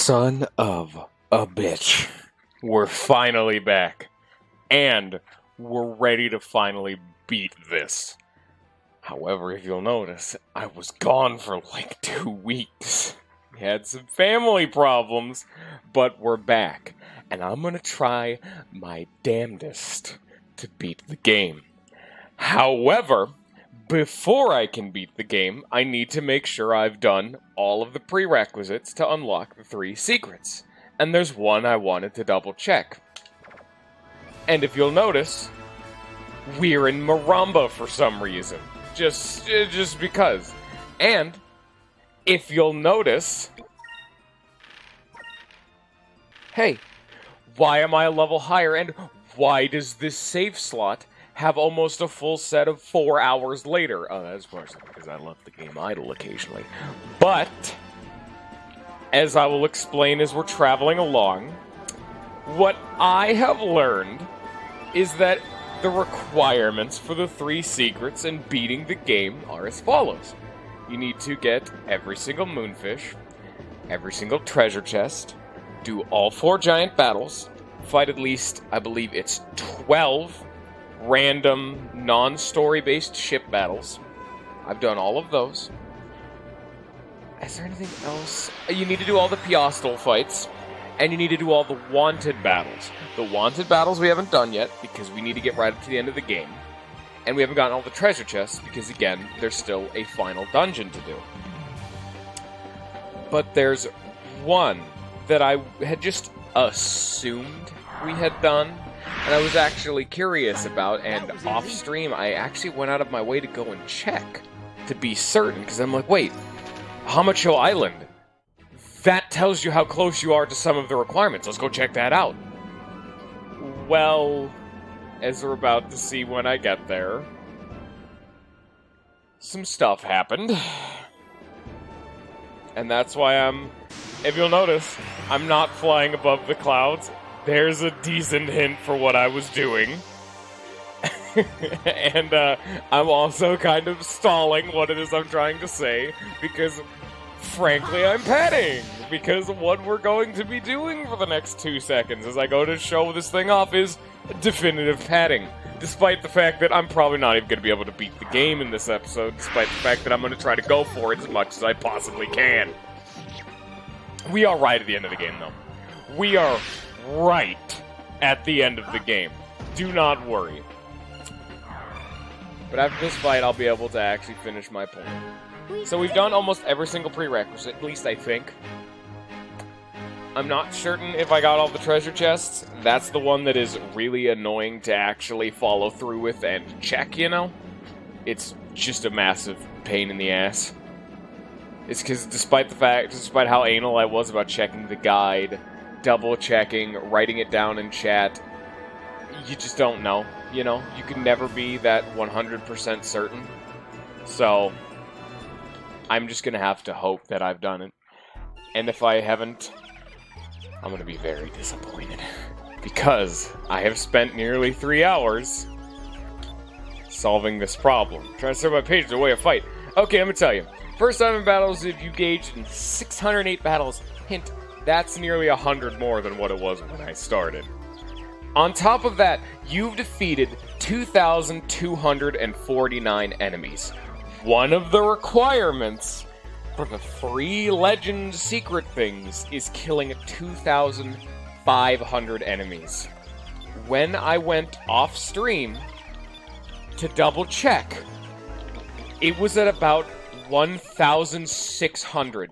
Son of a bitch. We're finally back. And we're ready to finally beat this. However, if you'll notice, I was gone for like 2 weeks. We had some family problems, but we're back. And I'm gonna try my damnedest to beat the game. However, before I can beat the game, I need to make sure I've done all of the prerequisites to unlock the 3 secrets. And there's one I wanted to double check. And if you'll notice, we're in Maramba for some reason. Just because. And if you'll notice, hey, why am I a level higher? And why does this save slot have almost a full set of 4 hours later? Oh, that's partially because I left the game idle occasionally. But, as I will explain as we're traveling along, what I have learned is that the requirements for the 3 secrets and beating the game are as follows. You need to get every single moonfish, every single treasure chest, do all 4 giant battles, fight at least, I believe it's 12 random, non-story-based ship battles. I've done all of those. Is there anything else? You need to do all the Piastol fights, and you need to do all the wanted battles. The wanted battles we haven't done yet, because we need to get right up to the end of the game. And we haven't gotten all the treasure chests, because again, there's still a final dungeon to do. But there's one that I had just assumed we had done, and I was actually curious about, and off-stream, I actually went out of my way to go and check, to be certain, because I'm like, wait, Hamacho Island, that tells you how close you are to some of the requirements. Let's go check that out. Well, as we're about to see when I get there, some stuff happened. And that's why if you'll notice, I'm not flying above the clouds. There's a decent hint for what I was doing. And I'm also kind of stalling what it is I'm trying to say, because frankly I'm padding, because what we're going to be doing for the next 2 seconds as I go to show this thing off is definitive padding. Despite the fact that I'm probably not even going to be able to beat the game in this episode, despite the fact that I'm going to try to go for it as much as I possibly can. We are right at the end of the game, though. We are right at the end of the game. Do not worry. But after this fight, I'll be able to actually finish my point. So we've done almost every single prerequisite, at least I think. I'm not certain if I got all the treasure chests. That's the one that is really annoying to actually follow through with and check, you know? It's just a massive pain in the ass. It's because despite how anal I was about checking the guide, double-checking, writing it down in chat, you just don't know, you know? You can never be that 100% certain. So, I'm just gonna have to hope that I've done it. And if I haven't, I'm gonna be very disappointed. Because I have spent nearly 3 hours solving this problem. Trying to serve my page the way of fight. Okay, I'm gonna tell you. First time in battles, if you gauged in 608 battles, hint, that's nearly 100 more than what it was when I started. On top of that, you've defeated 2,249 enemies. One of the requirements for the 3 legend secret things is killing 2,500 enemies. When I went off stream to double check, it was at about 1,600.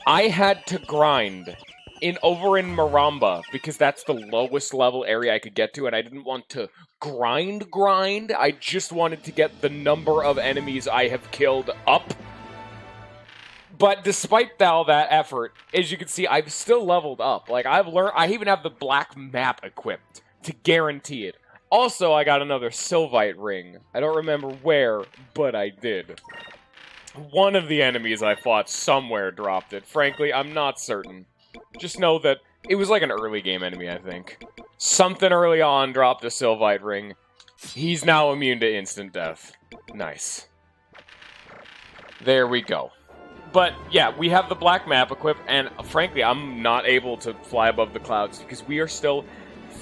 I had to grind over in Maramba, because that's the lowest level area I could get to, and I didn't want to grind. I just wanted to get the number of enemies I have killed up. But despite all that effort, as you can see, I've still leveled up. Like, I've learned, I even have the black map equipped to guarantee it. Also, I got another Sylvite ring. I don't remember where, but I did. One of the enemies I fought somewhere dropped it. Frankly, I'm not certain. Just know that it was like an early game enemy, I think. Something early on dropped a Sylvite ring. He's now immune to instant death. Nice. There we go. But yeah, we have the black map equipped, and frankly, I'm not able to fly above the clouds because we are still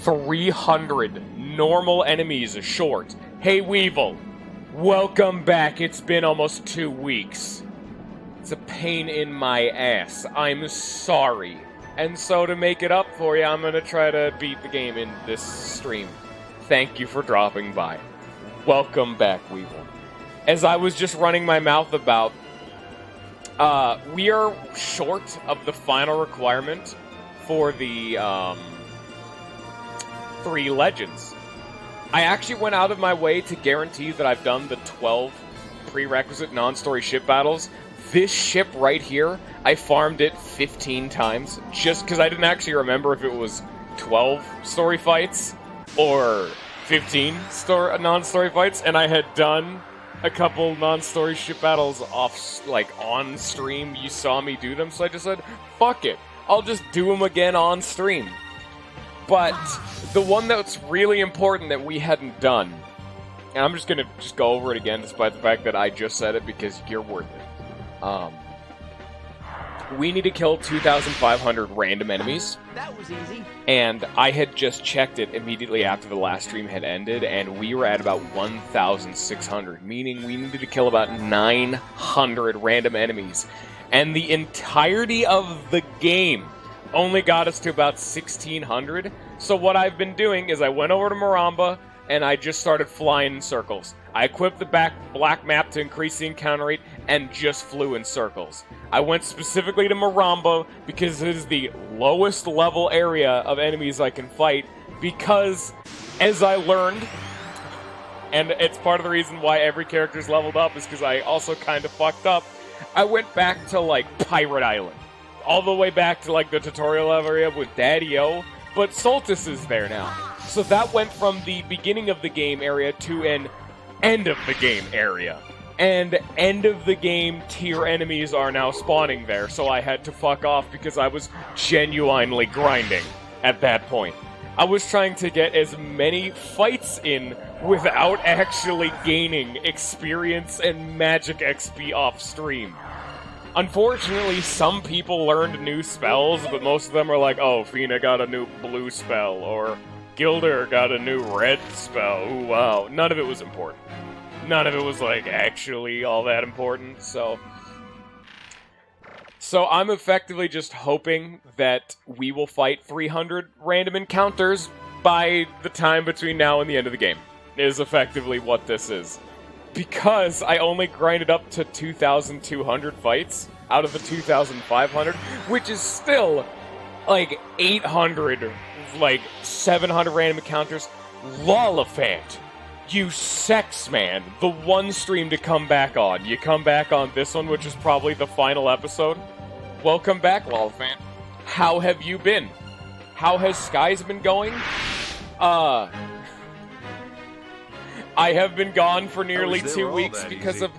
300 normal enemies short. Hey, Weevil, welcome back. It's been almost 2 weeks. It's a pain in my ass. I'm sorry. And so to make it up for you, I'm going to try to beat the game in this stream. Thank you for dropping by. Welcome back, Weevil. As I was just running my mouth about, we are short of the final requirement for the 3 legends. I actually went out of my way to guarantee that I've done the 12 prerequisite non-story ship battles. This ship right here, I farmed it 15 times, just because I didn't actually remember if it was 12 story fights or 15 non-story fights, and I had done a couple non-story ship battles on stream. You saw me do them, so I just said, fuck it, I'll just do them again on stream. But the one that's really important that we hadn't done, and I'm just gonna go over it again despite the fact that I just said it because you're worth it. We need to kill 2,500 random enemies. That was easy. And I had just checked it immediately after the last stream had ended, and we were at about 1,600, meaning we needed to kill about 900 random enemies. And the entirety of the game only got us to about 1,600. So what I've been doing is I went over to Maramba, and I just started flying in circles. I equipped the black map to increase the encounter rate, and just flew in circles. I went specifically to Maramba because it is the lowest level area of enemies I can fight, because, as I learned, and it's part of the reason why every character's leveled up, is because I also kind of fucked up, I went back to, Pirate Island. All the way back to, the tutorial area with Daddy-O, but Soltis is there now. So that went from the beginning of the game area to an end of the game area. And end of the game tier enemies are now spawning there, so I had to fuck off because I was genuinely grinding at that point. I was trying to get as many fights in without actually gaining experience and magic XP off stream. Unfortunately, some people learned new spells, but most of them are like, oh, Fina got a new blue spell, or Gilder got a new red spell. Ooh, wow. None of it was important. None of it was, actually all that important, so I'm effectively just hoping that we will fight 300 random encounters by the time between now and the end of the game, is effectively what this is. Because I only grinded up to 2,200 fights out of the 2,500, which is still, 800, 700 random encounters. Lollifant, you sex man, the one stream to come back on. You come back on this one, which is probably the final episode. Welcome back, Lollifant. How have you been? How has Skies been going? I have been gone for nearly 2 weeks because of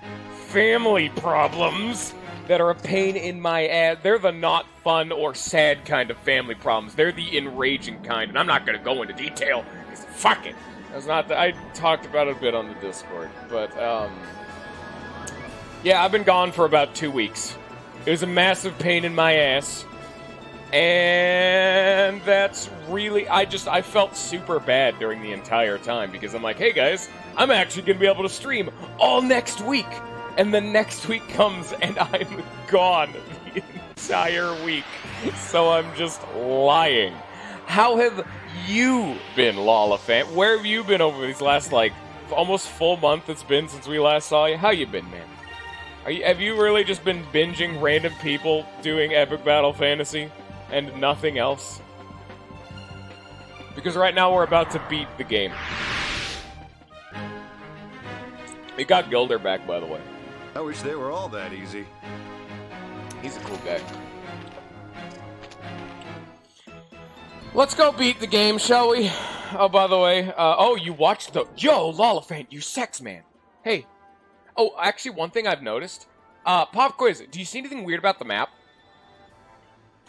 family problems that are a pain in my ass. They're the not fun or sad kind of family problems. They're the enraging kind, and I'm not going to go into detail, because fuck it. I talked about it a bit on the Discord, but, yeah, I've been gone for about 2 weeks. It was a massive pain in my ass, and that's really, I felt super bad during the entire time, because I'm like, hey guys, I'm actually going to be able to stream all next week, and then next week comes, and I'm gone the entire week, so I'm just lying. How have you been, Lollifant? Where have you been over these last, almost full month it's been since we last saw you? How you been, man? Have you really just been binging random people doing Epic Battle Fantasy and nothing else? Because right now we're about to beat the game. We got Gilder back, by the way. I wish they were all that easy. He's a cool guy. Let's go beat the game, shall we? Oh, by the way, oh, you watched the... Yo, Lollifant, you sex man. Hey. Oh, actually, one thing I've noticed. Pop quiz, do you see anything weird about the map?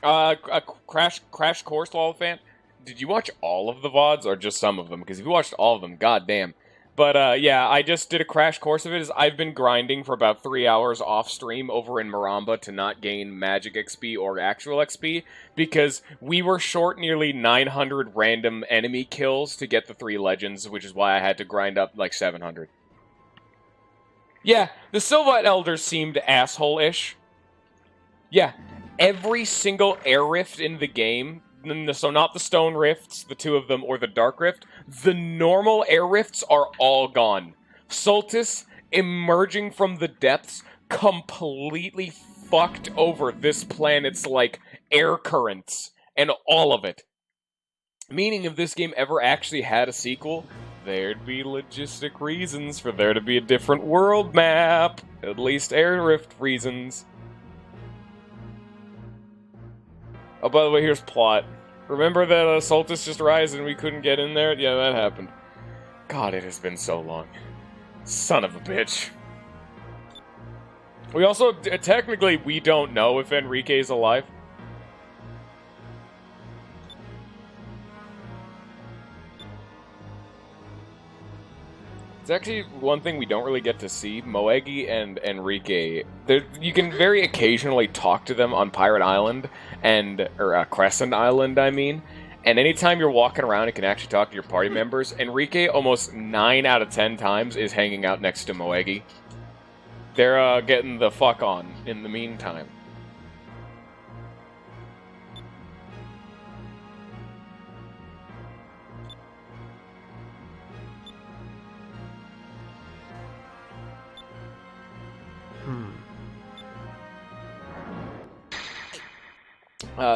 Crash Course, Lollifant. Did you watch all of the VODs or just some of them? Because if you watched all of them, goddamn. But yeah, I just did a crash course of it. I've been grinding for about 3 hours off stream over in Maramba to not gain magic XP or actual XP, because we were short nearly 900 random enemy kills to get the 3 legends, which is why I had to grind up like 700. Yeah, the Sylvat Elders seemed asshole-ish. Yeah, every single air rift in the game, so not the stone rifts, the 2 of them, or the dark rift, the normal air rifts are all gone. Soltis, emerging from the depths, completely fucked over this planet's, like, air currents, and all of it. Meaning if this game ever actually had a sequel, there'd be logistic reasons for there to be a different world map. At least air rift reasons. Oh, by the way, here's plot. Remember that Soltis just rise and we couldn't get in there? Yeah, that happened. God, it has been so long. Son of a bitch. We also, technically, we don't know if Enrique's alive. It's actually one thing we don't really get to see. Moegi and Enrique, you can very occasionally talk to them on Pirate Island, or Crescent Island, I mean. And anytime you're walking around and can actually talk to your party members, Enrique almost 9 out of 10 times is hanging out next to Moegi. They're getting the fuck on in the meantime.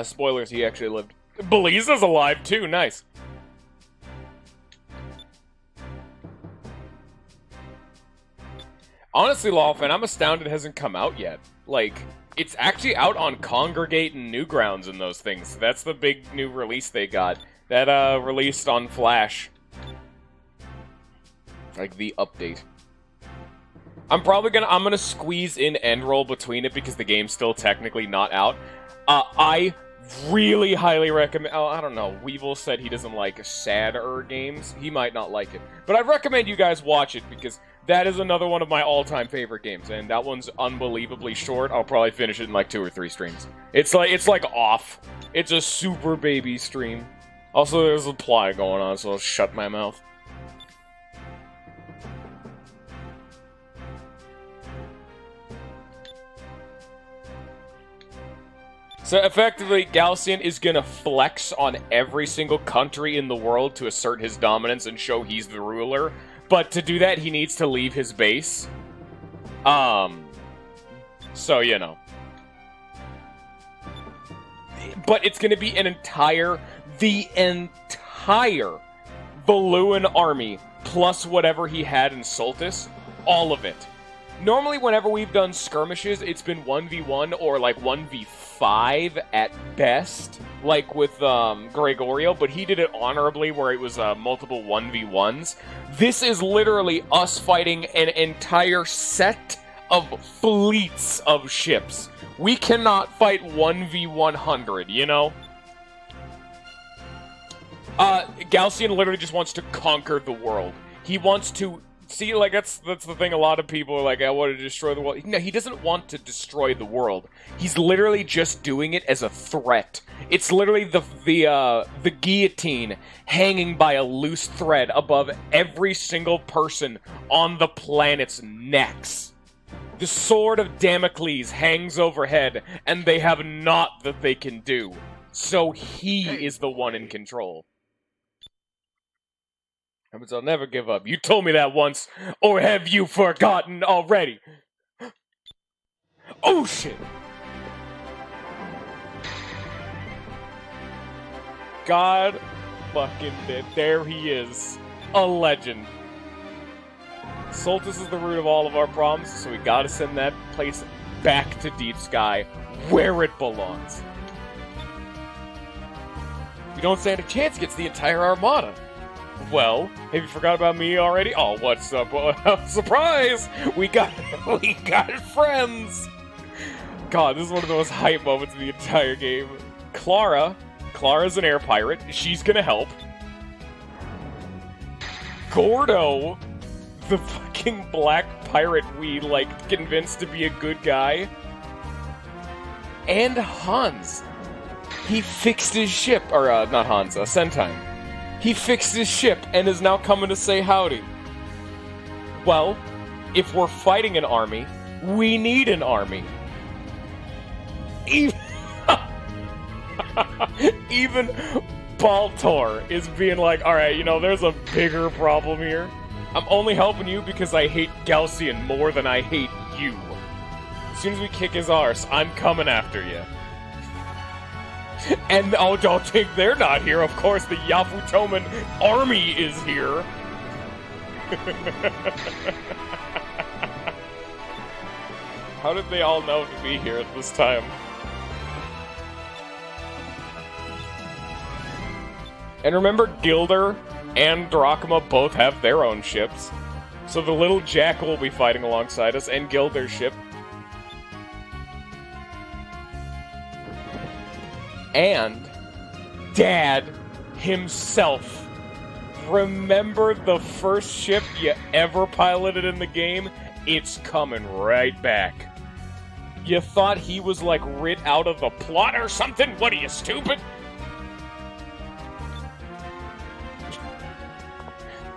Spoilers, he actually lived. Beliza's alive too, nice. Honestly, Lawfan, I'm astounded it hasn't come out yet. Like, it's actually out on Congregate and Newgrounds and those things. That's the big new release they got. That, released on Flash. Like, the update. I'm gonna squeeze in Endroll between it because the game's still technically not out. I really highly recommend... Oh, I don't know. Weevil said he doesn't like sadder games. He might not like it. But I'd recommend you guys watch it, because that is another one of my all-time favorite games, and that one's unbelievably short. I'll probably finish it in like 2 or 3 streams. It's like off. It's a super baby stream. Also, there's a plot going on, so I'll shut my mouth. So effectively, Galcian is gonna flex on every single country in the world to assert his dominance and show he's the ruler. But to do that, he needs to leave his base. So, you know. But it's gonna be the entire Valuan army, plus whatever he had in Soltis. All of it. Normally, whenever we've done skirmishes, it's been 1v1 or like 1v5 at best, like with Gregorio, but he did it honorably where it was multiple 1v1s. This is literally us fighting an entire set of fleets of ships. We cannot fight 1v100, you know? Galcian literally just wants to conquer the world. He wants to... See, like, that's the thing, a lot of people are like, I want to destroy the world. No, he doesn't want to destroy the world. He's literally just doing it as a threat. It's literally the guillotine hanging by a loose thread above every single person on the planet's necks. The sword of Damocles hangs overhead, and they have naught that they can do. So he is the one in control. I'll never give up. You told me that once, or have you forgotten already? Oh, shit! God fucking did. There he is. A legend. Soltis is the root of all of our problems, so we gotta send that place back to Deep Sky, where it belongs. If you don't stand a chance against the entire Armada. Well, have you forgot about me already? Oh, what's up? Surprise! We got friends! God, this is one of the most hype moments of the entire game. Clara's an air pirate. She's gonna help. Gordo the fucking black pirate we, like, convinced to be a good guy. And Hans. He fixed his ship. Or, not Hans, Sentime. He fixed his ship and is now coming to say howdy. Well, if we're fighting an army, we need an army. Even Baltor is being like, alright, you know, there's a bigger problem here. I'm only helping you because I hate Galcian more than I hate you. As soon as we kick his arse, I'm coming after you. And oh, don't think they're not here. Of course, the Yafutoman army is here. How did they all know to be here at this time? And remember, Gilder and Drachma both have their own ships. So the little Jack will be fighting alongside us, and Gilder's ship. And Dad himself. Remember the first ship you ever piloted in the game? It's coming right back. You thought he was, like, writ out of the plot or something? What are you, stupid?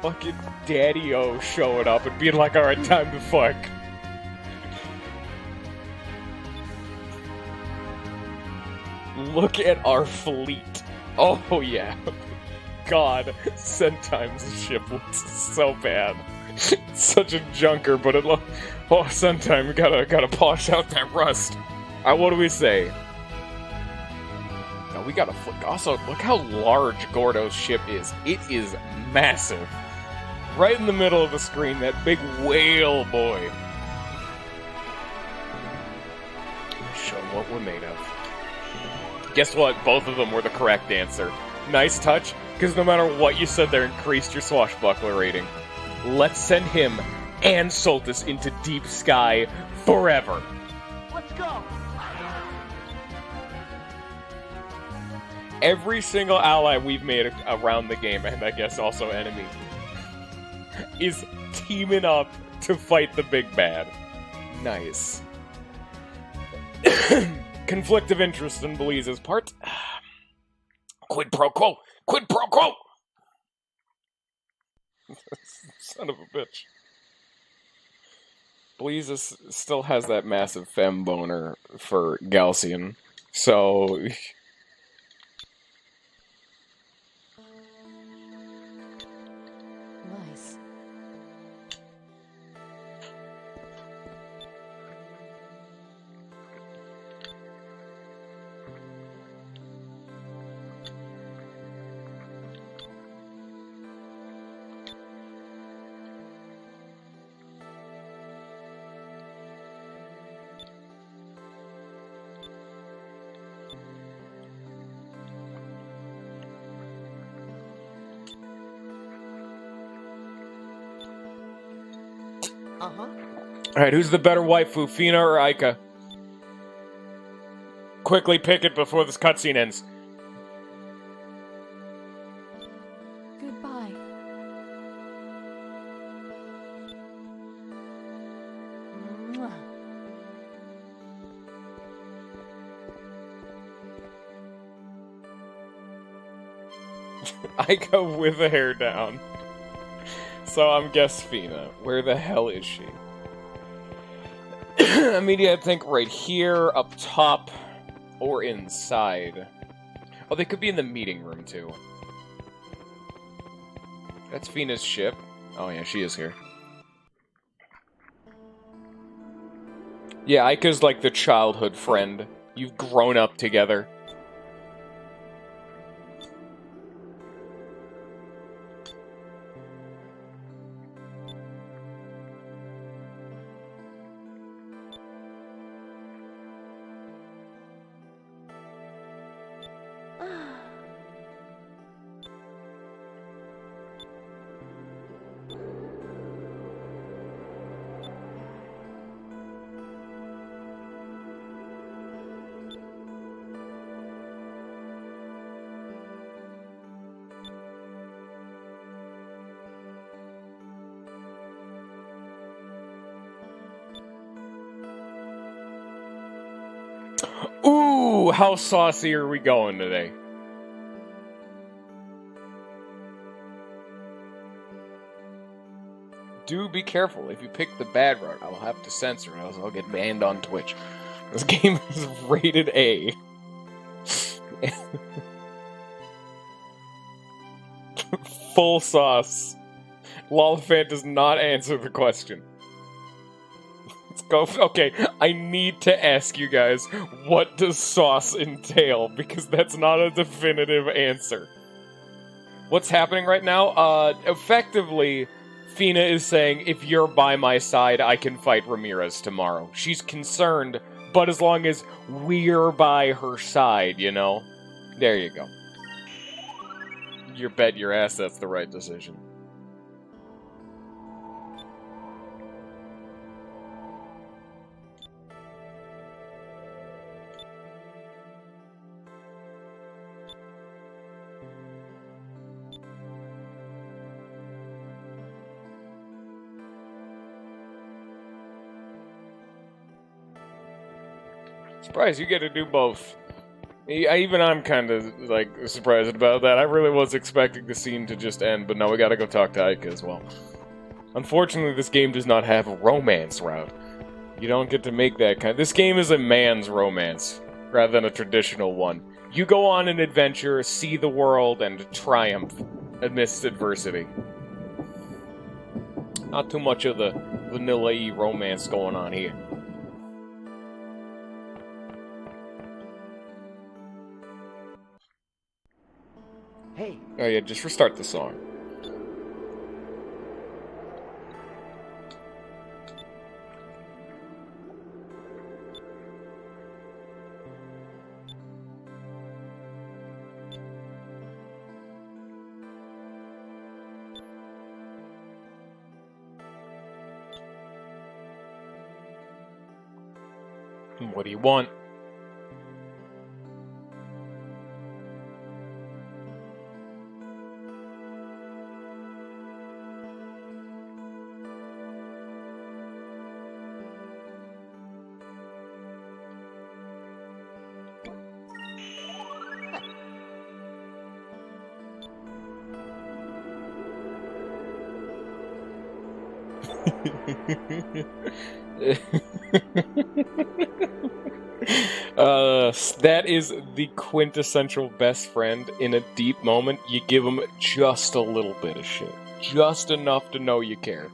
Fucking Daddy-O showing up and being like, alright, time to fuck. Look at our fleet. Oh, yeah. God, Sentime's ship looks so bad. It's such a junker, but it looks... Oh, Sentime, gotta polish out that rust. Alright, what do we say? No, we gotta flick. Also, look how large Gordo's ship is. It is massive. Right in the middle of the screen, that big whale boy. Show them what we're made of. Guess what? Both of them were the correct answer. Nice touch, because no matter what you said there increased your swashbuckler rating. Let's send him and Soltis into deep sky forever. Let's go! Every single ally we've made around the game, and I guess also enemy, is teaming up to fight the big bad. Nice. Conflict of interest on Belize's part. Quid pro quo! Quid pro quo! Son of a bitch. Belize still has that massive femme boner for Galcian, so... Nice. Uh-huh. Alright, who's the better waifu, Fina or Aika? Quickly pick it before this cutscene ends. Goodbye. Mwah. Aika with the hair down. So I'm guess Fina. Where the hell is she? Immediately, I think right here, up top, or inside. Oh, they could be in the meeting room, too. That's Fina's ship. Oh, yeah, she is here. Yeah, Aika's like the childhood friend. You've grown up together. Ooh, how saucy are we going today? Do be careful. If you pick the bad route, I'll have to censor it, else I'll get banned on Twitch. This game is rated A. Full sauce. Lollifant does not answer the question. Let's go. Okay, I need to ask you guys, what does sauce entail? Because that's not a definitive answer. What's happening right now? Effectively, Fina is saying, if you're by my side, I can fight Ramirez tomorrow. She's concerned, but as long as we're by her side, you know? There you go. You bet your ass that's the right decision. Surprised you get to do both. I'm kind of, like, surprised about that. I really was expecting the scene to just end, but no, we gotta go talk to Aika as well. Unfortunately, this game does not have a romance route. You don't get to make that kind. This game is a man's romance, rather than a traditional one. You go on an adventure, see the world, and triumph amidst adversity. Not too much of the vanilla-y romance going on here. Hey. Oh yeah, just restart the song. What do you want? That is the quintessential best friend. In a deep moment, you give them just a little bit of shit. Just enough to know you care.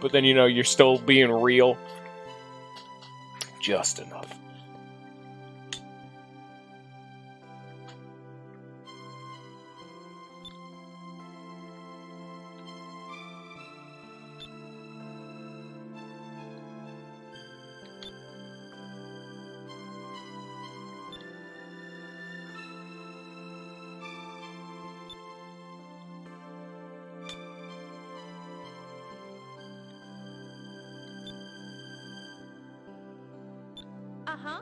But then, you know, you're still being real. Just enough. Uh-huh.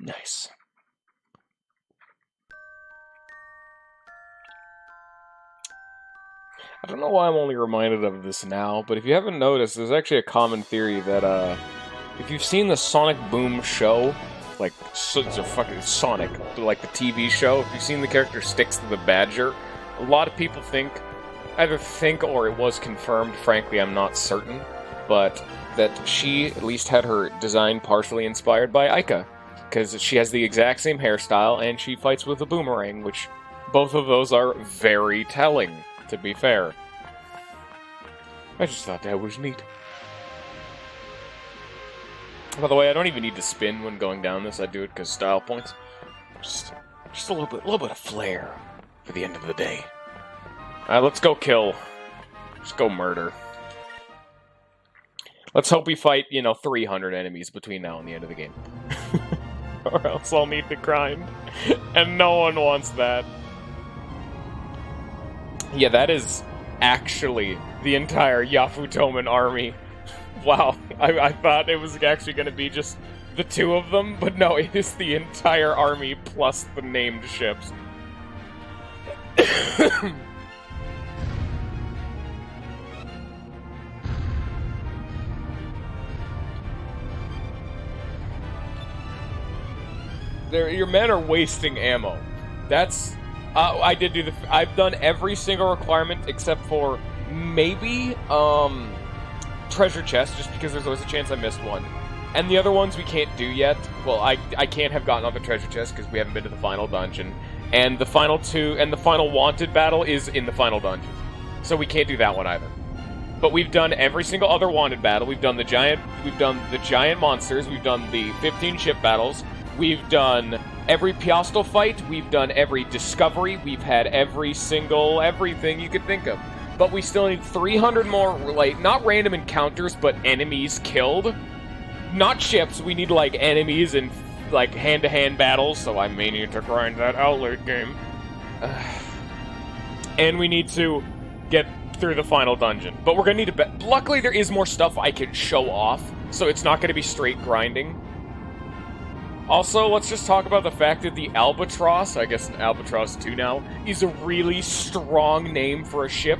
Nice. I don't know why I'm only reminded of this now, but if you haven't noticed, there's actually a common theory that, if you've seen the Sonic Boom show, like, fucking Sonic, like the TV show, if you've seen the character Styx the Badger, a lot of people either think or it was confirmed, frankly I'm not certain, but that she at least had her design partially inspired by Aika, because she has the exact same hairstyle and she fights with a boomerang, which both of those are very telling. To be fair. I just thought that was neat. By the way, I don't even need to spin when going down this. I do it because style points. Just a little bit of flair for the end of the day. Alright, let's go kill. Let's go murder. Let's hope we fight, 300 enemies between now and the end of the game. Or else I'll need to grind. And no one wants that. Yeah, that is actually the entire Yafutoman army. Wow, I thought it was actually going to be just the two of them, but no, it is the entire army plus the named ships. Your men are wasting ammo. That's... I've done every single requirement except for maybe, treasure chest, just because there's always a chance I missed one. And the other ones we can't do yet. Well, I can't have gotten all the treasure chests because we haven't been to the final dungeon. And the final wanted battle is in the final dungeon. So we can't do that one either. But we've done every single other wanted battle. We've done the giant monsters, we've done the 15 ship battles, we've done every Piastel fight, we've done every discovery, we've had everything you could think of. But we still need 300 more, like, not random encounters, but enemies killed. Not ships, we need, like, enemies and, like, hand-to-hand battles, so I may need to grind that out late game. And we need to get through the final dungeon. But we're gonna need to... Luckily, there is more stuff I can show off, so it's not gonna be straight grinding. Also, let's just talk about the fact that the Albatross, I guess an Albatross 2 now, is a really strong name for a ship.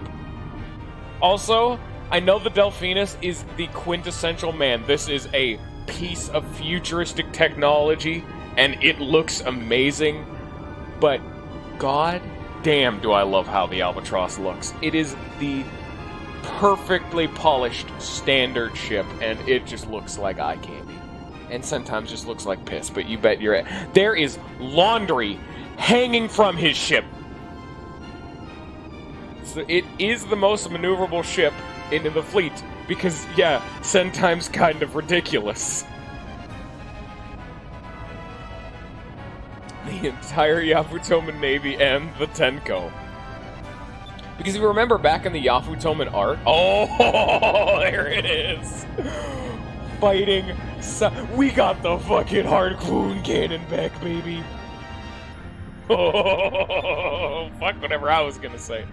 Also, I know the Delphinus is the quintessential man. This is a piece of futuristic technology, and it looks amazing, but god damn do I love how the Albatross looks. It is the perfectly polished standard ship, and it just looks like eye candy. And sometimes just looks like piss, but you bet you're at... There is laundry hanging from his ship. So it is the most maneuverable ship in the fleet, because, yeah, Sentime's kind of ridiculous. The entire Yafutoman Navy and the Tenko. Because if you remember back in the Yafutoman art... Oh, there it is! Fighting... We got the fucking Harpoon Cannon back, baby! Oh, fuck whatever I was gonna say.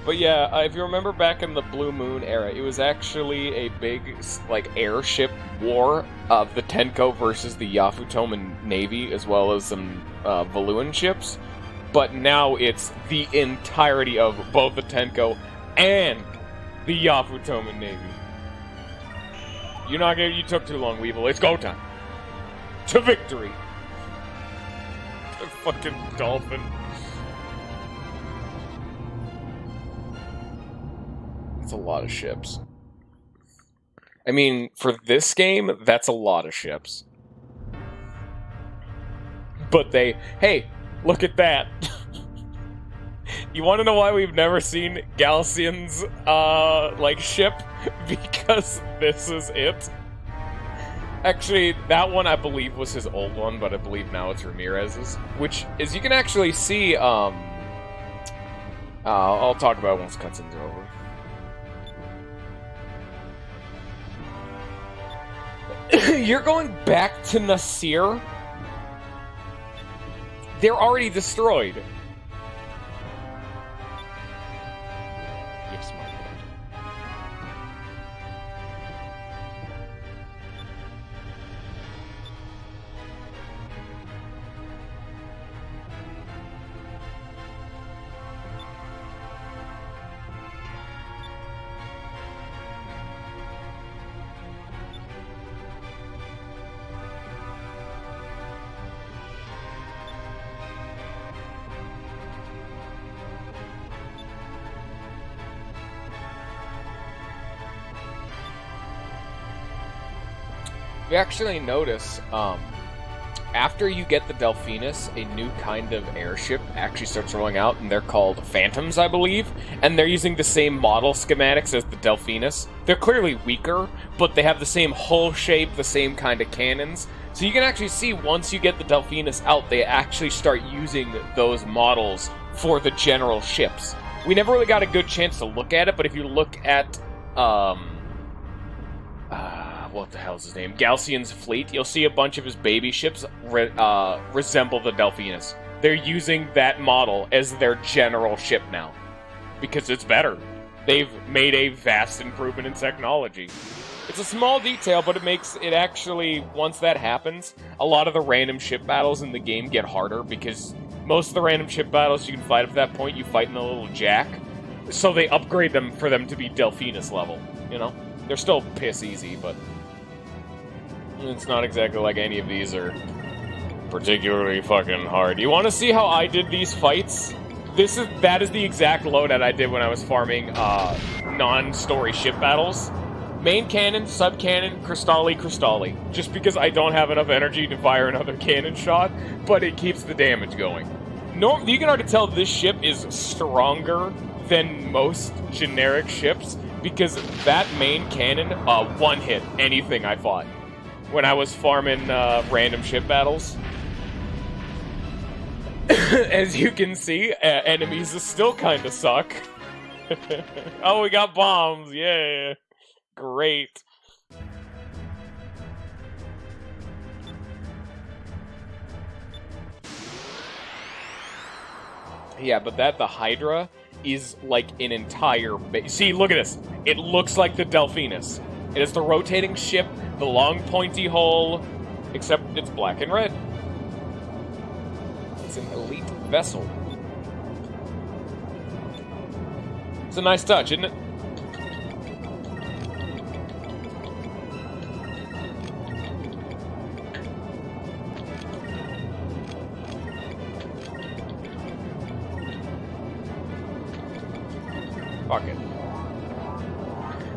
But yeah, if you remember back in the Blue Moon era, it was actually a big, like, airship war of the Tenko versus the Yafutoman Navy, as well as some Valuan ships. But now it's the entirety of both the Tenko and the Yafutoman Navy. You took too long, Weevil. It's go time. To victory. The fucking dolphin. That's a lot of ships. I mean, for this game, that's a lot of ships. But hey, look at that. You want to know why we've never seen Galcian's, like, ship? Because this is it. Actually, that one I believe was his old one, but I believe now it's Ramirez's. Which is, you can actually see, I'll talk about it once cutscenes are over. You're going back to Nasir? They're already destroyed. Yes, my lord. You actually notice, after you get the Delphinus, a new kind of airship actually starts rolling out, and they're called Phantoms, I believe, and they're using the same model schematics as the Delphinus. They're clearly weaker, but they have the same hull shape, the same kind of cannons. So you can actually see, once you get the Delphinus out, they actually start using those models for the general ships. We never really got a good chance to look at it, but if you look at, what the hell's his name? Galcian's fleet, you'll see a bunch of his baby ships resemble the Delphinus. they're using that model as their general ship now. Because it's better. They've made a vast improvement in technology. It's a small detail, but it makes it actually, once that happens, a lot of the random ship battles in the game get harder, because most of the random ship battles you can fight up to that point, you fight in the little jack. So they upgrade them for them to be Delphinus level, you know? They're still piss easy, but it's not exactly like any of these are particularly fucking hard. You want to see how I did these fights? That is the exact loadout I did when I was farming non-story ship battles. Main cannon, sub-cannon, Cristalli. Just because I don't have enough energy to fire another cannon shot, but it keeps the damage going. You can already tell this ship is stronger than most generic ships, because that main cannon one-hit anything I fought when I was farming random ship battles. As you can see, enemies still kind of suck. Oh, we got bombs, yeah. Great. Yeah, but the Hydra is like an entire base. See, look at this. It looks like the Delphinus. It is the rotating ship, the long pointy hull, except it's black and red. It's an elite vessel. It's a nice touch, isn't it? Fuck it.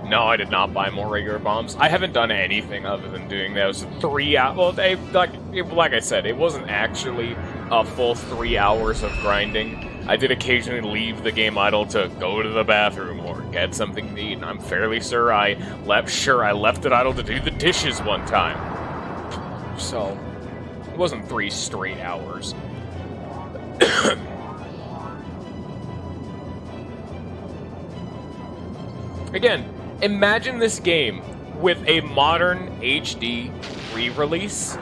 No, I did not buy more regular bombs. I haven't done anything other than doing those 3 hours. Well, like I said, it wasn't actually a full 3 hours of grinding. I did occasionally leave the game idle to go to the bathroom or get something to eat, and I'm fairly sure I left it idle to do the dishes one time. So, it wasn't 3 straight hours. Again, imagine this game with a modern HD re-release.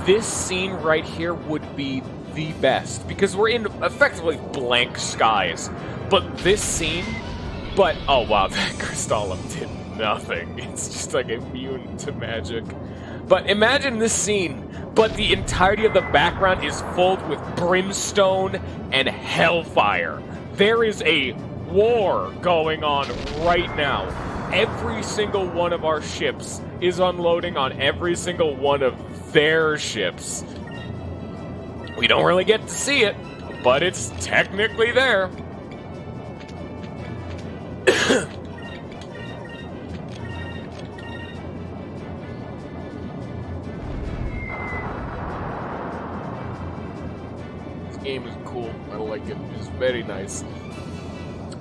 This scene right here would be the best, because we're in effectively blank skies. But this scene, oh wow, that Crystallum did nothing. It's just like immune to magic. But imagine this scene, but the entirety of the background is filled with brimstone and hellfire. There is a war going on right now. Every single one of our ships is unloading on every single one of their ships. We don't really get to see it, but it's technically there. This game is cool. I like it. It's very nice.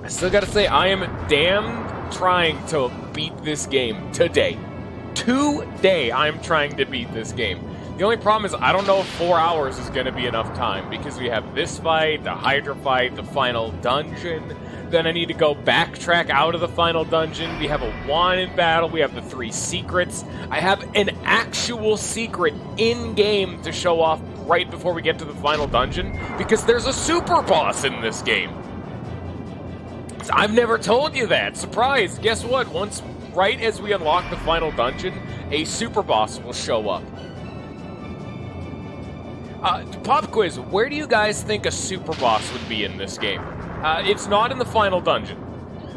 I still gotta say, I am damn trying to beat this game today. Today, I'm trying to beat this game. The only problem is I don't know if 4 hours is gonna be enough time, because we have this fight, the Hydra fight, the final dungeon. Then I need to go backtrack out of the final dungeon. We have a wanted battle. We have the 3 secrets. I have an actual secret in-game to show off right before we get to the final dungeon, because there's a super boss in this game. I've never told you that. Surprise! Guess what? Right as we unlock the final dungeon, a super boss will show up. Pop quiz, where do you guys think a super boss would be in this game? It's not in the final dungeon.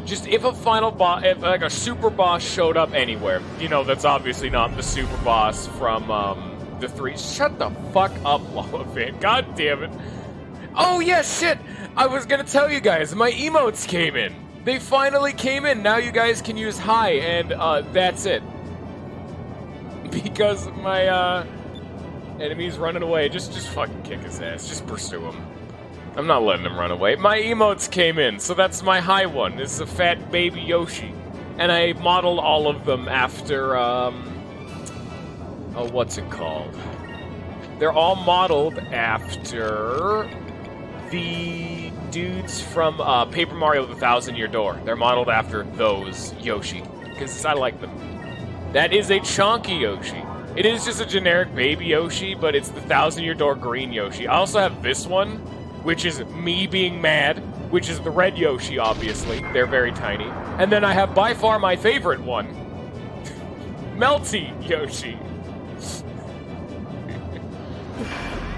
Just if a final boss, if like a super boss showed up anywhere, you know, that's obviously not the super boss from the 3. Shut the fuck up, Lava Fan. God damn it. Oh yeah, shit! I was gonna tell you guys, my emotes came in. They finally came in. Now you guys can use hi, and that's it. Because my enemy's running away. Just fucking kick his ass. Just pursue him. I'm not letting him run away. My emotes came in, so that's my high one. This is a fat baby Yoshi. And I modeled all of them after, oh, what's it called? They're all modeled after the dudes from Paper Mario The 1,000-Year Door. They're modeled after those Yoshi, because I like them. That is a chonky Yoshi. It is just a generic baby Yoshi, but it's the 1,000-Year Door green Yoshi. I also have this one, which is me being mad, which is the red Yoshi, obviously. They're very tiny. And then I have by far my favorite one, Melty Yoshi.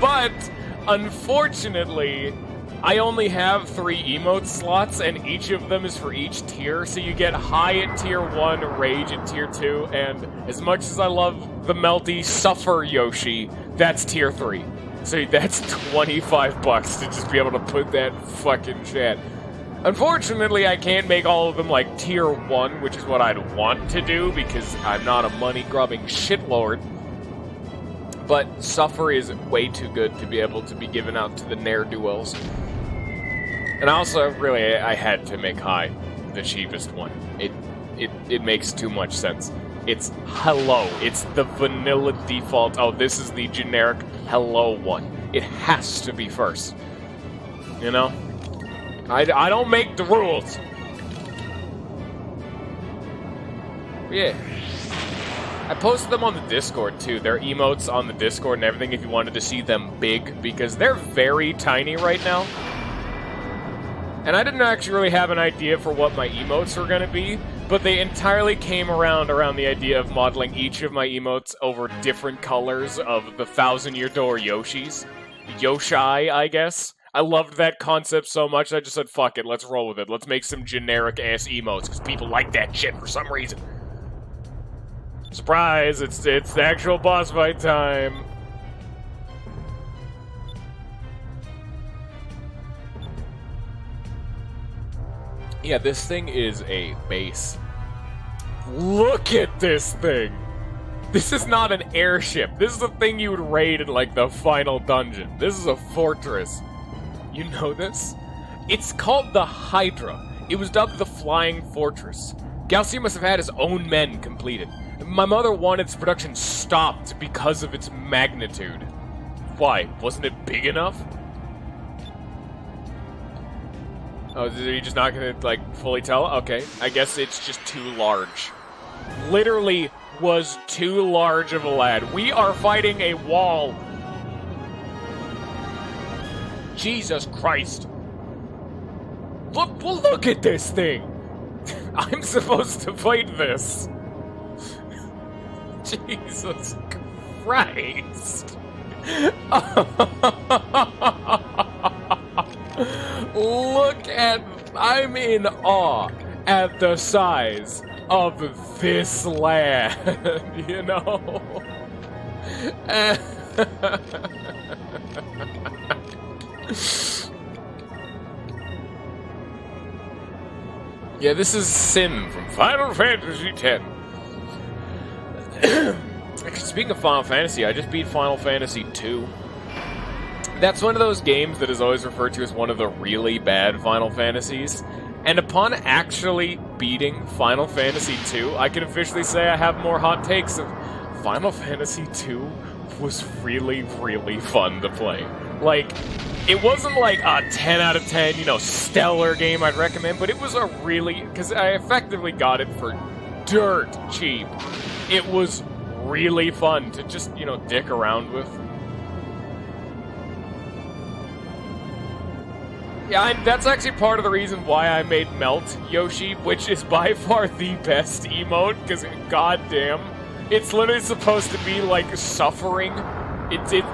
But, unfortunately, I only have 3 emote slots, and each of them is for each tier, so you get high at tier 1, rage at tier 2, and as much as I love the melty suffer Yoshi, that's tier 3. So that's $25 to just be able to put that fucking shit. Unfortunately, I can't make all of them like tier 1, which is what I'd want to do, because I'm not a money-grubbing shitlord. But Suffer is way too good to be able to be given out to the ne'er-do-wells. And also, really, I had to make High the cheapest one. It makes too much sense. It's Hello. It's the vanilla default. Oh, this is the generic Hello one. It has to be first. You know? I don't make the rules. Yeah. I posted them on the Discord, too. They're emotes on the Discord and everything if you wanted to see them big, because they're very tiny right now. And I didn't actually really have an idea for what my emotes were going to be, but they entirely came around the idea of modeling each of my emotes over different colors of the 1,000-Year Door Yoshis. Yoshi, I guess. I loved that concept so much, I just said, fuck it, let's roll with it. Let's make some generic-ass emotes, because people like that shit for some reason. Surprise! It's the actual boss fight time! Yeah, this thing is a base. Look at this thing! This is not an airship. This is a thing you would raid in, like, the final dungeon. This is a fortress. You know this? It's called the Hydra. It was dubbed the Flying Fortress. Galcier must have had his own men complete it. My mother wanted its production stopped because of its magnitude. Why? Wasn't it big enough? Oh, are you just not gonna, like, fully tell? Okay, I guess it's just too large. Literally was too large of a lad. We are fighting a wall. Jesus Christ. Look at this thing. I'm supposed to fight this. Jesus Christ. Look at... I'm in awe at the size of this lad, you know? Yeah, this is Sim from Final Fantasy X. Actually, speaking of Final Fantasy, I just beat Final Fantasy II. That's one of those games that is always referred to as one of the really bad Final Fantasies. And upon actually beating Final Fantasy II, I can officially say I have more hot takes of Final Fantasy II was really, really fun to play. Like, it wasn't like a 10 out of 10, you know, stellar game I'd recommend, but it was a really... because I effectively got it for dirt cheap. It was really fun to just, you know, dick around with. Yeah, that's actually part of the reason why I made Melt Yoshi, which is by far the best emote, because goddamn, it's literally supposed to be like suffering.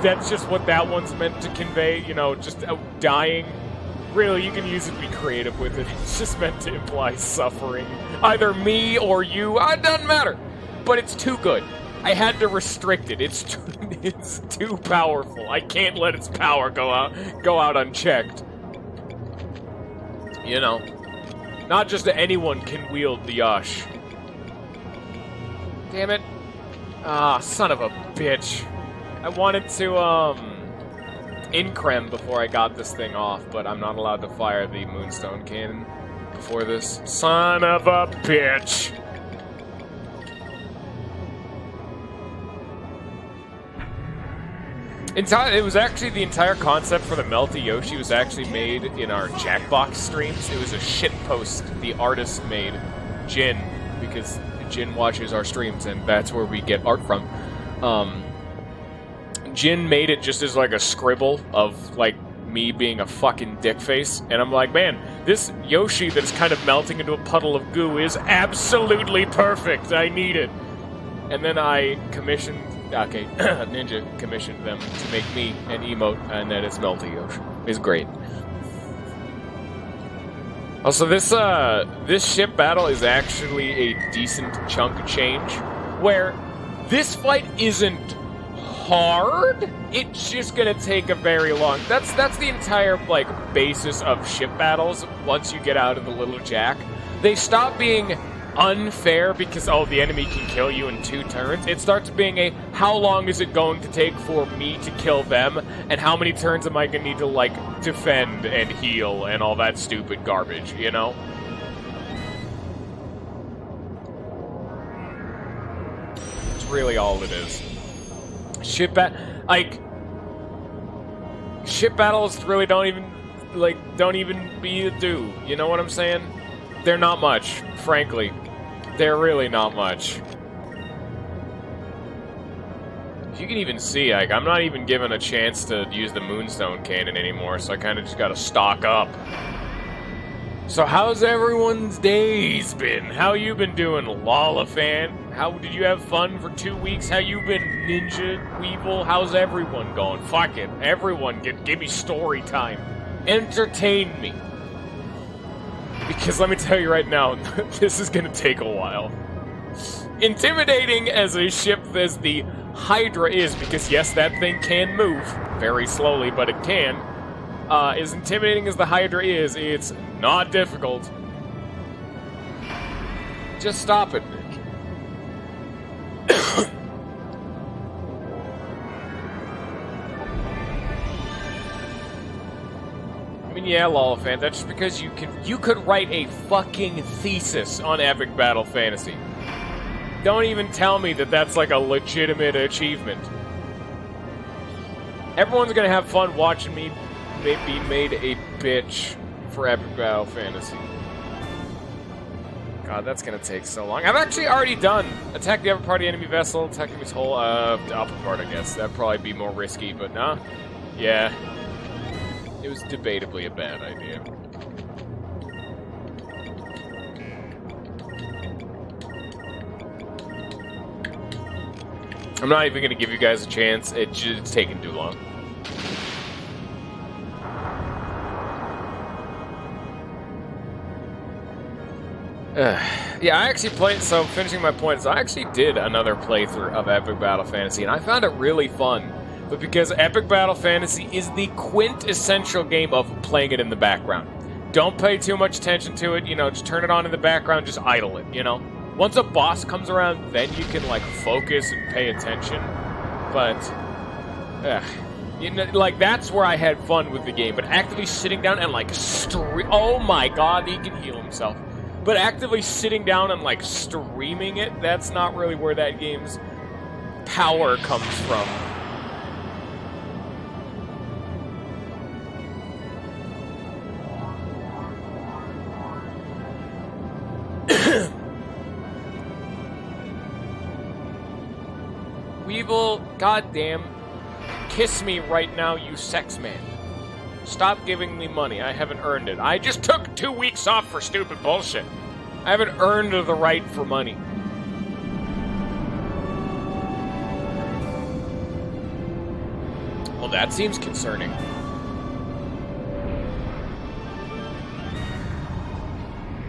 That's just what that one's meant to convey, you know, just dying. Really, you can use it to be creative with it. It's just meant to imply suffering. Either me or you, it doesn't matter. But it's too good. I had to restrict it. It's too powerful. I can't let its power go out unchecked. You know, not just that anyone can wield the Yosh. Damn it. Ah, son of a bitch. I wanted to, increm before I got this thing off, but I'm not allowed to fire the Moonstone Cannon before this. Son of a bitch! It was actually the entire concept for the Melty Yoshi was actually made in our Jackbox streams. It was a shitpost the artist made, Jin, because Jin watches our streams and that's where we get art from. Jin made it just as like a scribble of like me being a fucking dick face, and I'm like, man, this Yoshi that's kind of melting into a puddle of goo is absolutely perfect. I need it. And then I commissioned, Ninja commissioned them to make me an emote, and then it's Melty Yoshi. It's great. Also, this ship battle is actually a decent chunk of change, where this fight isn't hard. It's just gonna take a very long. That's the entire like basis of ship battles. Once you get out of the Little Jack, they stop being unfair because the enemy can kill you in 2 turns. It starts being a how long is it going to take for me to kill them, and how many turns am I gonna need to like defend and heal and all that stupid garbage, you know? It's really all it is. Ship battles really don't even be a do. You know what I'm saying? They're not much, frankly. They're really not much. You can even see, like, I'm not even given a chance to use the Moonstone Cannon anymore, so I kind of just gotta stock up. So how's everyone's days been? How you been doing, Lollafan? How did you have fun for 2 weeks? How you been, Ninja Weevil? How's everyone going? Fuck it. Everyone, give me story time. Entertain me. Because let me tell you right now, this is gonna take a while. Intimidating as a ship as the Hydra is, because yes, that thing can move very slowly, but it can. As intimidating as the Hydra is, it's not difficult. Just stop it, Nick. I mean, yeah, Lollafan, that's just because you could write a fucking thesis on Epic Battle Fantasy. Don't even tell me that that's like a legitimate achievement. Everyone's gonna have fun watching me be made a bitch for Epic Battle Fantasy. God, that's gonna take so long. I've actually already done attack the upper party enemy vessel, attack enemy's whole the upper part, I guess. That'd probably be more risky, but nah. Yeah. It was debatably a bad idea. I'm not even gonna give you guys a chance. It's taking too long. Yeah, I actually played, so finishing my points, I actually did another playthrough of Epic Battle Fantasy, and I found it really fun. But because Epic Battle Fantasy is the quintessential game of playing it in the background. Don't pay too much attention to it, you know, just turn it on in the background, just idle it, you know? Once a boss comes around, then you can, like, focus and pay attention. But, you know, like, that's where I had fun with the game. But actively sitting down and, like, oh my god, he can heal himself. But actively sitting down and, like, streaming it, that's not really where that game's power comes from. Weevil, goddamn, kiss me right now, you sex man. Stop giving me money. I haven't earned it. I just took 2 weeks off for stupid bullshit. I haven't earned the right for money. Well, that seems concerning.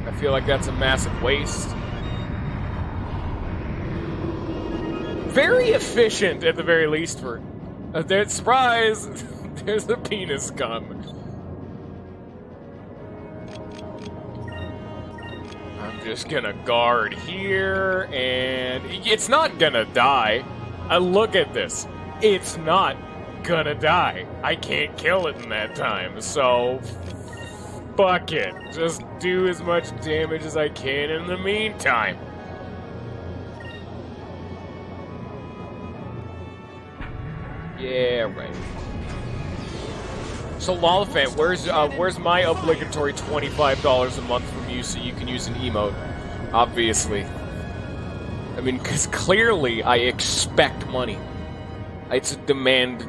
I feel like that's a massive waste. Very efficient, at the very least, for... surprise! There's a penis gun. I'm just gonna guard here, and... It's not gonna die. Look at this. It's not gonna die. I can't kill it in that time, so... Fuck it. Just do as much damage as I can in the meantime. Yeah, right. So Lollafan, where's my obligatory $25 a month from you so you can use an emote? Obviously. I mean, because clearly I expect money. It's a demand.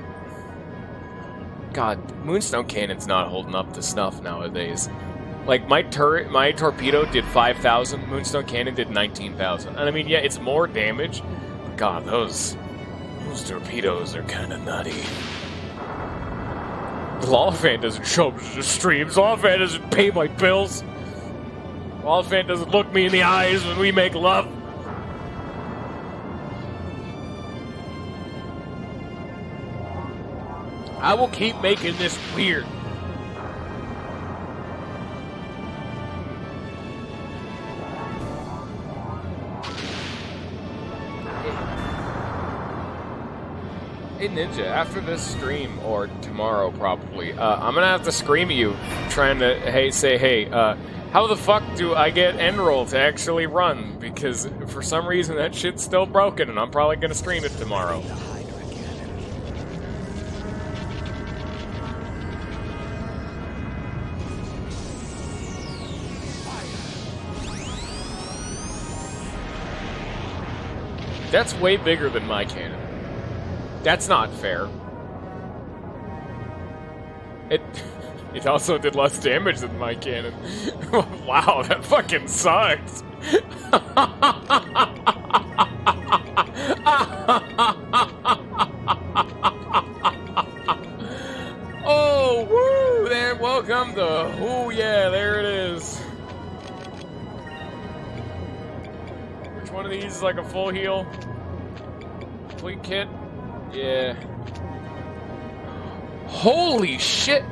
God, Moonstone Cannon's not holding up to snuff nowadays. Like, my torpedo did 5,000, Moonstone Cannon did 19,000. And I mean, yeah, it's more damage, but God, those torpedoes are kind of nutty. Lollifant doesn't show up to the streams. Lollifant doesn't pay my bills. Lollifant doesn't look me in the eyes when we make love. I will keep making this weird. Hey Ninja, after this stream, or tomorrow probably, I'm gonna have to scream at you, trying to, say, hey, how the fuck do I get Enroll to actually run? Because for some reason that shit's still broken, and I'm probably gonna stream it tomorrow. That's way bigger than my cannon. That's not fair. It also did less damage than my cannon. Wow, that fucking sucks. Oh, woo! There, welcome to. Oh yeah, there it is. Which one of these is like a full heal? Complete kit? Yeah. Holy shit!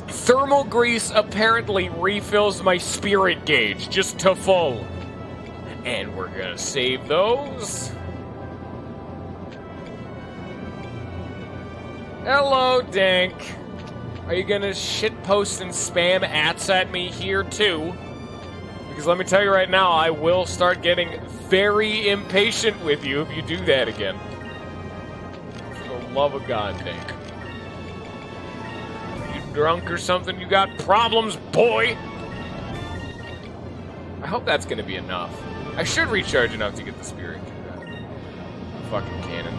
Thermal grease apparently refills my spirit gauge just to full. And we're gonna save those. Hello, Dank. Are you gonna shitpost and spam ats at me here too? Because let me tell you right now, I will start getting very impatient with you if you do that again. For the love of God, Dank. You drunk or something? You got problems, boy? I hope that's gonna be enough. I should recharge enough to get the spirit fucking cannon.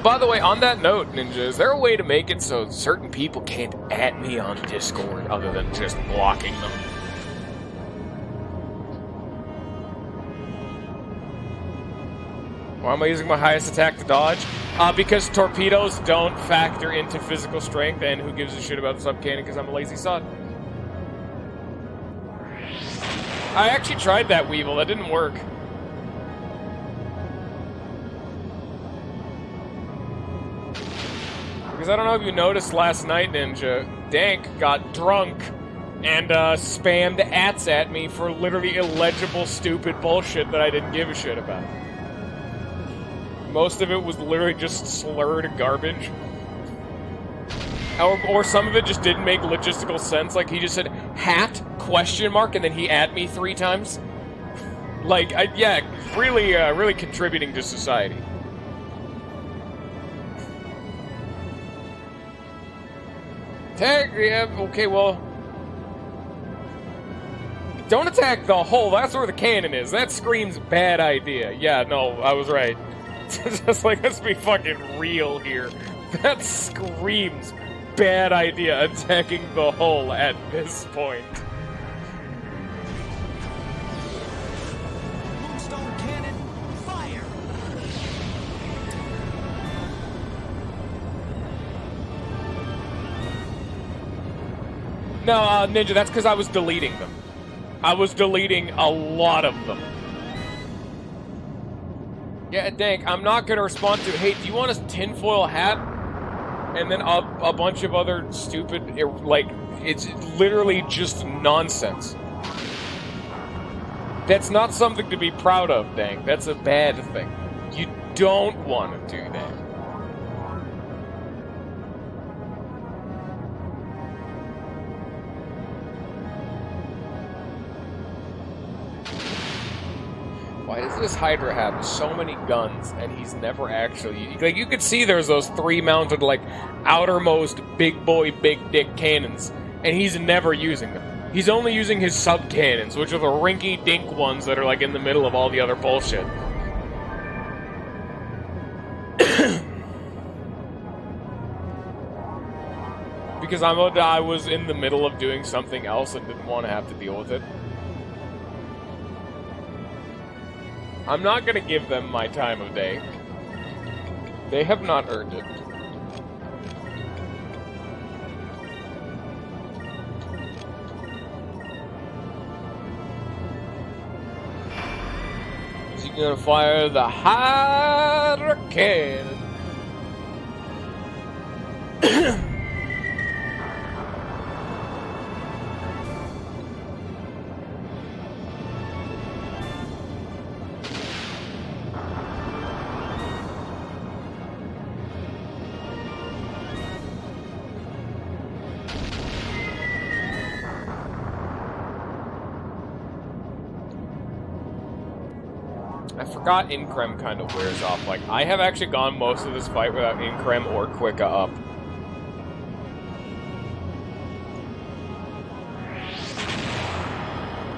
By the way, on that note, Ninja, is there a way to make it so certain people can't at me on Discord other than just blocking them? Why am I using my highest attack to dodge? Because torpedoes don't factor into physical strength, and who gives a shit about the sub-cannon because I'm a lazy sod. I actually tried that Weevil, that didn't work. Because I don't know if you noticed last night, Ninja, Dank got drunk and spammed ats at me for literally illegible, stupid bullshit that I didn't give a shit about. Most of it was literally just slurred garbage. Or some of it just didn't make logistical sense. Like, he just said, hat, question mark, and then he at me 3 times. Like, yeah, really, really contributing to society. Attack, yeah, okay, well. Don't attack the hole, that's where the cannon is. That screams bad idea. Yeah, no, I was right. Just like, let's be fucking real here. That screams bad idea, attacking the hull at this point. Moonstone cannon, fire! No, Ninja, that's because I was deleting them. I was deleting a lot of them. Yeah, Dank, I'm not going to respond to, hey, do you want a tinfoil hat? And then a bunch of other stupid, like, it's literally just nonsense. That's not something to be proud of, Dank. That's a bad thing. You don't want to do that. Why does this Hydra have so many guns and he's never actually... Like, you could see there's those 3 mounted, like, outermost big boy, big dick cannons, and he's never using them. He's only using his sub-cannons, which are the rinky-dink ones that are, like, in the middle of all the other bullshit. Because I was in the middle of doing something else and didn't want to have to deal with it. I'm not gonna give them my time of day. They have not earned it. Is he gonna fire the Arcadia? I forgot Increm kind of wears off. Like, I have actually gone most of this fight without Increm or Quicka up.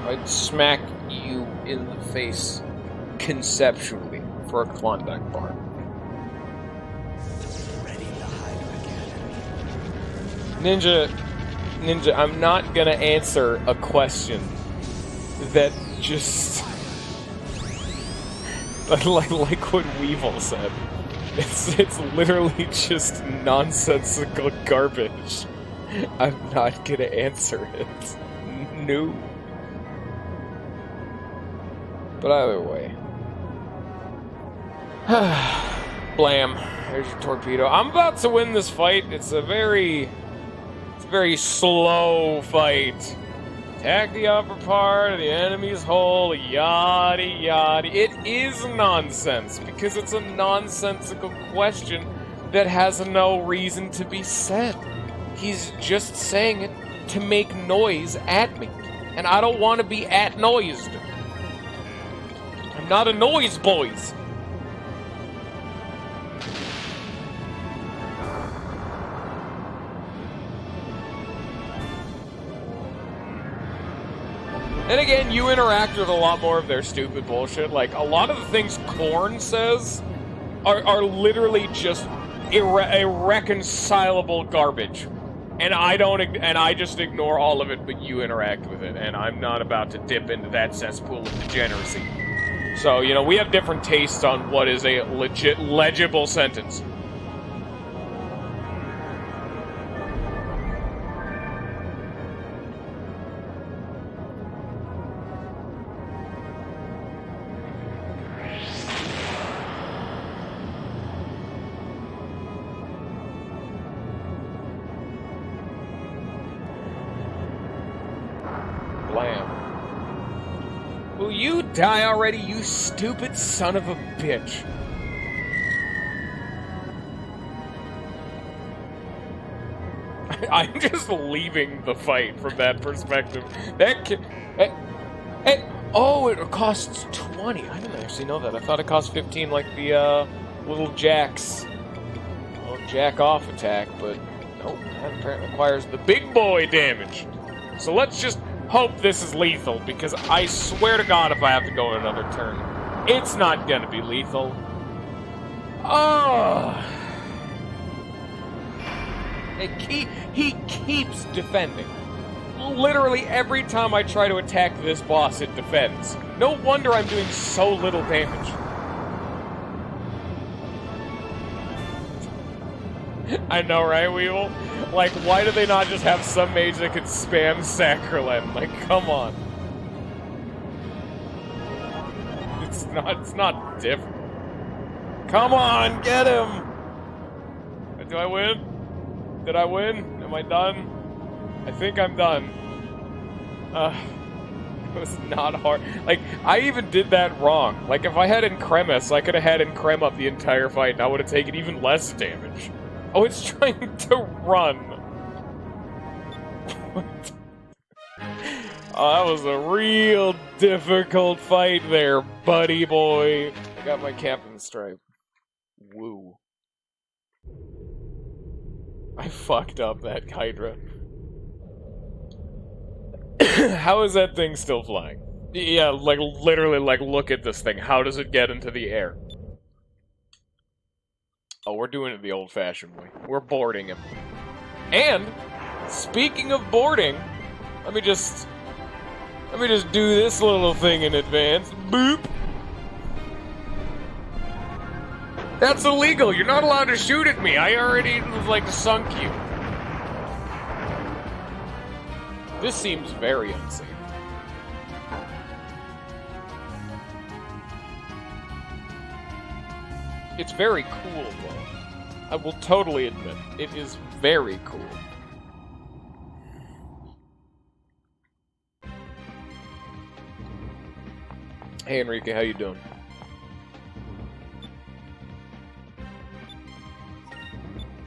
I'd smack you in the face conceptually for a Klondike bar. Ready to hide again. Ninja, I'm not gonna answer a question that just... like what Weevil said. It's literally just nonsensical garbage. I'm not gonna answer it. No. But either way. Blam. There's your torpedo. I'm about to win this fight. It's a very slow fight. Attack the upper part of the enemy's hull, yada yada. It is nonsense, because it's a nonsensical question that has no reason to be said. He's just saying it to make noise at me, and I don't want to be at-noised. I'm not a noise boys. And again, you interact with a lot more of their stupid bullshit. Like, a lot of the things Korn says are literally just irreconcilable garbage. And I just ignore all of it, but you interact with it. And I'm not about to dip into that cesspool of degeneracy. So, you know, we have different tastes on what is a legit, legible sentence. Blam. Will you die already, you stupid son of a bitch? I'm just leaving the fight from that perspective. Oh, it costs 20. I didn't actually know that. I thought it cost 15 like the little Jack's jack-off attack, but nope, that apparently requires the big boy damage. So let's just hope this is lethal, because I swear to God if I have to go another turn, it's not gonna be lethal. Oh! He keeps defending. Literally every time I try to attack this boss, it defends. No wonder I'm doing so little damage. I know, right, Weevil? Like, why do they not just have some mage that could spam Sacrilem? Like, come on. It's not different. Come on, get him! Do I win? Did I win? Am I done? I think I'm done. It was not hard. Like, I even did that wrong. Like, if I had Incremus, I could have had Increm up the entire fight, and I would have taken even less damage. Oh, it's trying to run. What? Oh, that was a real difficult fight there, buddy boy. I got my captain stripe. Woo. I fucked up that Hydra. How is that thing still flying? Yeah, like, literally, like, look at this thing. How does it get into the air? Oh, we're doing it the old-fashioned way. We're boarding him. And, speaking of boarding, let me just do this little thing in advance. Boop! That's illegal! You're not allowed to shoot at me! I already, like, sunk you. This seems very unsafe. It's very cool, though. I will totally admit, it is very cool. Hey, Enrique, how you doing?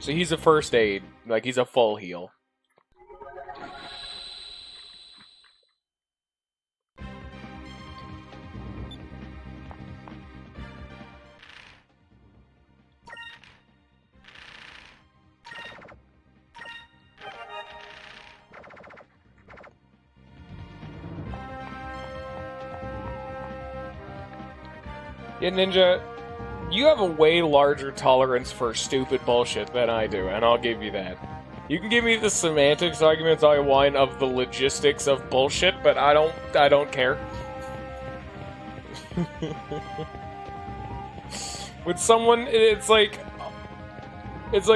So he's a first aid, like he's a full heal. Yeah, Ninja, you have a way larger tolerance for stupid bullshit than I do, and I'll give you that. You can give me the semantics arguments all you want of the logistics of bullshit, but I don't care. With someone, it's like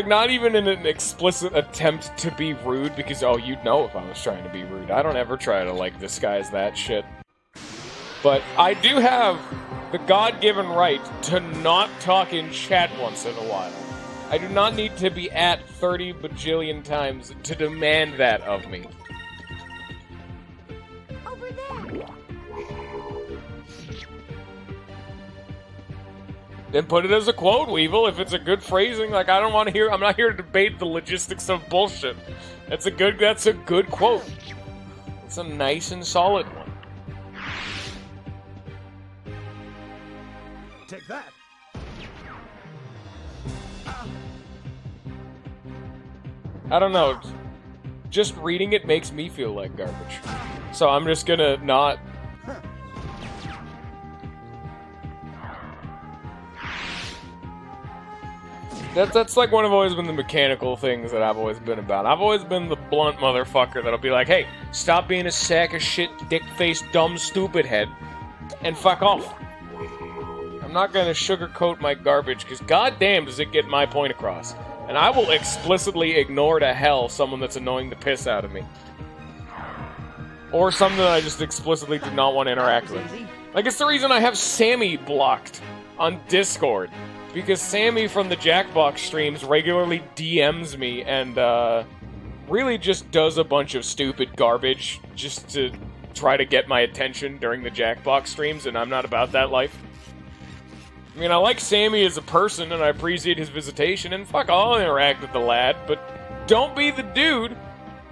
not even in an explicit attempt to be rude, because, oh, you'd know if I was trying to be rude. I don't ever try to, like, disguise that shit. But I do have the God-given right to not talk in chat once in a while. I do not need to be at 30 bajillion times to demand that of me. Over there. Then put it as a quote, Weevil, if it's a good phrasing. Like, I don't want to hear, I'm not here to debate the logistics of bullshit. That's a good quote. It's a nice and solid one. Take that. I don't know. Just reading it makes me feel like garbage. So I'm just gonna not... That's like one of always been the mechanical things that I've always been about. I've always been the blunt motherfucker that'll be like, hey, stop being a sack of shit, dick-faced, dumb, stupid head, and fuck off. I'm not gonna sugarcoat my garbage, because goddamn does it get my point across. And I will explicitly ignore to hell someone that's annoying the piss out of me. Or something that I just explicitly do not want to interact with. Like, it's the reason I have Sammy blocked on Discord. Because Sammy from the Jackbox streams regularly DMs me and, really just does a bunch of stupid garbage just to try to get my attention during the Jackbox streams, and I'm not about that life. I mean, I like Sammy as a person, and I appreciate his visitation, and fuck, I'll interact with the lad, but don't be the dude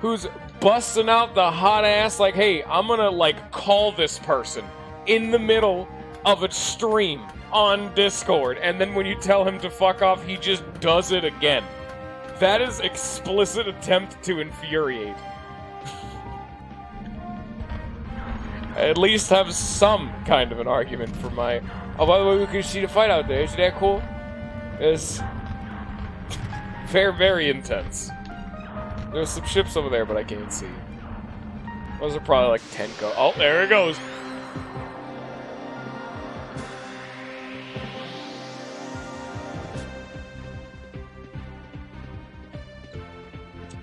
who's busting out the hot ass, like, hey, I'm gonna, like, call this person in the middle of a stream on Discord, and then when you tell him to fuck off, he just does it again. That is explicit attempt to infuriate. I at least have some kind of an argument for my... Oh, by the way, we can see the fight out there. Is that cool? It's very, very intense. There's some ships over there, but I can't see. Those are probably like 10 go. Oh, there it goes.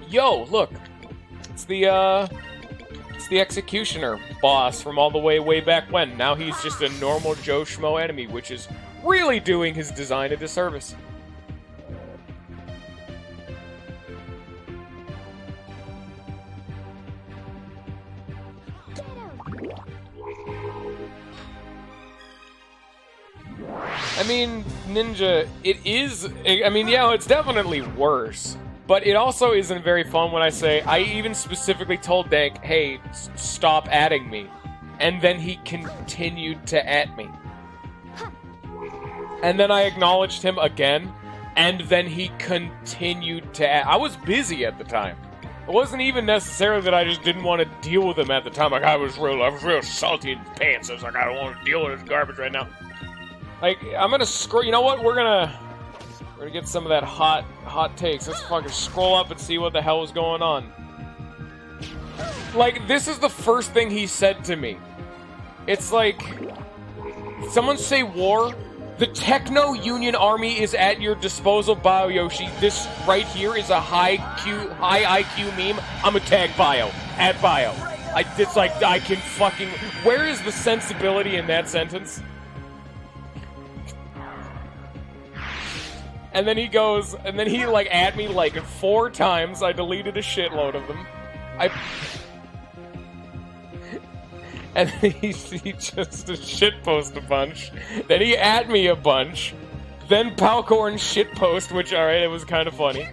Yo, look. It's the Executioner boss from all the way back when. Now he's just a normal Joe Schmo enemy, which is really doing his design a disservice. I mean, Ninja, it is... I mean, yeah, it's definitely worse. But it also isn't very fun when I say... I even specifically told Dank, hey, stop adding me. And then he continued to at me. And then I acknowledged him again. And then he continued to add... I was busy at the time. It wasn't even necessarily that I just didn't want to deal with him at the time. Like, I was real salty in the pants. I was like, I don't want to deal with this garbage right now. Like, I'm gonna scroll. You know what? We're gonna get some of that hot takes. Let's fucking scroll up and see what the hell is going on. Like, this is the first thing he said to me. It's like, someone say war. The Techno-Union Army is at your disposal, Bio Yoshi. This right here is a high IQ meme. I'm a tag Bio. At Bio. It's like, I can fucking... Where is the sensibility in that sentence? And then he goes... And then he, like, at me, like, 4 times. I deleted a shitload of them. And then he just shitpost a bunch. Then he at me a bunch. Then Palcorn shitpost, which, alright, it was kind of funny.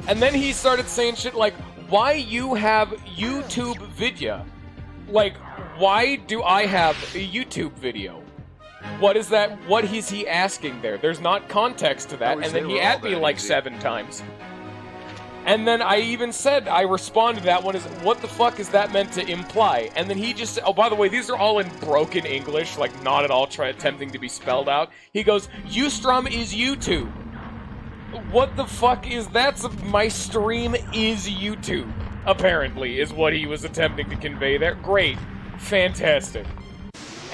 And then he started saying shit like, why you have YouTube video? Like, why do I have a YouTube video? What is that? What is he asking there? There's not context to that. And then he at me like 7 times. And then I even said, I responded to that one as, what the fuck is that meant to imply? And then he just, oh, by the way, these are all in broken English, like not at all attempting to be spelled out. He goes, Ustrum is YouTube. What the fuck is that? My stream is YouTube, apparently, is what he was attempting to convey there. Great. Fantastic.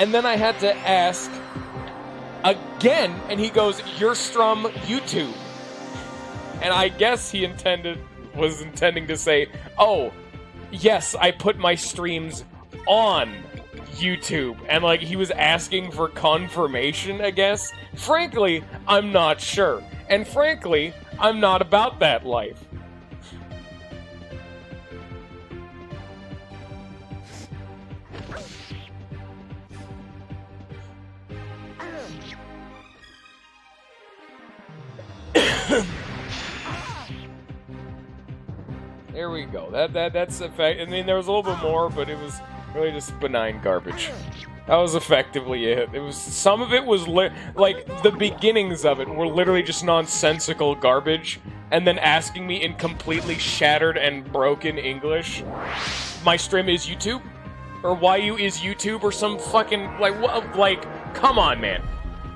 And then I had to ask again, and he goes, your Strum YouTube. And I guess he was intending to say, oh, yes, I put my streams on YouTube. And, like, he was asking for confirmation, I guess. Frankly, I'm not sure. And frankly, I'm not about that life. There we go. That's effect. I mean, there was a little bit more, but it was really just benign garbage. That was effectively it. It was, some of it was like the beginnings of it were literally just nonsensical garbage, and then asking me in completely shattered and broken English, my stream is YouTube, or YU is YouTube, or some fucking like come on, man.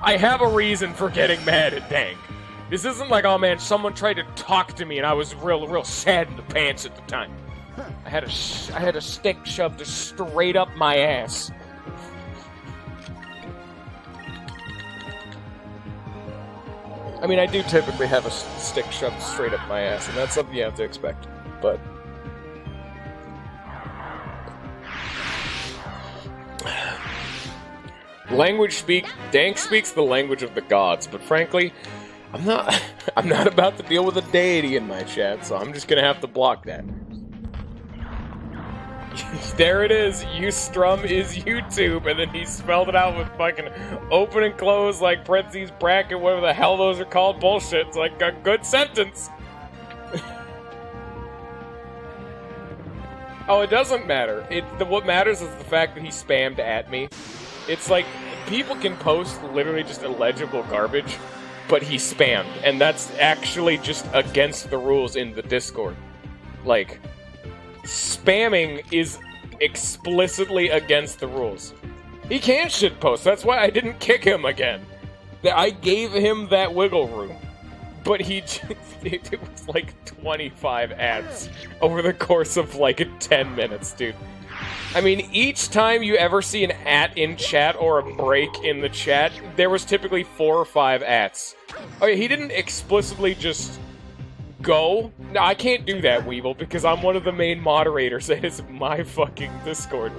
I have a reason for getting mad at Dank. This isn't like, oh man, someone tried to talk to me and I was real sad in the pants at the time. I had a stick shoved straight up my ass. I mean, I do typically have a stick shoved straight up my ass, and that's something you have to expect. But Dank speaks the language of the gods, but frankly, I'm not about to deal with a deity in my chat, so I'm just gonna have to block that. There it is, Ustrum is YouTube, and then he spelled it out with fucking open and close, like parentheses, bracket, whatever the hell those are called, bullshit. It's like a good sentence. Oh, it doesn't matter. What matters is the fact that he spammed at me. It's like, people can post literally just illegible garbage, but he spammed, and that's actually just against the rules in the Discord. Like, spamming is explicitly against the rules. He can't shitpost, that's why I didn't kick him again. I gave him that wiggle room. But he just, it was like 25 ads over the course of like 10 minutes, dude. I mean, each time you ever see an at in chat or a break in the chat, there was typically 4 or 5 ats. Okay, he didn't explicitly just go. No, I can't do that, Weevil, because I'm one of the main moderators. It is my fucking Discord.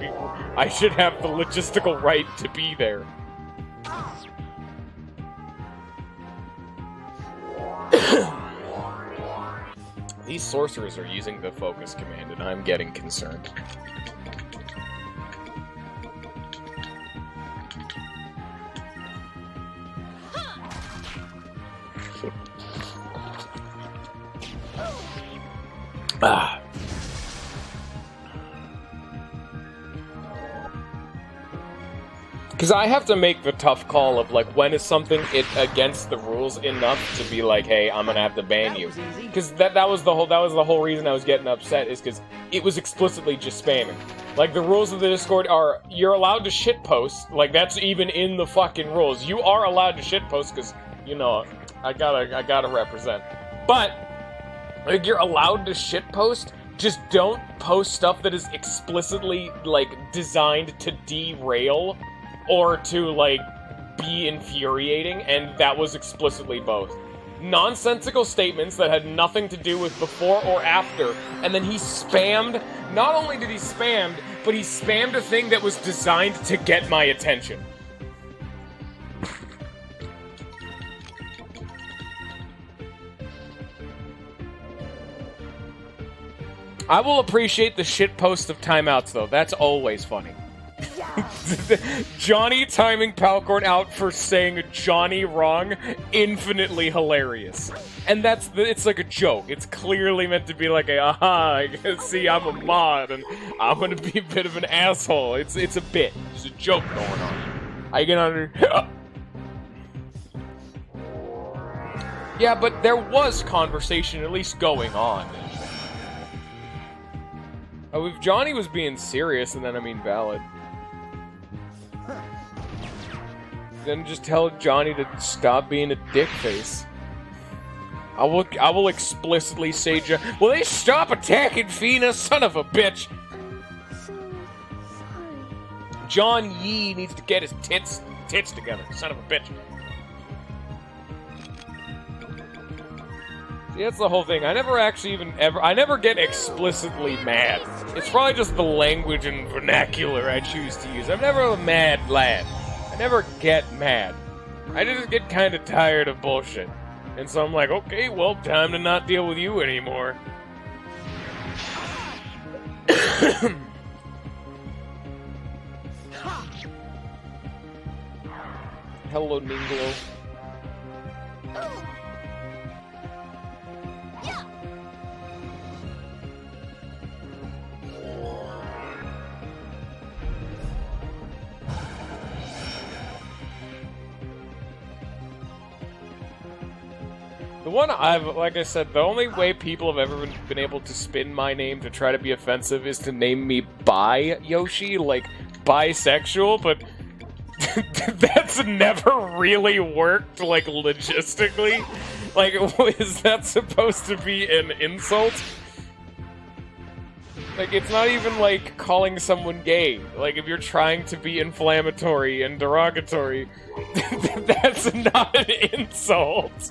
I should have the logistical right to be there. These sorcerers are using the focus command, and I'm getting concerned. Ah. Because I have to make the tough call of, like, when is something against the rules enough to be like, hey, I'm gonna have to ban you. Because that was the whole reason I was getting upset, is because it was explicitly just spamming. Like, the rules of the Discord are, you're allowed to shitpost, like, that's even in the fucking rules. You are allowed to shitpost, because, you know, I gotta represent. But, like, you're allowed to shitpost, just don't post stuff that is explicitly, like, designed to derail or to, like, be infuriating, and that was explicitly both. Nonsensical statements that had nothing to do with before or after, and then he spammed, not only did he spam, but he spammed a thing that was designed to get my attention. I will appreciate the shitpost of timeouts, though. That's always funny. Johnny timing Palcorn out for saying Johnny wrong, infinitely hilarious. And it's like a joke. It's clearly meant to be like a, aha, see, I'm a mod, and I'm gonna be a bit of an asshole. It's a bit. There's a joke going on. I can under... Yeah, but there was conversation at least going on. Oh, if Johnny was being serious, and then I mean valid. Then just tell Johnny to stop being a dick face. I will explicitly say, will they stop attacking Fina, son of a bitch? So sorry. John Yee needs to get his tits together, son of a bitch. See, that's the whole thing. I never actually I never get explicitly mad. It's probably just the language and vernacular I choose to use. I'm never a mad lad. I never get mad. I just get kind of tired of bullshit. And so I'm like, okay, well, time to not deal with you anymore. Hello, Ninglo. The one like I said, the only way people have ever been able to spin my name to try to be offensive is to name me Bi Yoshi, like bisexual, but that's never really worked, like, logistically. Like, is that supposed to be an insult? Like, it's not even, like, calling someone gay. Like, if you're trying to be inflammatory and derogatory, that's not an insult.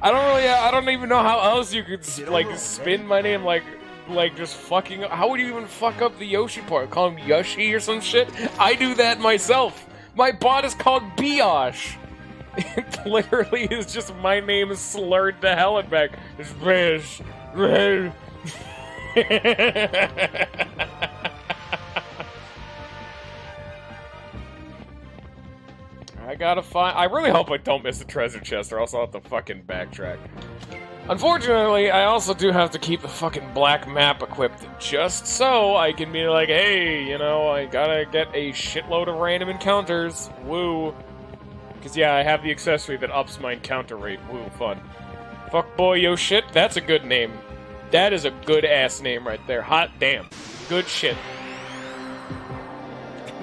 I don't even know how else you could, like, spin my name, like just fucking, how would you even fuck up the Yoshi part? Call him Yoshi or some shit? I do that myself. My bot is called Biosh. It literally is just my name slurred to hell and back. It's Bish. I gotta find... I really hope I don't miss a treasure chest, or else I'll have to fucking backtrack. Unfortunately, I also do have to keep the fucking black map equipped, just so I can be like, hey, you know, I gotta get a shitload of random encounters. Woo. Because, yeah, I have the accessory that ups my encounter rate. Woo, fun. Fuckboy yo shit, that's a good name. That is a good-ass name right there. Hot damn. Good shit.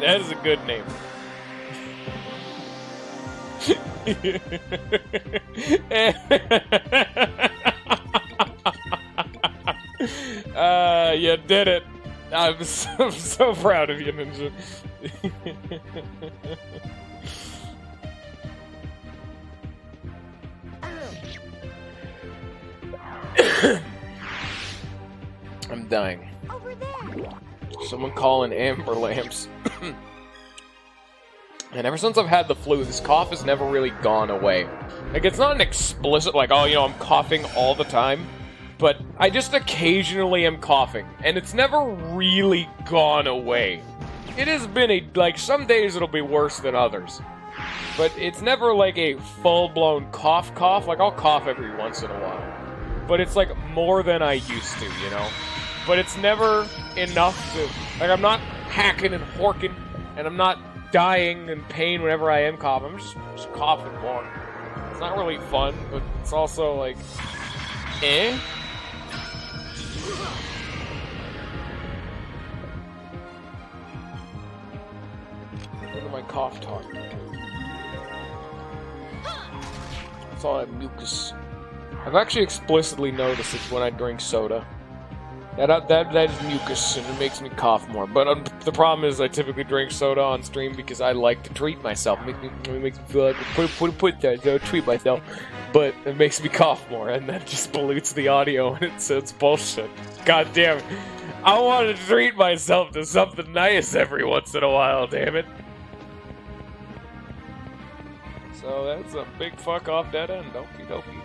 That is a good name. You did it. I'm so proud of you, Ninja. I'm dying. Over there. Someone calling amber lamps. And ever since I've had the flu, this cough has never really gone away. Like, it's not an explicit, like, oh, you know, I'm coughing all the time. But I just occasionally am coughing. And it's never really gone away. It has been like, some days it'll be worse than others. But it's never like a full-blown cough. Like, I'll cough every once in a while. But it's like more than I used to, you know? But it's never enough to, like, I'm not hacking and horking, and I'm not dying in pain whenever I am coughing. I'm just coughing more. It's not really fun, but it's also like, eh? Look at my cough talk. That's all that mucus. I've actually explicitly noticed it when I drink soda. That is mucus, and it makes me cough more. But the problem is I typically drink soda on stream because I like to treat myself. It makes me feel like put that, so treat myself. But it makes me cough more, and that just pollutes the audio, and it's bullshit. God damn it. I want to treat myself to something nice every once in a while, damn it. So that's a big fuck off dead end. Okie dokie.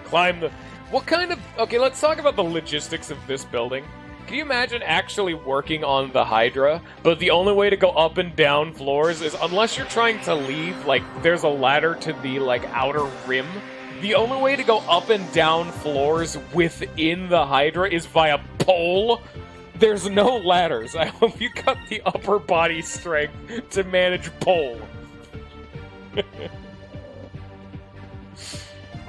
Climb the... What kind of... Okay, let's talk about the logistics of this building. Can you imagine actually working on the Hydra, but the only way to go up and down floors is, unless you're trying to leave, like, there's a ladder to the, like, outer rim, the only way to go up and down floors within the Hydra is via pole? There's no ladders. I hope you got the upper body strength to manage pole.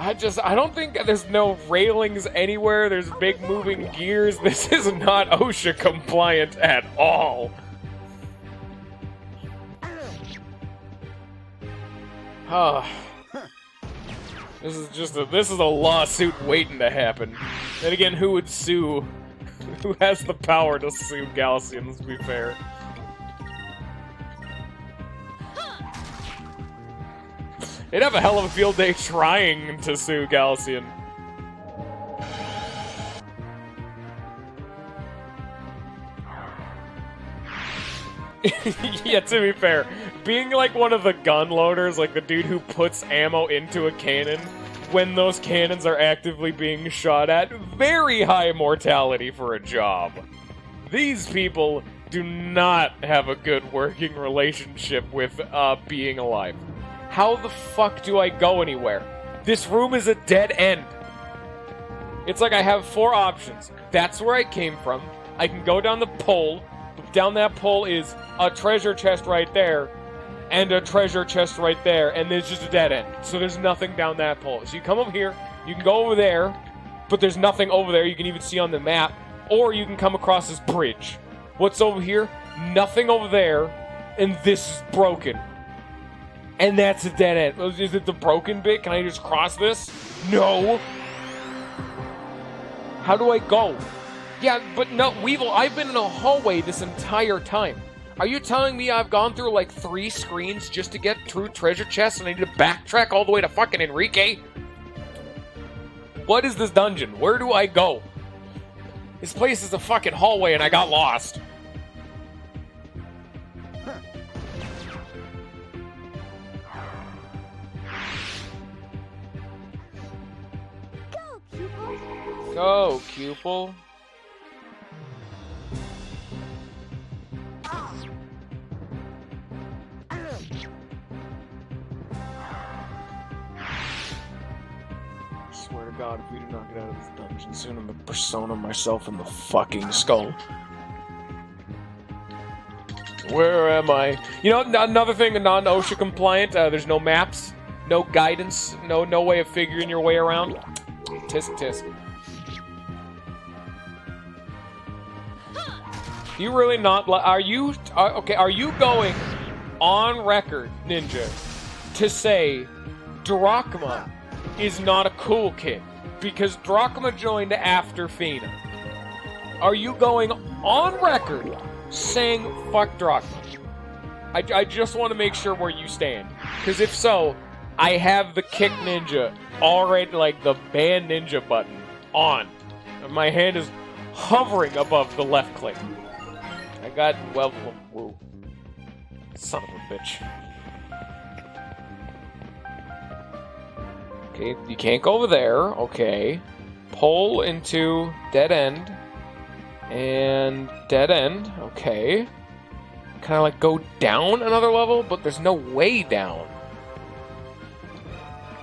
I don't think there's no railings anywhere. There's big moving gears. This is not OSHA compliant at all. This is a lawsuit waiting to happen. And again, who would sue? Who has the power to sue Galcian, let's be fair. They'd have a hell of a field day trying to sue Galcian. Yeah, to be fair, being like one of the gun loaders, like the dude who puts ammo into a cannon when those cannons are actively being shot at, very high mortality for a job. These people do not have a good working relationship with being alive. How the fuck do I go anywhere? This room is a dead end. It's like I have 4 options. That's where I came from. I can go down the pole. Down that pole is a treasure chest right there, and a treasure chest right there, and there's just a dead end. So there's nothing down that pole. So you come over here, you can go over there, but there's nothing over there you can even see on the map, or you can come across this bridge. What's over here? Nothing over there, and this is broken. And that's a dead end. Is it the broken bit? Can I just cross this? No. How do I go? Yeah, but no, Weevil, I've been in a hallway this entire time. Are you telling me I've gone through like 3 screens just to get through treasure chests and I need to backtrack all the way to fucking Enrique? What is this dungeon? Where do I go? This place is a fucking hallway and I got lost. Go, Cupel. Swear to God, if we do not get out of this dungeon soon, I'm gonna persona myself in the fucking skull. Where am I? You know, another thing, non-OSHA compliant, there's no maps, no guidance, no way of figuring your way around. Tisk tisk. You really not? Are you okay? Are you going on record, Ninja, to say Drachma is not a cool kid because Drachma joined after Fina? Are you going on record saying fuck Drachma? I just want to make sure where you stand, because if so, I have the kick ninja already, like the ban ninja button on. My hand is hovering above the left click. I got, well, whoa. Son of a bitch. Okay, you can't go over there. Okay. Pull into dead end. And dead end. Okay. Kind of like go down another level, but there's no way down.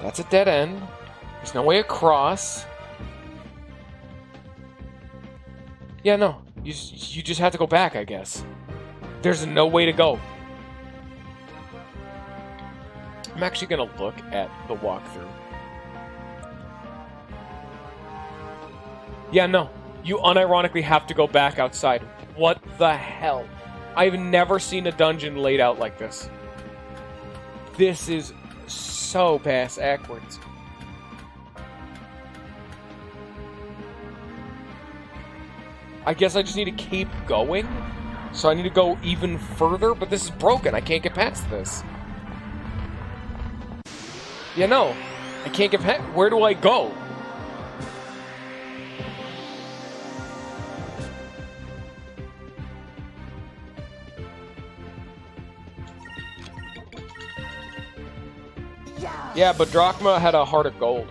That's a dead end. There's no way across. Yeah, no. You just have to go back, I guess. There's no way to go. I'm actually gonna look at the walkthrough. Yeah, no. You unironically have to go back outside. What the hell? I've never seen a dungeon laid out like this. This is so backwards. I guess I just need to keep going? So I need to go even further? But this is broken. I can't get past this. Yeah, no. I can't get past... Where do I go? Yeah, but Drachma had a heart of gold.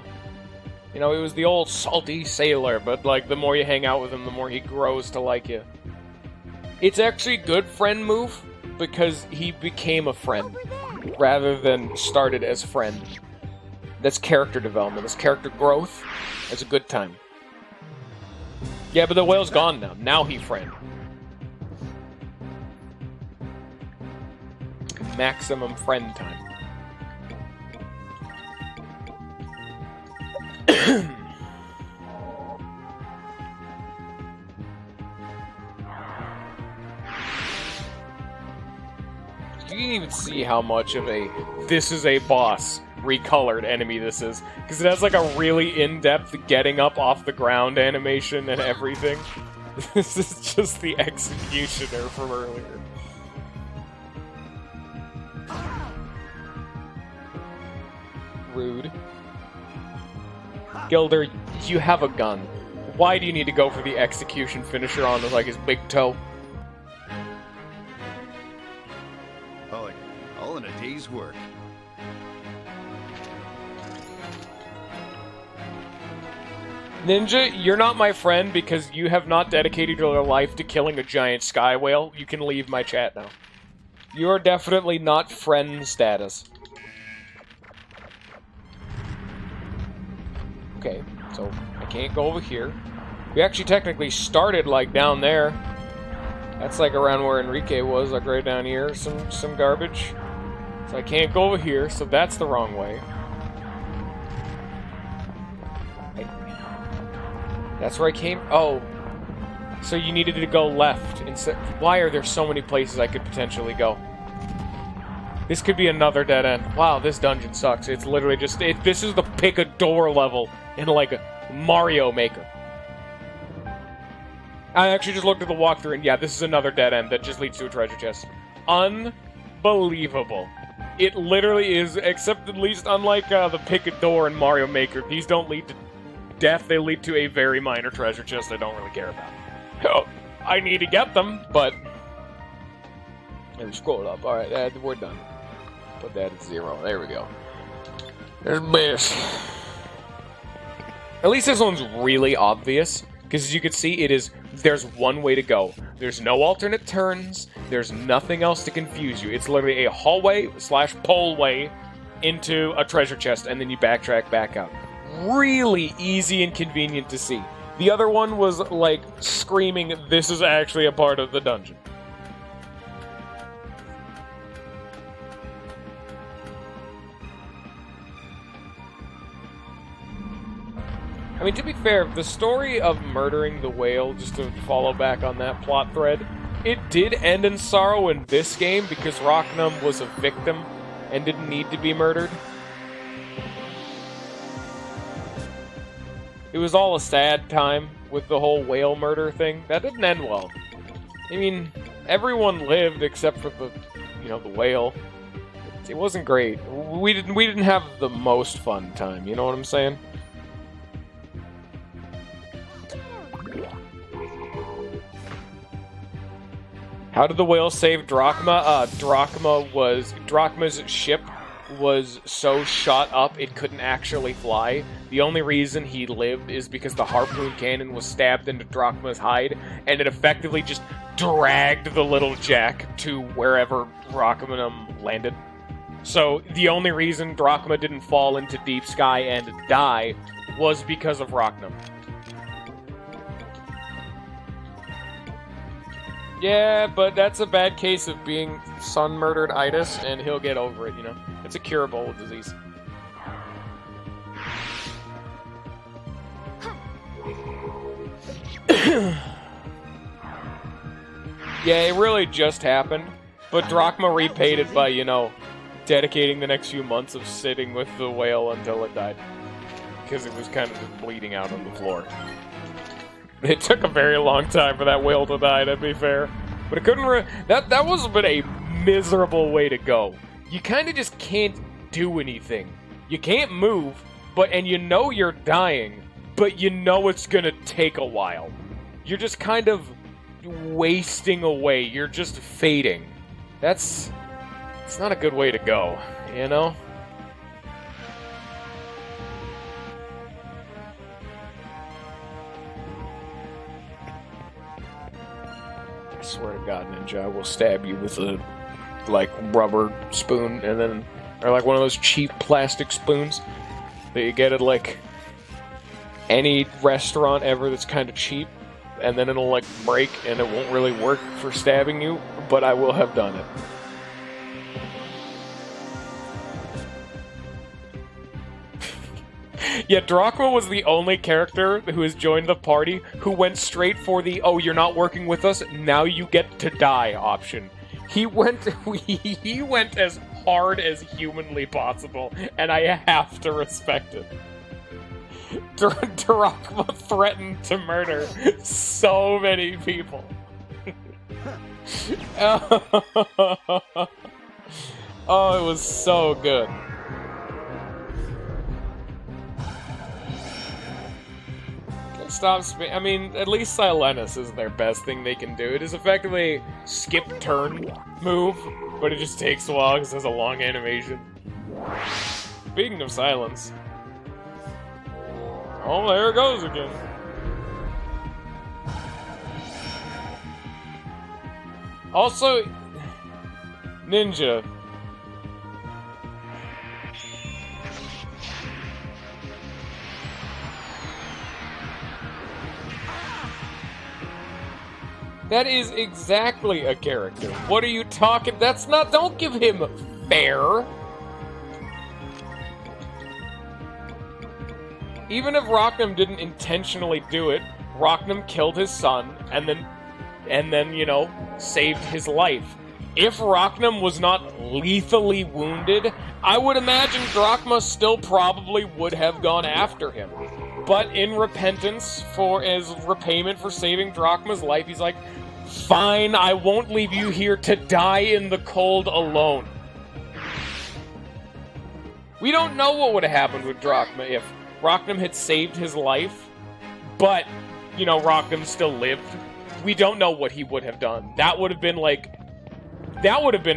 You know, he was the old salty sailor, but, like, the more you hang out with him, the more he grows to like you. It's actually a good friend move, because he became a friend, rather than started as friend. That's character development. That's character growth. It's a good time. Yeah, but the whale's gone now. Now he friend. Maximum friend time. You can even see how much of a this is a boss recolored enemy this is, because it has like a really in-depth getting up off the ground animation and everything. This is just the executioner from earlier. Rude. Gilder, you have a gun. Why do you need to go for the execution finisher on like his big toe? All in a day's work. Ninja, you're not my friend because you have not dedicated your life to killing a giant sky whale. You can leave my chat now. You are definitely not friend status. Okay, so I can't go over here. We actually technically started, like, down there. That's, like, around where Enrique was, like, right down here. Some garbage. So I can't go over here, so that's the wrong way. That's where I came... Oh. So you needed to go left instead... Why are there so many places I could potentially go? This could be another dead end. Wow, this dungeon sucks. It's literally just... This is the pick a door level in, like, Mario Maker. I actually just looked at the walkthrough, and yeah, this is another dead end that just leads to a treasure chest. Unbelievable. It literally is, except at least unlike the pick a door in Mario Maker, these don't lead to death, they lead to a very minor treasure chest I don't really care about. Oh, I need to get them, but... Let me scroll up. Alright, we're done. Put that at 0. There we go. There's Bish. At least this one's really obvious, because as you can see, it is... There's one way to go. There's no alternate turns. There's nothing else to confuse you. It's literally a hallway / poleway into a treasure chest, and then you backtrack back out. Really easy and convenient to see. The other one was, like, screaming, this is actually a part of the dungeon. I mean, to be fair, the story of murdering the whale, just to follow back on that plot thread, it did end in sorrow in this game because Rocknum was a victim and didn't need to be murdered. It was all a sad time with the whole whale murder thing. That didn't end well. I mean, everyone lived except for the, you know, the whale. It wasn't great. We didn't have the most fun time, you know what I'm saying? How did the whale save Drachma? Drachma's ship was so shot up it couldn't actually fly. The only reason he lived is because the harpoon cannon was stabbed into Drachma's hide, and it effectively just dragged the little jack to wherever Drachma landed. So the only reason Drachma didn't fall into deep sky and die was because of Rocknum. Yeah, but that's a bad case of being sun-murdered-itis, and he'll get over it, you know? It's a curable disease. Yeah, it really just happened, but Drachma repaid it by, you know, dedicating the next few months of sitting with the whale until it died. Because it was kind of just bleeding out on the floor. It took a very long time for that whale to die, to be fair. But it couldn't that was been a miserable way to go. You kind of just can't do anything. You can't move, and you know you're dying, but you know it's gonna take a while. You're just kind of wasting away. You're just fading. It's not a good way to go, you know? I swear to God, Ninja, I will stab you with a, like, rubber spoon, and then, or like one of those cheap plastic spoons that you get at, like, any restaurant ever that's kind of cheap, and then it'll, like, break, and it won't really work for stabbing you, but I will have done it. Yeah, Drachma was the only character who has joined the party who went straight for the, oh, you're not working with us, now you get to die option. He went as hard as humanly possible, and I have to respect it. Drachma threatened to murder so many people. Oh, it was so good. Stop I mean, at least Silenus is their best thing they can do. It is effectively skip turn move, but it just takes a while because it has a long animation. Speaking of silence. Oh, there it goes again. Also, Ninja. That is exactly a character. What are you talking? That's not. Don't give him fair. Even if Rochnam didn't intentionally do it, Rochnam killed his son and then you know, saved his life. If Rochnam was not lethally wounded, I would imagine Drachma still probably would have gone after him. But in repentance, as repayment for saving Drachma's life, he's like, fine, I won't leave you here to die in the cold alone. We don't know what would have happened with Drachma if Rochnam had saved his life, but, you know, Rochnam still lived. We don't know what he would have done. That would have been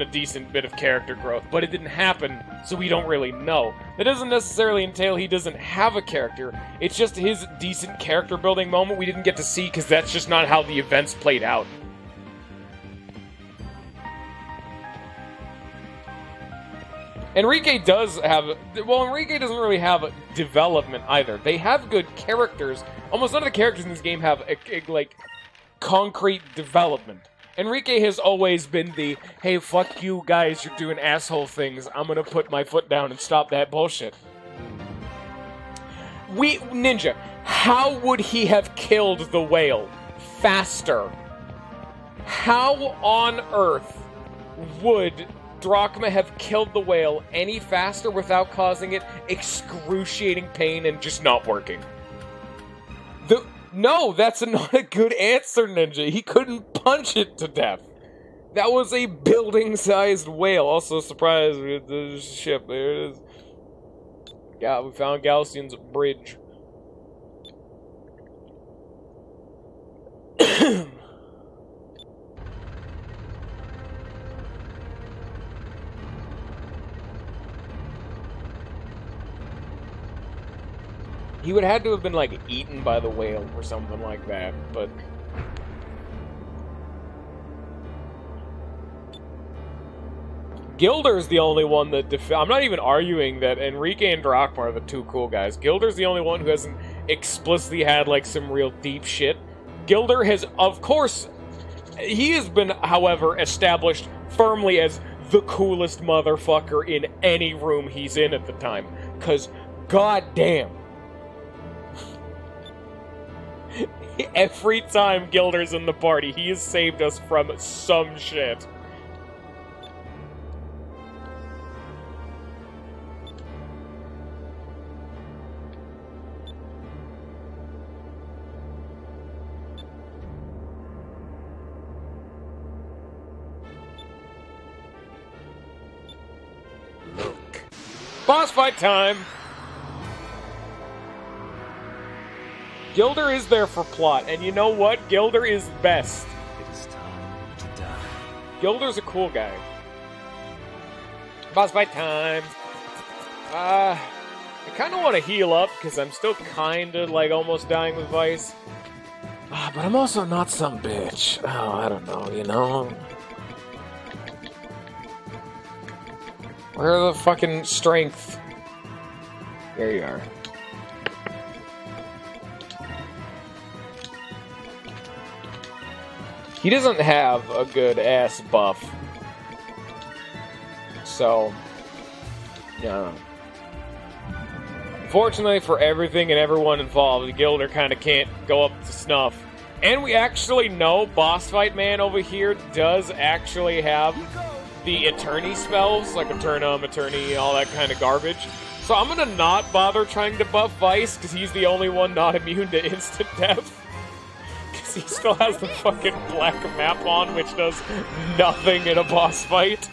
a decent bit of character growth, but it didn't happen, so we don't really know. That doesn't necessarily entail he doesn't have a character. It's just his decent character building moment we didn't get to see because that's just not how the events played out. Enrique doesn't really have development either. They have good characters. Almost none of the characters in this game have, like, concrete development. Enrique has always been the, hey, fuck you guys, you're doing asshole things, I'm gonna put my foot down and stop that bullshit. Ninja, how would he have killed the whale faster? How on earth would Drachma have killed the whale any faster without causing it excruciating pain and just not working? No, that's not a good answer, Ninja. He couldn't punch it to death. That was a building-sized whale. Also, surprise, the ship. There it is. Yeah, we found Galcian's bridge. He would have had to have been, like, eaten by the whale or something like that, but... Gilder's the only one that I'm not even arguing that Enrique and Drachma are the two cool guys. Gilder's the only one who hasn't explicitly had, like, some real deep shit. Gilder has, of course... He has been, however, established firmly as the coolest motherfucker in any room he's in at the time. Because, goddamn. Every time Gilder's in the party, he has saved us from some shit. Look. Boss fight time! Gilder is there for plot, and you know what? Gilder is best. It is time to die. Gilder's a cool guy. Boss fight time! I kind of want to heal up, because I'm still kind of, like, almost dying with Vice. But I'm also not some bitch. Oh, I don't know, you know? Where are the fucking strength? There you are. He doesn't have a good ass buff. So, yeah. Fortunately for everything and everyone involved, Gilder kind of can't go up to snuff. And we actually know Boss Fight Man over here does actually have the Attorney spells, like Eternum, Attorney, all that kind of garbage. So I'm gonna not bother trying to buff Vice, because he's the only one not immune to instant death. Because he still has the fucking black map on, which does nothing in a boss fight.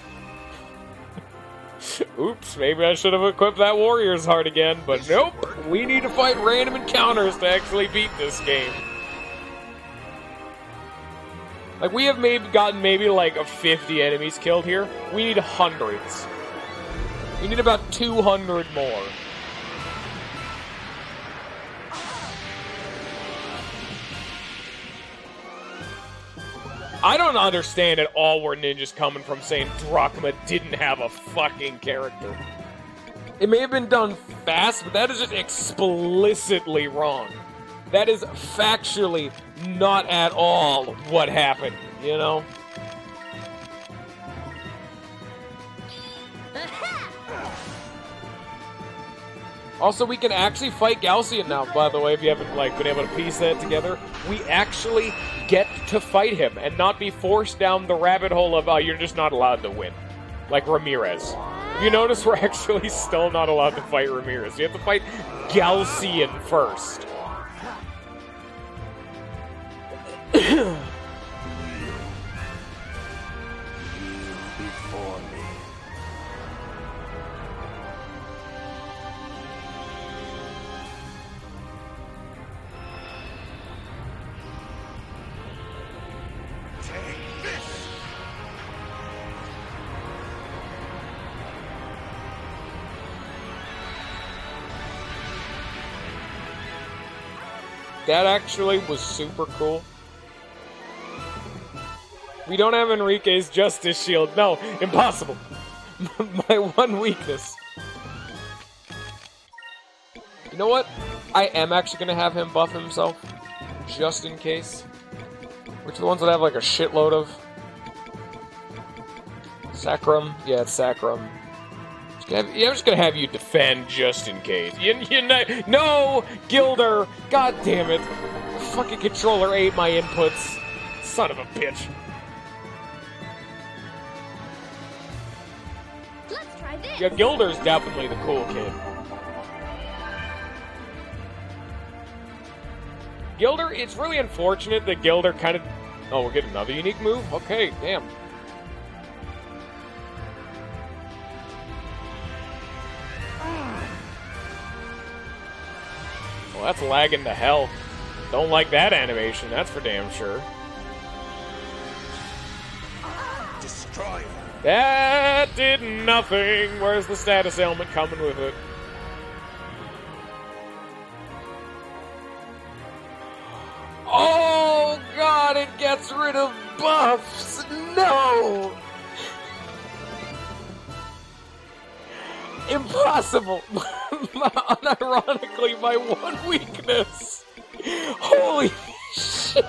Oops, maybe I should have equipped that Warrior's Heart again, but nope. We need to fight random encounters to actually beat this game. Like, we have gotten maybe like 50 enemies killed here. We need hundreds. We need about 200 more. I don't understand at all where Ninja's coming from saying Drachma didn't have a fucking character. It may have been done fast, but that is just explicitly wrong. That is factually not at all what happened, you know? Also, we can actually fight Galcian now, by the way, if you haven't, like, been able to piece that together. We actually get to fight him and not be forced down the rabbit hole of, you're just not allowed to win. Like Ramirez. If you notice, we're actually still not allowed to fight Ramirez. You have to fight Galcian first. Before me. Take this. That actually was super cool. We don't have Enrique's Justice Shield. No, impossible. My one weakness. You know what? I am actually going to have him buff himself. Just in case. Which are the ones that have like a shitload of? Sacrum? Yeah, it's Sacrum. I'm just going to have you defend just in case. No! Gilder! God damn it. The fucking controller ate my inputs. Son of a bitch. Let's try this. Yeah, Gilder's definitely the cool kid. Gilder, it's really unfortunate that Gilder kind of... Oh, we're getting another unique move? Okay, damn. Well, that's lagging to hell. Don't like that animation, that's for damn sure. Destroy it. That did nothing. Where's the status ailment coming with it? Oh, God, it gets rid of buffs. No! Impossible. Unironically, my one weakness. Holy shit.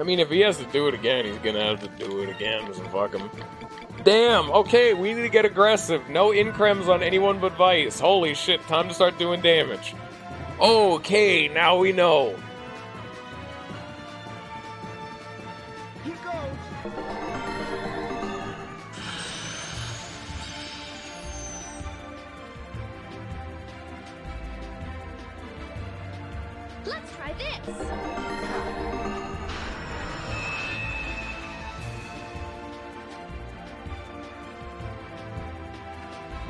mean, if he has to do it again, he's gonna have to do it again, so fuck him. Damn, okay, we need to get aggressive. No increms on anyone but Vice. Holy shit, time to start doing damage. Okay, now we know. Here goes. Let's try this.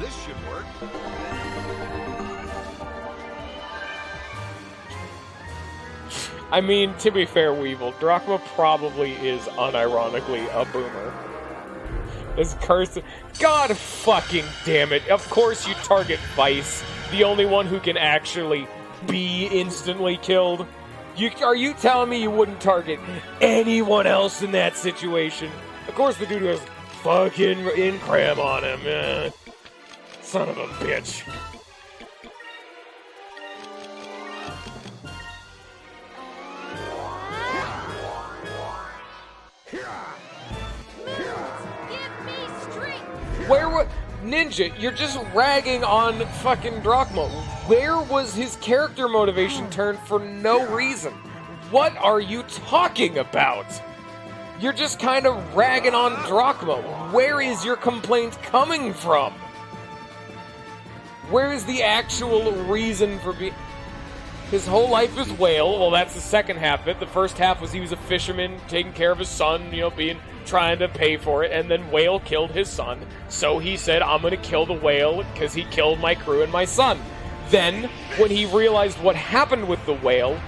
This should work. I mean, to be fair, Weevil, Drachma probably is unironically a boomer. This cursed... God fucking damn it. Of course you target Vice, the only one who can actually be instantly killed. Are you telling me you wouldn't target anyone else in that situation? Of course the dude has fucking incram on him. Son of a bitch. Give me strength. Where was... Ninja, you're just ragging on fucking Drachma. Where was his character motivation turned for no reason? What are you talking about? You're just kind of ragging on Drachma. Where is your complaint coming from? Where is the actual reason for being... His whole life is whale. Well, that's the second half of it. The first half was he was a fisherman, taking care of his son, you know, trying to pay for it, and then whale killed his son. So he said, I'm gonna kill the whale because he killed my crew and my son. Then, when he realized what happened with the whale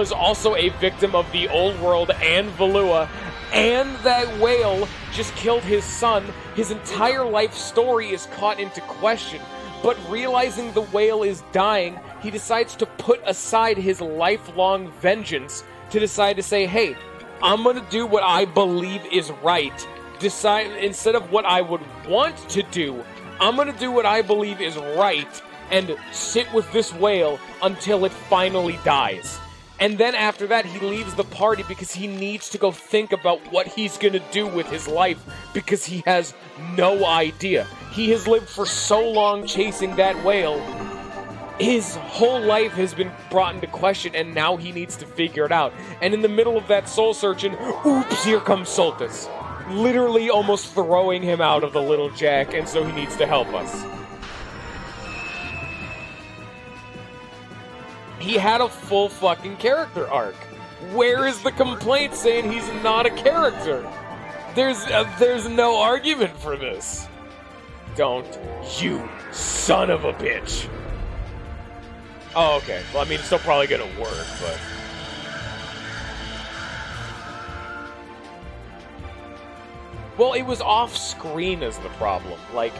is also a victim of the old world and Valua, and that whale just killed his son. His entire life story is caught into question. But realizing the whale is dying, he decides to put aside his lifelong vengeance to decide to say, hey, I'm gonna do what I believe is right. Instead of what I would want to do, I'm gonna do what I believe is right and sit with this whale until it finally dies. And then after that, he leaves the party because he needs to go think about what he's gonna do with his life because he has no idea. He has lived for so long chasing that whale. His whole life has been brought into question, and now he needs to figure it out. And in the middle of that soul searching, oops, here comes Soltis. Literally almost throwing him out of the little jack, and so he needs to help us. He had a full fucking character arc. Where is the complaint saying he's not a character? There's no argument for this. Don't you son of a bitch. Oh, okay. Well, I mean, it's still probably gonna work, but... Well, it was off-screen is the problem. Like,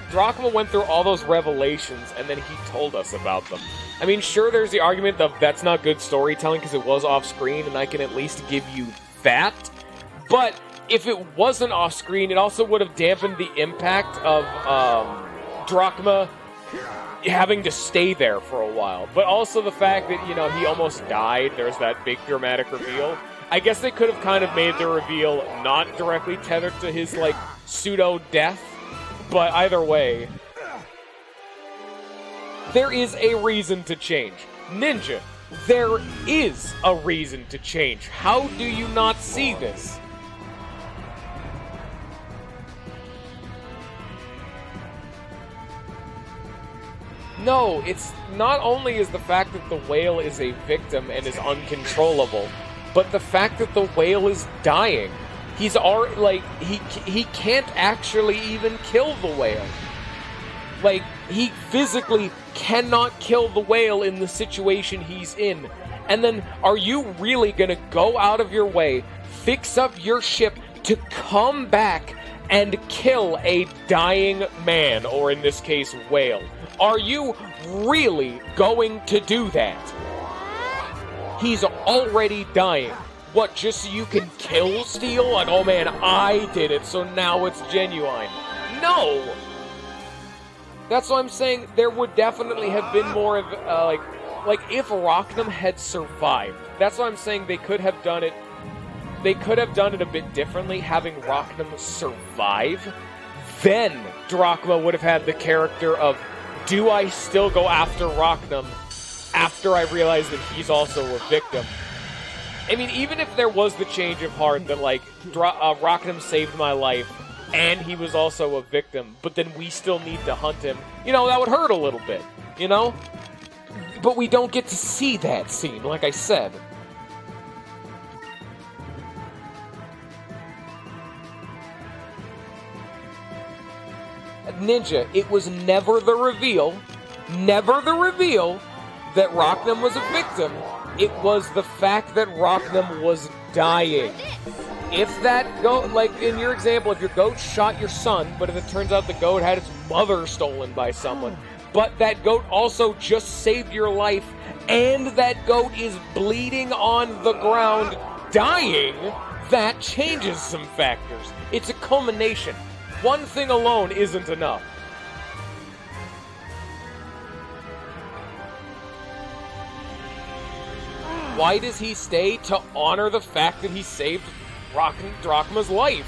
Drachma went through all those revelations, and then he told us about them. I mean, sure, there's the argument of that's not good storytelling because it was off-screen, and I can at least give you that. But if it wasn't off-screen, it also would have dampened the impact of Drachma having to stay there for a while. But also the fact that, you know, he almost died. There's that big dramatic reveal. I guess they could have kind of made the reveal not directly tethered to his, like, pseudo-death. But either way, there is a reason to change. Ninja, there is a reason to change. How do you not see this? No, it's not only is the fact that the whale is a victim and is uncontrollable, but the fact that the whale is dying. He's already, like, he can't actually even kill the whale. Like, he physically cannot kill the whale in the situation he's in. And then, are you really gonna go out of your way, fix up your ship to come back and kill a dying man, or in this case, whale? Are you really going to do that? He's already dying. What, just so you can kill Steel? Like, oh man, I did it, so now it's genuine. No! That's what I'm saying. There would definitely have been more of, like if Rocknum had survived. That's what I'm saying. They could have done it they could have done it a bit differently, having Rochnum survive. Then Drachma would have had the character of, do I still go after Rochnum after I realize that he's also a victim? I mean, even if there was the change of heart that, like, Rochnum saved my life, and he was also a victim, but then we still need to hunt him, you know, that would hurt a little bit, you know? But we don't get to see that scene, like I said. Ninja, it was never the reveal that Rochnum was a victim. It was the fact that Rochnum was dying. If that goat, like in your example, if your goat shot your son, but if it turns out the goat had its mother stolen by someone, but that goat also just saved your life, and that goat is bleeding on the ground, dying, that changes some factors. It's a culmination. One thing alone isn't enough. Why does he stay? To honor the fact that he saved Drachma's life.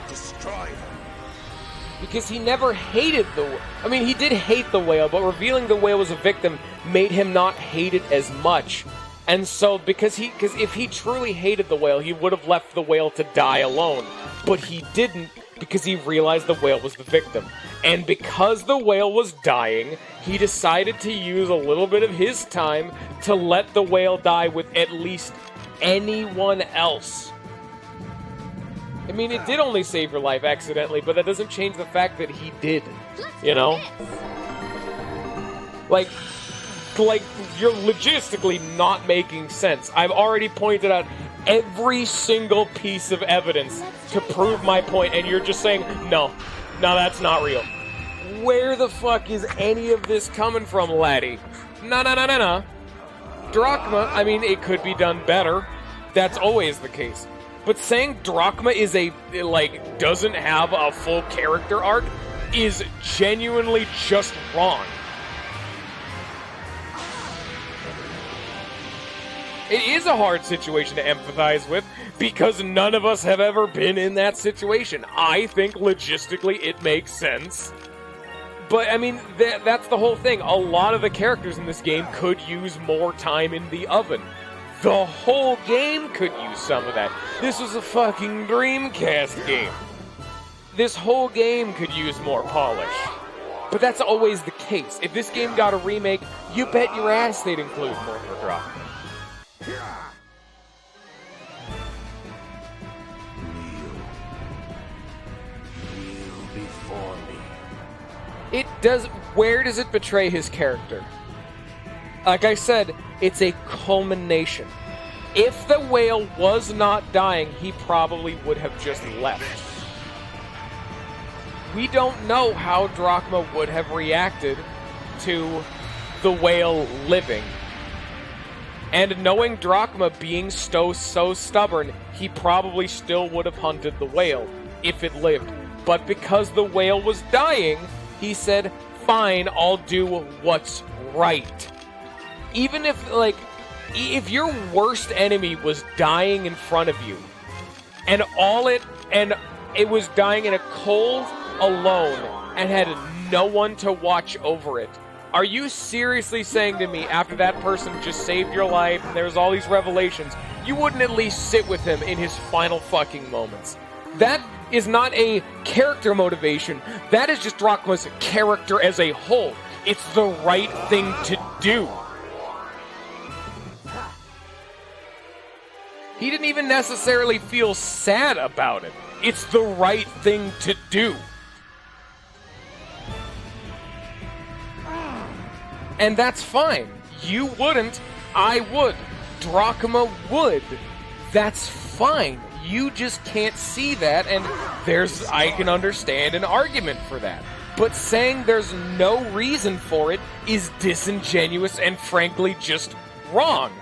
Destroy them. Because he never hated the... I mean, he did hate the whale, but revealing the whale was a victim made him not hate it as much. And so, because if he truly hated the whale, he would have left the whale to die alone. But he didn't, because he realized the whale was the victim. And because the whale was dying, he decided to use a little bit of his time to let the whale die with at least anyone else. I mean, it did only save your life accidentally, but that doesn't change the fact that he did. You know? Like, you're logistically not making sense. I've already pointed out every single piece of evidence to prove my point, and you're just saying, no, that's not real. Where the fuck is any of this coming from, laddie? No. Drachma, I mean, it could be done better. That's always the case. But saying Drachma is doesn't have a full character arc is genuinely just wrong. It is a hard situation to empathize with, because none of us have ever been in that situation. I think logistically it makes sense. But, I mean, that's the whole thing. A lot of the characters in this game could use more time in the oven. The whole game could use some of that. This was a fucking Dreamcast game. This whole game could use more polish. But that's always the case. If this game got a remake, you bet your ass they'd include more for Drachma. Kneel before me. It does. Where does it betray his character? Like I said, it's a culmination. If the whale was not dying, he probably would have just left. We don't know how Drachma would have reacted to the whale living. And knowing Drachma being so stubborn, he probably still would have hunted the whale if it lived. But because the whale was dying, he said, fine, I'll do what's right. Even if your worst enemy was dying in front of you, and it was dying in a cold, alone, and had no one to watch over it, are you seriously saying to me, after that person just saved your life, and there was all these revelations, you wouldn't at least sit with him in his final fucking moments? That is not a character motivation. That is just Drachma's character as a whole. It's the right thing to do. He didn't even necessarily feel sad about it. It's the right thing to do. And that's fine. You wouldn't. I would. Drachma would. That's fine. You just can't see that, and I can understand an argument for that. But saying there's no reason for it is disingenuous and frankly just wrong.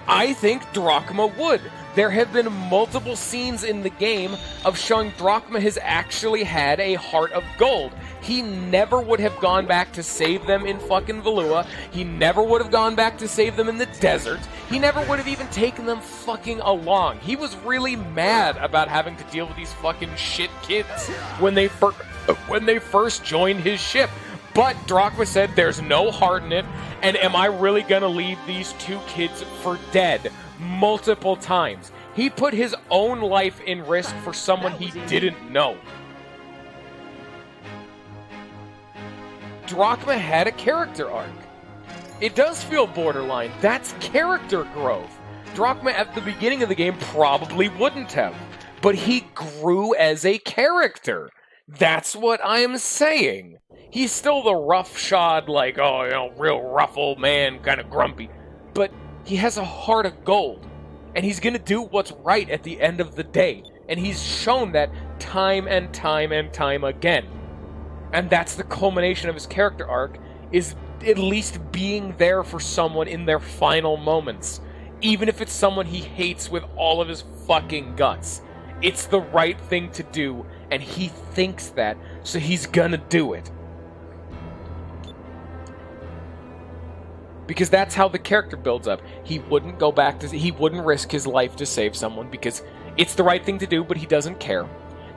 I think Drachma would. There have been multiple scenes in the game of showing Drachma has actually had a heart of gold. He never would have gone back to save them in fucking Valua. He never would have gone back to save them in the desert. He never would have even taken them fucking along. He was really mad about having to deal with these fucking shit kids when they first joined his ship. But Drachma said there's no heart in it, and am I really gonna leave these two kids for dead? Multiple times. He put his own life in risk for someone he didn't know. Drachma had a character arc. It does feel borderline. That's character growth. Drachma at the beginning of the game probably wouldn't have, but he grew as a character. That's what I am saying. He's still the roughshod, like, oh, you know, real rough old man, kind of grumpy. But he has a heart of gold, and he's gonna do what's right at the end of the day. And he's shown that time and time and time again. And that's the culmination of his character arc, is at least being there for someone in their final moments. Even if it's someone he hates with all of his fucking guts. It's the right thing to do, and he thinks that, so he's gonna do it. Because that's how the character builds up. He wouldn't go back to... He wouldn't risk his life to save someone because it's the right thing to do, but he doesn't care.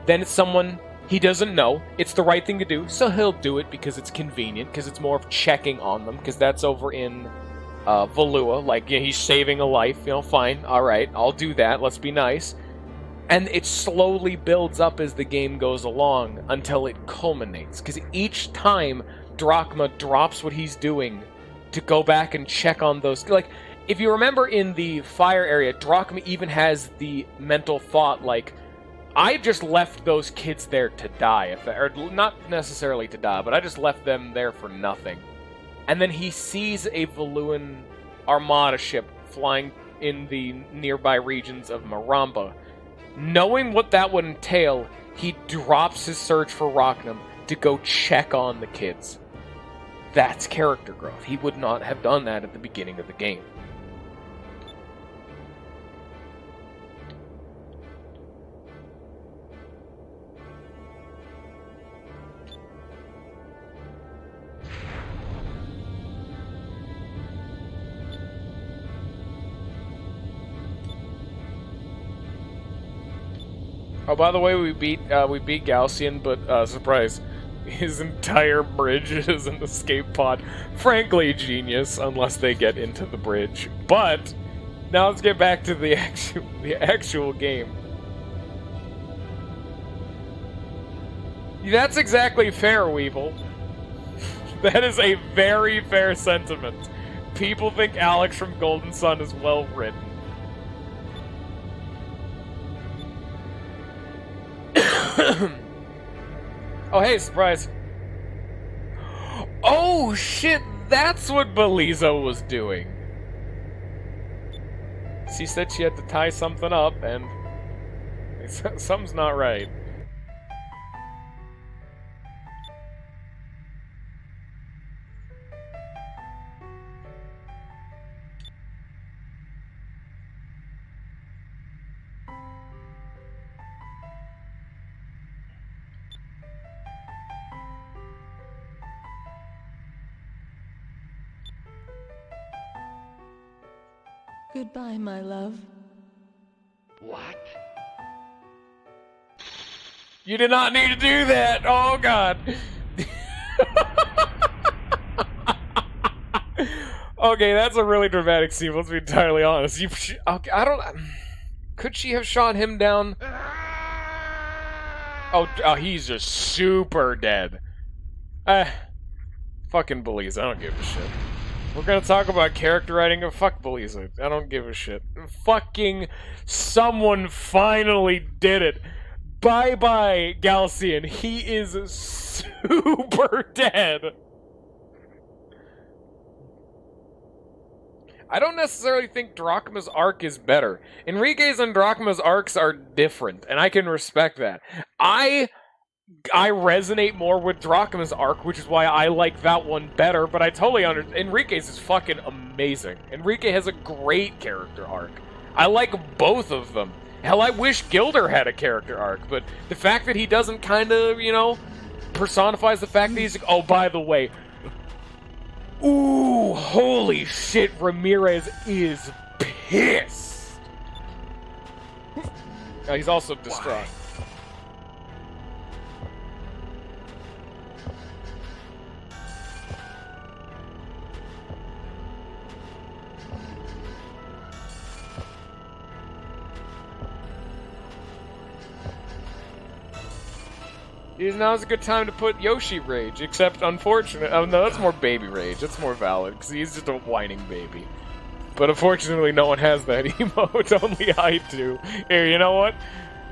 Then it's someone he doesn't know. It's the right thing to do, so he'll do it because it's convenient, because it's more of checking on them, because that's over in Valua. Like, yeah, he's saving a life, you know, fine, alright, I'll do that, let's be nice. And it slowly builds up as the game goes along until it culminates. Because each time Drachma drops what he's doing to go back and check on those... Like, if you remember in the fire area, Drachma even has the mental thought, like, I just left those kids there to die. Or not necessarily to die, but I just left them there for nothing. And then he sees a Valuan armada ship flying in the nearby regions of Maramba. Knowing what that would entail, he drops his search for Rachnam to go check on the kids. That's character growth. He would not have done that at the beginning of the game. Oh, by the way, we beat Gaussian, but surprise, his entire bridge is an escape pod. Frankly, genius, unless they get into the bridge. But now let's get back to the actual game. That's exactly fair, Weevil. That is a very fair sentiment. People think Alex from Golden Sun is well written. Oh, hey, surprise. Oh, shit, that's what Beliza was doing. She said she had to tie something up, and something's not right. Goodbye, my love. What? You did not need to do that! Oh, God. Okay, that's a really dramatic scene, let's be entirely honest. Okay, I don't... Could she have shot him down? Oh, he's just super dead. Fucking Belize, I don't give a shit. We're gonna talk about character writing and fuck Belize. I don't give a shit. Fucking someone finally did it. Bye-bye, Galcian. He is super dead. I don't necessarily think Drachma's arc is better. Enrique's and Drachma's arcs are different, and I can respect that. I resonate more with Drachma's arc, which is why I like that one better, but I totally understand. Enrique's is fucking amazing. Enrique has a great character arc. I like both of them. Hell, I wish Gilder had a character arc, but the fact that he doesn't kind of, you know, personifies the fact that he's... Oh, by the way. Ooh, holy shit, Ramirez is pissed. He's also distraught. Now's a good time to put Yoshi Rage, except unfortunately... Oh, no, that's more Baby Rage. That's more valid, because he's just a whining baby. But unfortunately, no one has that emote. Only I do. Here, you know what?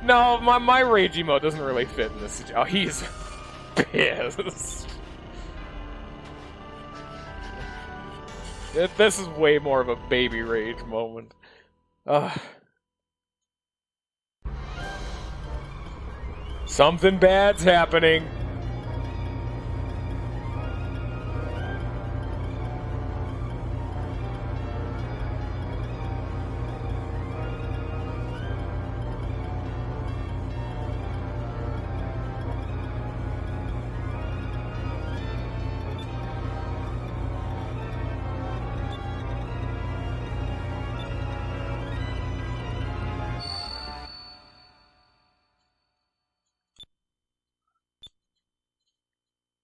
No, my Rage emote doesn't really fit in this situation. Oh, he's pissed. This is way more of a Baby Rage moment. Something bad's happening.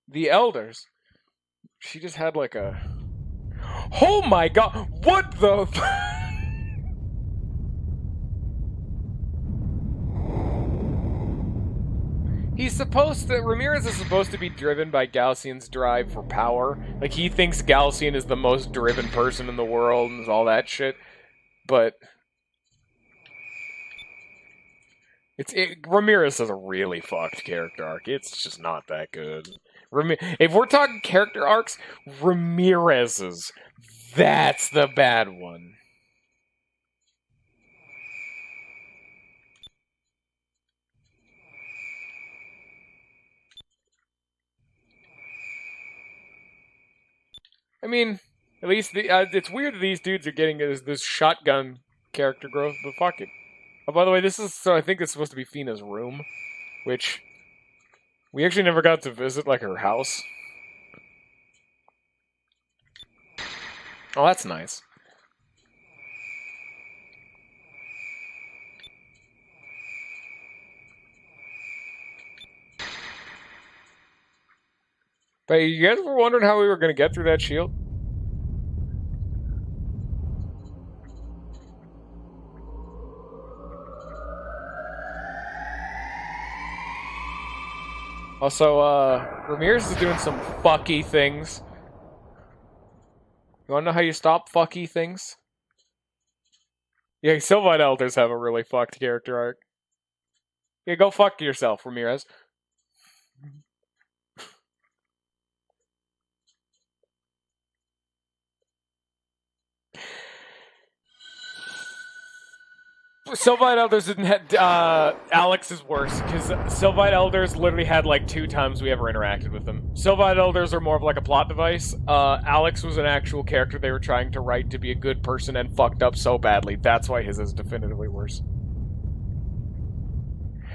The Elders. She just had like a... Oh my god! What the... He's supposed to... Ramirez is supposed to be driven by Galcian's drive for power. Like, he thinks Galcian is the most driven person in the world and all that shit. But... Ramirez has a really fucked character arc. It's just not that good. If we're talking character arcs, Ramirez's. That's the bad one. I mean, at least it's weird that these dudes are getting this shotgun character growth, but fuck it. Oh, by the way, I think it's supposed to be Fina's room, which we actually never got to visit, like, her house. Oh, that's nice. But you guys were wondering how we were going to get through that shield? Also, Ramirez is doing some fucky things. You wanna know how you stop fucky things? Yeah, Sylvite Elders have a really fucked character arc. Yeah, go fuck yourself, Ramirez. Sylvite Elders didn't have... Alex is worse, because Sylvite Elders literally had, like, 2 times we ever interacted with them. Sylvite Elders are more of, like, a plot device. Alex was an actual character they were trying to write to be a good person and fucked up so badly. That's why his is definitively worse.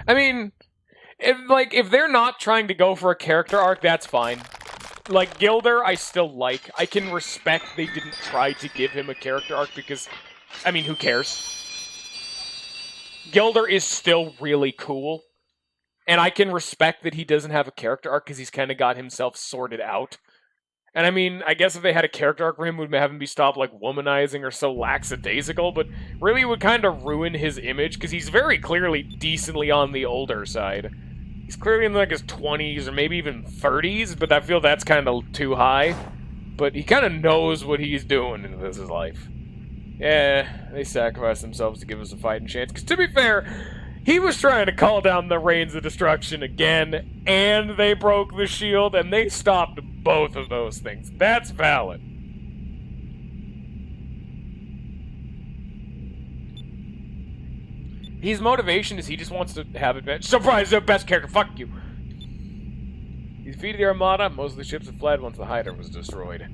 I mean, if they're not trying to go for a character arc, that's fine. Like, Gilder, I still like. I can respect they didn't try to give him a character arc because, I mean, who cares? Gilder is still really cool, and I can respect that he doesn't have a character arc because he's kind of got himself sorted out. And I mean, I guess if they had a character arc for him, we'd have him be stopped, like, womanizing or so lackadaisical, but really would kind of ruin his image because he's very clearly decently on the older side. He's clearly in, like, his 20s or maybe even 30s, but I feel that's kind of too high. But he kind of knows what he's doing in this life. Yeah, they sacrificed themselves to give us a fighting chance. Because to be fair, he was trying to call down the Rains of Destruction again, and they broke the shield, and they stopped both of those things. That's valid. His motivation is he just wants to have advantage. Surprise, the best character, fuck you! He defeated the Armada, most of the ships had fled once the Hydra was destroyed.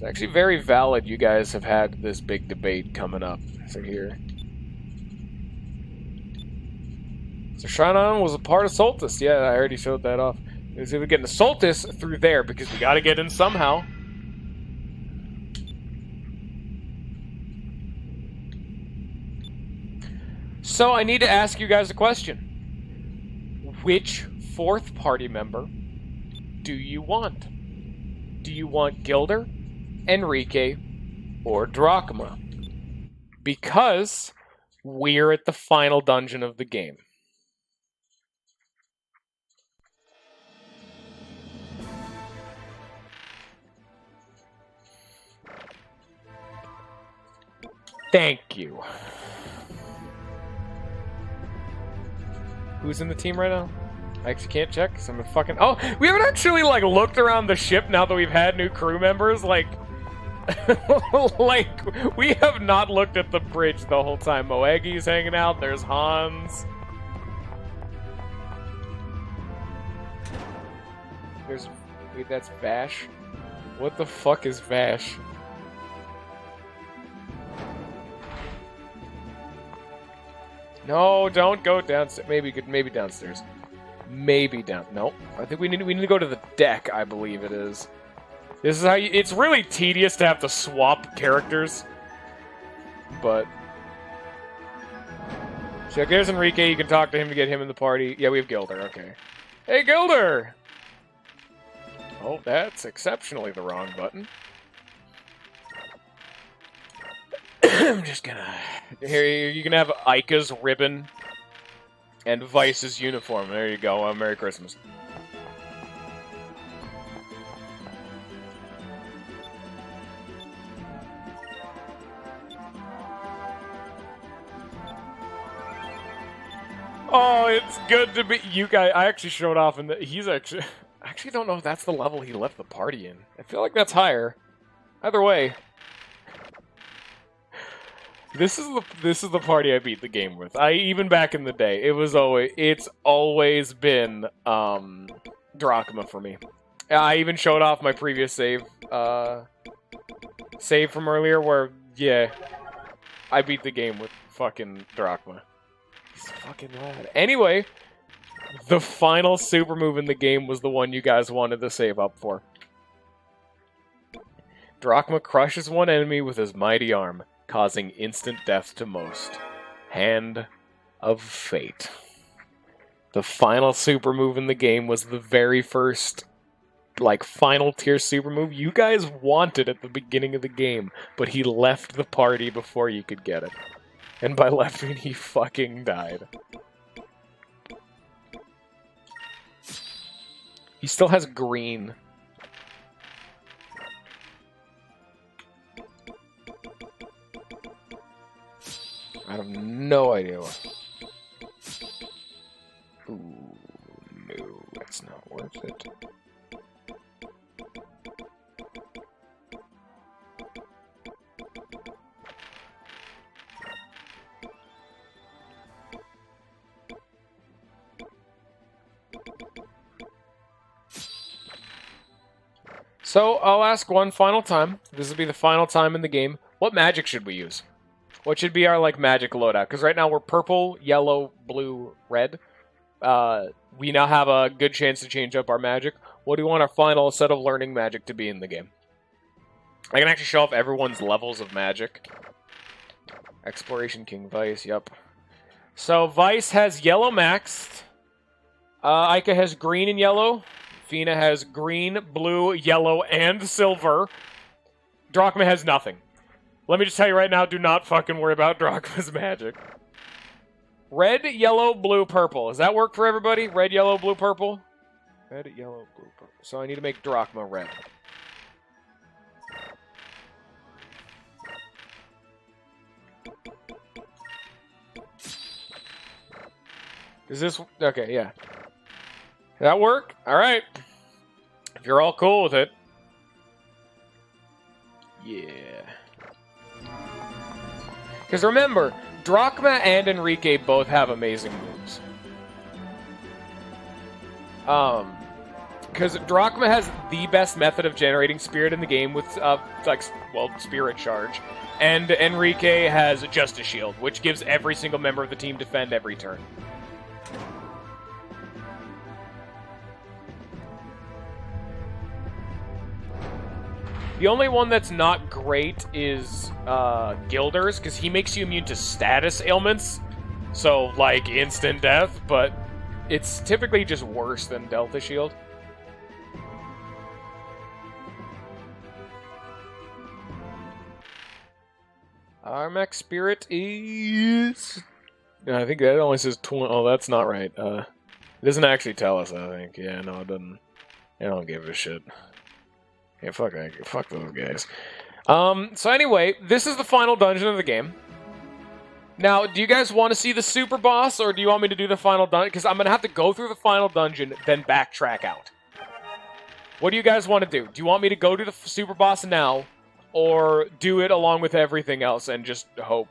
It's actually very valid you guys have had this big debate coming up. So here. So Shannon was a part of Soltis. Yeah, I already showed that off. It's either getting the Soltis through there because we gotta get in somehow. So I need to ask you guys a question. Which fourth party member do you want? Do you want Gilder, Enrique, or Drachma? Because we're at the final dungeon of the game. Thank you. Who's in the team right now? I actually can't check because I'm a fucking... Oh, we haven't actually, like, looked around the ship now that we've had new crew members. Like, like, we have not looked at the bridge the whole time. Moegi's hanging out. There's Hans. There's... Wait, that's Vash? What the fuck is Vash? No, don't go downstairs. Maybe downstairs. Maybe down. Nope. I think we need to go to the deck. I believe it is. This is how you. It's really tedious to have to swap characters. But check. There's Enrique. You can talk to him to get him in the party. Yeah, we have Gilder. Okay. Hey, Gilder. Oh, that's exceptionally the wrong button. I'm just gonna... Here, you can have Ika's ribbon and Vice's uniform. There you go. Merry Christmas. Oh, it's good to be... You guys... I actually showed off in the... He's actually... I actually don't know if that's the level he left the party in. I feel like that's higher. Either way... This is the party I beat the game with. Even back in the day, it's always been Drachma for me. I even showed off my previous save from earlier where yeah, I beat the game with fucking Drachma. He's fucking loud. Anyway, the final super move in the game was the one you guys wanted to save up for. Drachma crushes one enemy with his mighty arm, causing instant death to most. Hand of Fate. The final super move in the game was the very first, like, final tier super move you guys wanted at the beginning of the game, but he left the party before you could get it. And by left, I mean he fucking died. He still has green. I have no idea what. Ooh, no, that's not worth it. So, I'll ask one final time. This will be the final time in the game. What magic should we use? What should be our, like, magic loadout? Because right now we're purple, yellow, blue, red. We now have a good chance to change up our magic. What do we want our final set of learning magic to be in the game? I can actually show off everyone's levels of magic. Exploration King Vice, yep. So, Vice has yellow maxed. Ica has green and yellow. Fina has green, blue, yellow, and silver. Drachma has nothing. Let me just tell you right now, do not fucking worry about Drachma's magic. Red, yellow, blue, purple. Does that work for everybody? Red, yellow, blue, purple? Red, yellow, blue, purple. So I need to make Drachma red. Does this... Okay, yeah. Does that work? Alright. If you're all cool with it. Yeah. Because remember, Drachma and Enrique both have amazing moves. Because Drachma has the best method of generating spirit in the game with, spirit charge. And Enrique has Justice Shield, which gives every single member of the team defend every turn. The only one that's not great is Gilder's, because he makes you immune to status ailments. So, like, instant death, but it's typically just worse than Delta Shield. Our max spirit is... I think that only says 20. Oh, that's not right. It doesn't actually tell us, I think. Yeah, no, it doesn't. I don't give a shit. Yeah, fuck those guys. So anyway, this is the final dungeon of the game. Now, do you guys want to see the super boss, or do you want me to do the final dungeon? Because I'm going to have to go through the final dungeon, then backtrack out. What do you guys want to do? Do you want me to go to the super boss now, or do it along with everything else and just hope?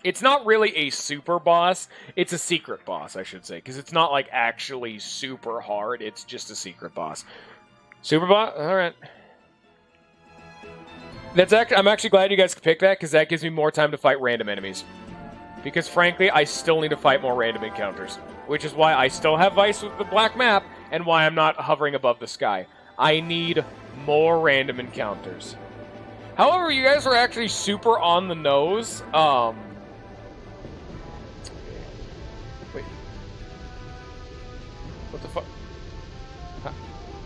It's not really a super boss. It's a secret boss, I should say, because it's not, like, actually super hard. It's just a secret boss. Super boss? All right. I'm actually glad you guys picked that, because that gives me more time to fight random enemies. Because, frankly, I still need to fight more random encounters. Which is why I still have Vice with the black map, and why I'm not hovering above the sky. I need more random encounters. However, you guys are actually super on the nose. Wait. What the fuck?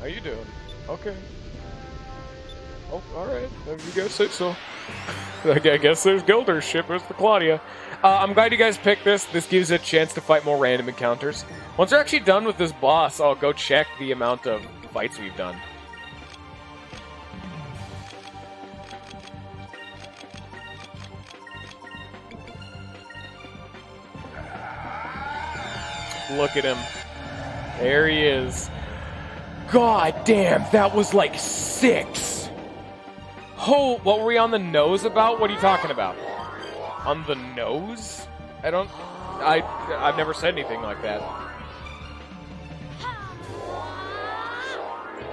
How you doing? Okay. Oh, alright. You guys say so. I guess there's Gilder's ship. There's the Claudia. I'm glad you guys picked this. This gives a chance to fight more random encounters. Once we're actually done with this boss, I'll go check the amount of fights we've done. Look at him. There he is. God damn, that was like 6. Oh, what were we on the nose about? What are you talking about? On the nose? I've never said anything like that.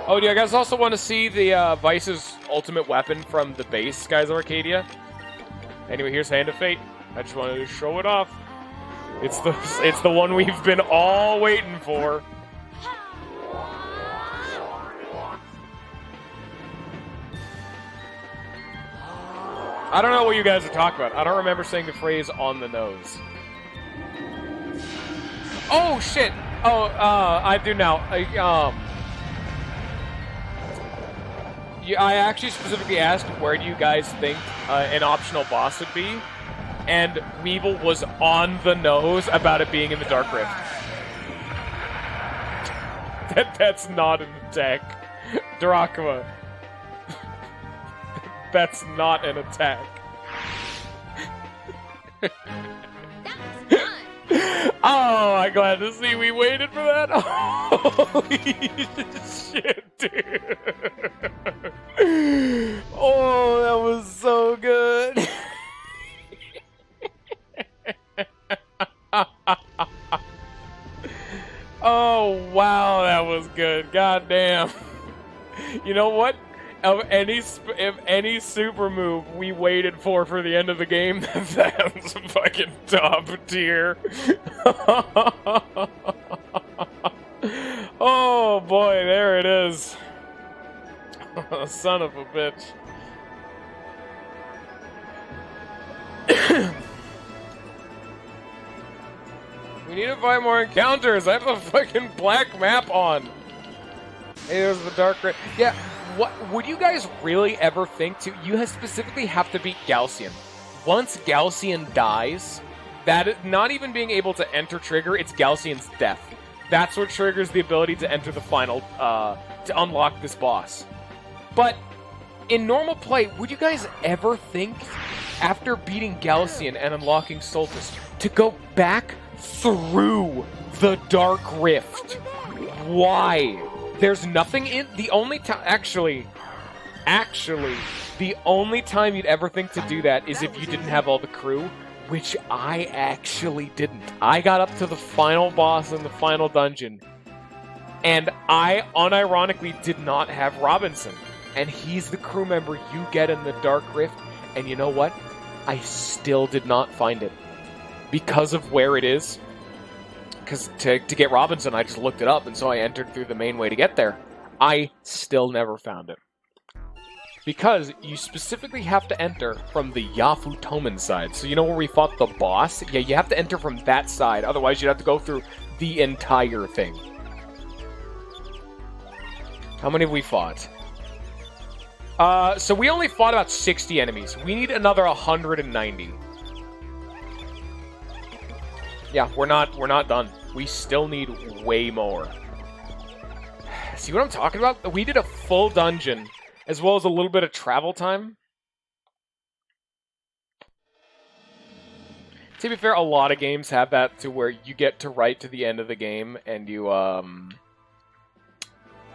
Oh, do you guys also want to see the Vice's ultimate weapon from the base, guys, of Arcadia? Anyway, here's Hand of Fate. I just wanted to show it off. It's the one we've been all waiting for. I don't know what you guys are talking about. I don't remember saying the phrase on the nose. Oh shit! Oh, I do now. I actually specifically asked where do you guys think an optional boss would be, and Weevil was on the nose about it being in the Dark Rift. That's not an attack. Drachma. That's not an attack. Oh, I'm glad to see we waited for that. Holy shit, dude. Oh, that was so good. Oh, wow, that was good. God damn. You know what? If any super move we waited for the end of the game, that's fucking top tier. Oh boy, there it is. Son of a bitch. We need to find more encounters. I have the fucking black map on. Hey, there's the Dark Rift. Yeah. What would you guys really ever think to? You specifically have to beat Galcian. Once Galcian dies, that not even being able to enter trigger, it's Galcian's death. That's what triggers the ability to enter the final, to unlock this boss. But in normal play, would you guys ever think, after beating Galcian and unlocking Solstice, to go back through the Dark Rift? Why? There's nothing in... The only time... Actually, the only time you'd ever think to do that is if you didn't have all the crew. which I actually didn't. I got up to the final boss in the final dungeon, and I unironically did not have Robinson. And he's the crew member you get in the Dark Rift. And you know what? I still did not find it. Because of where it is. Because to get Robinson, I just looked it up, and so I entered through the main way to get there. I still never found it. Because you specifically have to enter from the Yafu Toman side. So you know where we fought the boss? Yeah, you have to enter from that side. Otherwise, you'd have to go through the entire thing. How many have we fought? So we only fought about 60 enemies. We need another 190. Yeah, we're not done. We still need way more. See what I'm talking about? We did a full dungeon, as well as a little bit of travel time. To be fair, a lot of games have that to where you get to right to the end of the game, and you,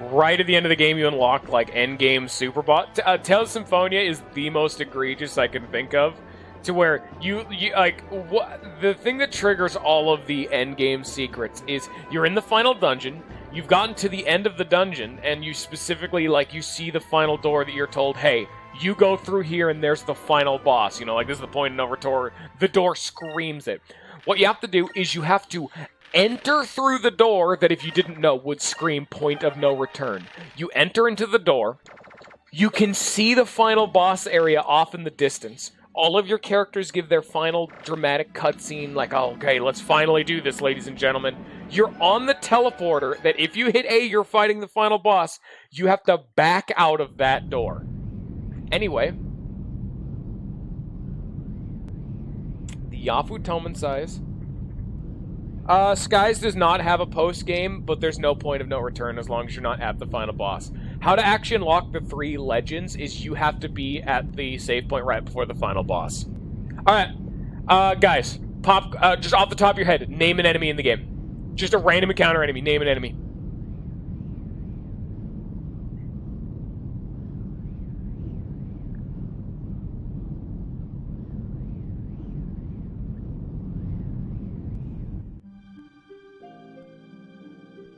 right at the end of the game, you unlock, like, endgame Superbot. Tales of Symphonia is the most egregious I can think of. To where you like, the thing that triggers all of the endgame secrets is you're in the final dungeon, you've gotten to the end of the dungeon, and you specifically, like, you see the final door that you're told, hey, you go through here and there's the final boss. You know, like, this is the point of no return. The door screams it. What you have to do is you have to enter through the door that, if you didn't know, would scream point of no return. You enter into the door. You can see the final boss area off in the distance. All of your characters give their final dramatic cutscene, like, oh, okay, let's finally do this, ladies and gentlemen. You're on the teleporter that if you hit A, you're fighting the final boss. You have to back out of that door. Anyway. The Yafu Toman size. Skies does not have a post-game, but there's no point of no return as long as you're not at the final boss. How to actually unlock the 3 legends is you have to be at the save point right before the final boss. Alright, guys, pop, just off the top of your head, name an enemy in the game. Just a random encounter enemy, name an enemy.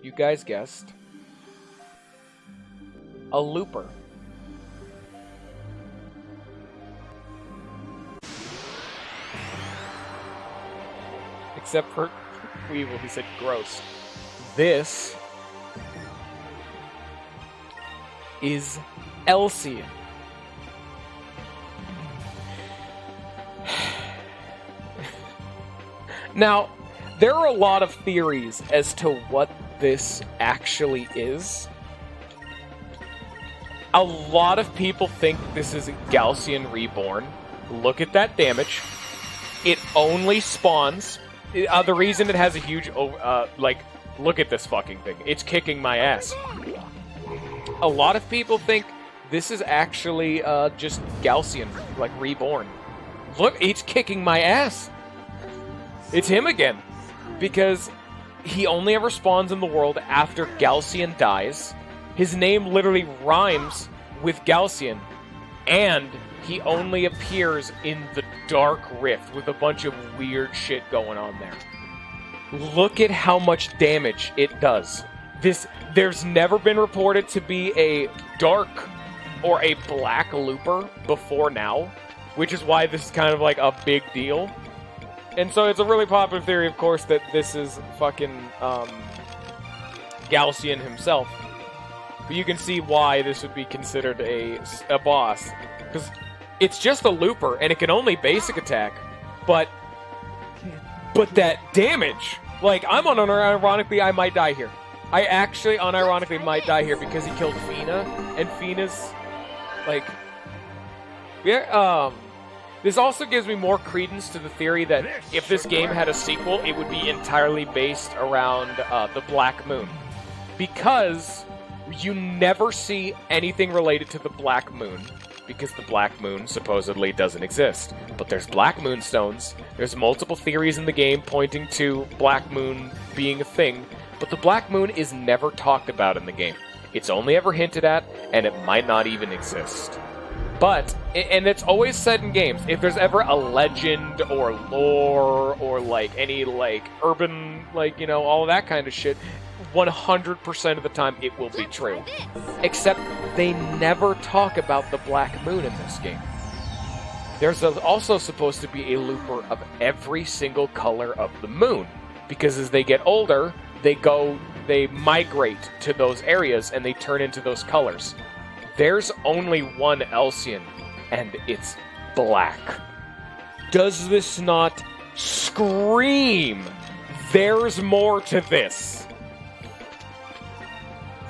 You guys guessed. A looper. Except for Weevil, who said gross. This is Elsie. Now, there are a lot of theories as to what this actually is. A lot of people think this is Gaussian Reborn. Look at that damage. It only spawns. The reason it has a huge, like, look at this fucking thing. It's kicking my ass. A lot of people think this is actually just Gaussian, like, Reborn. Look, it's kicking my ass. It's him again. Because he only ever spawns in the world after Gaussian dies. His name literally rhymes with Gaussian. And he only appears in the Dark Rift with a bunch of weird shit going on there. Look at how much damage it does. There's never been reported to be a dark or a black looper before now, which is why this is kind of like a big deal. And so it's a really popular theory, of course, that this is fucking Gaussian himself. But you can see why this would be considered a boss. Because it's just a looper, and it can only basic attack. But that damage, like, I'm unironically, I might die here. I actually unironically might die here because he killed Fina, and Fina's, like, yeah, this also gives me more credence to the theory that if this game had a sequel, it would be entirely based around the Black Moon. Because you never see anything related to the Black Moon. Because the Black Moon supposedly doesn't exist. But there's Black Moon stones. There's multiple theories in the game pointing to Black Moon being a thing. But the Black Moon is never talked about in the game. It's only ever hinted at, and it might not even exist. But and it's always said in games, if there's ever a legend or lore or like any like urban, like, you know, all of that kind of shit, 100% of the time it will be true. Except they never talk about the Black Moon in this game. There's also supposed to be a looper of every single color of the moon, because as they get older, they migrate to those areas and they turn into those colors. There's only one Elcian, and it's black. Does this not scream? There's more to this.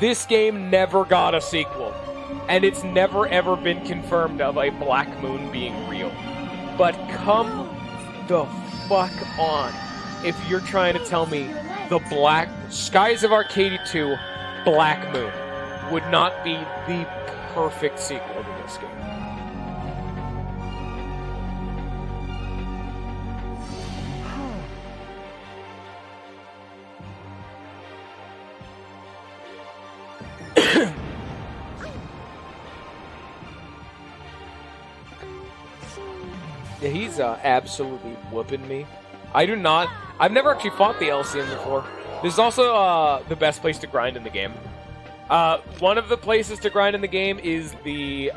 This game never got a sequel, and it's never ever been confirmed of a Black Moon being real. But come the fuck on if you're trying to tell me the Black Skies of Arcadia 2 Black Moon would not be the perfect sequel to this game. Yeah, he's absolutely whooping me. I've never actually fought the Elcian before. This is also the best place to grind in the game. One of the places to grind in the game is the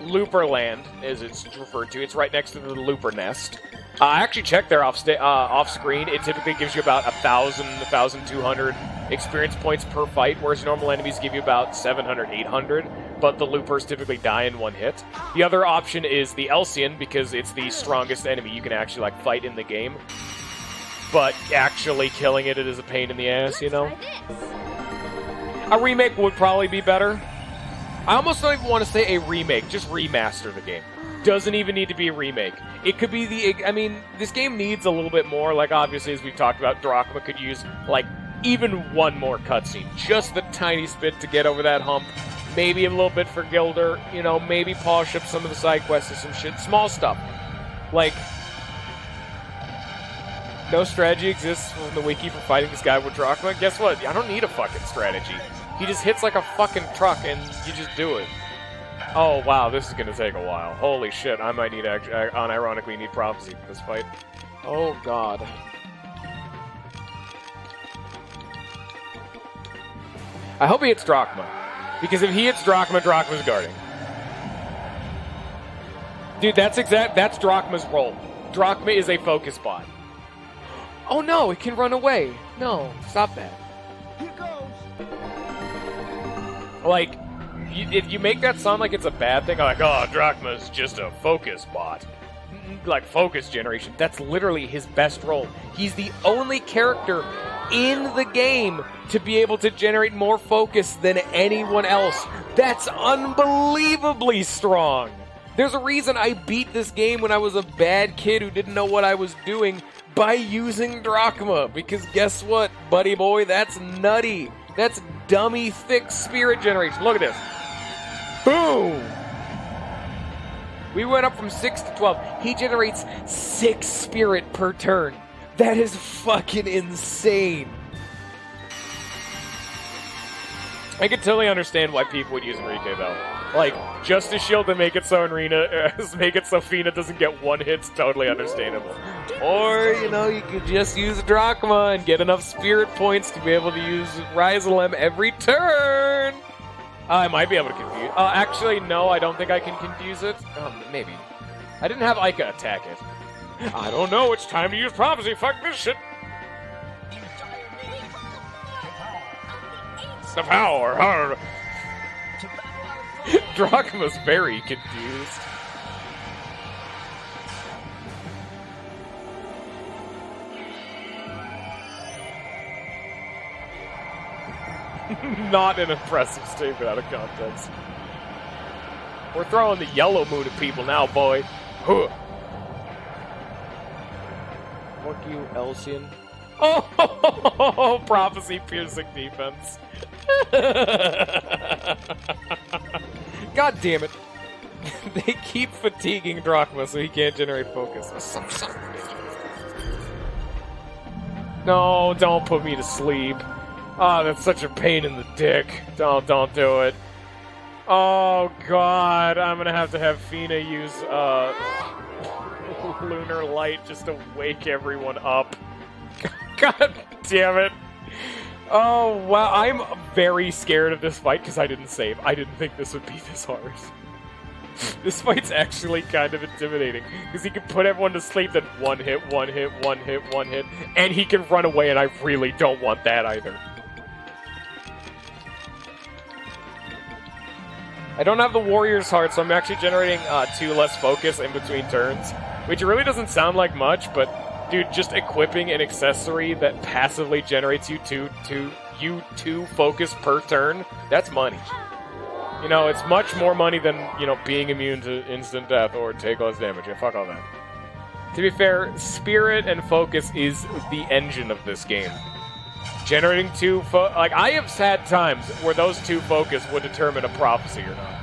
Looper Land, as it's referred to. It's right next to the Looper Nest. I actually checked there off screen. It typically gives you about 1,000, 1,200 experience points per fight, whereas normal enemies give you about 700, 800. But the Loopers typically die in one hit. The other option is the Elcian, because it's the strongest enemy you can actually like fight in the game. But actually killing it is a pain in the ass, you know? A remake would probably be better. I almost don't even want to say a remake, just remaster the game. Doesn't even need to be a remake. It could be I mean, this game needs a little bit more. Like, obviously, as we've talked about, Drachma could use, like, even one more cutscene. Just the tiny bit to get over that hump. Maybe a little bit for Gilder. You know, maybe polish up some of the side quests or some shit. Small stuff. Like, no strategy exists from the wiki for fighting this guy with Drachma. Guess what? I don't need a fucking strategy. He just hits like a fucking truck and you just do it. Oh, wow, this is gonna take a while. Holy shit, I might need, unironically need prophecy for this fight. Oh, God. I hope he hits Drachma. Because if he hits Drachma, Drachma's guarding. Dude, that's Drachma's role. Drachma is a focus bot. Oh no, it can run away. No, stop that. Here goes. Like, if you make that sound like it's a bad thing, like, oh, Drachma's just a focus bot. Like, focus generation. That's literally his best role. He's the only character in the game to be able to generate more focus than anyone else. That's unbelievably strong. There's a reason I beat this game when I was a bad kid who didn't know what I was doing by using Drachma. Because guess what, buddy boy? That's nutty. That's dummy thick spirit generation. Look at this. Boom! We went up from 6 to 12. He generates 6 spirit per turn. That is fucking insane. I can totally understand why people would use Enrique, though. Like, Justice Shield to make it so make it so Fina doesn't get one hit's totally understandable. Or, you know, you could just use Drachma and get enough spirit points to be able to use Ryzelem every turn. I might be able to confuse. Actually, no, I don't think I can confuse it. Maybe. I didn't have Ica attack it. I don't know. It's time to use prophecy. Fuck this shit. The power. Drachma's very confused. Not an impressive statement out of context. We're throwing the yellow moon at people now, boy. Huh. Fuck you, Elcian. Oh, prophecy piercing defense. God damn it. They keep fatiguing Drachma so he can't generate focus. No, don't put me to sleep. Oh, that's such a pain in the dick. Don't do it. Oh god, I'm gonna have Fina use Lunar Light just to wake everyone up. God damn it. Oh wow, I'm very scared of this fight because I didn't save. I didn't think this would be this hard. This fight's actually kind of intimidating because he can put everyone to sleep, then one hit, and he can run away, and I really don't want that either. I don't have the Warrior's Heart, so I'm actually generating 2 less focus in between turns, which really doesn't sound like much, but dude, just equipping an accessory that passively generates you two focus per turn, that's money. You know, it's much more money than, you know, being immune to instant death or take less damage. Yeah, fuck all that. To be fair, Spirit and Focus is the engine of this game. Generating 2 like, I have had times where those 2 focus would determine a prophecy or not.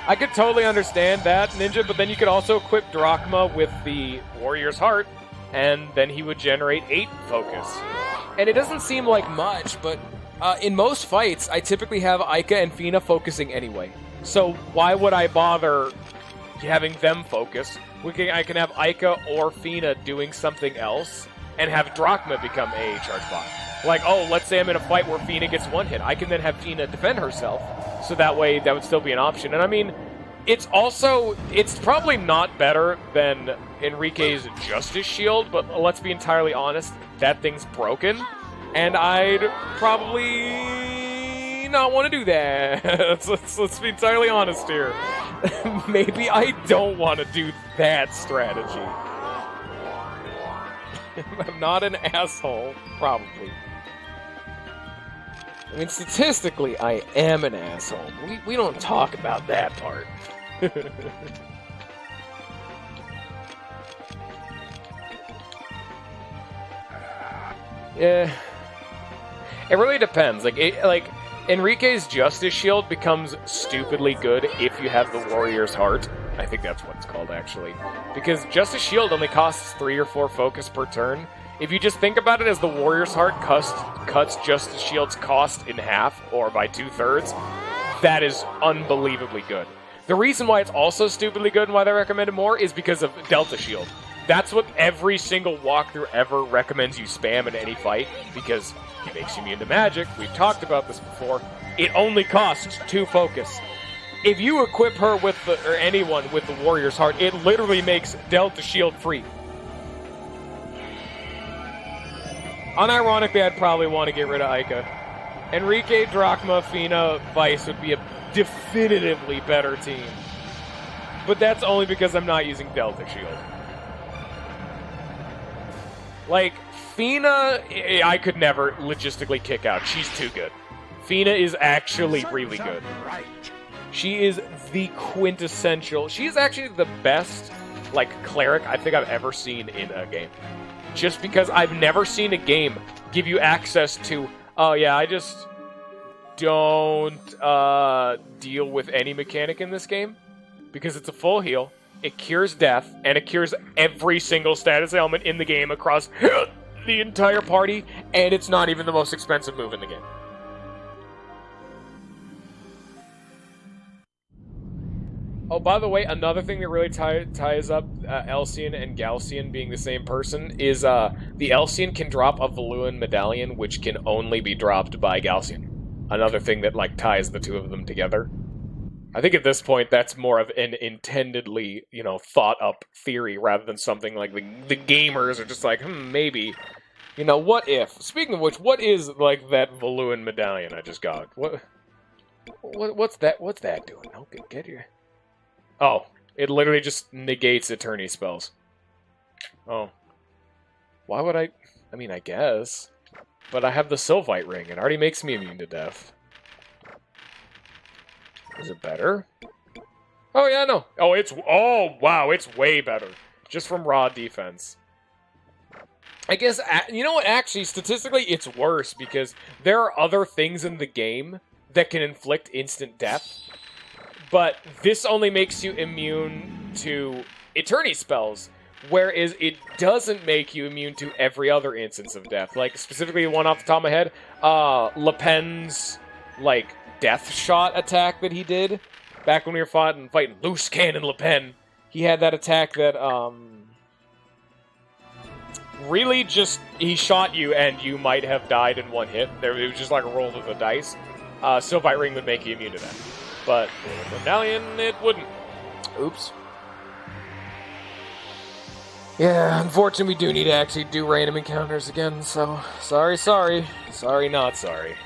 I could totally understand that, Ninja, but then you could also equip Drachma with the Warrior's Heart, and then he would generate 8 focus. And it doesn't seem like much, but in most fights, I typically have Aika and Fina focusing anyway. So why would I bother having them focus? I can have Aika or Fina doing something else, and have Drachma become a charge bot. Like, oh, let's say I'm in a fight where Fina gets 1 hit. I can then have Fina defend herself, so that way that would still be an option. And I mean, it's probably not better than Enrique's Justice Shield, but let's be entirely honest, that thing's broken, and I'd probably not want to do that. let's be entirely honest here. Maybe I don't want to do that strategy. I'm not an asshole, probably. I mean, statistically, I am an asshole. We don't talk about that part. Yeah, it really depends. Like Enrique's Justice Shield becomes stupidly good if you have the Warrior's Heart. I think that's what it's called, actually, because Justice Shield only costs 3 or 4 focus per turn. If you just think about it as the Warrior's Heart cuts Justice Shield's cost in half, or by 2/3, that is unbelievably good. The reason why it's also stupidly good and why they recommend it more is because of Delta Shield. That's what every single walkthrough ever recommends you spam in any fight, because it makes you immune to magic. We've talked about this before. It only costs 2 focus. If you equip her or anyone with the Warrior's Heart, it literally makes Delta Shield free. Unironically, I'd probably want to get rid of Aika. Enrique, Drachma, Fina, Vice would be a definitively better team. But that's only because I'm not using Delta Shield. Like, Fina, I could never logistically kick out. She's too good. Fina is actually really good. She is the quintessential... She's actually the best, like, cleric I think I've ever seen in a game. Just because I've never seen a game give you access to, oh yeah, I just don't deal with any mechanic in this game. Because it's a full heal, it cures death, and it cures every single status element in the game across the entire party, and it's not even the most expensive move in the game. Oh, by the way, another thing that really ties up Elcian and Galcian being the same person is the Elcian can drop a Valuan medallion, which can only be dropped by Galcian. Another thing that, like, ties the two of them together. I think at this point that's more of an intendedly, you know, thought-up theory rather than something like the gamers are just like, maybe. You know, what if? Speaking of which, what is, like, that Valuan medallion I just got? What's that? What's that doing? Okay, get here. Oh, it literally just negates Eternity spells. Oh. Why would I mean, I guess. But I have the Sylvite ring. It already makes me immune to death. Is it better? Oh, yeah, no. Oh, wow, it's way better. Just from raw defense. I guess, you know what, actually, statistically, it's worse, because there are other things in the game that can inflict instant death. But this only makes you immune to Eternity spells, whereas it doesn't make you immune to every other instance of death. Like, specifically one off the top of my head, Le Pen's, like, death shot attack that he did back when we were fighting Loose Cannon Le Pen. He had that attack that, really just, he shot you and you might have died in one hit. It was just like a roll of the dice. Sylphite Ring would make you immune to that. But with Medallion, it wouldn't. Oops. Yeah, unfortunately we do need to actually do random encounters again, so sorry. Sorry, not sorry.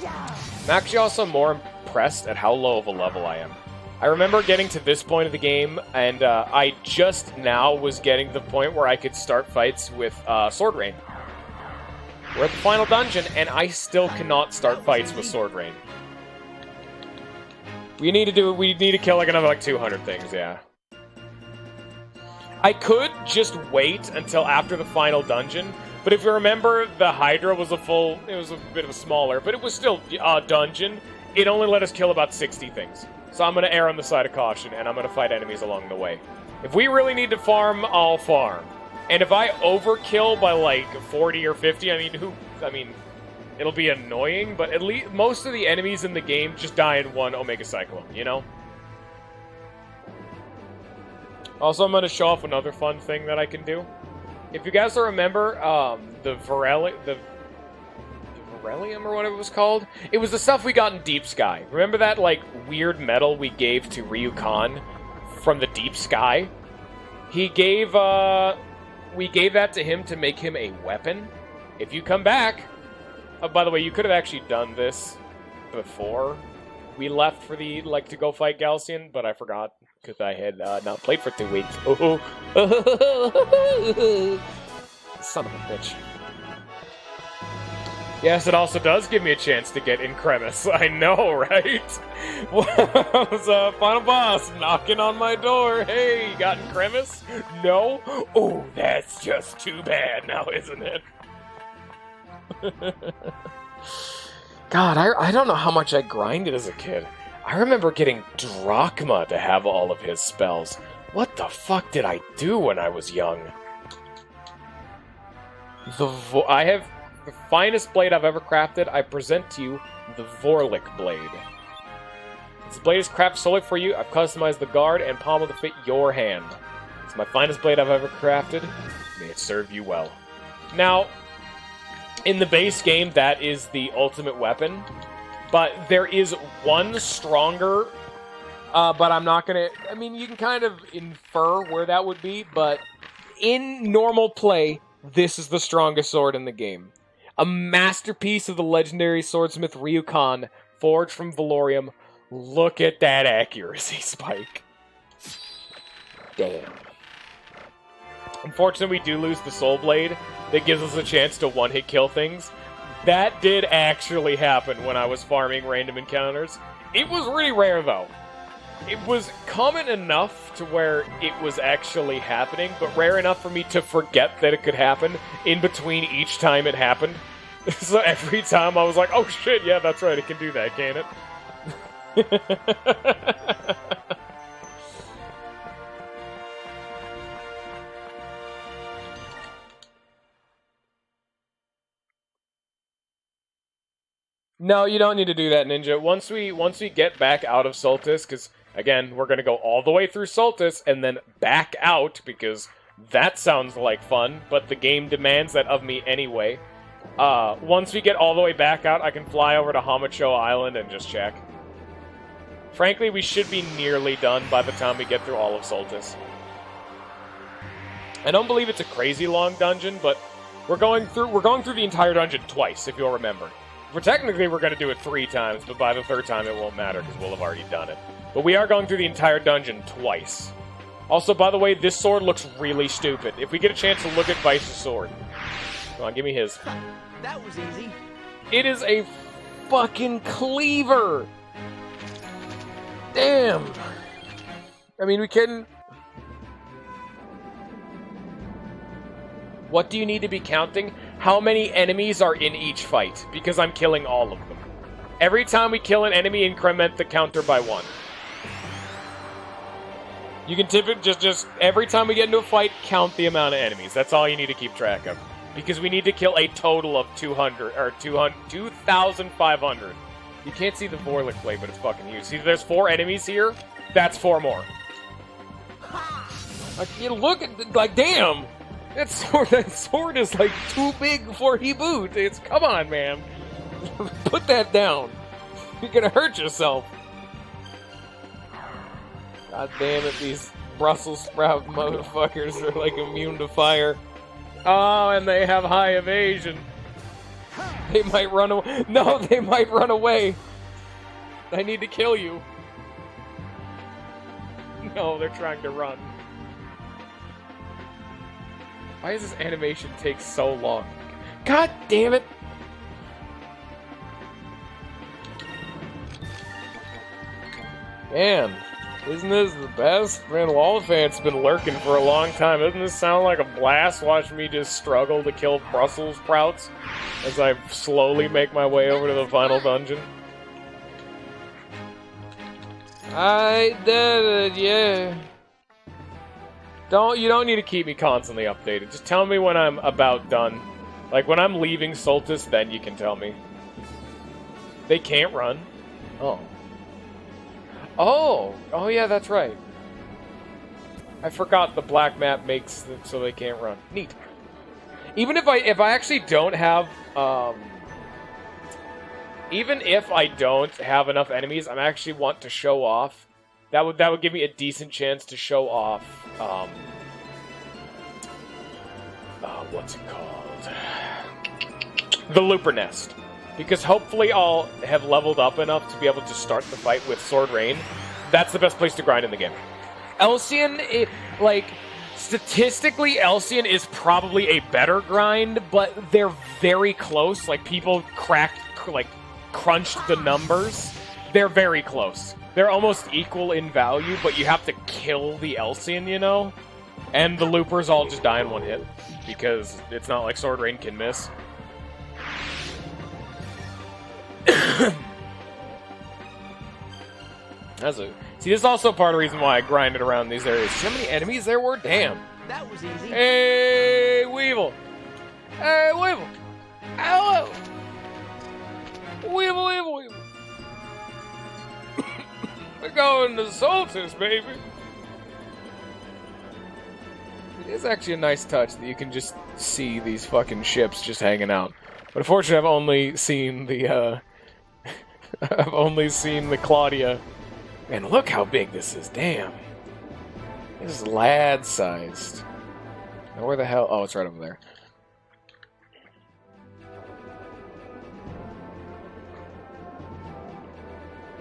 I'm actually also more impressed at how low of a level I am. I remember getting to this point of the game, and I just now was getting to the point where I could start fights with Sword Rain. We're at the final dungeon, and I still cannot start fights with Sword Rain. We need to kill like another 200 things, yeah. I could just wait until after the final dungeon, but if you remember, the Hydra was it was a bit of a smaller, but it was still a dungeon. It only let us kill about 60 things. So I'm going to err on the side of caution, and I'm going to fight enemies along the way. If we really need to farm, I'll farm. And if I overkill by 40 or 50, it'll be annoying, but at least most of the enemies in the game just die in one Omega Cyclone, you know? Also, I'm going to show off another fun thing that I can do. If you guys remember, the Varelium or whatever it was called? It was the stuff we got in Deep Sky. Remember that, weird metal we gave to Ryukan from the Deep Sky? We gave that to him to make him a weapon. If you come back... Oh, by the way, you could have actually done this before we left for the, to go fight Galcian, but I forgot, because I had not played for 2 weeks. Oh. Son of a bitch. Yes, it also does give me a chance to get Incremis. I know, right? Was final boss knocking on my door. Hey, you got Incremis? No? Oh, that's just too bad now, isn't it? God, I don't know how much I grinded as a kid. I remember getting Drachma to have all of his spells. What the fuck did I do when I was young? I have the finest blade I've ever crafted. I present to you the Vorlik blade. This blade is crafted solely for you. I've customized the guard and pommel to fit your hand. It's my finest blade I've ever crafted. May it serve you well. Now, in the base game, that is the ultimate weapon. But there is one stronger, but I'm not gonna... I mean, you can kind of infer where that would be, but in normal play, this is the strongest sword in the game. A masterpiece of the legendary swordsmith Ryukan, forged from Valorium. Look at that accuracy spike. Damn. Unfortunately, we do lose the Soul Blade. That gives us a chance to one-hit kill things. That did actually happen when I was farming random encounters. It was really rare, though. It was common enough to where it was actually happening, but rare enough for me to forget that it could happen in between each time it happened. So every time I was like, oh shit, yeah, that's right, it can do that, can it? No, you don't need to do that, Ninja. Once we get back out of Sultus, because, again, we're going to go all the way through Sultus and then back out, because that sounds like fun, but the game demands that of me anyway. Once we get all the way back out, I can fly over to Hamacho Island and just check. Frankly, we should be nearly done by the time we get through all of Sultus. I don't believe it's a crazy long dungeon, but we're going through the entire dungeon twice, if you'll remember. Technically, we're going to do it 3 times, but by the 3rd time it won't matter, because we'll have already done it. But we are going through the entire dungeon twice. Also, by the way, this sword looks really stupid. If we get a chance to look at Vice's sword. Come on, give me his. That was easy. It is a fucking cleaver! Damn! I mean, we can... What do you need to be counting? How many enemies are in each fight? Because I'm killing all of them. Every time we kill an enemy, increment the counter by 1. You can typically just every time we get into a fight, count the amount of enemies. That's all you need to keep track of. Because we need to kill a total of 2,500. You can't see the Vorlic blade, but it's fucking huge. See, there's 4 enemies here. That's 4 more. Like, you look at, like, damn! That sword is, like, too big for he boot. It's, come on, man. Put that down. You're gonna hurt yourself. God damn it, these Brussels sprout motherfuckers are, like, immune to fire. Oh, and they have high evasion. They might run away. No, they might run away. I need to kill you. No, they're trying to run. Why does this animation take so long? God damn it! Man, isn't this the best? Man, Lolifant's been lurking for a long time. Doesn't this sound like a blast watching me just struggle to kill Brussels sprouts as I slowly make my way over to the final dungeon? I did it, yeah. You don't need to keep me constantly updated. Just tell me when I'm about done. Like, when I'm leaving Soltis, then you can tell me. They can't run. Oh. Oh, yeah, that's right. I forgot the black map makes it so they can't run. Neat. Even if I actually don't have, even if I don't have enough enemies, I actually want to show off. That would give me a decent chance to show off, what's it called? The Looper Nest. Because hopefully I'll have leveled up enough to be able to start the fight with Sword Rain. That's the best place to grind in the game. Elcian, statistically, Elcian is probably a better grind, but they're very close. Like, people crunched the numbers. They're very close. They're almost equal in value, but you have to kill the Elcian, you know? And the Loopers all just die in one hit, because it's not like Sword Rain can miss. See, this is also part of the reason why I grinded around these areas. See how many enemies there were? Damn. That was easy. Hey, Weevil. Hey, Weevil. Hello. Weevil, Weevil, Weevil. We're going to Soltis, baby. It is actually a nice touch that you can just see these fucking ships just hanging out. But unfortunately, I've only seen the, I've only seen the Claudia. Man, look how big this is. Damn. This is lad-sized. Now, where the hell? Oh, it's right over there.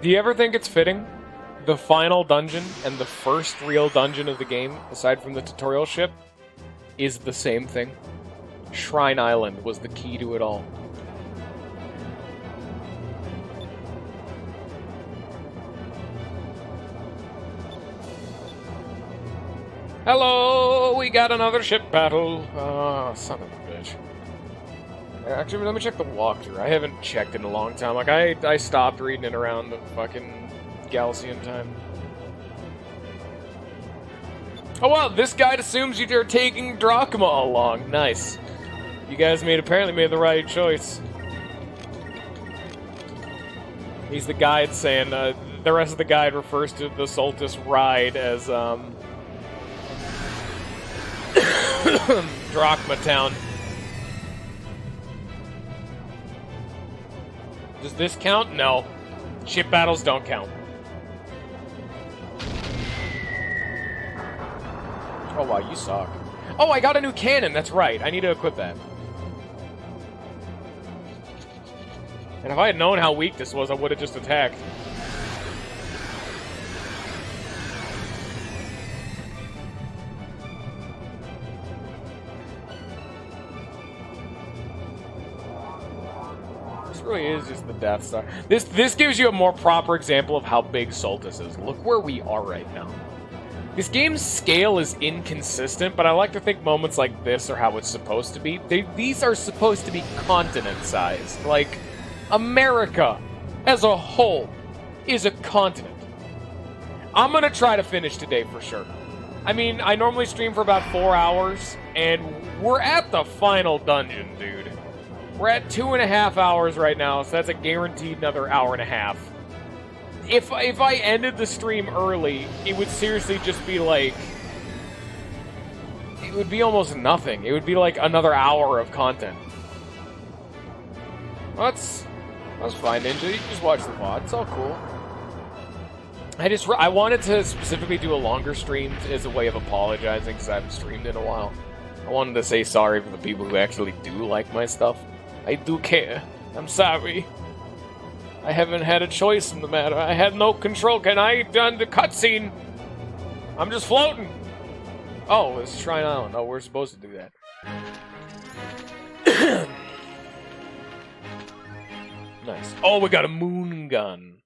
Do you ever think it's fitting? The final dungeon and the first real dungeon of the game, aside from the tutorial ship, is the same thing. Shrine Island was the key to it all. Hello, we got another ship battle. Oh, son of a bitch. Actually, let me check the walkthrough. I haven't checked in a long time. Like, I stopped reading it around the fucking Galcian time. Oh, wow, this guide assumes you're taking Drachma along. Nice. You guys apparently made the right choice. He's the guide saying, the rest of the guide refers to the Soltis ride as, Drachma Town. Does this count? No. Ship battles don't count. Oh, wow, you suck. Oh, I got a new cannon. That's right. I need to equip that. And if I had known how weak this was, I would have just attacked. This really is just the Death Star. This gives you a more proper example of how big Soltis is. Look where we are right now. This game's scale is inconsistent, but I like to think moments like this are how it's supposed to be. These are supposed to be continent-sized. Like, America as a whole is a continent. I'm gonna try to finish today for sure. I mean, I normally stream for about 4 hours, and we're at the final dungeon, dude. We're at 2.5 hours right now, so that's a guaranteed another hour and a half. If I ended the stream early, it would seriously just be like... It would be almost nothing. It would be like another hour of content. Well, that's fine, Ninja. You can just watch the VOD. It's all cool. I wanted to specifically do a longer stream as a way of apologizing because I haven't streamed in a while. I wanted to say sorry for the people who actually do like my stuff. I do care. I'm sorry. I haven't had a choice in the matter. I had no control. Can I done the cutscene? I'm just floating. Oh, it's Shrine Island. Oh, we're supposed to do that. Nice. Oh, we got a moon gun.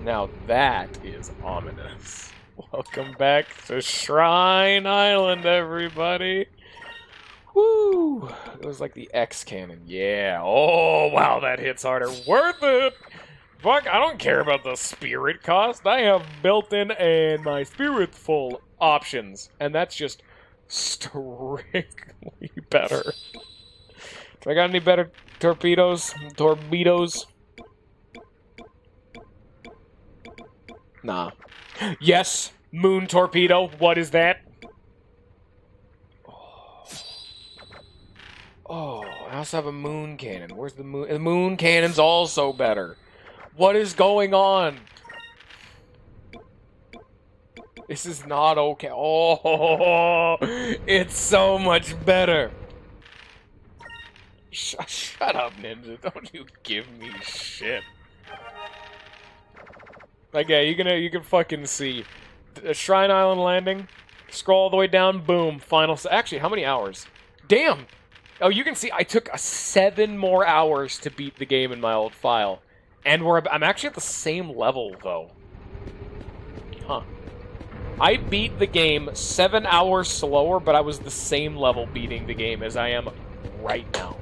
Now that is ominous. Welcome back to Shrine Island, everybody. Woo! It was like the X cannon. Yeah. Oh, wow, that hits harder. Worth it! Fuck, I don't care about the spirit cost. I have built-in and my spirit full options. And that's just strictly better. Do I got any better torpedoes? Torpedoes? Nah. Yes, moon torpedo. What is that? Oh, I also have a moon cannon. Where's the moon? The moon cannon's also better. What is going on? This is not okay. Oh, it's so much better. Shut up, Ninja. Don't you give me shit. Like, yeah, you can fucking see. Shrine Island landing. Scroll all the way down. Boom. Final. Actually, how many hours? Damn. Oh, you can see I took 7 more hours to beat the game in my old file. And I'm actually at the same level, though. Huh. I beat the game 7 hours slower, but I was the same level beating the game as I am right now.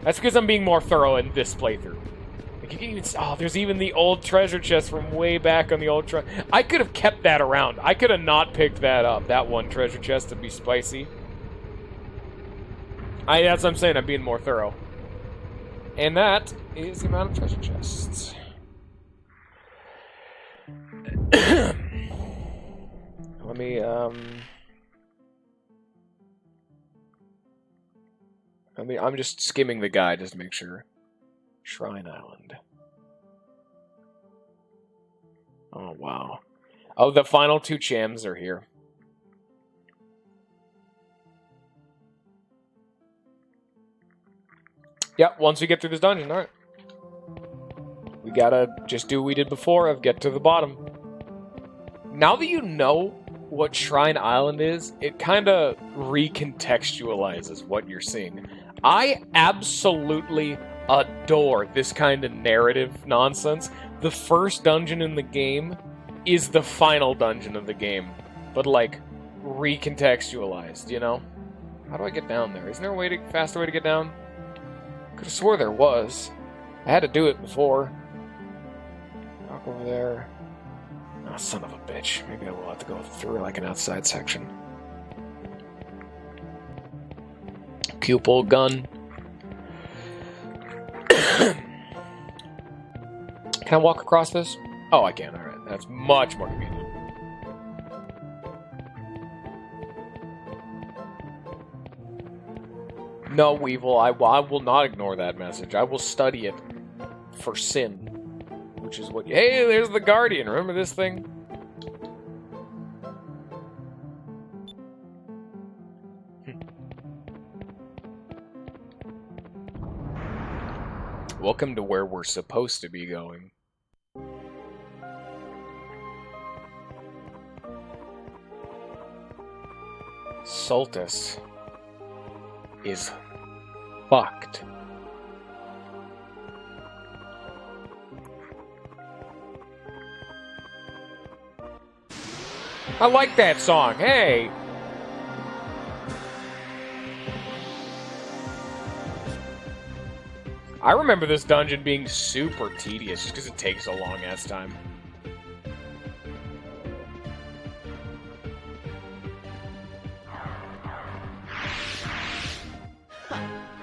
That's because I'm being more thorough in this playthrough. Like, you can even... Oh, there's even the old treasure chest from way back on the old I could have kept that around. I could have not picked that up, that one treasure chest to be spicy. That's what I'm saying, I'm being more thorough. And that is the amount of treasure chests. Let me, I'm just skimming the guide just to make sure. Shrine Island. Oh, wow. Oh, the final 2 gems are here. Yep, once we get through this dungeon, alright. We gotta just do what we did before of get to the bottom. Now that you know what Shrine Island is, it kinda recontextualizes what you're seeing. I absolutely adore this kind of narrative nonsense. The first dungeon in the game is the final dungeon of the game, but like, recontextualized, you know? How do I get down there? Isn't there a faster way to get down? Could have swore there was. I had to do it before. Walk over there. Oh, son of a bitch. Maybe I will have to go through like an outside section. Pupil gun. Can I walk across this? Oh, I can. Alright. That's much more convenient. No, Weevil, I will not ignore that message. I will study it for sin. Which is what... Hey, there's the Guardian. Remember this thing? Welcome to where we're supposed to be going. Soltis is fucked. I like that song. Hey. I remember this dungeon being super tedious just because it takes a long-ass time.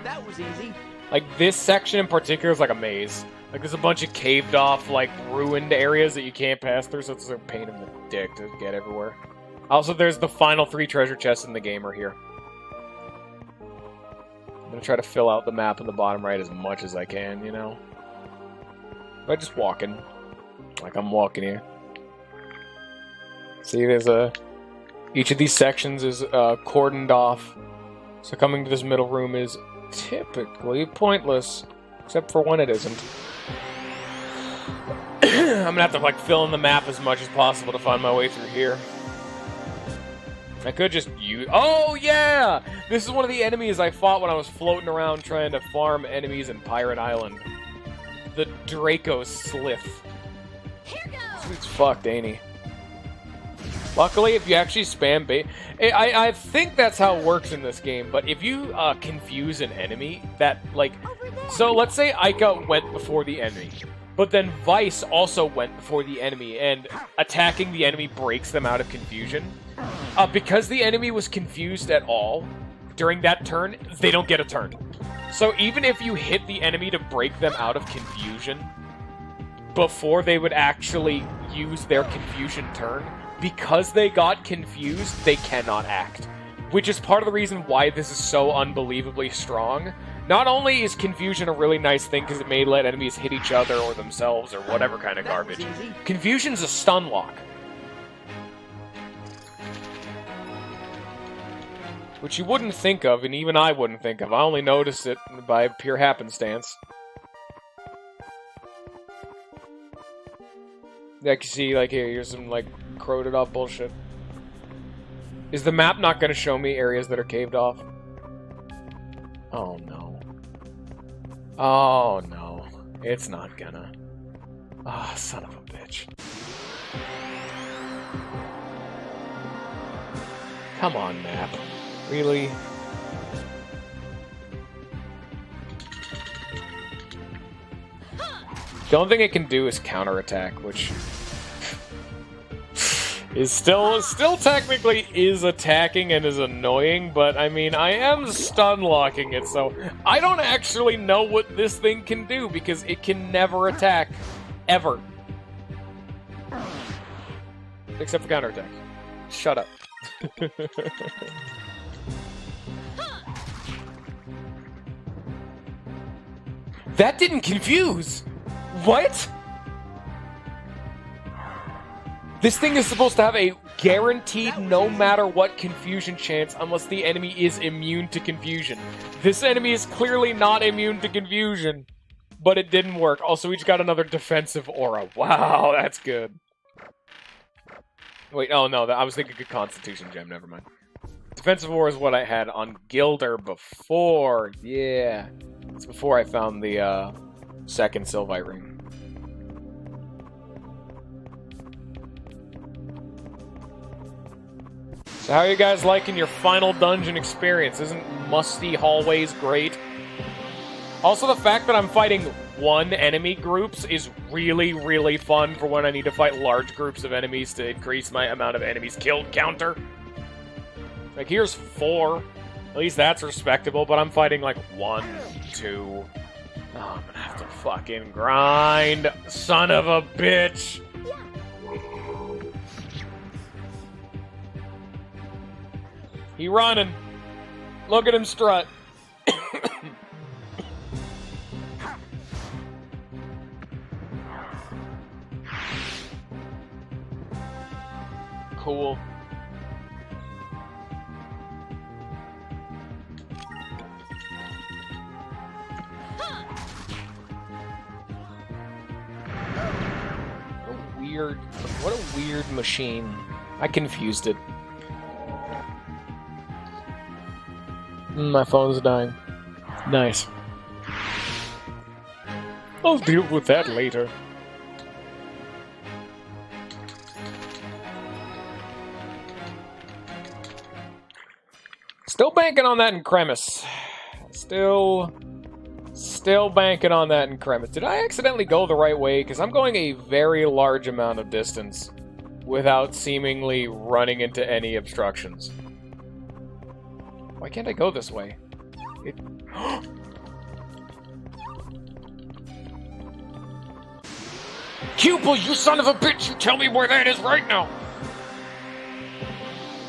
That was easy. Like, this section in particular is like a maze. Like, there's a bunch of caved-off, like, ruined areas that you can't pass through, so it's a pain in the dick to get everywhere. Also, there's the final 3 treasure chests in the game are here. I'm gonna try to fill out the map in the bottom right as much as I can, you know? By just walking. Like I'm walking here. See, there's a... Each of these sections is cordoned off. So coming to this middle room is typically pointless. Except for when it isn't. I'm gonna have to, like, fill in the map as much as possible to find my way through here. I could just use... Oh, yeah! This is one of the enemies I fought when I was floating around trying to farm enemies in Pirate Island. The Draco Slith. Here goes. This dude's fucked, ain't he? Luckily, if you actually spam bait... I think that's how it works in this game, but if you confuse an enemy, that, like... So, let's say Ica went before the enemy, but then Vice also went before the enemy, and attacking the enemy breaks them out of confusion. Because the enemy was confused at all during that turn, they don't get a turn. So even if you hit the enemy to break them out of confusion before they would actually use their confusion turn, because they got confused, they cannot act. Which is part of the reason why this is so unbelievably strong. Not only is confusion a really nice thing because it may let enemies hit each other or themselves or whatever kind of garbage. Confusion's a stun lock. Which you wouldn't think of, and even I wouldn't think of. I only noticed it by pure happenstance. Like you see, like here's some like crowded off bullshit. Is the map not going to show me areas that are caved off? Oh no. Oh no. It's not gonna. Ah, oh, son of a bitch. Come on, map. Really? The only thing it can do is counterattack, which is still technically is attacking and is annoying, but I mean, I am stun locking it, so I don't actually know what this thing can do because it can never attack. Ever. Except for counterattack. Shut up. That didn't confuse! What? This thing is supposed to have a guaranteed no matter what confusion chance unless the enemy is immune to confusion. This enemy is clearly not immune to confusion, but it didn't work. Also, we just got another defensive aura. Wow, that's good. Wait, oh no, I was thinking a Constitution gem, never mind. Defensive aura is what I had on Gilder before. Yeah. It's before I found the second Sylvite ring. So how are you guys liking your final dungeon experience? Isn't musty hallways great? Also, the fact that I'm fighting one enemy groups is really, really fun for when I need to fight large groups of enemies to increase my amount of enemies killed counter. Like, here's 4. At least that's respectable, but I'm fighting, like, 1, 2... Oh, I'm gonna have to fucking grind. Son of a bitch! He running. Look at him strut. Cool. What a weird machine. I confused it. My phone's dying. Nice. I'll deal with that later. Still banking on that in Cremis. Still Still banking on that increment. Did I accidentally go the right way? Because I'm going a very large amount of distance without seemingly running into any obstructions. Why can't I go this way? It... Cupel, you son of a bitch! You tell me where that is right now!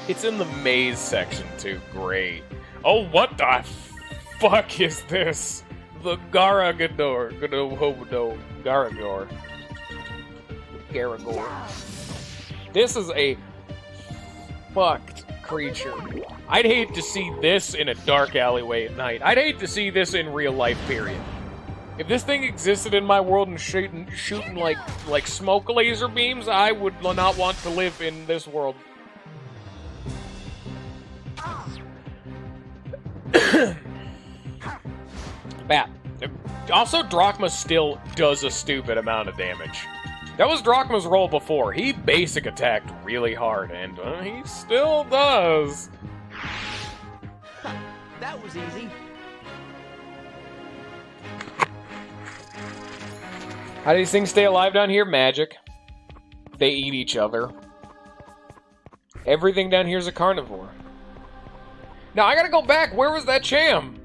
It's in the maze section, too. Great. Oh, what the fuck is this? The Garagador. Garagor. This is a fucked creature. I'd hate to see this in a dark alleyway at night. I'd hate to see this in real life, period. If this thing existed in my world and shooting like smoke laser beams, I would not want to live in this world. Bat. Also, Drachma still does a stupid amount of damage. That was Drachma's role before. He basic attacked really hard, and he still does. That was easy. How do these things stay alive down here? Magic. They eat each other. Everything down here is a carnivore. Now, I gotta go back. Where was that Cham?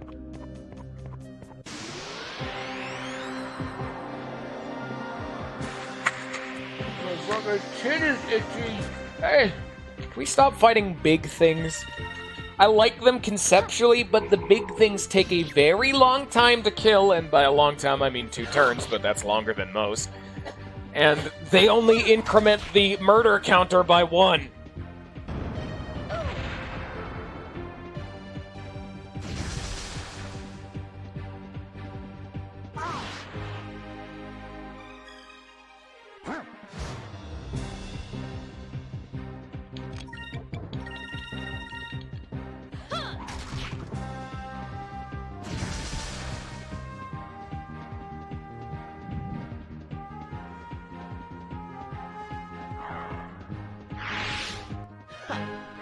My chin is itchy. Hey, can we stop fighting big things? I like them conceptually, but the big things take a very long time to kill, and by a long time I mean 2 turns, but that's longer than most. And they only increment the murder counter by 1.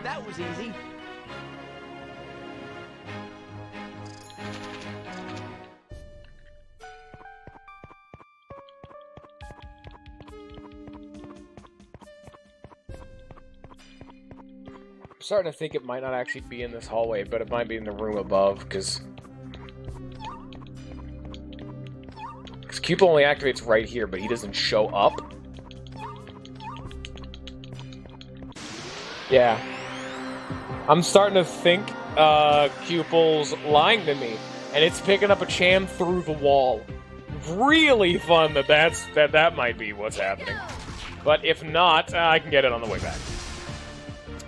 That was easy. I'm starting to think it might not actually be in this hallway, but it might be in the room above, because Cupel only activates right here, but he doesn't show up. Yeah. I'm starting to think Cupel's lying to me, and it's picking up a Cham through the wall. Really fun that might be what's happening. But if not, I can get it on the way back.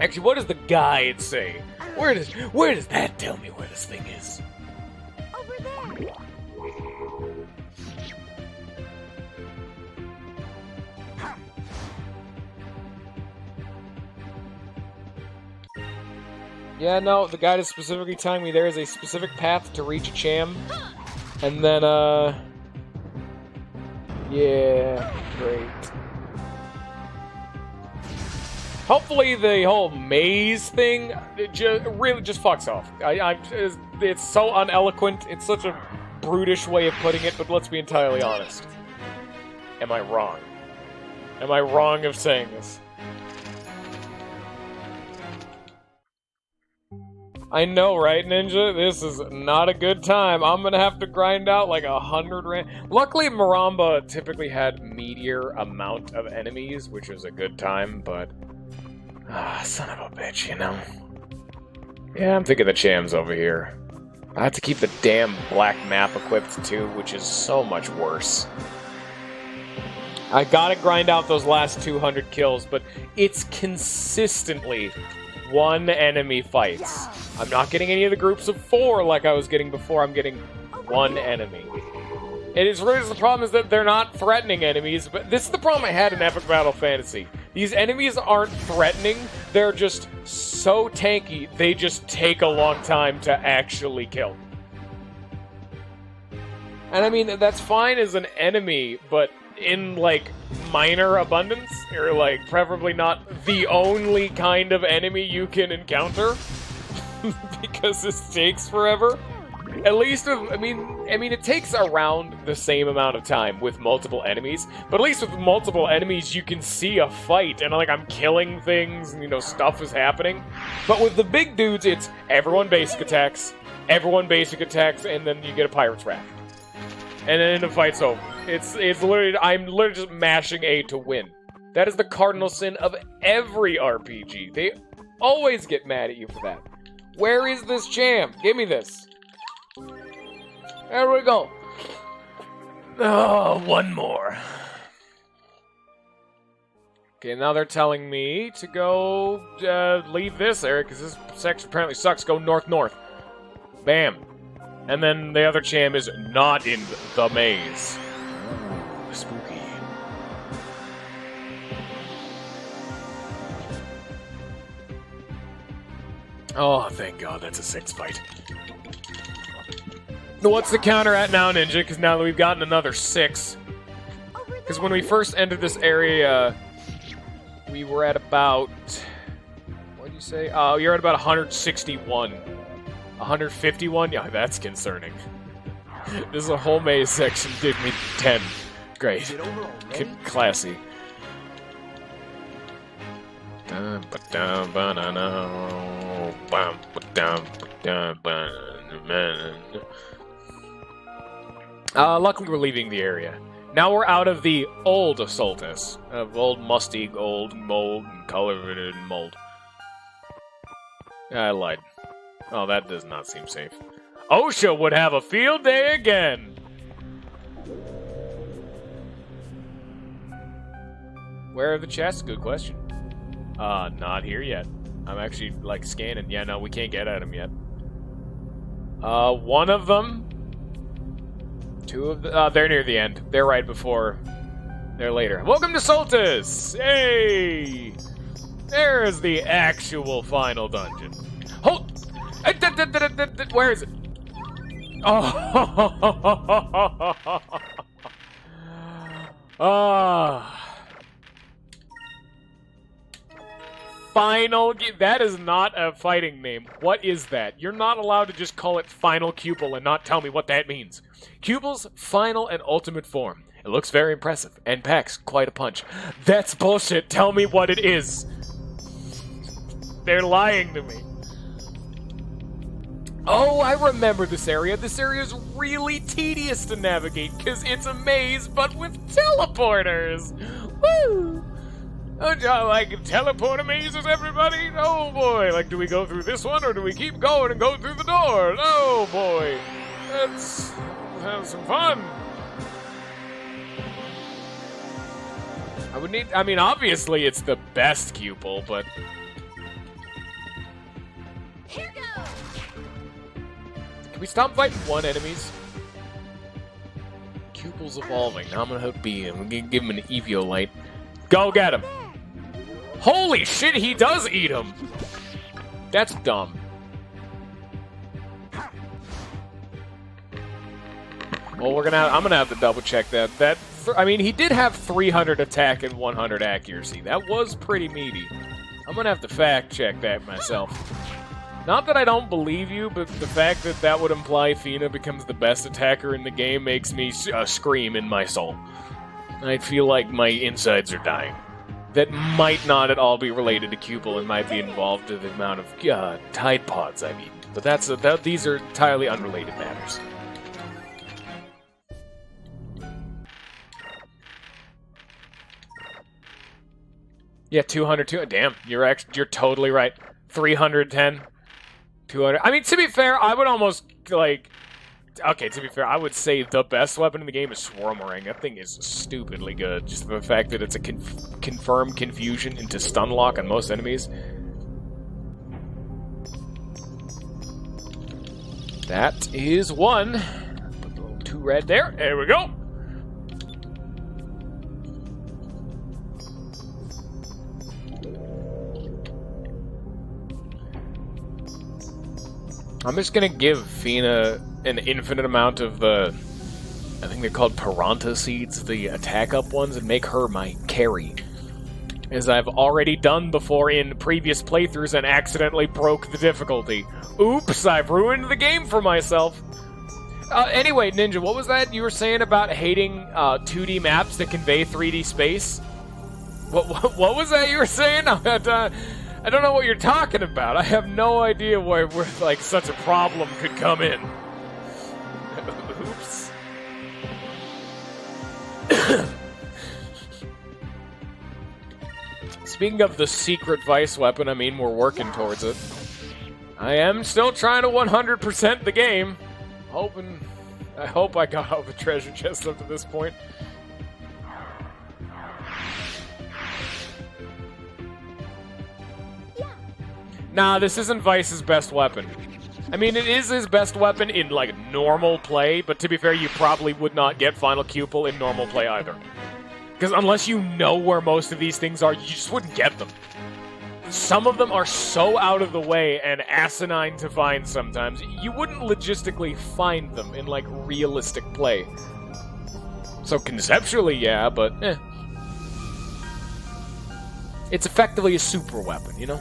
Actually, what does the guide say? Where does that tell me where this thing is? Over there. Yeah, no, the guide is specifically telling me there is a specific path to reach a Cham. And then, yeah, great. Hopefully the whole maze thing really just fucks off. It's so uneloquent. It's such a brutish way of putting it, but let's be entirely honest. Am I wrong? Am I wrong of saying this? I know, right, Ninja? This is not a good time. I'm gonna have to grind out like 100 rand. Luckily, Maramba typically had meteor amount of enemies, which was a good time, but... son of a bitch, you know? Yeah, I'm thinking the Cham's over here. I have to keep the damn black map equipped, too, which is so much worse. I gotta grind out those last 200 kills, but it's consistently 1 enemy fights. I'm not getting any of the groups of 4 like I was getting before. I'm getting 1 enemy. It is really the problem is that they're not threatening enemies, but this is the problem I had in Epic Battle Fantasy. These enemies aren't threatening, they're just so tanky, they just take a long time to actually kill. And I mean, that's fine as an enemy, but in, like, minor abundance, or, like, preferably not the only kind of enemy you can encounter, because this takes forever. At least, I mean, it takes around the same amount of time with multiple enemies, but at least with multiple enemies, you can see a fight, and, like, I'm killing things, and, you know, stuff is happening. But with the big dudes, it's everyone basic attacks, and then you get a pirate's wrath. And then the fight's over. It's literally, I'm literally just mashing A to win. That is the cardinal sin of every RPG. They always get mad at you for that. Where is this jam? Give me this. There we go. Oh, one more. Okay, now they're telling me to go leave this area because this section apparently sucks. Go north-north. Bam. And then the other jam is not in the maze. Oh, spooky. Oh, thank God, that's a 6th fight. What's the counter at now, Ninja? Because now that we've gotten another 6. Because when we first entered this area, we were at about... What did you say? Oh, you're at about 161. 151? Yeah, that's concerning. This is a whole maze section. Give me 10. Great. Classy. Luckily we're leaving the area. Now we're out of the old Assaultus. Of old musty, old mold, and colored mold. I lied. Oh, that does not seem safe. OSHA would have a field day again! Where are the chests? Good question. Not here yet. I'm actually, like, scanning. Yeah, no, we can't get at them yet. One of them. 2 of the, they're near the end. They're right before. They're later. Welcome to Soltis! Hey! There's the actual final dungeon. Hold! Where is it? Oh! Final... That is not a fighting name. What is that? You're not allowed to just call it Final Cupel and not tell me what that means. Cupel's final and ultimate form. It looks very impressive and packs quite a punch. That's bullshit. Tell me what it is. They're lying to me. Oh, I remember this area. This area is really tedious to navigate because it's a maze, but with teleporters. Woo! Oh, like teleporter mazes, everybody? Oh boy! Like, do we go through this one or do we keep going and go through the door? Oh boy! Let's have some fun. I mean, obviously it's the best Cupel, but... Here goes. Can we stop fighting one enemies? Cupel's evolving. Now I'm gonna hook B and we're gonna give him an Eviolite. Go get him! Holy shit, he does eat him! That's dumb. Well, I'm gonna have to double check that. I mean, he did have 300 attack and 100 accuracy. That was pretty meaty. I'm gonna have to fact check that myself. Not that I don't believe you, but the fact that that would imply Fina becomes the best attacker in the game makes me scream in my soul. I feel like my insides are dying. That might not at all be related to Cupel and might be involved to the amount of Tide Pods I've eaten. But these are entirely unrelated matters. Yeah, 202. Damn, you're totally right. 310, 200. I mean, to be fair, I would almost like. Okay, to be fair, I would say the best weapon in the game is Swarmorang. That thing is stupidly good. Just the fact that it's a confirmed confusion into stun lock on most enemies. That is one. Put the little 2 red there. There we go. I'm just gonna give Fina an infinite amount of the, I think they're called Piranha Seeds, the attack up ones, and make her my carry. as I've already done before in previous playthroughs and accidentally broke the difficulty. Oops, I've ruined the game for myself. Anyway, Ninja, what was that you were saying about hating 2D maps that convey 3D space? What was that you were saying? I don't know what you're talking about. I have no idea where like such a problem could come in. Oops. Speaking of the secret vice weapon, I mean, we're working towards it. I am still trying to 100% the game. I hope I got all the treasure chests up to this point. Nah, this isn't Vice's best weapon. I mean, it is his best weapon in, like, normal play, but to be fair, you probably would not get Final Cupel in normal play either. Because unless you know where most of these things are, you just wouldn't get them. Some of them are so out of the way and asinine to find sometimes, you wouldn't logistically find them in, like, realistic play. So conceptually, yeah, but eh. It's effectively a super weapon, you know?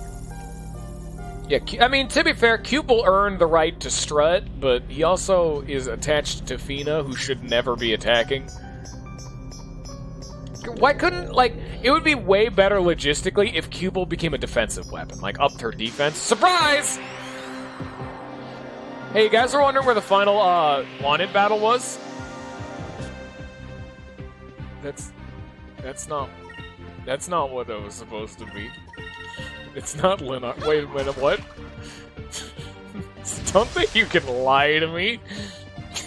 Yeah, I mean, to be fair, Cupel earned the right to strut, but he also is attached to Fina, who should never be attacking. Why couldn't, like, it would be way better logistically if Cupel became a defensive weapon, like, upped her defense. Surprise! Hey, you guys are wondering where the final, wanted battle was? That's not what it was supposed to be. It's not Lena. Wait a minute, what? Don't think you can lie to me.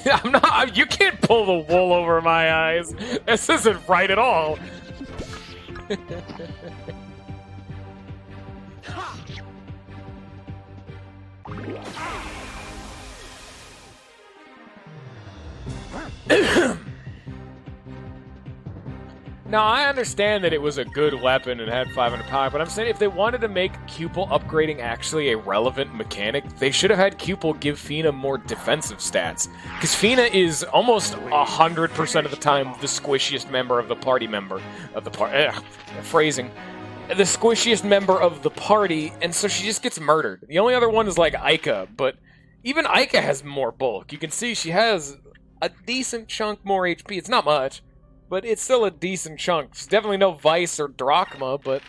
I'm not. You can't pull the wool over my eyes. This isn't right at all. Now, I understand that it was a good weapon and had 500 power, but I'm saying if they wanted to make Cupel upgrading actually a relevant mechanic, they should have had Cupel give Fina more defensive stats. Because Fina is almost 100% of the time the squishiest member of the party phrasing. The squishiest member of the party, and so she just gets murdered. The only other one is like Aika, but even Aika has more bulk. You can see she has a decent chunk more HP. It's not much, but it's still a decent chunk. It's definitely no Vice or Drachma, but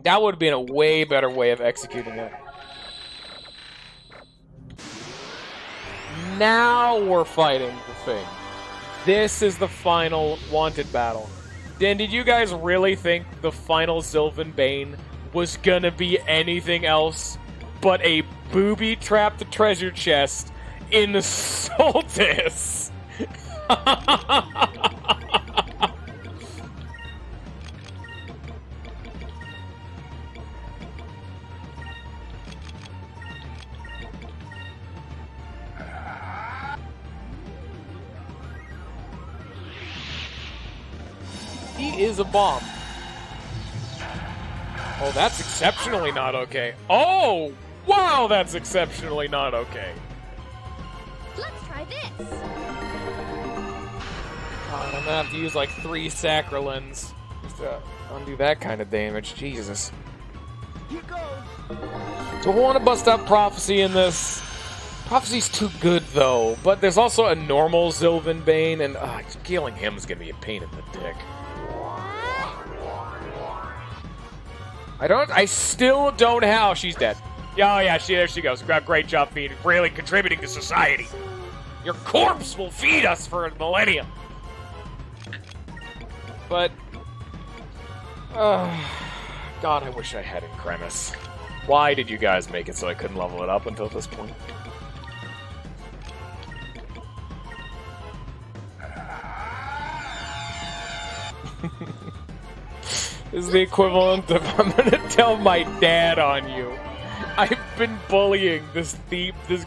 that would have been a way better way of executing it. Now we're fighting the thing. This is the final wanted battle. Dan, did you guys really think the final Sylvan Bane was gonna be anything else but a booby-trapped treasure chest in Soltis? He is a bomb. Oh, that's exceptionally not okay. Oh, wow, that's exceptionally not okay. Let's try this. God, I'm gonna have to use like 3 Sacralins just to undo that kind of damage. Jesus. Here goes. So we want to bust up Prophecy in this. Prophecy's too good, though, but there's also a normal Sylvan Bane, and killing him is gonna be a pain in the dick. I still don't how she's dead. Oh yeah, there she goes. Great job feeding, really contributing to society. Your corpse will feed us for a millennium. But, God, I wish I had Incremis. Why did you guys make it so I couldn't level it up until this point? This is the equivalent of, I'm gonna tell my dad on you. I've been bullying this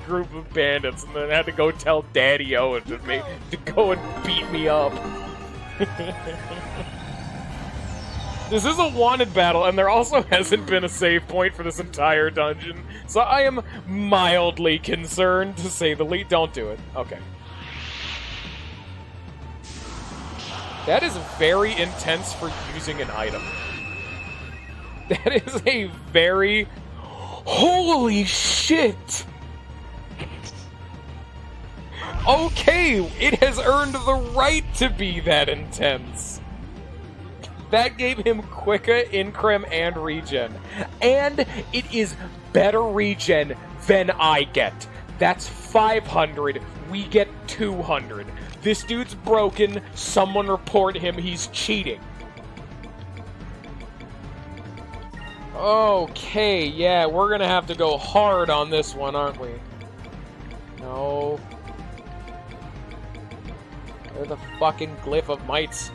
group of bandits, and then I had to go tell Daddy Owen to go and beat me up. This is a wanted battle, and there also hasn't been a save point for this entire dungeon, so I am mildly concerned, to say the least. Don't do it. Okay. That is very intense for using an item. That is a very... Holy shit! Okay, it has earned the right to be that intense. That gave him quicker increm and regen. And it is better regen than I get. That's 500. We get 200. This dude's broken. Someone report him. He's cheating. Okay, yeah, we're gonna have to go hard on this one, aren't we? No. They're the fucking glyph of mites.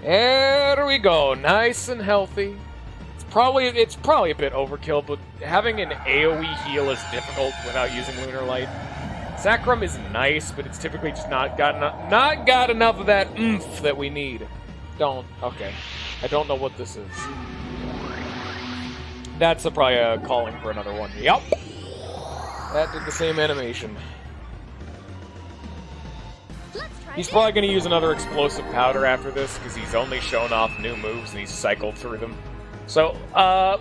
There we go, nice and healthy. It's probably a bit overkill, but having an AoE heal is difficult without using Lunar Light. Sacrum is nice, but it's typically just not got enough of that oomph that we need. Okay. I don't know what this is. That's probably a calling for another one. Yep. That did the same animation. He's probably going to use another explosive powder after this, because he's only shown off new moves and he's cycled through them. So,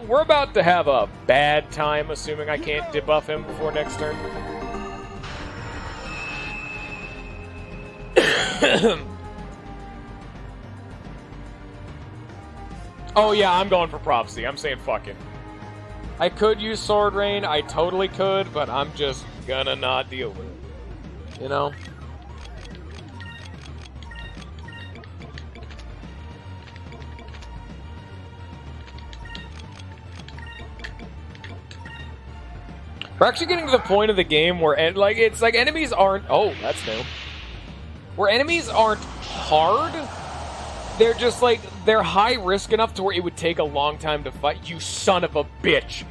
we're about to have a bad time, assuming I can't debuff him before next turn. Oh yeah, I'm going for Prophecy. I'm saying fuck it. I could use Sword Rain, I totally could, but I'm just gonna not deal with it. You know? We're actually getting to the point of the game where, it's like enemies aren't... Oh, that's new. Where enemies aren't hard, they're just like, they're high risk enough to where it would take a long time to fight. You son of a bitch.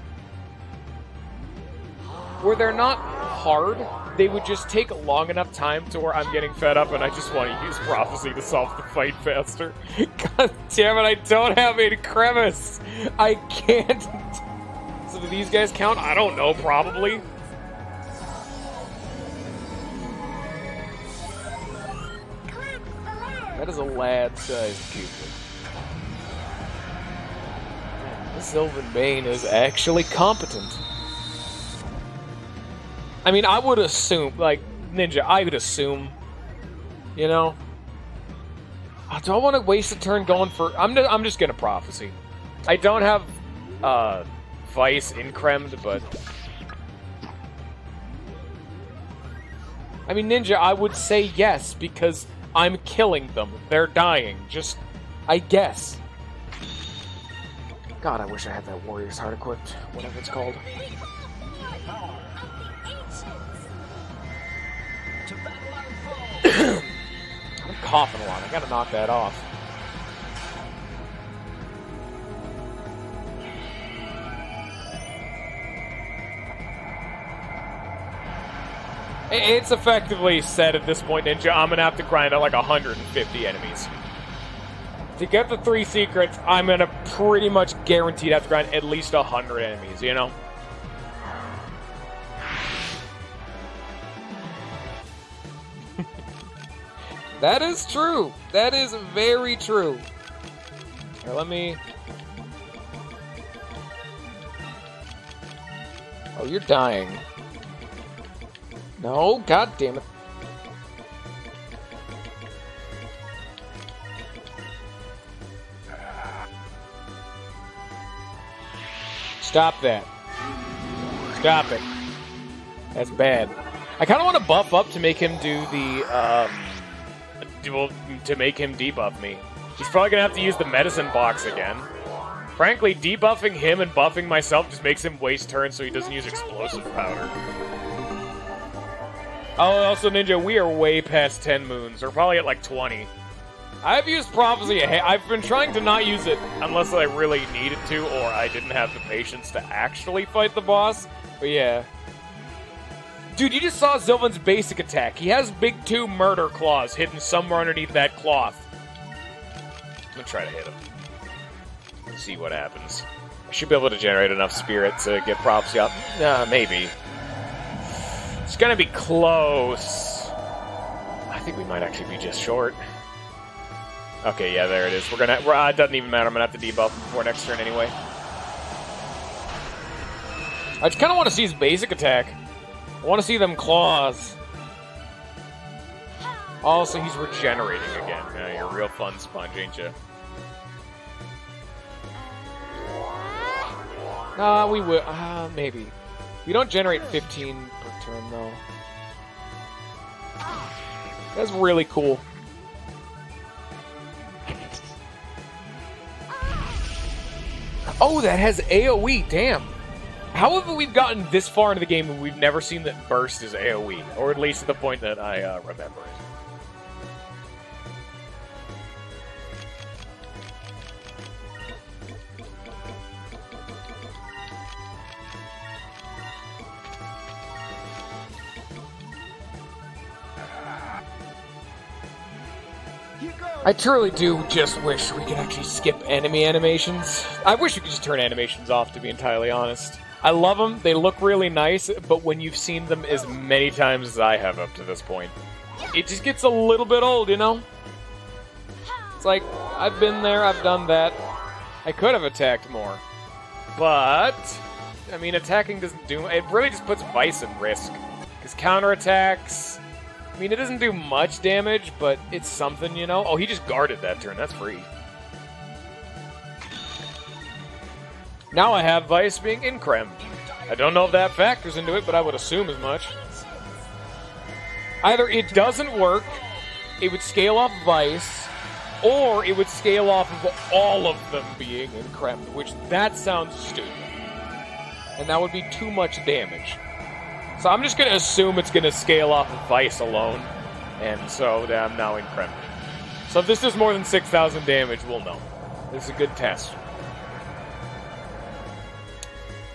Where they're not hard, they would just take a long enough time to where I'm getting fed up and I just want to use Prophecy to solve the fight faster. God damn it, I don't have a crevice. I can't. So do these guys count? I don't know, probably. That is a lad-sized Cupid. This Sylvan Bane is actually competent. I mean, I would assume, like, Ninja, I would assume, you know? Do I want to waste a turn going for... I'm just gonna Prophecy. I don't have, Vice incremed, but... I mean, Ninja, I would say yes, because I'm killing them. They're dying. Just, I guess. God, I wish I had that Warrior's Heart equipped. Whatever it's called. I'm coughing a lot. I gotta knock that off. It's effectively said at this point, Ninja, I'm gonna have to grind out like 150 enemies. To get the 3 secrets, I'm gonna pretty much guaranteed have to grind at least 100 enemies, you know? That is true. That is very true. Here, let me... Oh, you're dying. No, god damn it. Stop that. Stop it. That's bad. I kind of want to buff up to make him do the, to make him debuff me. He's probably going to have to use the medicine box again. Frankly, debuffing him and buffing myself just makes him waste turns so he doesn't use explosive powder. Oh, also, Ninja, we are way past 10 moons. We're probably at like 20. I've used Prophecy. I've been trying to not use it unless I really needed to or I didn't have the patience to actually fight the boss. But yeah. Dude, you just saw Sylvan's basic attack. He has big 2 murder claws hidden somewhere underneath that cloth. I'm gonna try to hit him. Let's see what happens. I should be able to generate enough spirit to get prophecy up. Maybe. It's gonna be close. I think we might actually be just short. Okay, yeah, there it is. It doesn't even matter. I'm gonna have to debuff before next turn anyway. I just kind of want to see his basic attack. I want to see them claws. Also, he's regenerating again. Yeah, you're a real fun sponge, ain't you? We will. Maybe. We don't generate 15 per turn, though. That's really cool. Oh, that has AoE, damn. How have we gotten this far into the game and we've never seen that burst is AoE? Or at least at the point that I remember it. I truly do just wish we could actually skip enemy animations. I wish we could just turn animations off, to be entirely honest. I love them, they look really nice, but when you've seen them as many times as I have up to this point, it just gets a little bit old, you know? It's like, I've been there, I've done that. I could have attacked more. But, I mean, attacking doesn't do... It really just puts Vice at risk. Because counterattacks... I mean, it doesn't do much damage, but it's something, you know? Oh, he just guarded that turn. That's free. Now I have Vice being increm. I don't know if that factors into it, but I would assume as much. Either it doesn't work, it would scale off Vice, or it would scale off of all of them being increm, which that sounds stupid. And that would be too much damage. So I'm just going to assume it's going to scale off of Vice alone, and so I'm now increm. So if this does more than 6,000 damage, we'll know. This is a good test.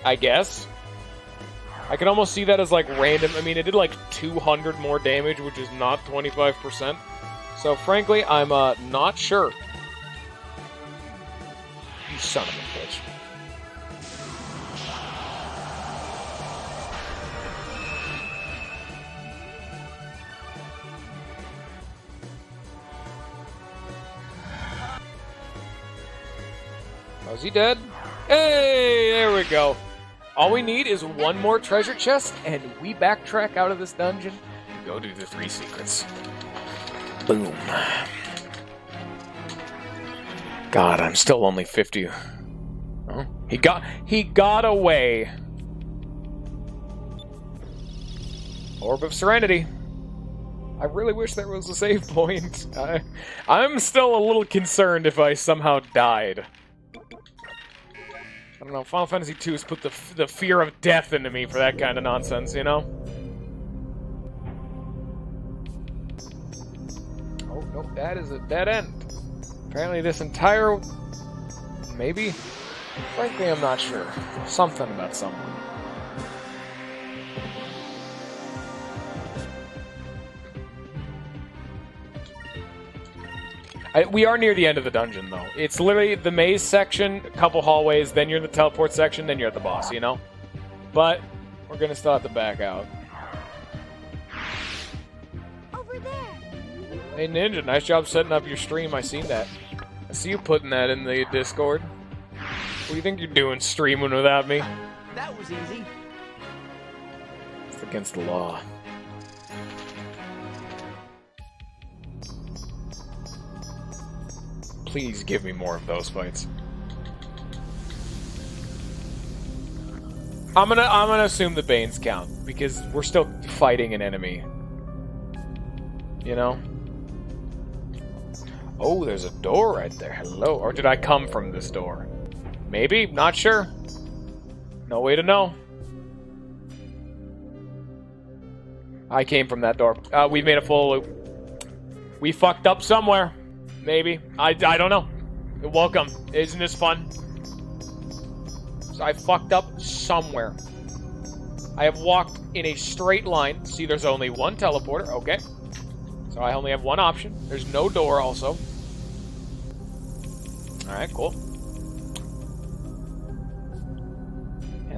I guess. I can almost see that as like random. I mean, it did like 200 more damage, which is not 25%. So frankly, I'm not sure. You son of a bitch. Oh, is he dead? Hey, there we go. All we need is one more treasure chest, and we backtrack out of this dungeon and go do the 3 secrets. Boom. God, I'm still only 50. Oh, he got away. Orb of Serenity. I really wish there was a save point. I'm still a little concerned if I somehow died. I don't know, Final Fantasy II has put the fear of death into me for that kind of nonsense, you know? Oh, no, that is a dead end. Apparently this entire... Maybe? Frankly, I'm not sure. Something about something. We are near the end of the dungeon, though. It's literally the maze section, a couple hallways, then you're in the teleport section, then you're at the boss, you know? But we're gonna still have to back out. Over there. Hey, Ninja, nice job setting up your stream. I seen that. I see you putting that in the Discord. What do you think you're doing streaming without me? That was easy. It's against the law. Please give me more of those fights. I'm gonna assume the Banes count because we're still fighting an enemy. You know? Oh, there's a door right there. Hello. Or did I come from this door? Maybe. Not sure. No way to know. I came from that door. We made a full loop. We fucked up somewhere. Maybe. I don't know. Welcome. Isn't this fun? So I fucked up somewhere. I have walked in a straight line. See, there's only one teleporter. Okay. So I only have one option. There's no door also. Alright, cool.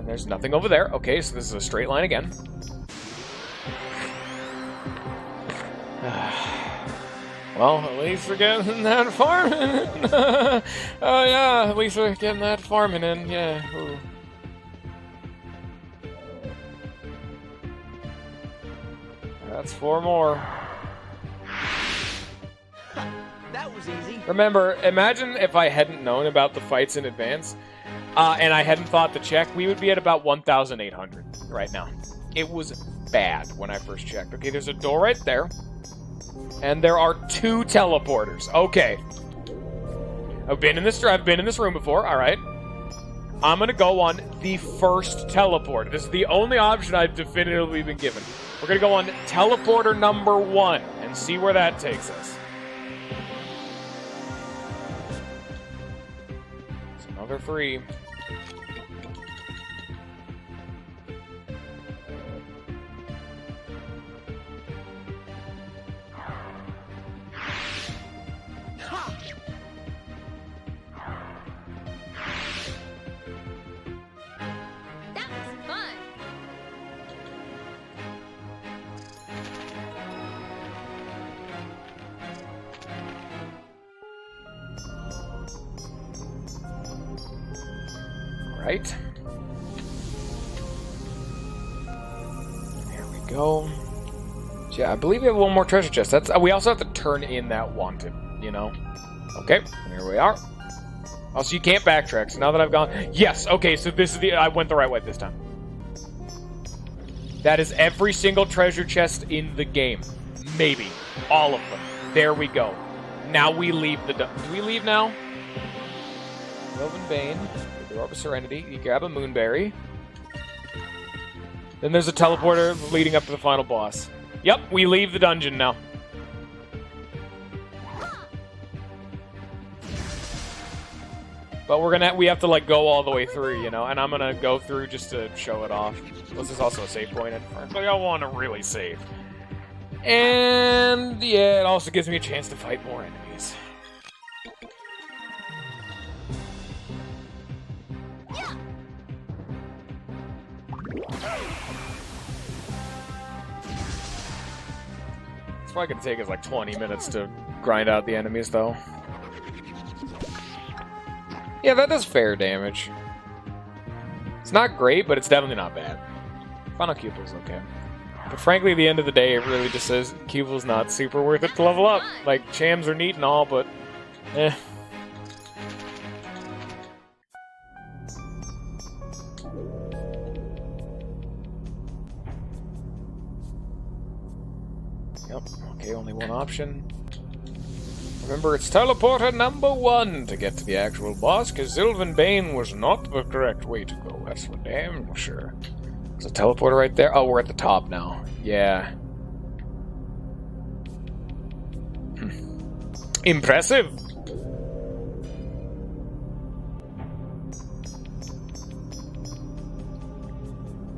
There's nothing over there. Okay, so this is a straight line again. Well, at least we're getting that farming in. Oh, yeah, at least we're getting that farming in. Yeah. Ooh. That's 4 more. That was easy. Remember, imagine if I hadn't known about the fights in advance, and I hadn't thought to check, we would be at about 1,800 right now. It was bad when I first checked. Okay, there's a door right there. And there are 2 teleporters. Okay. I've been in this room before, alright. I'm gonna go on the first teleporter. This is the only option I've definitively been given. We're gonna go on teleporter number 1 and see where that takes us. It's another 3. That was fun. Right. There we go. Yeah, I believe we have 1 more treasure chest. That's we also have to turn in that wanted, you know? Okay, here we are. Also, you can't backtrack, so now that I've gone... Yes, okay, so this is the... I went the right way this time. That is every single treasure chest in the game. Maybe. All of them. There we go. Now we leave the... Do we leave now? Sylvan Bane. The Orb of Serenity. You grab a Moonberry. Then there's a teleporter leading up to the final boss. Yep, we leave the dungeon now. But we have to like go all the way through, you know, and I'm gonna go through just to show it off. This is also a save point, and frankly, I want to really save. And yeah, it also gives me a chance to fight more enemies. It's probably gonna take us like 20 minutes to grind out the enemies, though. Yeah, that does fair damage. It's not great, but it's definitely not bad. Final Cupid's okay. But frankly, at the end of the day, it really just says Cupid's not super worth it to level up. Like, Chams are neat and all, but... eh. Yep, okay, only 1 option. Remember, it's teleporter number 1 to get to the actual boss, because Sylvan Bane was not the correct way to go. That's for damn sure. There's a teleporter right there. Oh, we're at the top now. Yeah. Impressive!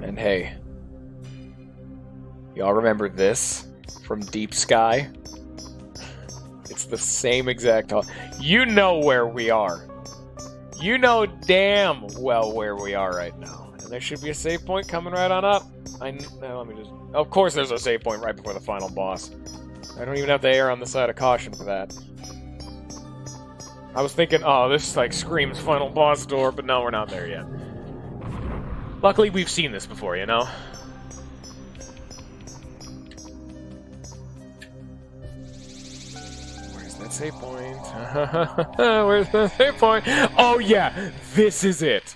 And hey, y'all remember this from Deep Sky? It's the same exact... You know where we are. You know damn well where we are right now. And there should be a save point coming right on up. Let me just... Of course there's a save point right before the final boss. I don't even have to err on the side of caution for that. I was thinking, oh, this like screams final boss door, but no, we're not there yet. Luckily, we've seen this before, you know? Save point. Where's the save point? Oh yeah, this is it.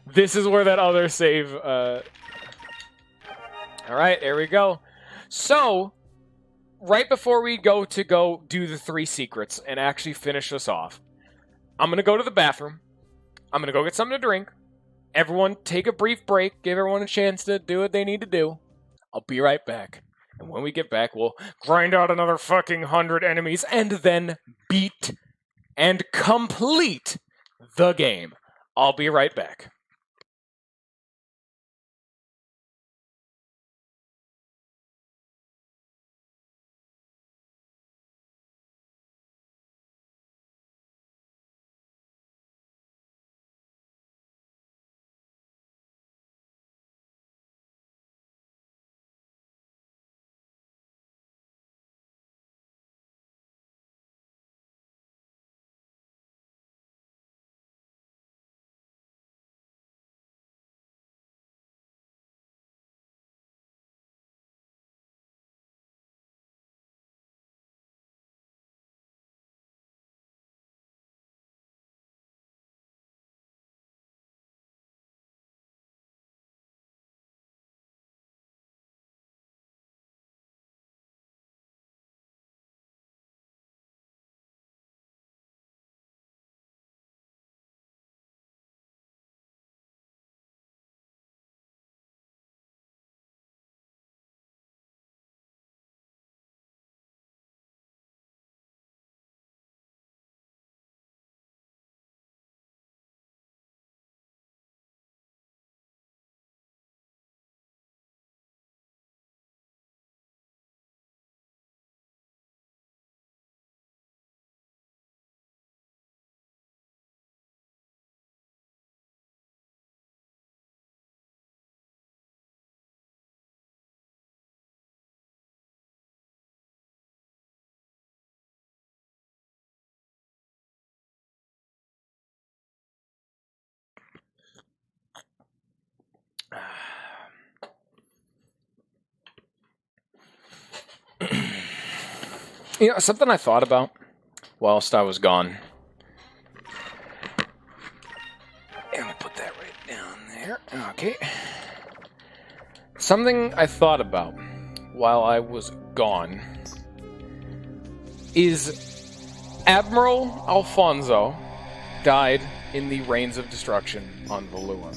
This is where that other save. All right, there we go. So, right before we go do the 3 secrets and actually finish this off, I'm gonna go to the bathroom. I'm gonna go get something to drink. Everyone, take a brief break. Give everyone a chance to do what they need to do. I'll be right back. And when we get back, we'll grind out another fucking 100 enemies and then beat and complete the game. I'll be right back. You know, something I thought about whilst I was gone. I'm gonna put that right down there. Okay. Something I thought about while I was gone is Admiral Alfonso died in the Rains of Destruction on Valua.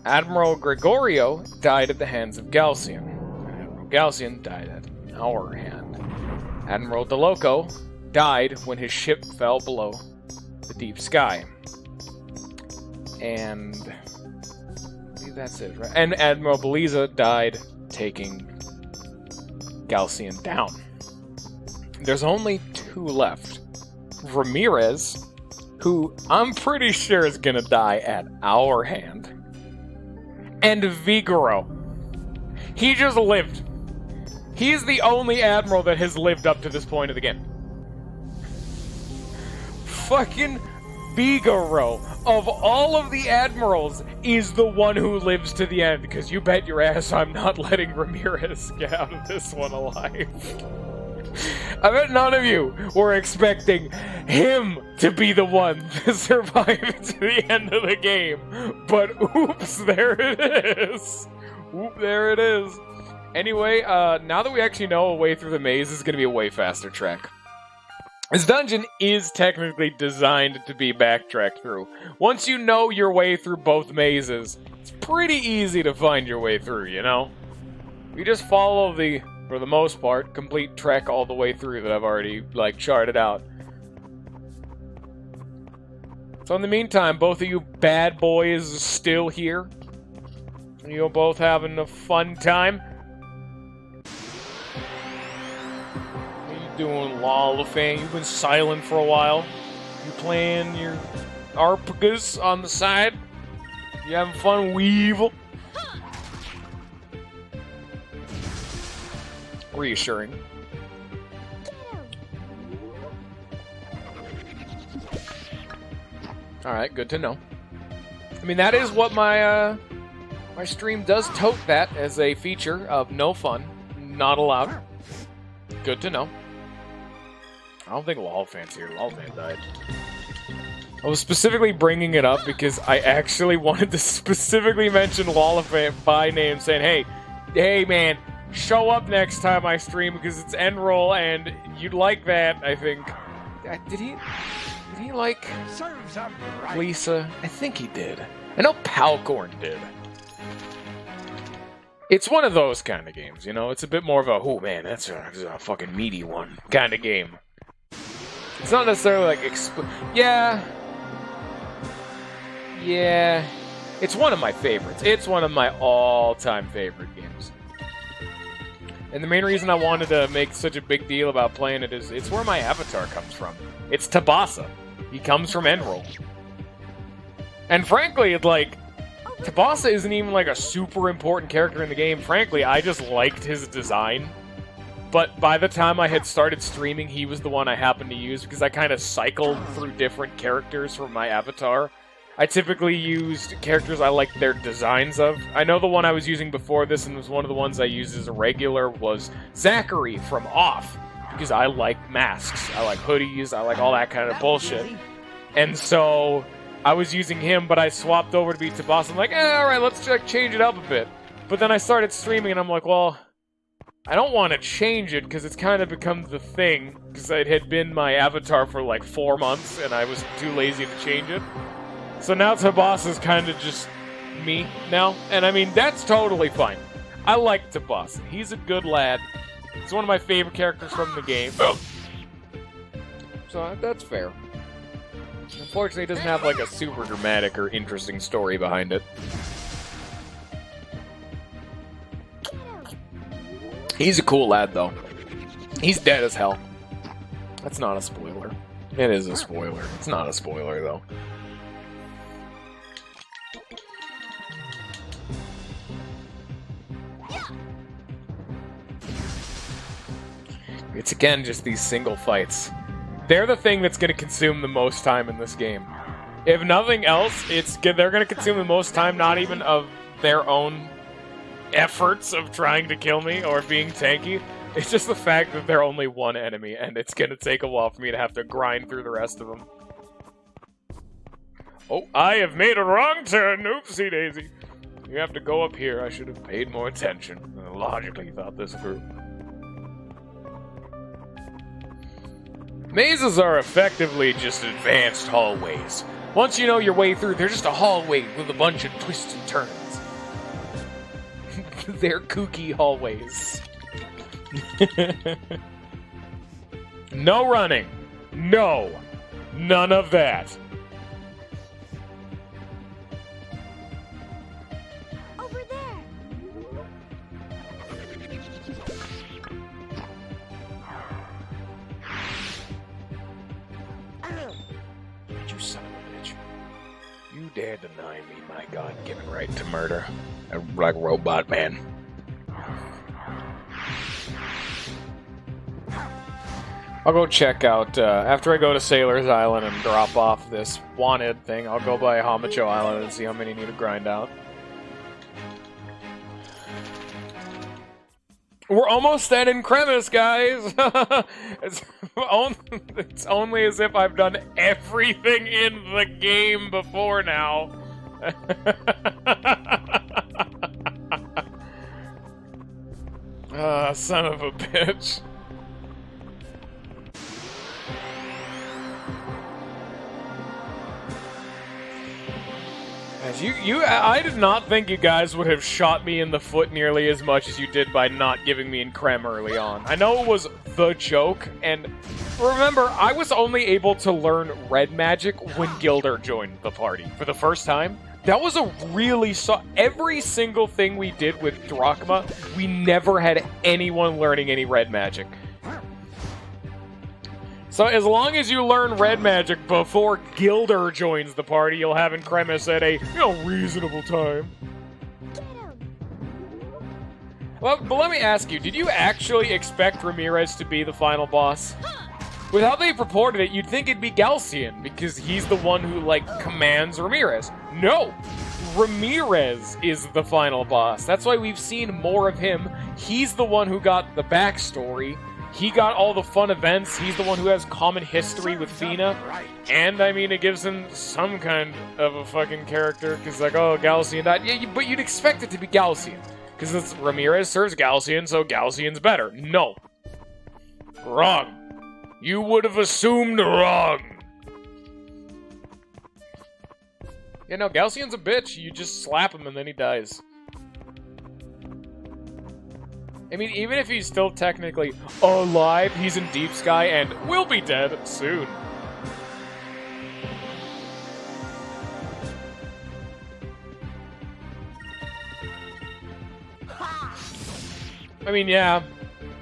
Admiral Gregorio died at the hands of Galcian. Admiral Galcian died at our hand. Admiral DeLoco died when his ship fell below the deep sky. And I believe that's it, right? And Admiral Beliza died taking Galcian down. There's only 2 left. Ramirez, who I'm pretty sure is gonna die at our hand, and Vigoro. He just lived. He's the only admiral that has lived up to this point of the game. Fucking Vigoro, of all of the admirals, is the one who lives to the end, because you bet your ass I'm not letting Ramirez get out of this one alive. I bet none of you were expecting him to be the one to survive to the end of the game. But oops, there it is. Oop, there it is. Anyway, now that we actually know a way through the maze is going to be a way faster trek. This dungeon is technically designed to be backtracked through. Once you know your way through both mazes, it's pretty easy to find your way through, you know? You just follow the, for the most part, complete trek all the way through that I've already, like, charted out. So in the meantime, both of you bad boys are still here. You're both having a fun time. What are you doing, Lollifan? You've been silent for a while. You playing your Arpagas on the side? You having fun, Weevil? Reassuring. Alright, good to know. I mean, that is what my my stream does tote that as a feature of no fun, not allowed. Good to know. I don't think Lollfan's here. Lollfan died. I was specifically bringing it up because I actually wanted to specifically mention Lollfan by name, saying, hey man, show up next time I stream because it's end roll and you'd like that, I think. Did he like Lisa? I think he did. I know Palcorn did. It's one of those kind of games, you know? It's a bit more of a, oh man, that's a fucking meaty one kind of game. It's not necessarily like, yeah. It's one of my favorites. It's one of my all-time favorite games. And the main reason I wanted to make such a big deal about playing it is it's where my avatar comes from. It's Tabasa. He comes from Enroll. And frankly, like, Tabasa isn't even like a super important character in the game. Frankly, I just liked his design. But by the time I had started streaming, he was the one I happened to use because I kind of cycled through different characters for my avatar. I typically used characters I liked their designs of. I know the one I was using before this, and was one of the ones I used as a regular, was Zachary from Off. Because I like masks, I like hoodies, I like all that kind of bullshit. And so I was using him, but I swapped over to be Tabasa. I'm like, alright, let's change it up a bit. But then I started streaming, and I'm like, well, I don't want to change it, because it's kind of become the thing. Because it had been my avatar for like 4 months, and I was too lazy to change it. So now Tabasa's kind of just me now. And I mean, that's totally fine. I like Tabasa. He's a good lad. He's one of my favorite characters from the game. So that's fair. Unfortunately, it doesn't have like a super dramatic or interesting story behind it. He's a cool lad, though. He's dead as hell. That's not a spoiler. It is a spoiler. It's not a spoiler, though. It's again just these single fights. They're the thing that's going to consume the most time in this game. If nothing else, they're going to consume the most time, not even of their own efforts of trying to kill me or being tanky, It's just the fact that they're only one enemy, and it's gonna take a while for me to have to grind through the rest of them. Oh, I have made a wrong turn! Oopsie daisy! You have to go up here. I should have paid more attention. I logically thought this through. Mazes are effectively just advanced hallways. Once you know your way through, they're just a hallway with a bunch of twists and turns. They're kooky hallways. No running. No. None of that. Over there. You son of a bitch. You dare deny me my God-given right to murder. Like Robot Man. I'll go check out, after I go to Sailor's Island and drop off this wanted thing, I'll go by Hamacho Island and see how many need to grind out. We're almost at Incremis, guys! It's only as if I've done everything in the game before now. Son of a bitch. I did not think you guys would have shot me in the foot nearly as much as you did by not giving me Increm early on. I know it was the joke, and remember, I was only able to learn red magic when Gilder joined the party for the first time. That was a really every single thing we did with Drachma, we never had anyone learning any red magic. So as long as you learn red magic before Gilder joins the party, you'll have Incremis at a, reasonable time. Well, but let me ask you, did you actually expect Ramirez to be the final boss? With how they purported it, you'd think it'd be Galcian, because he's the one who, commands Ramirez. No! Ramirez is the final boss. That's why we've seen more of him. He's the one who got the backstory. He got all the fun events. He's the one who has common history with Fina. And, I mean, it gives him some kind of a fucking character. Because, oh, Galcian died. Yeah, but you'd expect it to be Galcian. Because Ramirez serves Galcian, so Galcian's better. No. Wrong. You would have assumed wrong. Yeah, no, Galcian's a bitch. You just slap him and then he dies. I mean, even if he's still technically alive, he's in Deep Sky and will be dead soon. I mean, yeah,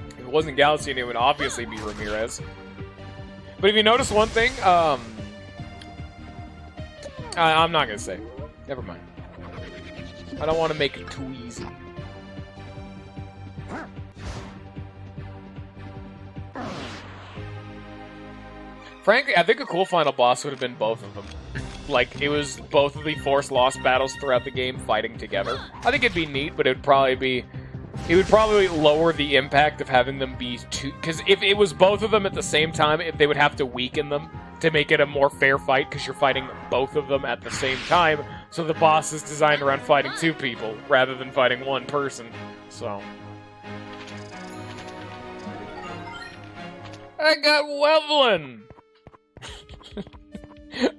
if it wasn't Galcian, it would obviously be Ramirez. But if you notice one thing, I'm not gonna say. Never mind. I don't want to make it too easy. Frankly, I think a cool final boss would have been both of them. Like, it was both of the Force Lost battles throughout the game fighting together. I think it'd be neat, but it would probably lower the impact of having them be two... Because if it was both of them at the same time, they would have to weaken them to make it a more fair fight, because you're fighting both of them at the same time. So the boss is designed around fighting two people, rather than fighting one person. So... I got Wevlin!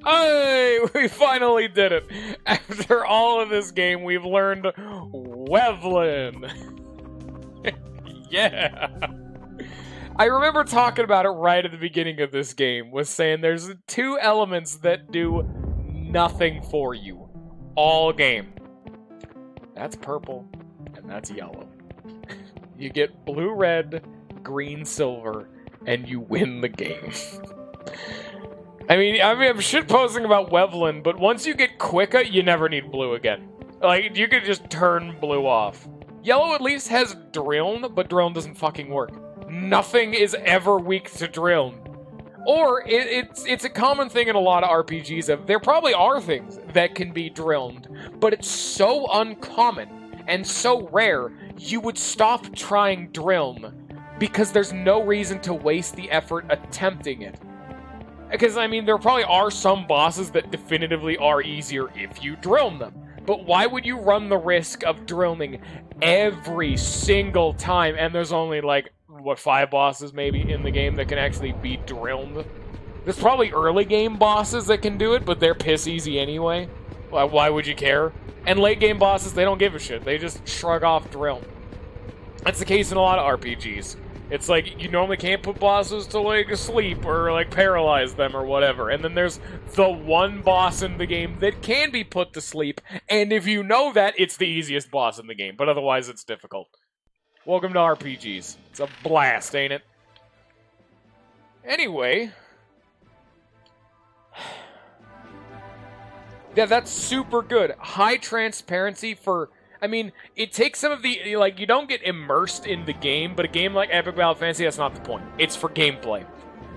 Hey, we finally did it! After all of this game, we've learned Wevlin! Yeah! I remember talking about it right at the beginning of this game, was saying there's two elements that do nothing for you. All game. That's purple, and that's yellow. You get blue, red, green, silver, and you win the game. I mean, I'm shitposting about Wevlin, but once you get Quicka, you never need blue again. Like, you can just turn blue off. Yellow at least has Drilln, but Drilln doesn't fucking work. Nothing is ever weak to Drilln. Or, it's a common thing in a lot of RPGs of, there probably are things that can be Drillned, but it's so uncommon and so rare, you would stop trying Drilln because there's no reason to waste the effort attempting it. Because, I mean, there probably are some bosses that definitively are easier if you drill them. But why would you run the risk of drilling every single time? And there's only, like, what, 5 bosses maybe in the game that can actually be drilled? There's probably early game bosses that can do it, but they're piss easy anyway. Why would you care? And late game bosses, they don't give a shit. They just shrug off drill. That's the case in a lot of RPGs. It's like, you normally can't put bosses to, like, sleep or, like, paralyze them or whatever. And then there's the one boss in the game that can be put to sleep, and if you know that, it's the easiest boss in the game. But otherwise, it's difficult. Welcome to RPGs. It's a blast, ain't it? Anyway. Yeah, that's super good. High transparency for... I mean, it takes some of the, like, you don't get immersed in the game, but a game like Epic Battle Fantasy, that's not the point. It's for gameplay.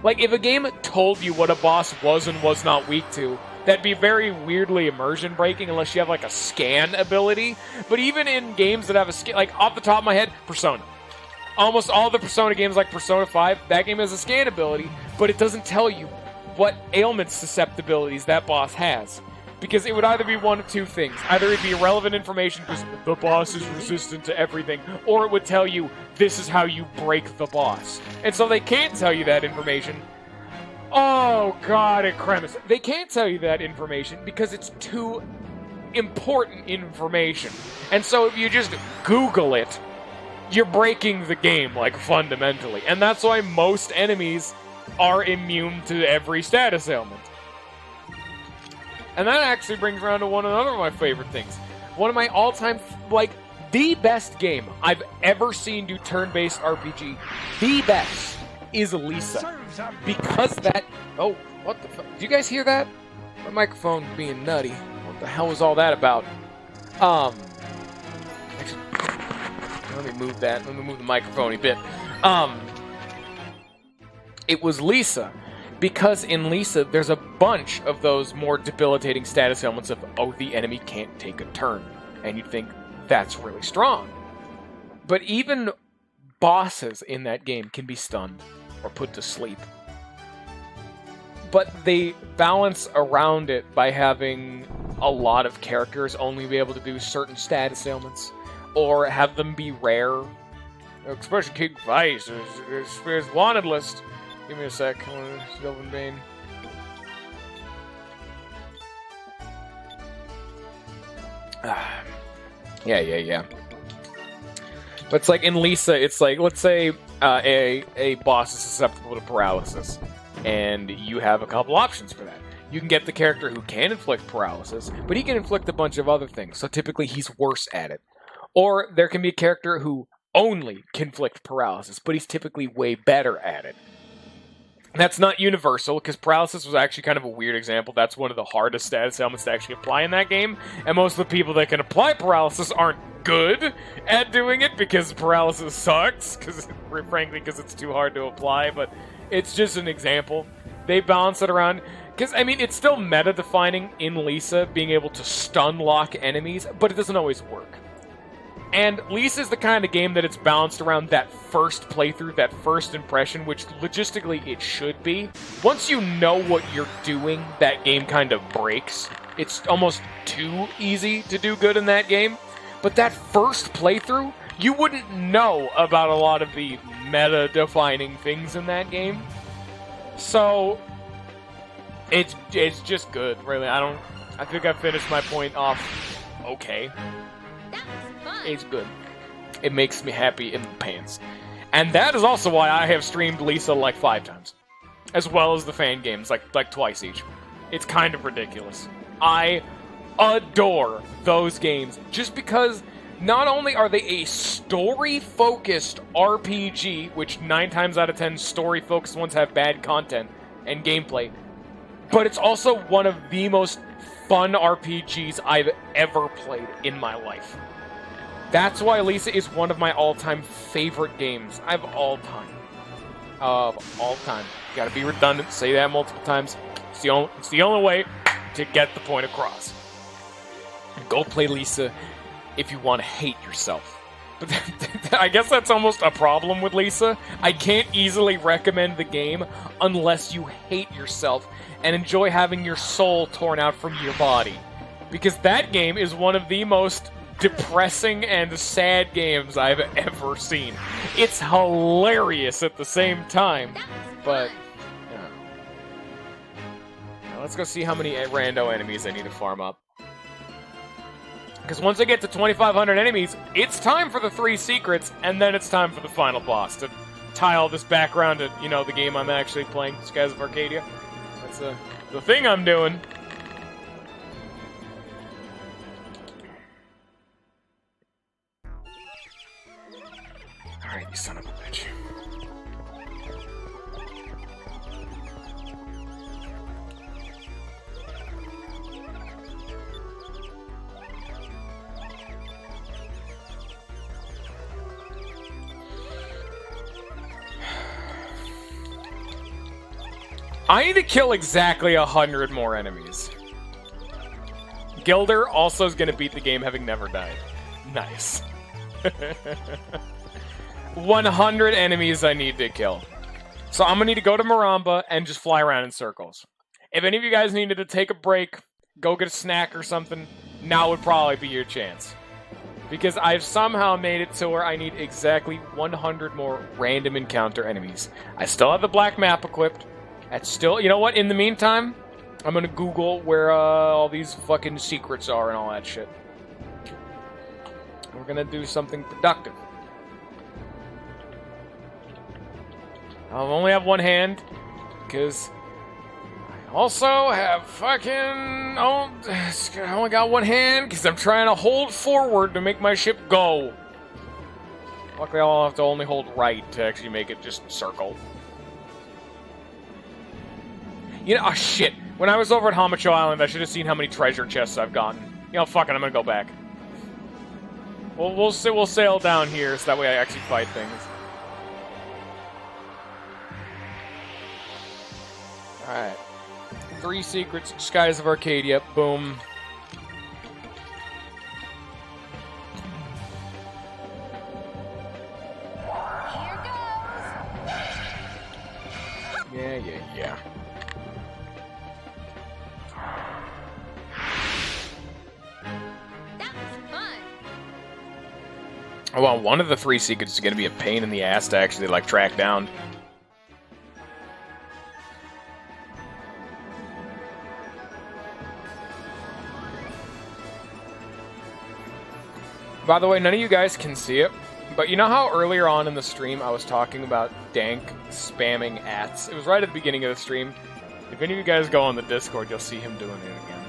Like, if a game told you what a boss was and was not weak to, that'd be very weirdly immersion-breaking unless you have, like, a scan ability. But even in games that have a scan, like, off the top of my head, Persona. Almost all the Persona games, like Persona 5, that game has a scan ability, but it doesn't tell you what ailment susceptibilities that boss has. Because it would either be one of two things. Either it'd be irrelevant information because the boss is resistant to everything, or it would tell you, this is how you break the boss. And so they can't tell you that information. Oh, God, it cremis. They can't tell you that information because it's too important information. And so if you just Google it, you're breaking the game, like, fundamentally. And that's why most enemies are immune to every status ailment. And that actually brings around to another of my favorite things. One of my all-time, like, the best game I've ever seen do turn-based RPG, the best, is Lisa. Because that... Oh, what the fuck? Did you guys hear that? My microphone being nutty. What the hell was all that about? Actually, let me move that. Let me move the microphone a bit. It was Lisa. Because in Lisa, there's a bunch of those more debilitating status ailments of, oh, the enemy can't take a turn. And you'd think, that's really strong. But even bosses in that game can be stunned or put to sleep. But they balance around it by having a lot of characters only be able to do certain status ailments. Or have them be rare. Especially King Vice, there's wanted list. Give me a sec. Sylvan Bane. Yeah. But it's like in Lisa, it's like, let's say a boss is susceptible to paralysis, and you have a couple options for that. You can get the character who can inflict paralysis, but he can inflict a bunch of other things, so typically he's worse at it. Or there can be a character who only can inflict paralysis, but he's typically way better at it. That's not universal, because paralysis was actually kind of a weird example. That's one of the hardest status elements to actually apply in that game, and most of the people that can apply paralysis aren't good at doing it, because paralysis sucks, frankly, because it's too hard to apply, but it's just an example. They balance it around, because, I mean, it's still meta-defining in Lisa, being able to stun-lock enemies, but it doesn't always work. And Lisa's the kind of game that it's balanced around that first playthrough, that first impression, which logistically it should be. Once you know what you're doing, that game kind of breaks. It's almost too easy to do good in that game. But that first playthrough, you wouldn't know about a lot of the meta-defining things in that game. So, it's just good, really. I think I finished my point off okay. It's good. It makes me happy in the pants. And that is also why I have streamed Lisa like 5 times. As well as the fan games, like twice each. It's kind of ridiculous. I adore those games just because not only are they a story-focused RPG, which 9 times out of 10 story-focused ones have bad content and gameplay, but it's also one of the most fun RPGs I've ever played in my life. That's why Lisa is one of my all-time favorite games. Of all time. Gotta be redundant, say that multiple times. It's the only way to get the point across. Go play Lisa if you want to hate yourself. But I guess that's almost a problem with Lisa. I can't easily recommend the game unless you hate yourself and enjoy having your soul torn out from your body. Because that game is one of the most depressing and sad games I've ever seen. It's hilarious at the same time, but yeah. Now let's go see how many rando enemies I need to farm up. Because once I get to 2,500 enemies, it's time for the 3 secrets, and then it's time for the final boss to tie all this background to, you know, the game I'm actually playing, Skies of Arcadia. That's the thing I'm doing. Alright, you son of a bitch. I need to kill exactly 100 more enemies. Gilder also is going to beat the game having never died. Nice. 100 enemies I need to kill. So I'm going to need to go to Maramba and just fly around in circles. If any of you guys needed to take a break, go get a snack or something, now would probably be your chance. Because I've somehow made it to where I need exactly 100 more random encounter enemies. I still have the black map equipped. That's still, you know what, in the meantime, I'm gonna Google where all these fucking secrets are and all that shit. We're gonna do something productive. I'll only have one hand, because I also have fucking, I only got one hand, because I'm trying to hold forward to make my ship go. Luckily I'll have to only hold right to actually make it just circle. You know, oh shit. When I was over at Hamacho Island, I should have seen how many treasure chests I've gotten. You know, fuck it, I'm gonna go back. We'll sail down here, so that way I actually fight things. Alright. 3 secrets, Skies of Arcadia, boom. Yeah. Well, one of the 3 secrets is going to be a pain in the ass to actually, like, track down. By the way, none of you guys can see it, but you know how earlier on in the stream I was talking about Dank spamming ats? It was right at the beginning of the stream. If any of you guys go on the Discord, you'll see him doing it again.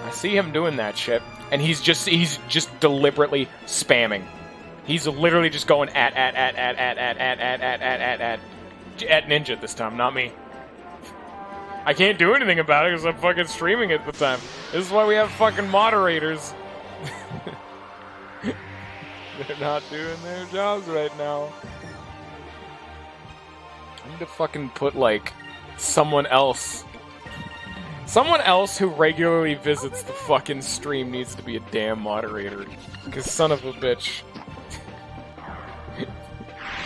I see him doing that shit, and he's just deliberately spamming. He's literally just going at Ninja this time, not me. I can't do anything about it because I'm fucking streaming at the time. This is why we have fucking moderators. They're not doing their jobs right now. I need to fucking put, like, someone else. Someone else who regularly visits the fucking stream needs to be a damn moderator. Because son of a bitch.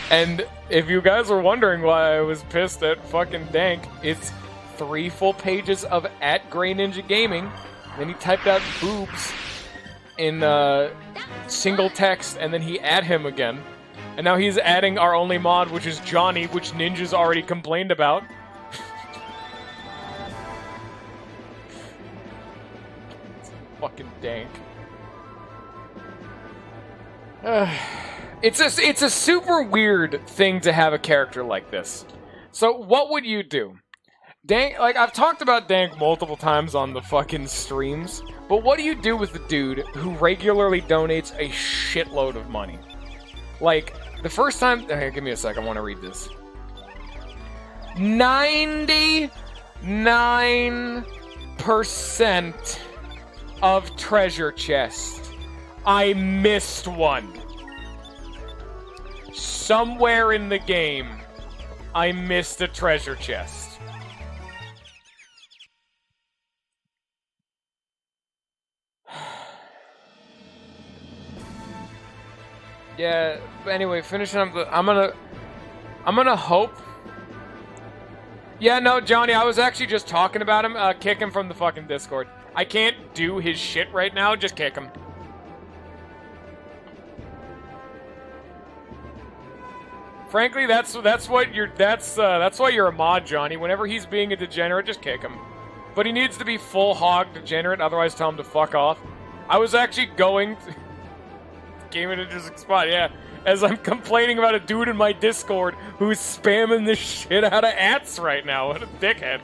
And if you guys were wondering why I was pissed at fucking Dank, it's 3 full pages of @GreyNinjaGaming. Then he typed out boobs in single text, and then he add him again. And now he's adding our only mod, which is Johnny, which Ninja's already complained about. Fucking Dank. It's a super weird thing to have a character like this. So what would you do? Dank, like, I've talked about Dank multiple times on the fucking streams, but what do you do with the dude who regularly donates a shitload of money? Like, the first time... Hey, give me a sec, I want to read this. 99% of treasure chest. I missed one. Somewhere in the game, I missed a treasure chest. Yeah, but anyway, finishing up the... I'm gonna hope... Yeah, no, Johnny, I was actually just talking about him. Kick him from the fucking Discord. I can't do his shit right now, just kick him. Frankly, that's why you're a mod, Johnny. Whenever he's being a degenerate, just kick him. But he needs to be full hog degenerate, otherwise tell him to fuck off. I was actually going to... Game in a interesting spot, yeah. As I'm complaining about a dude in my Discord who's spamming the shit out of ats right now. What a dickhead.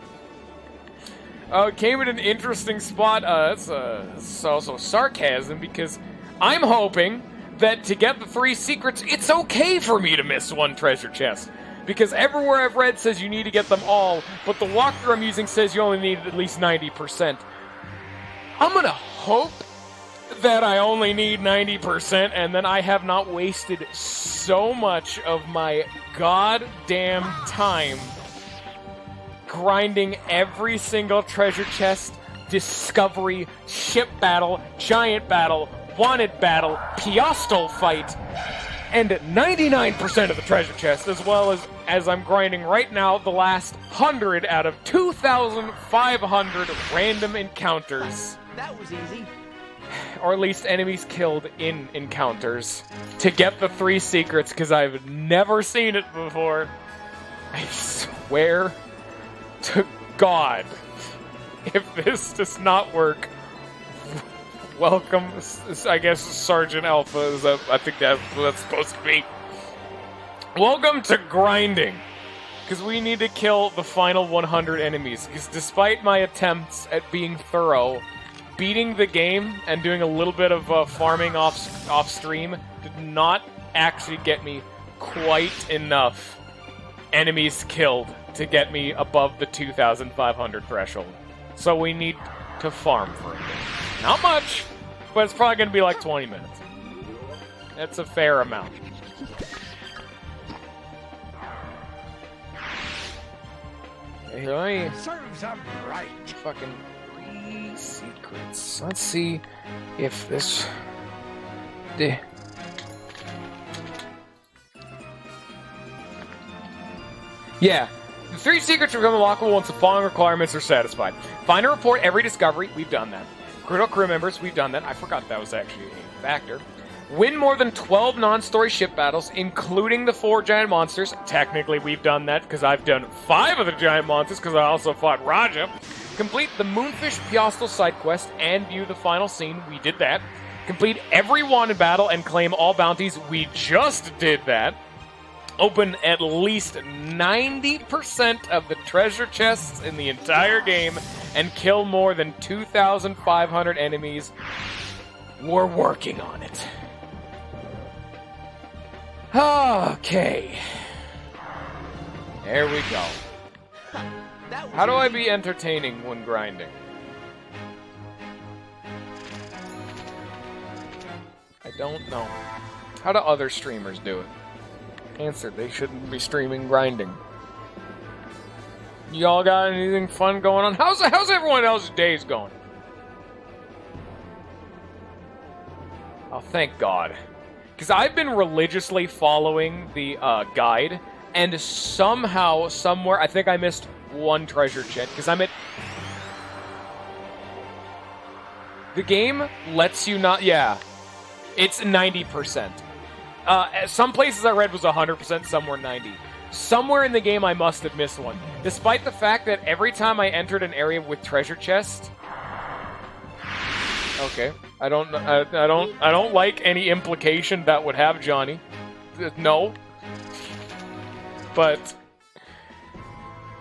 It came in an interesting spot. It's also sarcasm, because I'm hoping that to get the 3 secrets, it's okay for me to miss one treasure chest. Because everywhere I've read says you need to get them all, but the walkthrough I'm using says you only need at least 90%. I'm gonna hope that I only need 90%, and then I have not wasted so much of my goddamn time grinding every single treasure chest, discovery, ship battle, giant battle, wanted battle, piastal fight, and 99% of the treasure chest, as well as I'm grinding right now the last 100 out of 2,500 random encounters. That was easy. Or at least enemies killed in encounters, to get the 3 secrets, because I've never seen it before. I swear to God, if this does not work, welcome, I guess Sergeant Alpha is up. I think that's what that's supposed to be. Welcome to grinding, because we need to kill the final 100 enemies, because despite my attempts at being thorough, beating the game and doing a little bit of farming off stream did not actually get me quite enough enemies killed to get me above the 2,500 threshold. So we need to farm for a bit. Not much, but it's probably going to be like 20 minutes. That's a fair amount. Here, let me... Serves them right. Fucking... secrets. Let's see if this... Yeah. The 3 secrets become unlockable once the following requirements are satisfied. Find and report every discovery. We've done that. Recruit all crew members. We've done that. I forgot that was actually a factor. Win more than 12 non-story ship battles, including the 4 giant monsters. Technically, we've done that because I've done 5 of the giant monsters because I also fought Raja. Complete the Moonfish Piastal side quest and view the final scene. We did that. Complete every wanted battle and claim all bounties. We just did that. Open at least 90% of the treasure chests in the entire game and kill more than 2,500 enemies. We're working on it. Okay. There we go. How do I be entertaining when grinding? I don't know. How do other streamers do it? Answer, they shouldn't be streaming grinding. Y'all got anything fun going on? How's everyone else's days going? Oh, thank God. Because I've been religiously following the guide, and somehow, somewhere, I think I missed 1 treasure chest, because I'm at... The game lets you not... Yeah. It's 90%. Some places I read was 100%, some were 90%. Somewhere in the game I must have missed 1. Despite the fact that every time I entered an area with treasure chests... Okay. I don't like any implication that would have, Johnny. No. But...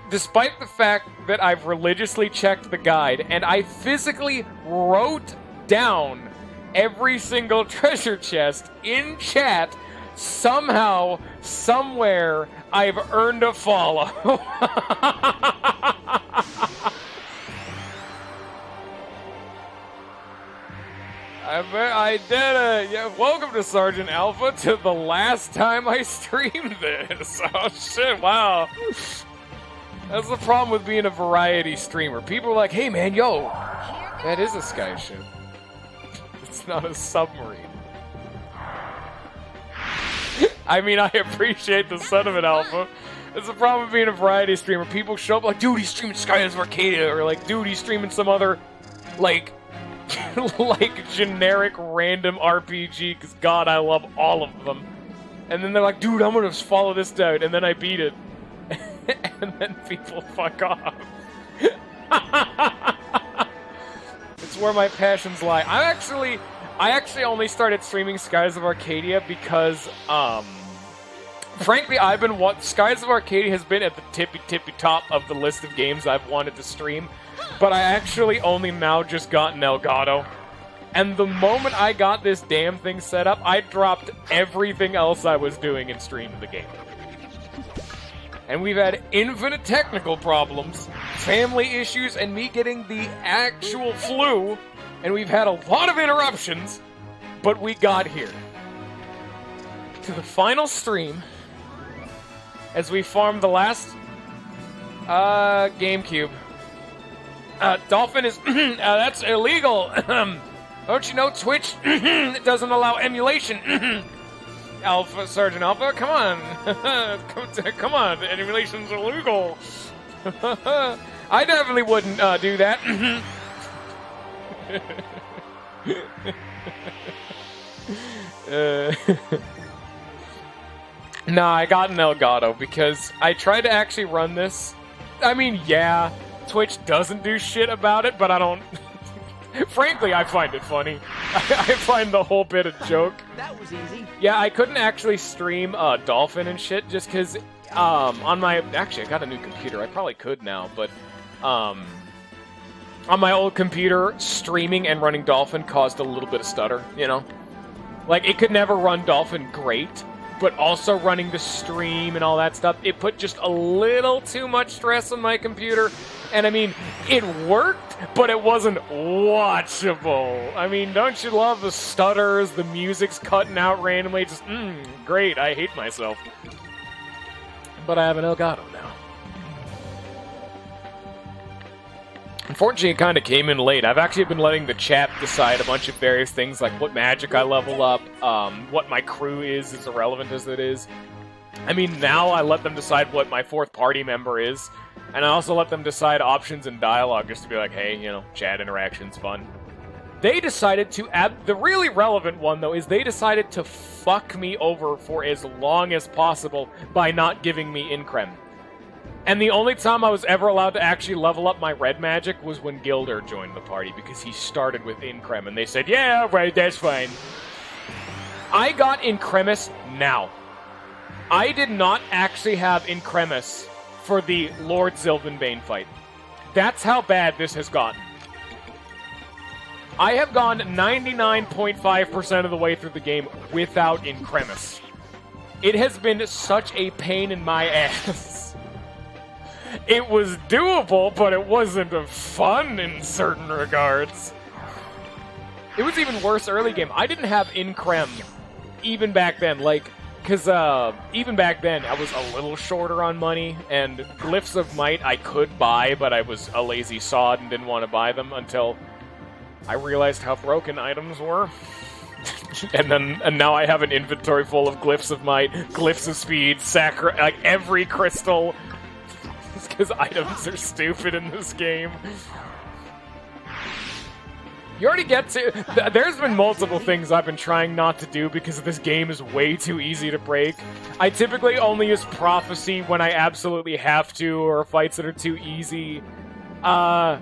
Despite the fact that I've religiously checked the guide, and I physically wrote down every single treasure chest in chat, somehow, somewhere, I've earned a follow. I did yeah, welcome to Sergeant Alpha, to the last time I streamed this. Oh shit, wow. That's the problem with being a variety streamer. People are like, hey man, yo, that is a sky ship. It's not a submarine. I mean, I appreciate the sentiment, Alpha. It's the problem with being a variety streamer. People show up like, dude, he's streaming Skies of Arcadia, or like, dude, he's streaming some other, like, like generic random RPG, because God, I love all of them. And then they're like, dude, I'm gonna follow this dude, and then I beat it. And then people fuck off. It's where my passions lie. I actually only started streaming Skies of Arcadia because, frankly, Skies of Arcadia has been at the tippy top of the list of games I've wanted to stream, but I actually only now just gotten Elgato. And the moment I got this damn thing set up, I dropped everything else I was doing and streamed the game. And we've had infinite technical problems, family issues, and me getting the actual flu, and we've had a lot of interruptions, but we got here. To the final stream, as we farm the last GameCube. Dolphin is... that's illegal! Don't you know Twitch doesn't allow emulation? Alpha, Sergeant Alpha, come on. Come on, emulation's illegal. I definitely wouldn't do that. Nah, I got an Elgato because I tried to actually run this. I mean, yeah, Twitch doesn't do shit about it, but I don't... Frankly, I find it funny. I find the whole bit a joke. That was easy. Yeah, I couldn't actually stream Dolphin and shit just because on my... Actually, I got a new computer. I probably could now, but on my old computer, streaming and running Dolphin caused a little bit of stutter, you know? Like, it could never run Dolphin great, but also running the stream and all that stuff, it put just a little too much stress on my computer. And I mean, it worked, but it wasn't watchable. I mean, don't you love the stutters, the music's cutting out randomly, just, great, I hate myself. But I have an Elgato now. Unfortunately, it kind of came in late. I've actually been letting the chat decide a bunch of various things, like what magic I level up, what my crew is, as irrelevant as it is. I mean, now I let them decide what my fourth party member is, and I also let them decide options and dialogue, just to be like, hey, you know, chat interaction's fun. They decided to add... The really relevant one, though, is they decided to fuck me over for as long as possible by not giving me Increm. And the only time I was ever allowed to actually level up my red magic was when Gilder joined the party, because he started with Increm, and they said, yeah, right, that's fine. I got Incremis now. I did not actually have Incremis for the Lord Sylvanbane fight. That's how bad this has gotten. I have gone 99.5% of the way through the game without Incremis. It has been such a pain in my ass. It was doable, but it wasn't fun in certain regards. It was even worse early game. I didn't have Increm even back then, like, because even back then I was a little shorter on money, and Glyphs of Might I could buy, but I was a lazy sod and didn't want to buy them until I realized how broken items were. and now I have an inventory full of Glyphs of Might, Glyphs of Speed, like every crystal. Because items are stupid in this game. You already get to... There's been multiple things I've been trying not to do because this game is way too easy to break. I typically only use Prophecy when I absolutely have to, or fights that are too easy. I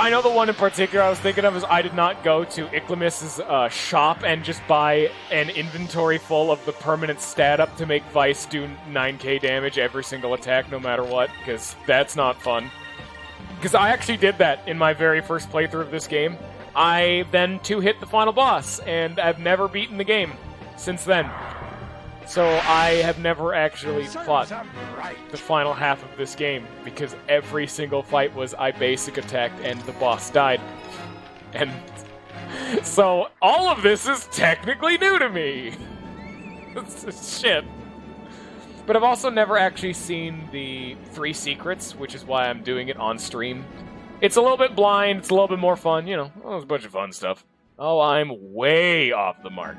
know the one in particular I was thinking of is I did not go to Iklemis's shop and just buy an inventory full of the permanent stat up to make Vice do 9k damage every single attack no matter what, because that's not fun. Because I actually did that in my very first playthrough of this game. I then two-hit the final boss, and I've never beaten the game since then. So I have never actually fought the final half of this game, because every single fight was I basic attacked and the boss died. And so all of this is technically new to me. It's shit. But I've also never actually seen the 3 secrets, which is why I'm doing it on stream. It's a little bit blind, it's a little bit more fun, you know, there's a bunch of fun stuff. Oh, I'm way off the mark.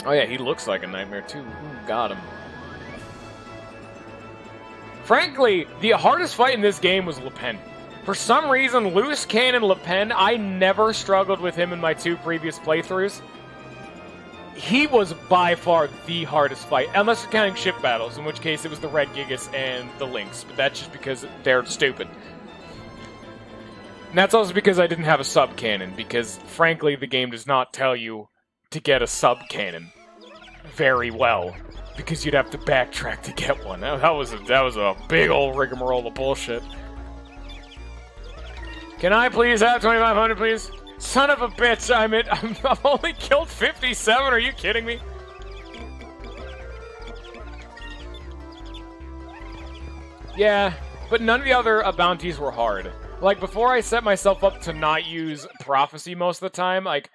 Oh yeah, he looks like a nightmare too. Ooh, got him. Frankly, the hardest fight in this game was Le Pen. For some reason, Loose Cannon Le Pen, I never struggled with him in my 2 previous playthroughs. He was by far the hardest fight, unless you're counting ship battles, in which case it was the Red Gigas and the Lynx, but that's just because they're stupid. And that's also because I didn't have a sub-cannon, because, frankly, the game does not tell you to get a sub-cannon very well, because you'd have to backtrack to get one. That was a big old rigmarole of bullshit. Can I please have 2,500, please? Son of a bitch, I've only killed 57, are you kidding me? Yeah, but none of the other bounties were hard. Like, before I set myself up to not use Prophecy most of the time, like,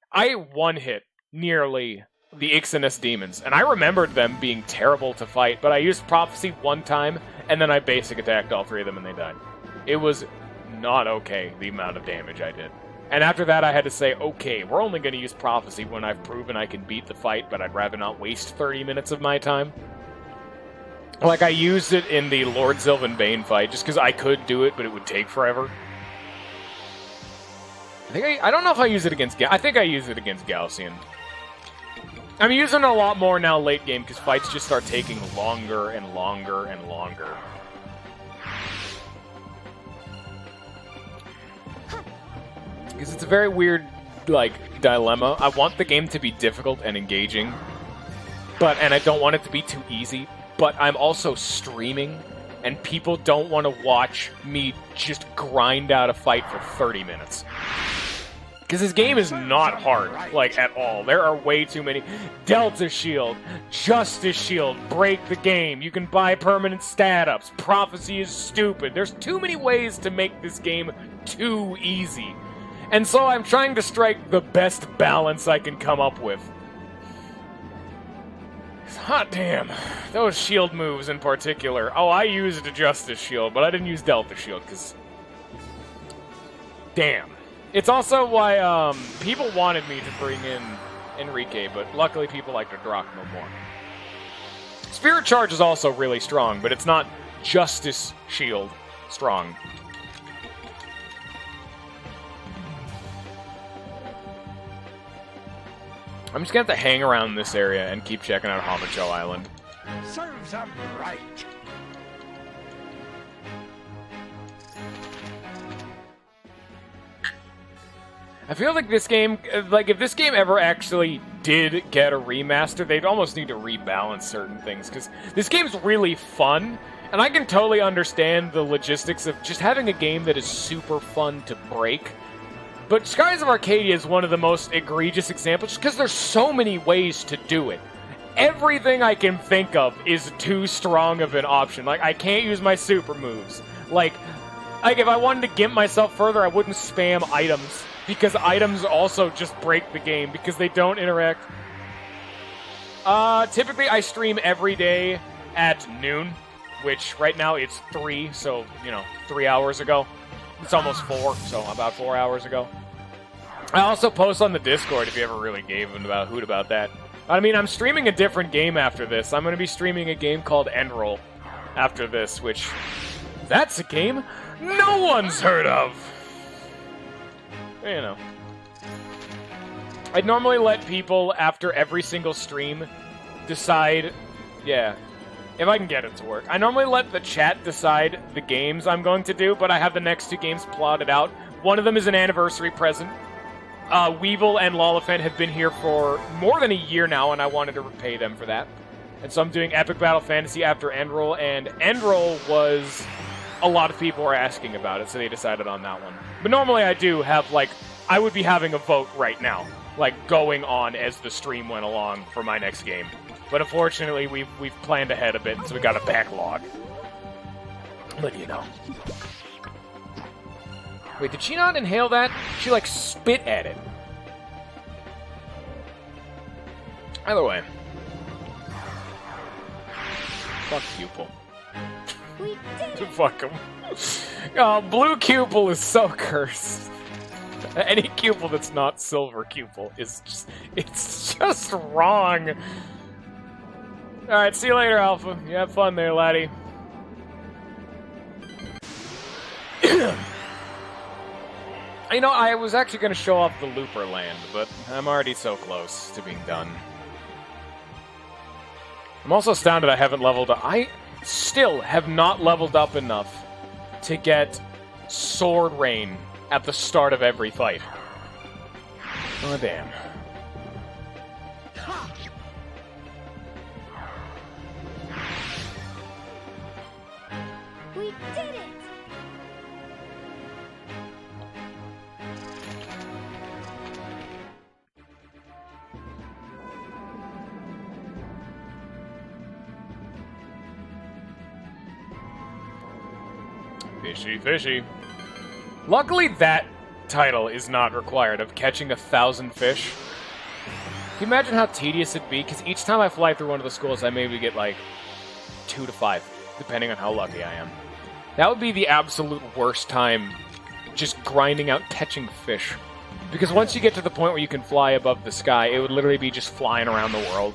I one-hit nearly the Ixanis demons, and I remembered them being terrible to fight, but I used Prophecy one time, and then I basic attacked all 3 of them and they died. It was not okay, the amount of damage I did. And after that, I had to say, okay, we're only going to use Prophecy when I've proven I can beat the fight, but I'd rather not waste 30 minutes of my time. Like, I used it in the Lord Sylvan Bane fight, just because I could do it, but it would take forever. I don't know if I use it against I think I use it against Gaussian. I'm using it a lot more now late game, because fights just start taking longer and longer and longer. Because it's a very weird, like, dilemma. I want the game to be difficult and engaging, and I don't want it to be too easy, but I'm also streaming, and people don't want to watch me just grind out a fight for 30 minutes. Because this game is not hard, like, at all. There are way too many. Delta Shield, Justice Shield, break the game. You can buy permanent stat-ups. Prophecy is stupid. There's too many ways to make this game too easy. And so I'm trying to strike the best balance I can come up with. Hot damn. Those shield moves in particular. Oh, I used a Justice Shield, but I didn't use Delta Shield, because... Damn. It's also why people wanted me to bring in Enrique, but luckily people like to Drachma more. Spirit Charge is also really strong, but it's not Justice Shield strong. I'm just gonna have to hang around this area and keep checking out Hamacho Island. Serves them right. I feel like this game, like, if this game ever actually did get a remaster, they'd almost need to rebalance certain things, because this game's really fun, and I can totally understand the logistics of just having a game that is super fun to break. But Skies of Arcadia is one of the most egregious examples, because there's so many ways to do it. Everything I can think of is too strong of an option. Like, I can't use my super moves. Like if I wanted to gimp myself further, I wouldn't spam items, because items also just break the game, because they don't interact. Typically I stream every day at noon, which right now it's 3, so, 3 hours ago. It's almost 4, so about 4 hours ago. I also post on the Discord if you ever really gave a hoot about that. I mean, I'm streaming a different game after this. I'm going to be streaming a game called Enroll after this, which... That's a game no one's heard of! You know. I'd normally let people, after every single stream, decide... Yeah. If I can get it to work. I normally let the chat decide the games I'm going to do, but I have the next 2 games plotted out. One of them is an anniversary present. Weevil and Lolifant have been here for more than a year now, and I wanted to repay them for that. And so I'm doing Epic Battle Fantasy after Enroll, and Enroll was... A lot of people were asking about it, so they decided on that one. But normally I do have, like... I would be having a vote right now, like, going on as the stream went along for my next game. But unfortunately, we've planned ahead a bit, so we got a backlog. But, Wait, did she not inhale that? She, like, spit at it. Either way. Fuck Pupil. We did it. Fuck him. Oh, Blue Cupil is so cursed. Any cupel that's not silver cupel is just... It's just wrong. Alright, see you later, Alpha. You have fun there, laddie. You know, I was actually going to show off the Looper land, but I'm already so close to being done. I'm also astounded I haven't leveled up. I still have not leveled up enough to get Sword Rain at the start of every fight. Oh, damn. We did it! Fishy, fishy. Luckily, that title is not required of catching 1,000 fish. Can you imagine how tedious it'd be? Because each time I fly through one of the schools, I maybe get like 2 to 5, depending on how lucky I am. That would be the absolute worst time, just grinding out catching fish. Because once you get to the point where you can fly above the sky, it would literally be just flying around the world.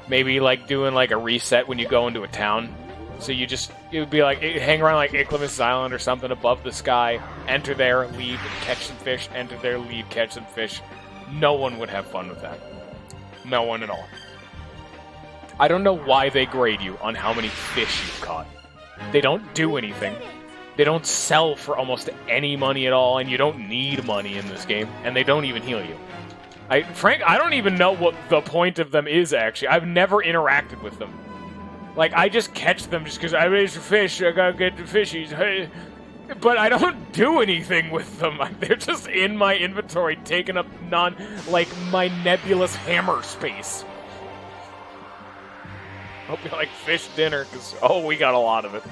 Maybe like doing like a reset when you go into a town. So you just, it would be like, hang around like Iclamus Island or something above the sky, enter there, leave, catch some fish, enter there, leave, catch some fish. No one would have fun with that. No one at all. I don't know why they grade you on how many fish you've caught. They don't do anything. They don't sell for almost any money at all, and you don't need money in this game, and they don't even heal you. Frank, I don't even know what the point of them is, actually. I've never interacted with them. Like, I just catch them just because I raise a fish, I gotta get the fishies. Hey. But I don't do anything with them. They're just in my inventory, taking up my nebulous hammer space. Hope you like fish dinner, because, oh, we got a lot of it.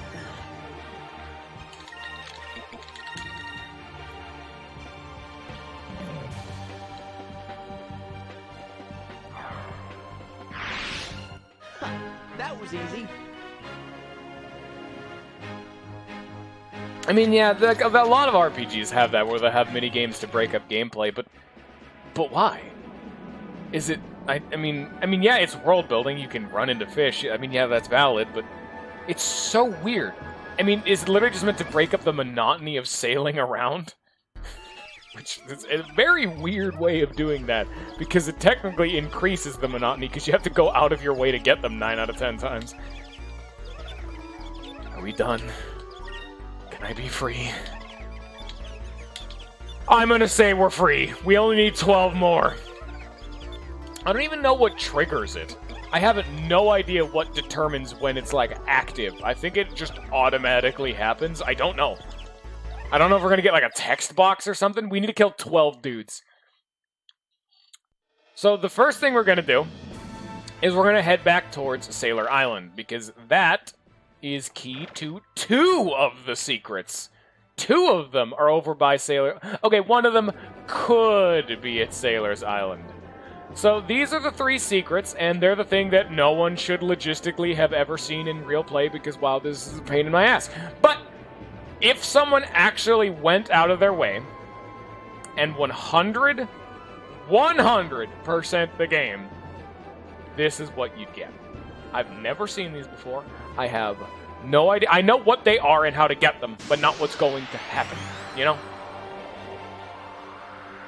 That was easy. I mean, yeah, a lot of RPGs have that, where they have mini-games to break up gameplay, but why? Is it... I mean, yeah, it's world building, you can run into fish, I mean, yeah, that's valid, but it's so weird. I mean, it's literally just meant to break up the monotony of sailing around, which is a very weird way of doing that, because it technically increases the monotony, because you have to go out of your way to get them 9 out of 10 times. Are we done? Can I be free? I'm gonna say we're free. We only need 12 more. I don't even know what triggers it. I have no idea what determines when it's, like, active. I think it just automatically happens. I don't know. I don't know if we're gonna get, like, a text box or something. We need to kill 12 dudes. So the first thing we're gonna do is we're gonna head back towards Sailor Island, because that is key to 2 of the secrets. 2 of them are over by Sailor... Okay, one of them could be at Sailor's Island. So these are the 3 secrets, and they're the thing that no one should logistically have ever seen in real play, because, wow, this is a pain in my ass. But if someone actually went out of their way and 100% the game, this is what you'd get. I've never seen these before. I have no idea. I know what they are and how to get them, but not what's going to happen, you know?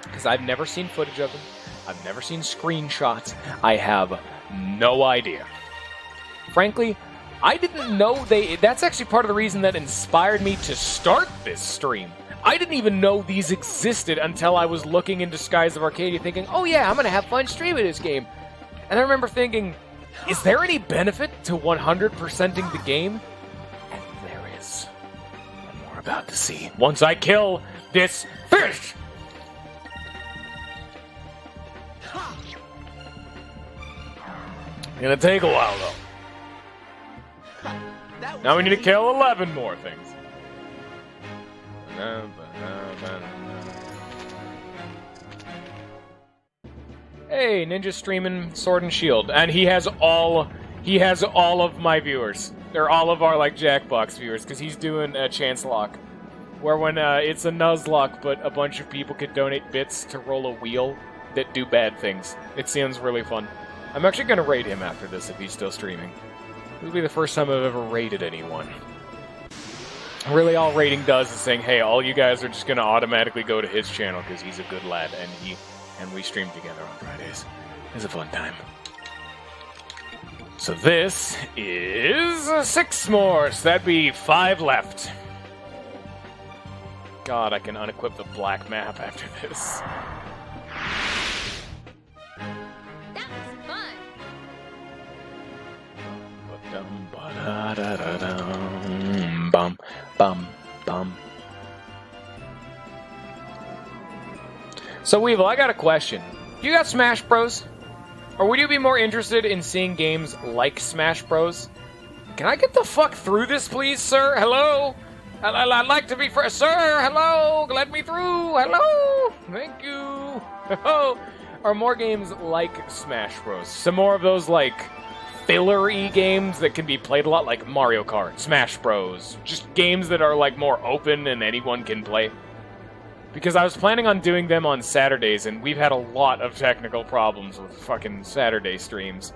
Because I've never seen footage of them. I've never seen screenshots. I have no idea. Frankly, I didn't know that's actually part of the reason that inspired me to start this stream. I didn't even know these existed until I was looking into Skies of Arcadia thinking, oh yeah, I'm going to have fun streaming this game. And I remember thinking, is there any benefit to 100%ing the game? And there is. And we're about to see. Once I kill this fish! It's gonna take a while, though. Now we need to kill 11 more things. Hey, Ninja streaming Sword and Shield, and he has all of my viewers. They're all of our like Jackbox viewers, because he's doing a chance lock. where when it's a Nuzlocke, but a bunch of people could donate bits to roll a wheel that do bad things. It sounds really fun. I'm actually going to raid him after this if he's still streaming. It'll be the first time I've ever raided anyone. Really, all raiding does is saying, hey, all you guys are just going to automatically go to his channel because he's a good lad, and we stream together on Fridays. It's a fun time. So this is 6 more, so that'd be 5 left. God, I can unequip the black map after this. That was fun. Bum, bum, bum. So, Weevil, I got a question. You got Smash Bros? Or would you be more interested in seeing games like Smash Bros? Can I get the fuck through this, please, sir? Hello? I'd like to be first, sir. Hello? Let me through. Hello? Thank you. Or more games like Smash Bros. Some more of those, like, filler-y games that can be played a lot, like Mario Kart, Smash Bros. Just games that are, like, more open and anyone can play. Because I was planning on doing them on Saturdays, and we've had a lot of technical problems with fucking Saturday streams.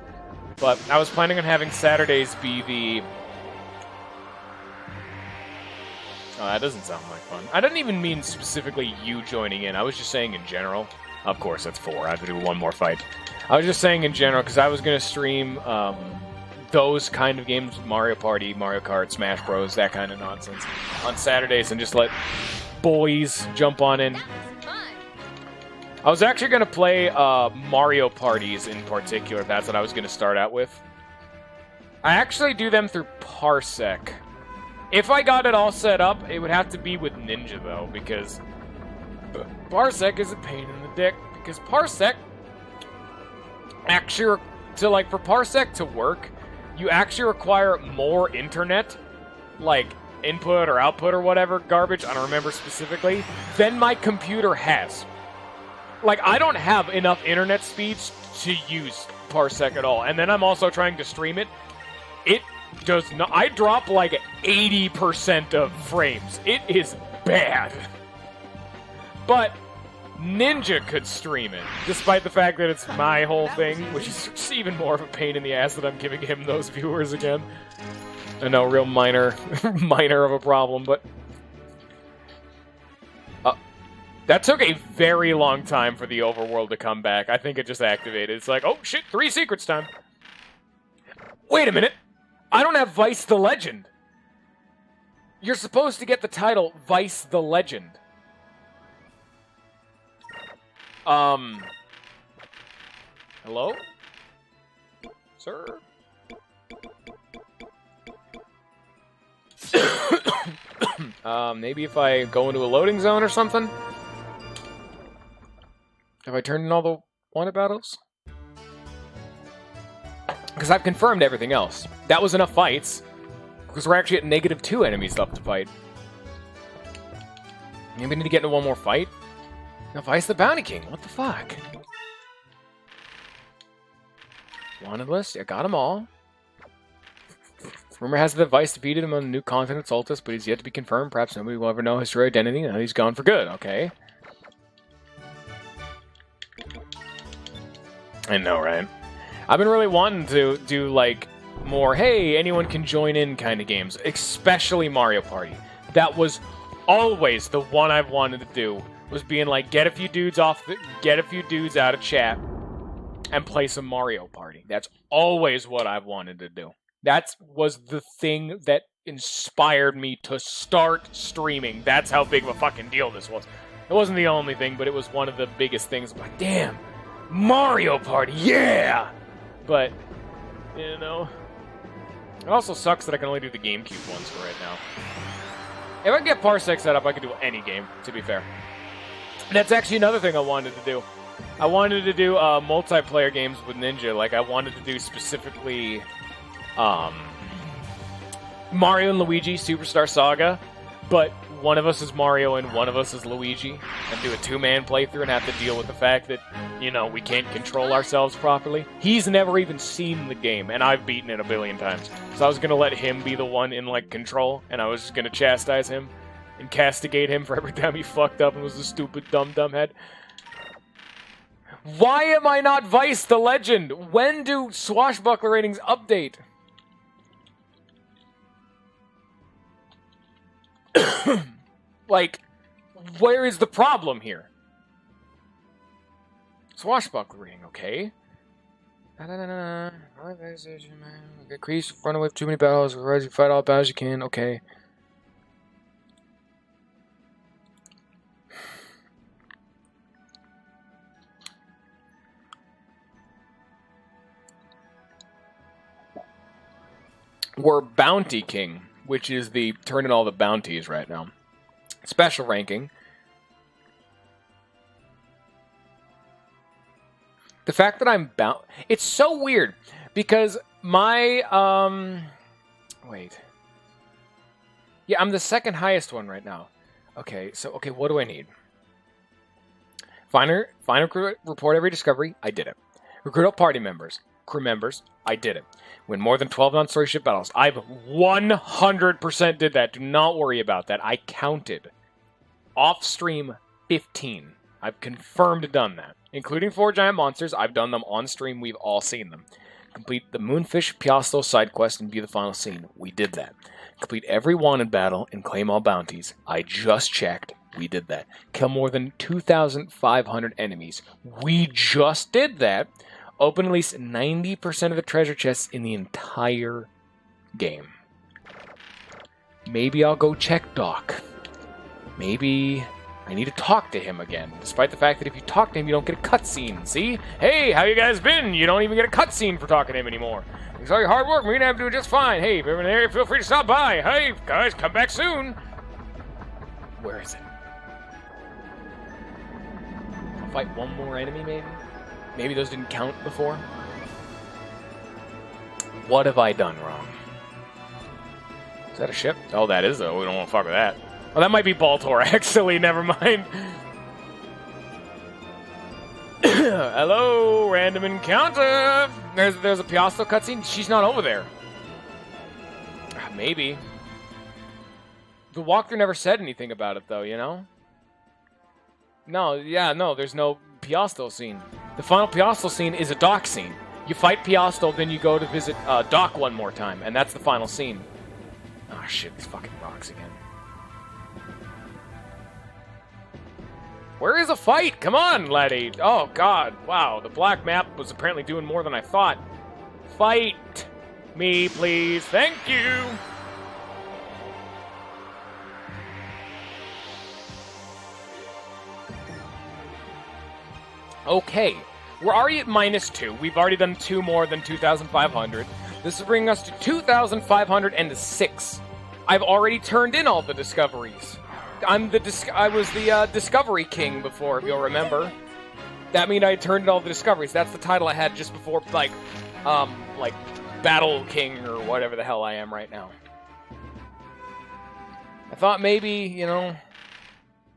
But I was planning on having Saturdays be the... Oh, that doesn't sound like fun. I didn't even mean specifically you joining in. I was just saying in general. Of course, that's 4. I have to do one more fight. I was just saying in general, because I was going to stream those kind of games, Mario Party, Mario Kart, Smash Bros., that kind of nonsense, on Saturdays, and just let boys jump on in. I was actually going to play Mario Parties in particular. That's what I was going to start out with. I actually do them through Parsec. If I got it all set up, it would have to be with Ninja, though, because Parsec is a pain in the dick. Because Parsec, actually, for Parsec to work, you actually require more internet, like input or output or whatever garbage, I don't remember specifically, than my computer has. Like, I don't have enough internet speeds to use Parsec at all. And then I'm also trying to stream it. It does not... I drop like 80% of frames. It is bad. But Ninja could stream it, despite the fact that it's my whole thing, which is just even more of a pain in the ass that I'm giving him those viewers again. I know, real minor of a problem, but... that took a very long time for the overworld to come back. I think it just activated. It's like, oh shit, 3 secrets time. Wait a minute. I don't have Vice the Legend. You're supposed to get the title Vice the Legend. Hello? Sir? Maybe if I go into a loading zone or something? Have I turned in all the wanted battles? Because I've confirmed everything else. That was enough fights. Because we're actually at -2 enemies left to fight. Maybe we need to get into one more fight? Now, Vice the Bounty King. What the fuck? Wanted list? I got them all. Rumor has it that Vice defeated him on the new continent, Solstice, but he's yet to be confirmed. Perhaps nobody will ever know his true identity. Now he's gone for good. Okay. I know, right? I've been really wanting to do, like, more, hey, anyone can join in kind of games, especially Mario Party. That was always the one I've wanted to do, was being like, get a few dudes out of chat and play some Mario Party. That's always what I've wanted to do. That was the thing that inspired me to start streaming. That's how big of a fucking deal this was. It wasn't the only thing, but it was one of the biggest things. I'm like, damn, Mario Party, yeah! But, you know, it also sucks that I can only do the GameCube ones for right now. If I can get Parsec set up, I can do any game, to be fair. That's actually another thing I wanted to do. I wanted to do multiplayer games with Ninja. Like, I wanted to do specifically Mario and Luigi Superstar Saga, but one of us is Mario and one of us is Luigi, and do a 2-man playthrough and have to deal with the fact that, you know, we can't control ourselves properly. He's never even seen the game, and I've beaten it a billion times. So I was going to let him be the one in, like, control, and I was just going to chastise him. and castigate him for every time he fucked up and was a stupid dumb head. Why am I not Vice the Legend? When do swashbuckler ratings update? Like, where is the problem here? Swashbuckler rating, okay. Increase, run away with too many battles, you fight all battles you can, okay. We're Bounty King, which is the turn in all the bounties right now. Special ranking. The fact that I'm it's so weird because my wait. Yeah, I'm the second highest one right now. Okay, so what do I need? Find recruit, report every discovery. I did it. Recruit all party members, crew members. I did it. Win more than 12 non-story ship battles. I've 100% did that. Do not worry about that. I counted. Off-stream 15. I've confirmed done that. Including 4 giant monsters. I've done them on stream. We've all seen them. Complete the Moonfish Piasto side quest and view the final scene. We did that. Complete every wanted battle and claim all bounties. I just checked. We did that. Kill more than 2,500 enemies. We just did that. Open at least 90% of the treasure chests in the entire game. Maybe I'll go check Doc. Maybe I need to talk to him again, despite the fact that if you talk to him, you don't get a cutscene. See? Hey, how you guys been? You don't even get a cutscene for talking to him anymore. Thanks for all your hard work. We're gonna have to do just fine. Hey, if you're in the area, feel free to stop by. Hey, guys, come back soon. Where is it? I'll fight one more enemy, maybe? Maybe those didn't count before? What have I done wrong? Is that a ship? Oh, that is, though. We don't want to fuck with that. Oh, that might be Baltor, actually. Never mind. Hello, random encounter. There's a Piasto cutscene. She's not over there. Maybe. The walkthrough never said anything about it, though, you know? No, yeah, no, there's no Piasto scene. The final Piasto scene is a Doc scene. You fight Piasto, then you go to visit Doc one more time, and that's the final scene. Oh shit, these fucking rocks again. Where is a fight? Come on, laddie. Oh god, wow, the black map was apparently doing more than I thought. Fight me, please. Thank you. Okay, we're already at -2. We've already done 2 more than 2,500. This is bringing us to 2,506. I've already turned in all the discoveries. I was the Discovery King before, if you'll remember. That means I turned in all the discoveries. That's the title I had just before, like Battle King or whatever the hell I am right now. I thought maybe, you know,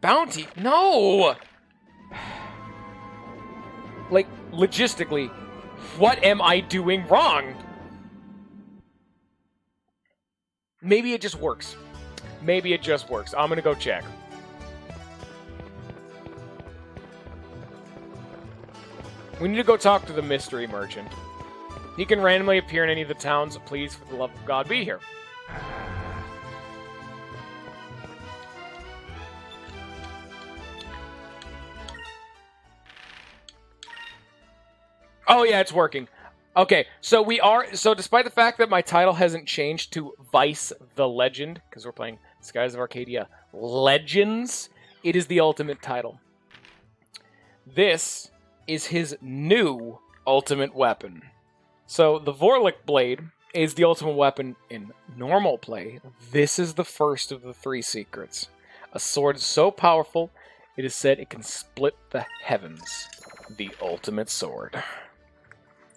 Bounty. No! Like, logistically, what am I doing wrong? Maybe it just works. Maybe it just works. I'm gonna go check. We need to go talk to the mystery merchant. He can randomly appear in any of the towns. Please, for the love of God, be here. Oh yeah, it's working. Okay, so despite the fact that my title hasn't changed to Vice the Legend, because we're playing Skies of Arcadia Legends, it is the ultimate title. This is his new ultimate weapon. So the Vorlich Blade is the ultimate weapon in normal play. This is the first of the 3 secrets. A sword so powerful, it is said it can split the heavens. The ultimate sword.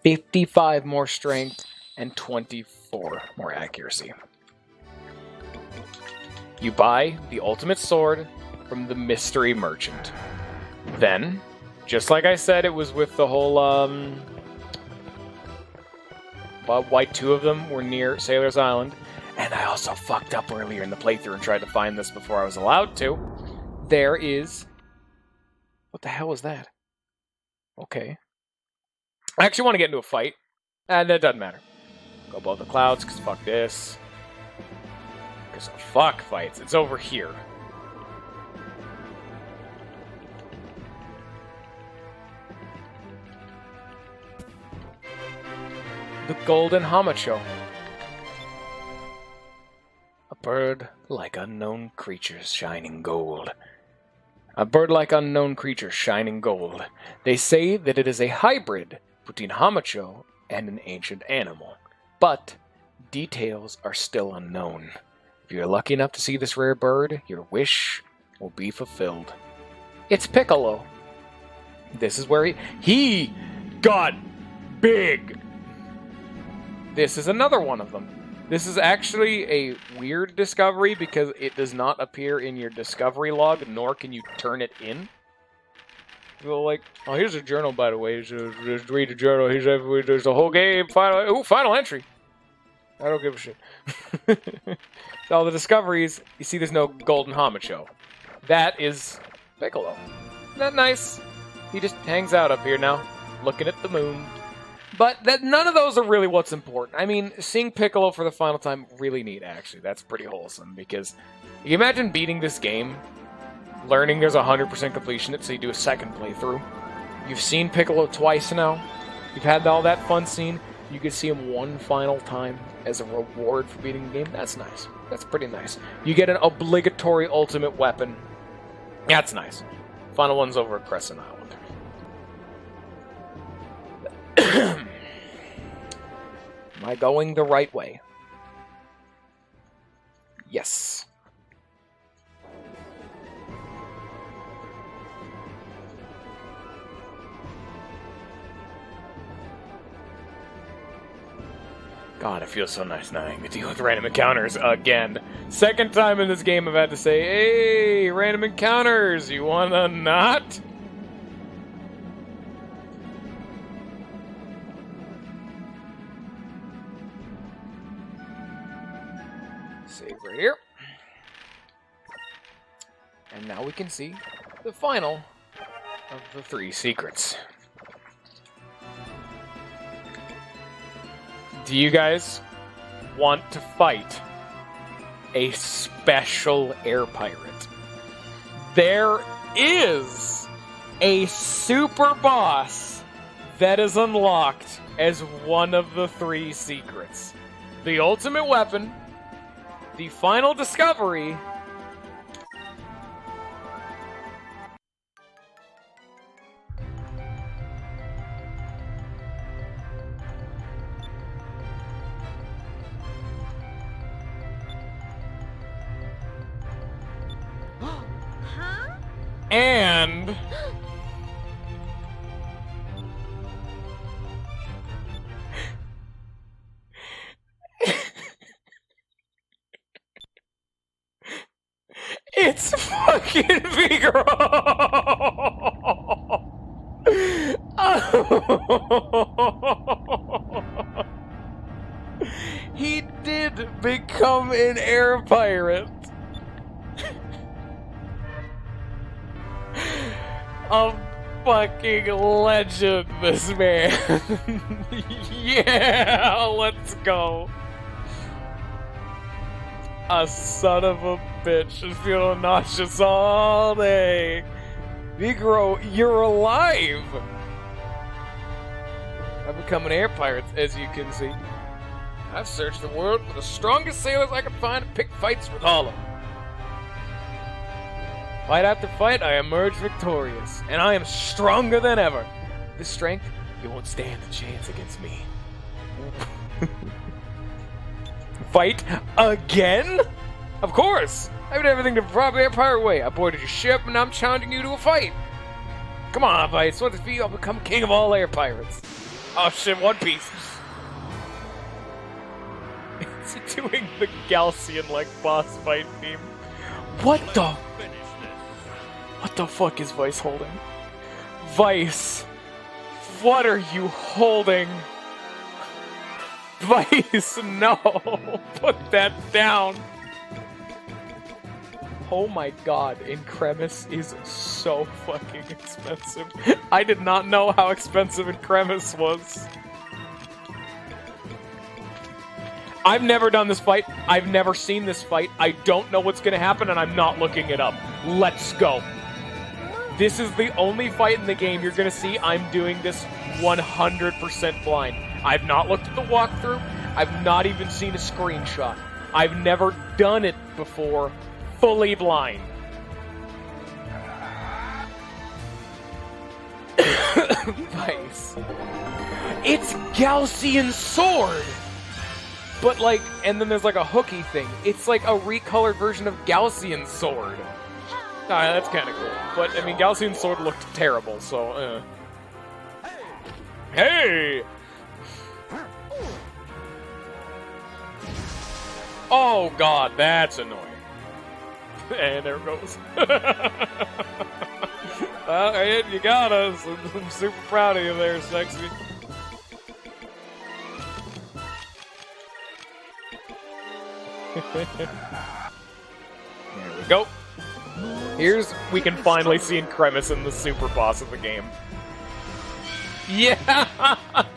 55 more strength and 24 more accuracy. You buy the ultimate sword from the mystery merchant. Then, just like I said, it was with the whole, why 2 of them were near Sailor's Island. And I also fucked up earlier in the playthrough and tried to find this before I was allowed to. There is... What the hell was that? Okay. I actually want to get into a fight. And that doesn't matter. Go above the clouds, because fuck this. Because fuck fights. It's over here. The golden hamacho. A bird like unknown creatures shining gold. A bird like unknown creatures shining gold. They say that it is a hybrid between hamacho and an ancient animal. But details are still unknown. If you're lucky enough to see this rare bird, your wish will be fulfilled. It's Piccolo. This is where he got big. This is another one of them. This is actually a weird discovery because it does not appear in your discovery log, nor can you turn it in. Well, like, oh, here's a journal, by the way. Just read the journal. There's a whole game. Final entry. I don't give a shit. So all the discoveries, you see there's no golden hamacho. That is Piccolo. Isn't that nice? He just hangs out up here now, looking at the moon. But none of those are really what's important. I mean, seeing Piccolo for the final time, really neat, actually. That's pretty wholesome, because you imagine beating this game, learning there's 100% completion, so you do a second playthrough. You've seen Piccolo twice now. You've had all that fun scene. You could see him one final time as a reward for beating the game. That's nice. That's pretty nice. You get an obligatory ultimate weapon. That's nice. Final one's over at Crescent Island. Am I going the right way? Yes. God, it feels so nice now having to deal with random encounters again. Second time in this game I've had to say, hey, random encounters, you wanna not? Save right here. And now we can see the final of the 3 secrets. Do you guys want to fight a special air pirate? There is a super boss that is unlocked as one of the 3 secrets. The ultimate weapon, the final discovery, and it's fucking Figaro! He did become an air pirate. A fucking legend, this man. Yeah, let's go. A son of a bitch is feeling nauseous all day. Figaro, you're alive. I've become an air pirate, as you can see. I've searched the world for the strongest sailors I could find and picked fights with all of them. Fight after fight, I emerge victorious, and I am stronger than ever. This strength, you won't stand a chance against me. Fight again? Of course! I did everything to rob the Empire way. I boarded your ship, and I'm challenging you to a fight. Come on, Vice. What if I'll become king of all air pirates? Oh shit, One Piece. It's doing the Galcian-like boss fight theme. What the? What the fuck is Vice holding? Vice, what are you holding? Vice, no! Put that down! Oh my god, Incremis is so fucking expensive. I did not know how expensive Incremis was. I've never done this fight. I've never seen this fight. I don't know what's gonna happen, and I'm not looking it up. Let's go. This is the only fight in the game you're gonna see I'm doing this 100% blind. I've not looked at the walkthrough. I've not even seen a screenshot. I've never done it before, fully blind. Vice. It's Gaussian Sword! But like, and then there's like a hooky thing. It's like a recolored version of Gaussian Sword. That's kind of cool. But, I mean, Gaussian Sword looked terrible, so, Hey! Oh, God, that's annoying. And there it goes. You got us. I'm super proud of you there, sexy. There we go. We can finally see Incremis in the super boss of the game. Yeah!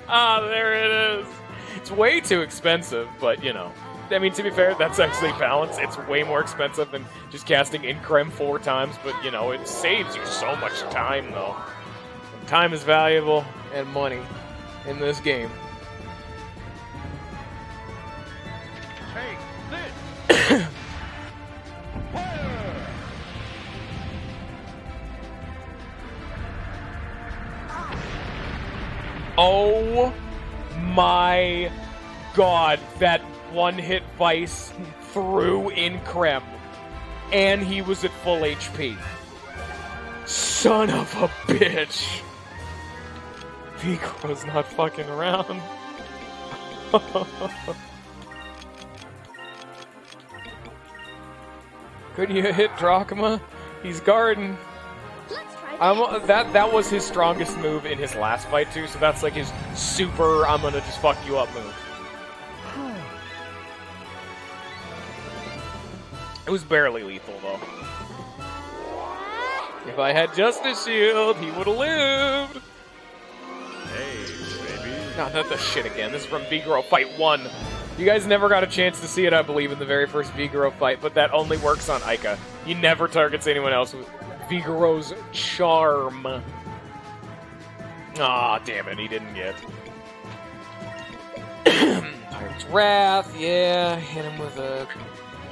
There it is! It's way too expensive, but, you know. I mean, to be fair, that's actually balanced. It's way more expensive than just casting Increm 4 times, but, you know, it saves you so much time, though. And time is valuable, and money in this game. Take this! Oh my god, that one-hit Vice threw Increm, and he was at full HP. Son of a bitch! Vigro's not fucking around. Couldn't you hit Drachma? He's guarding. That was his strongest move in his last fight too, so that's like his super I'm gonna just fuck you up move. It was barely lethal though. If I had just a shield, he would have lived. Hey, baby. Not the shit again. This is from Vigoro Fight 1. You guys never got a chance to see it, I believe, in the very first Vigoro fight, but that only works on Aika. He never targets anyone else with Vigoro's charm. Aw, damn it, he didn't get. Pirate's Wrath, yeah. Hit him with a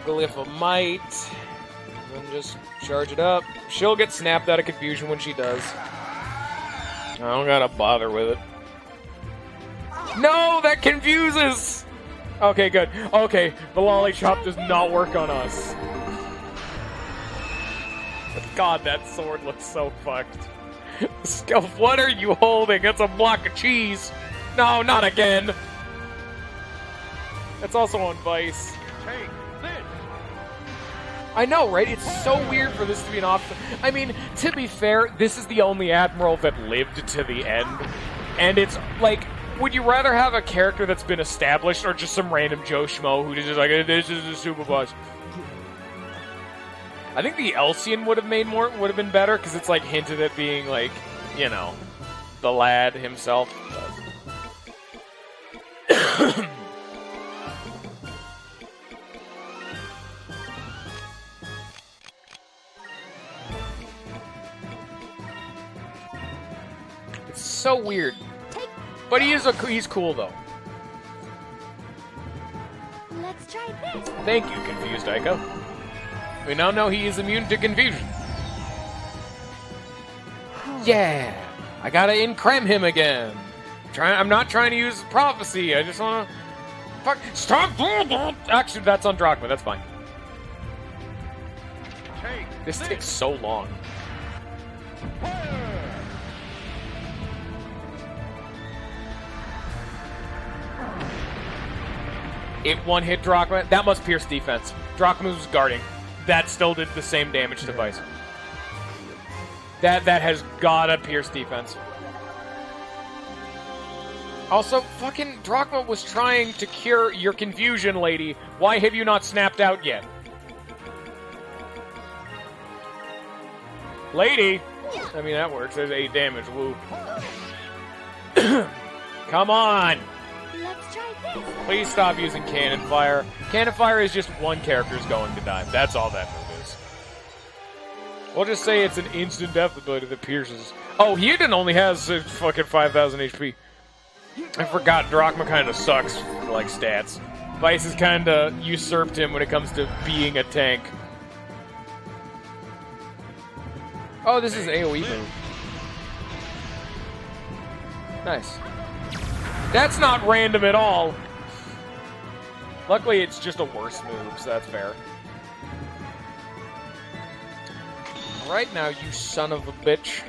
Glyph of Might. And then just charge it up. She'll get snapped out of confusion when she does. I don't gotta bother with it. No, that confuses! Okay, good. Okay, the Lolly Chop does not work on us. God, that sword looks so fucked. Skelf, what are you holding? It's a block of cheese. No, not again. It's also on Vice. Take this! I know, right? It's so weird for this to be an option. I mean, to be fair, this is the only Admiral that lived to the end. And it's like, would you rather have a character that's been established or just some random Joe Schmo who just like, this is a super boss? I think the Elcian would have been better because it's like hinted at being like, you know, the lad himself. It's so weird. But he's cool though. Let's try this. Thank you, Confused Aiko. We now know he is immune to confusion. Yeah! I gotta Increm him again. I'm not trying to use prophecy, I just wanna... Fuck! Stop! Actually, that's on Drachma, that's fine. This takes so long. It one-hit Drachma. That must pierce defense. Drachma was guarding. That still did the same damage to Vice. That has gotta pierce defense. Also, fucking Drachma was trying to cure your confusion, lady. Why have you not snapped out yet? Lady! I mean, that works. There's 8 damage. Woo. Come on! Let's try this. Please stop using cannon fire. Cannon fire is just one character's going to die. That's all that move is. We'll just say it's an instant death ability that pierces. Oh, Huden only has fucking 5,000 HP. I forgot Drachma kind of sucks for, like, stats. Vice has kind of usurped him when it comes to being a tank. Oh, this is AoE move. Nice. That's not random at all. Luckily, it's just a worse move, so that's fair. Right now, you son of a bitch.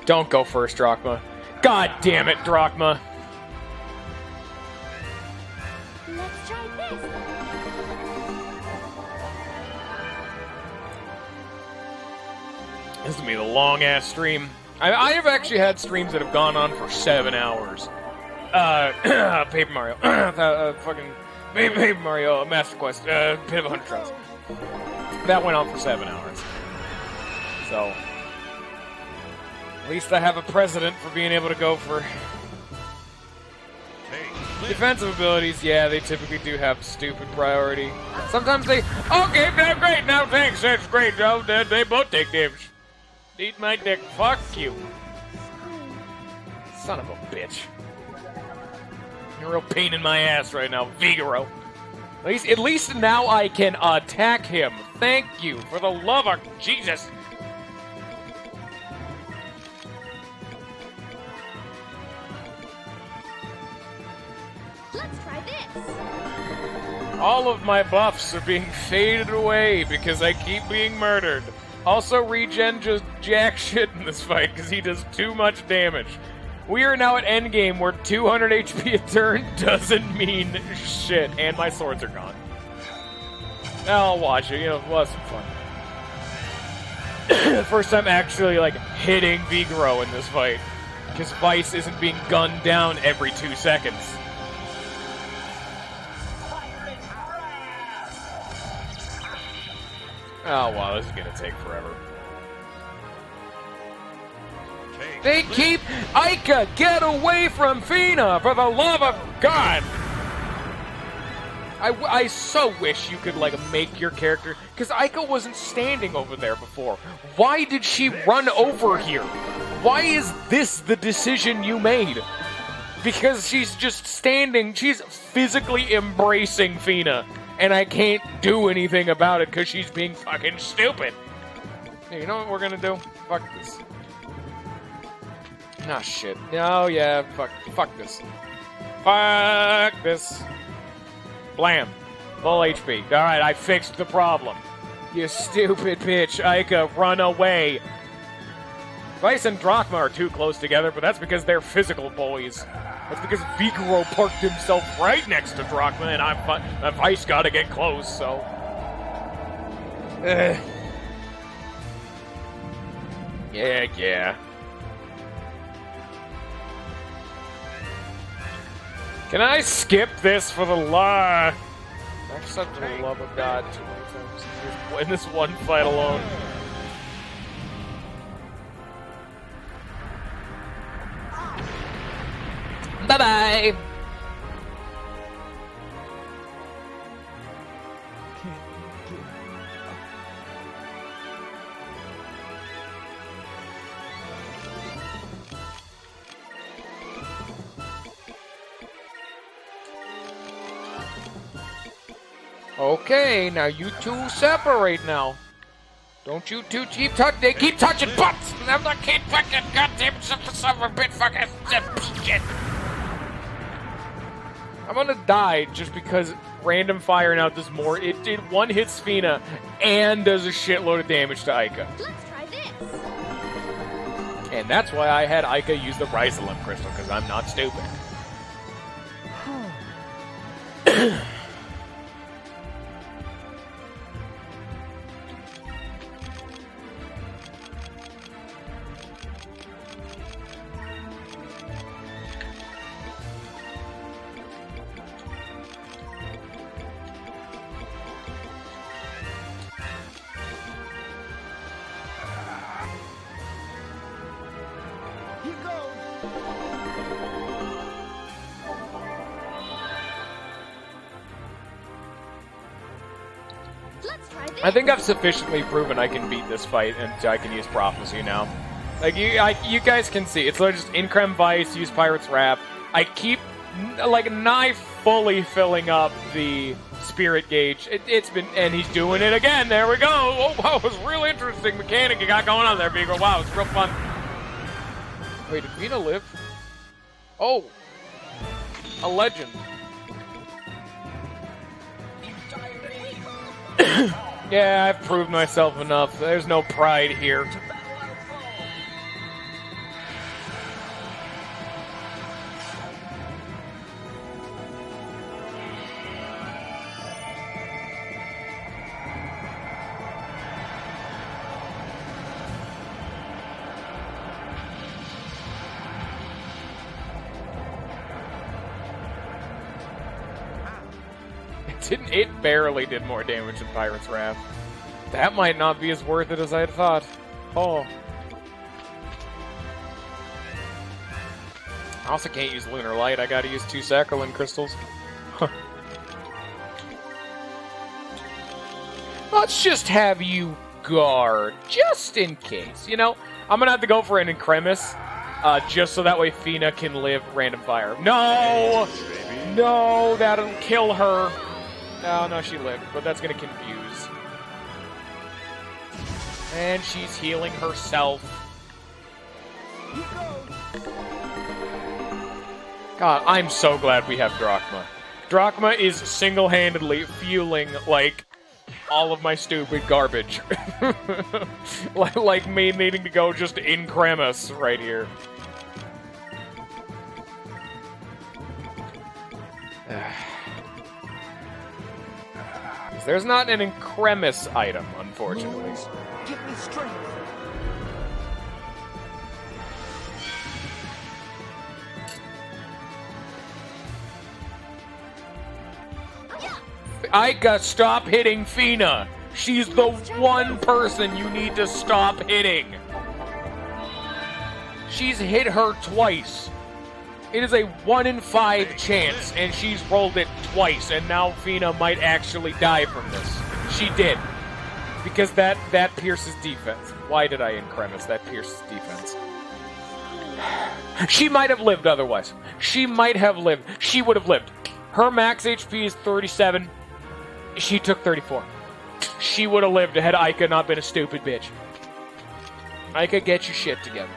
Don't go first, Drachma. God damn it, Drachma. Let's try this. This is gonna be the long-ass stream. I have actually had streams that have gone on for 7 hours. Paper Mario. Fucking Paper Mario Master Quest. Pit of 100 Trials. That went on for 7 hours. So... at least I have a precedent for being able to go for defensive abilities. Yeah, they typically do have stupid priority. Sometimes they, okay, that's great, now thanks, that's great, Joe. They both take damage. Eat my dick, fuck you. Son of a bitch. You're a real pain in my ass right now, Vigoro. At least now I can attack him. Thank you, for the love of Jesus. Let's try this. All of my buffs are being faded away because I keep being murdered. Also, regen just jack shit in this fight because he does too much damage. We are now at endgame where 200 HP a turn doesn't mean shit, and my swords are gone. I'll watch it, you know, we'll have some fun. First time actually, like, hitting Vigoro in this fight. Because Vice isn't being gunned down every 2 seconds. Oh, wow, this is gonna take forever. They keep... Ica, get away from Fina, for the love of God! I so wish you could, like, make your character... Because Ica wasn't standing over there before. Why did she run over here? Why is this the decision you made? Because she's just standing, she's physically embracing Fina. And I can't do anything about it because she's being fucking stupid. Hey, you know what we're gonna do? Fuck this. Ah, shit. Oh, yeah, fuck this. Fuck this. Blam. Full HP. Alright, I fixed the problem. You stupid bitch, Ica, run away. Vice and Drachma are too close together, but that's because they're physical bullies. That's because Vigoro parked himself right next to Drachma, and Vice gotta get close, so... Yeah. Can I skip this for the love? I've said for the love of God too many times in this one fight alone. Bye-bye! Okay, now you two separate now. Don't you two keep they keep touching butts! I'm not keep fucking goddamn son of a bitch fucking shit! I'm gonna die just because random fire now does more. It did one hits Fina and does a shitload of damage to Ica. Let's try this. And that's why I had Ica use the Rizalim crystal, because I'm not stupid. Let's try this. I think I've sufficiently proven I can beat this fight, and I can use Prophecy now. Like, you guys can see, it's literally just Increm Vice, use Pirate's Wrath. I keep, like, nigh fully filling up the Spirit Gauge. It's been, and he's doing it again, there we go! Oh, wow, it was a real interesting mechanic you got going on there, Beagle. Wow, it's real fun. Wait, did Vina live? Oh! A legend. Yeah, I've proved myself enough. There's no pride here. It barely did more damage than Pirate's Wrath. That might not be as worth it as I had thought. Oh. I also can't use Lunar Light. I gotta use 2 Saccharine Crystals. Let's just have you guard, just in case. You know, I'm gonna have to go for an Incremis, just so that way Fina can live Random Fire. No! No, that'll kill her. No, she lived, but that's gonna confuse. And she's healing herself. God, I'm so glad we have Drachma. Drachma is single-handedly fueling, like, all of my stupid garbage. like me needing to go just Incremis right here. There's not an Incremis item, unfortunately. Give me strength. Aika, stop hitting Fina! She's the one person you need to stop hitting! She's hit her twice. It is a 1 in 5 chance, and she's rolled it twice, and now Fina might actually die from this. She did. Because that pierces defense. Why did I Incremis? That pierces defense. She might have lived otherwise. She might have lived. She would have lived. Her max HP is 37. She took 34. She would have lived had Aika not been a stupid bitch. Aika, get your shit together.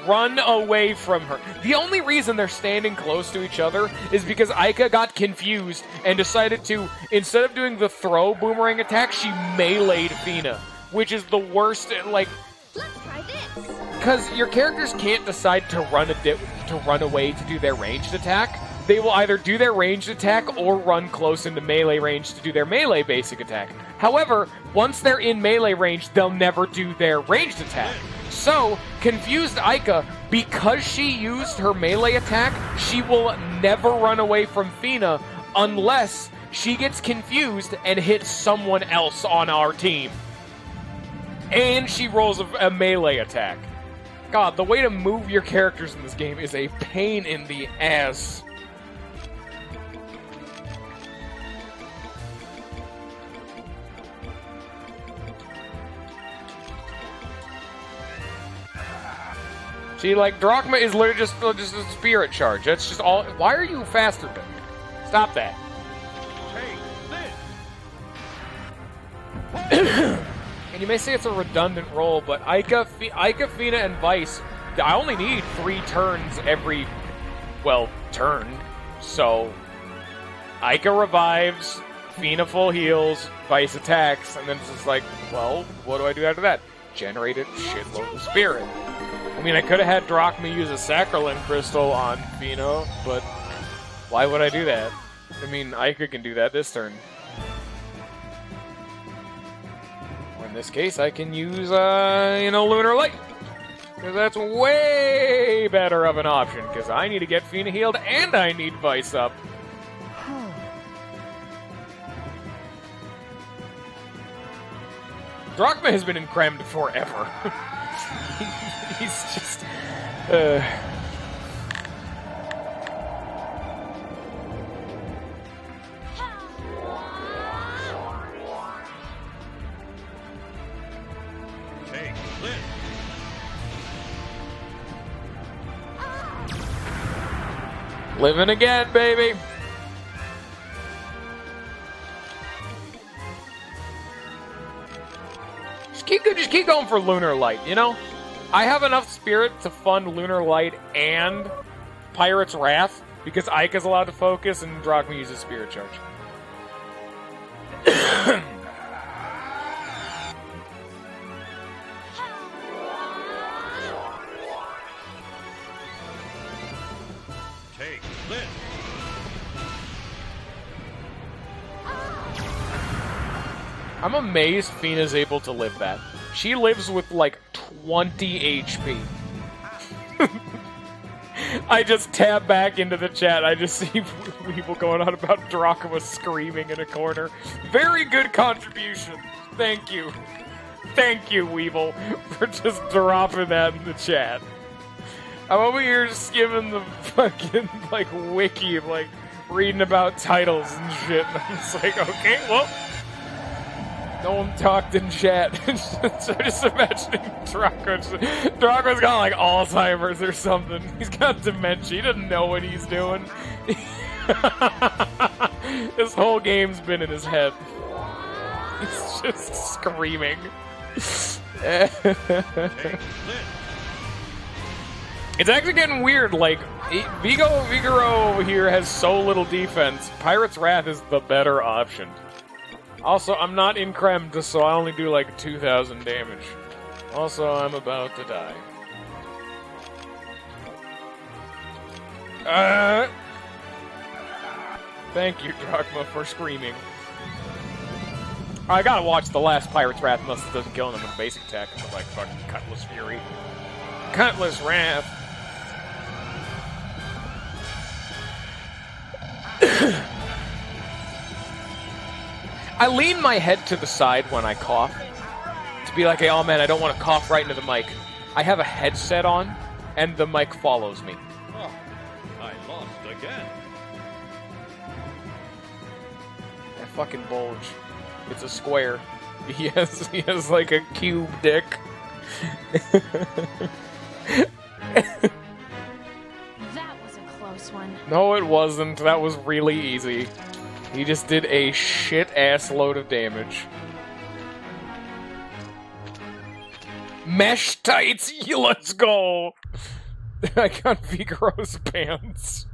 Run away from her. The only reason they're standing close to each other is because Aika got confused and decided to, instead of doing the throw boomerang attack, she meleeed Fina, which is the worst, like... Let's try this. Because your characters can't decide to run away to do their ranged attack. They will either do their ranged attack or run close into melee range to do their melee basic attack. However, once they're in melee range, they'll never do their ranged attack. So, confused Aika, because she used her melee attack, she will never run away from Fina unless she gets confused and hits someone else on our team. And she rolls a melee attack. God, the way to move your characters in this game is a pain in the ass. See, like, Drachma is literally just a spirit charge. That's just all. Why are you faster than me? Stop that. Hey, And you may say it's a redundant roll, but Aika, Fina, and Vice, I only need 3 turns every, well, turn. So, Aika revives, Fina full heals, Vice attacks, and then it's just like, well, what do I do after that? Generate a shitload of spirit. I mean, I could have had Drachma use a Saccharine Crystal on Fina, but why would I do that? I mean, Aika can do that this turn. Or in this case, I can use, Lunar Light. Because that's way better of an option, because I need to get Fina healed and I need Vice up. Drachma has been encremmed forever. He's just... this. Living again, baby. Just keep going for Lunar Light, you know? I have enough spirit to fund Lunar Light and Pirate's Wrath because Ika's allowed to focus and Drachma uses Spirit Charge. Take this. I'm amazed Fina's able to live that. She lives with like 20 HP. I just tab back into the chat. I just see people going on about Drachma screaming in a corner. Very good contribution. Thank you. Thank you, Weevil, for just dropping that in the chat. I'm over here skimming the fucking, like, wiki, like, reading about titles and shit, and I'm just like, okay, well, no one talked in chat. So just imagining Drachma's got, like, Alzheimer's or something. He's got dementia. He doesn't know what he's doing. This whole game's been in his head. He's just screaming. It's actually getting weird, like, Vigoro here has so little defense. Pirate's Wrath is the better option. Also, I'm not in Creme, so I only do like 2,000 damage. Also, I'm about to die. Thank you, Drachma, for screaming. I gotta watch the last Pirate's Wrath unless it doesn't kill him with a basic attack. I'm like fucking Cutlass Fury. Cutlass Wrath. I lean my head to the side when I cough to be like, hey, oh man, I don't want to cough right into the mic. I have a headset on, and the mic follows me. Oh, I lost again. That fucking bulge. It's a square. He has like a cube dick. That was a close one. No, it wasn't. That was really easy. He just did a shit-ass load of damage. Mesh tights! Let's go! I got Vigoro's pants.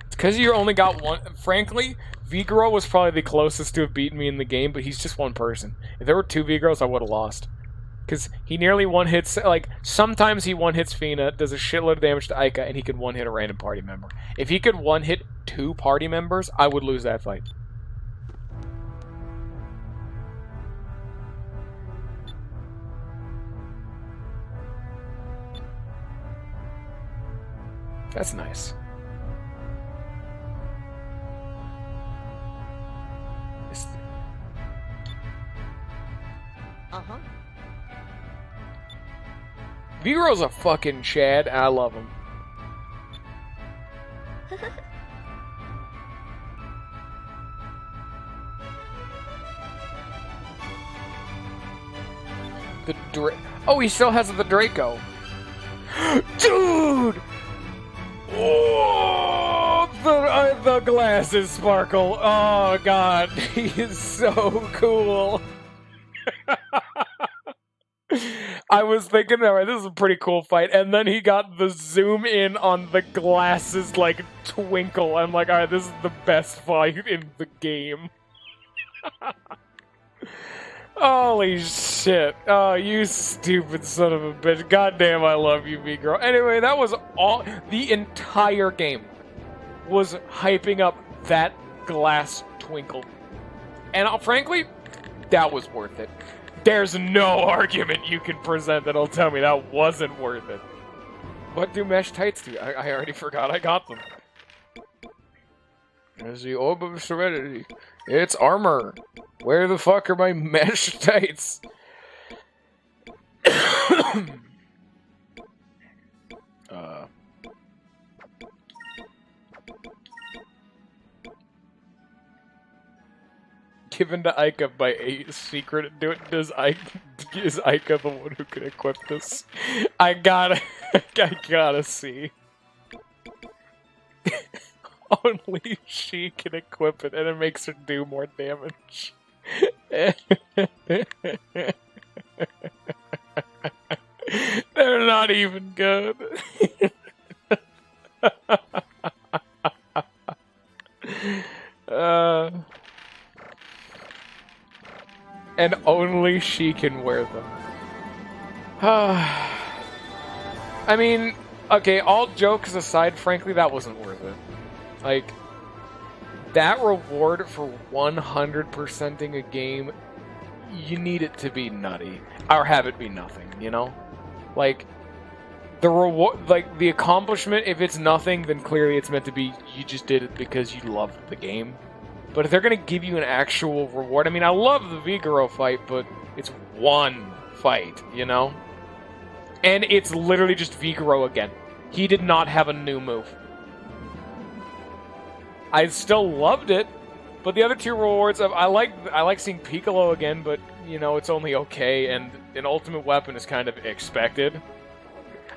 It's because you only got one. Frankly, Vigoro was probably the closest to have beaten me in the game, but he's just one person. If there were two Vigoros, I would have lost. Because he nearly one-hits, like, sometimes he one-hits Fina, does a shitload of damage to Ika, and he could one-hit a random party member. If he could one-hit two party members, I would lose that fight. That's nice. Uh-huh. Vigoro's a fucking Chad. I love him. Oh, he still has the Draco. Dude! Oh, the glasses sparkle. Oh, God. He is so cool. I was thinking, alright, this is a pretty cool fight, and then he got the zoom in on the glasses, like, twinkle. I'm like, alright, this is the best fight in the game. Holy shit. Oh, you stupid son of a bitch. Goddamn, I love you, Vigoro. Anyway, that was all. The entire game was hyping up that glass twinkle. And frankly, that was worth it. There's no argument you can present that'll tell me that wasn't worth it. What do mesh tights do? I already forgot I got them. There's the Orb of Serenity. It's armor. Where the fuck are my mesh tights? Given to Ica by a secret. Is Ica the one who can equip this? I gotta see. Only she can equip it, and it makes her do more damage. They're not even good. And only she can wear them. I mean, okay, all jokes aside, frankly, that wasn't worth it. Like, that reward for 100%ing a game, you need it to be nutty. Or have it be nothing, you know? Like, the reward, like, the accomplishment, if it's nothing, then clearly it's meant to be you just did it because you loved the game. But if they're gonna give you an actual reward, I mean, I love the Vigoro fight, but it's one fight, you know? And it's literally just Vigoro again. He did not have a new move. I still loved it, but the other two rewards, I like seeing Piccolo again, but, you know, it's only okay, and an ultimate weapon is kind of expected.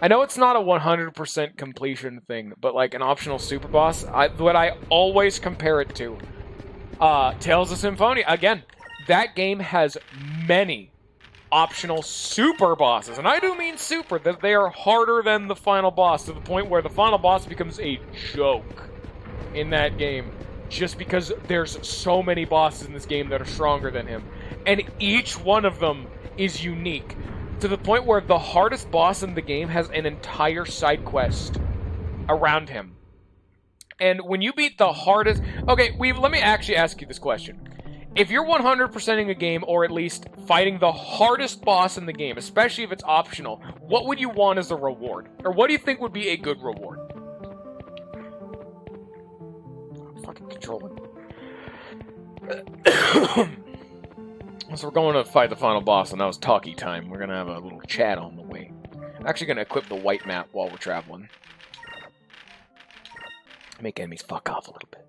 I know it's not a 100% completion thing, but like an optional super boss, what I always compare it to, Tales of Symphonia. Again, that game has many optional super bosses, and I do mean super, that they are harder than the final boss, to the point where the final boss becomes a joke in that game, just because there's so many bosses in this game that are stronger than him. And each one of them is unique, to the point where the hardest boss in the game has an entire side quest around him. And when you beat the hardest... Okay, let me actually ask you this question. If you're 100%ing a game, or at least fighting the hardest boss in the game, especially if it's optional, what would you want as a reward? Or what do you think would be a good reward? Fucking controlling. So we're going to fight the final boss, and that was talkie time. We're going to have a little chat on the way. I'm actually going to equip the white map while we're traveling. Make enemies fuck off a little bit.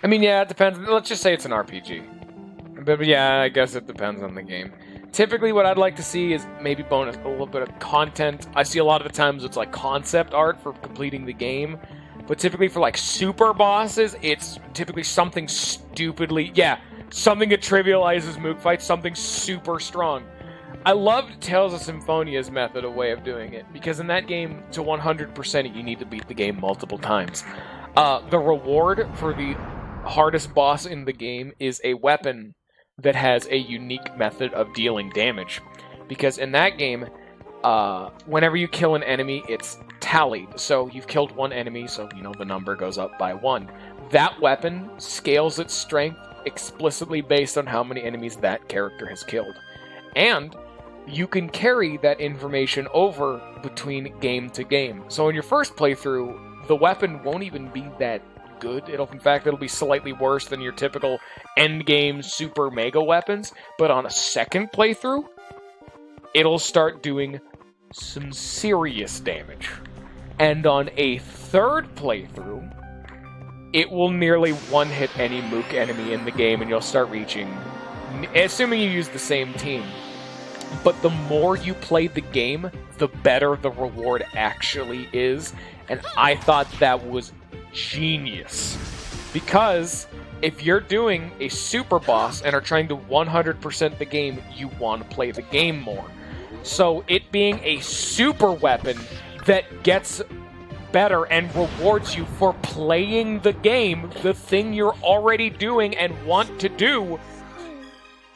I mean, yeah, it depends. Let's just say it's an RPG. But yeah, I guess it depends on the game. Typically, what I'd like to see is maybe bonus a little bit of content. I see a lot of the times it's like concept art for completing the game. But typically for like super bosses, it's typically something stupidly... Yeah, something that trivializes Moog fights, something super strong. I loved Tales of Symphonia's method, a way of doing it, because in that game, to 100% it, you need to beat the game multiple times. The reward for the hardest boss in the game is a weapon that has a unique method of dealing damage. Because in that game, whenever you kill an enemy, it's tallied. So you've killed one enemy, so, you know, the number goes up by 1. That weapon scales its strength explicitly based on how many enemies that character has killed. And you can carry that information over between game to game. So in your first playthrough, the weapon won't even be that good. In fact, it'll be slightly worse than your typical endgame super mega weapons. But on a second playthrough, it'll start doing some serious damage. And on a third playthrough, it will nearly one-hit any Mook enemy in the game, and you'll start reaching... Assuming you use the same team. But the more you play the game, the better the reward actually is. And I thought that was genius. Because if you're doing a super boss and are trying to 100% the game, you want to play the game more. So it being a super weapon that gets better and rewards you for playing the game, the thing you're already doing and want to do,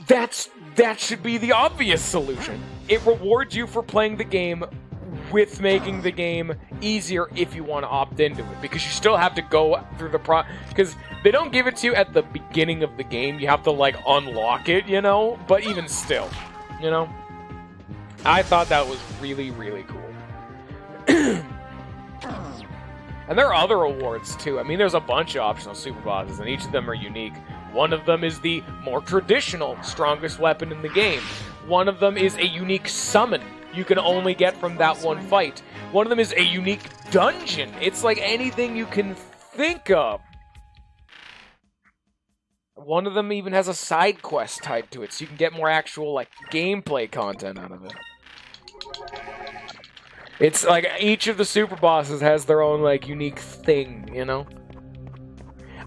that should be the obvious solution. It rewards you for playing the game with making the game easier if you want to opt into it, because you still have to go through the because they don't give it to you at the beginning of the game. You have to like unlock it, you know, but even still, you know, I thought that was really, really cool. And there are other awards too. I mean, there's a bunch of optional super bosses, and each of them are unique. One of them is the more traditional, strongest weapon in the game. One of them is a unique summon you can only get from that one fight. One of them is a unique dungeon. It's like anything you can think of. One of them even has a side quest tied to it, so you can get more actual, like, gameplay content out of it. It's like each of the super bosses has their own, like, unique thing, you know?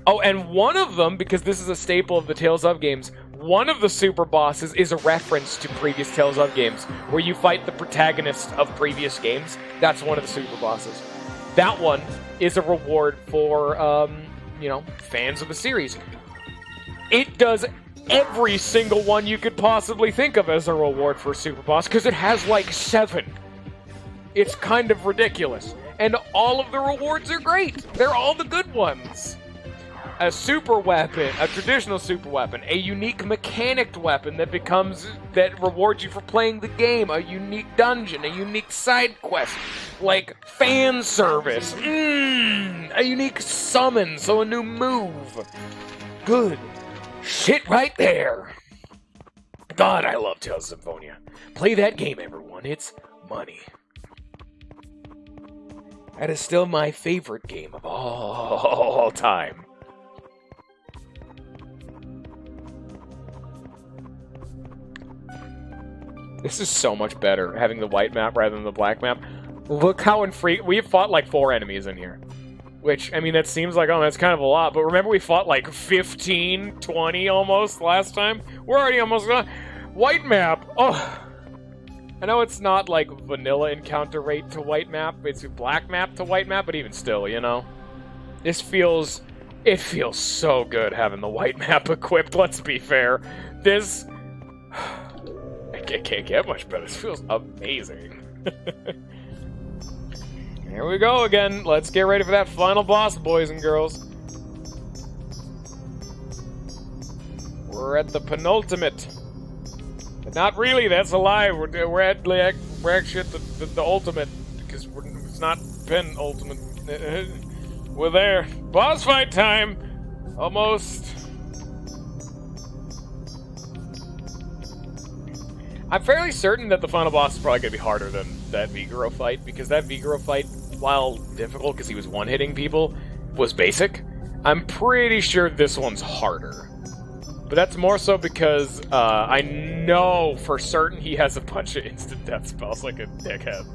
Oh, and one of them, because this is a staple of the Tales of games, one of the super bosses is a reference to previous Tales of games, where you fight the protagonist of previous games. That's one of the super bosses. That one is a reward for, you know, fans of the series. It does every single one you could possibly think of as a reward for a super boss, because it has, like, 7. It's kind of ridiculous. And all of the rewards are great. They're all the good ones. A super weapon, a traditional super weapon, a unique mechanicked weapon that rewards you for playing the game, a unique dungeon, a unique side quest, like fan service, a unique summon, so a new move. Good shit right there. God, I love Tales of Symphonia. Play that game, everyone. It's money. That is still my favorite game of all time. This is so much better, having the white map rather than the black map. Look how we have fought like 4 enemies in here. Which, I mean, that seems like, oh, that's kind of a lot, but remember we fought like 15, 20 almost last time? We're already almost done. White map! Oh! I know it's not like vanilla encounter rate to white map, it's black map to white map, but even still, you know? It feels so good having the white map equipped, let's be fair. This... It can't get much better, this feels amazing. Here we go again, let's get ready for that final boss, boys and girls. We're at the penultimate. But not really, that's a lie. We're actually at the ultimate, because it's not penultimate. We're there. Boss fight time! Almost. I'm fairly certain that the final boss is probably going to be harder than that Vigoro fight, because that Vigoro fight, while difficult because he was one-hitting people, was basic. I'm pretty sure this one's harder. But that's more so because I know for certain he has a bunch of instant death spells like a dickhead.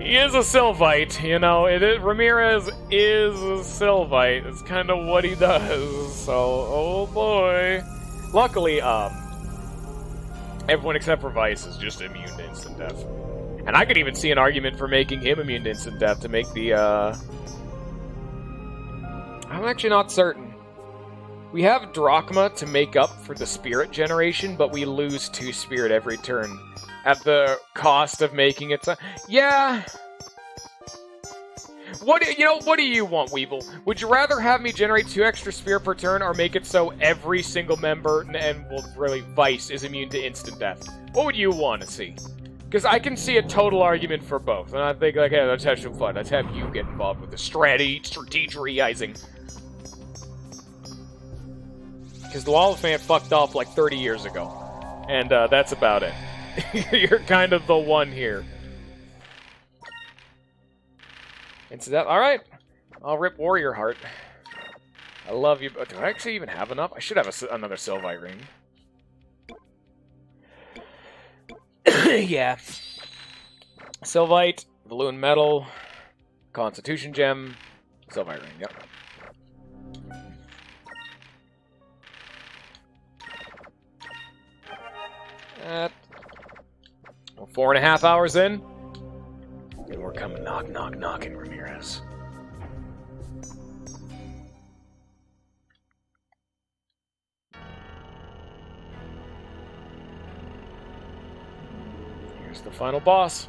He is a Sylvite, you know. Ramirez is a Sylvite. It's kind of what he does. So, oh boy. Luckily, everyone except for Vice is just immune to instant death. And I could even see an argument for making him immune to instant death to make the, I'm actually not certain. We have Drachma to make up for the spirit generation, but we lose 2 spirit every turn. At the cost of making it so... Yeah! What do you want, Weevil? Would you rather have me generate 2 extra spirit per turn, or make it so every single member, and well, really, Vice, is immune to instant death? What would you want to see? Because I can see a total argument for both, and I think, like, hey, let's have some fun. Let's have you get involved with the strategizing. Because the Oliphant fucked off like 30 years ago. And that's about it. You're kind of the one here. And so that, alright. I'll rip Warrior Heart. I love you, but do I actually even have enough? I should have another Sylvite ring. Yeah. Sylvite, Balloon Metal, Constitution Gem, Sylvite ring, yep. Well, 4.5 hours in, and we're coming knocking, Ramirez. Here's the final boss.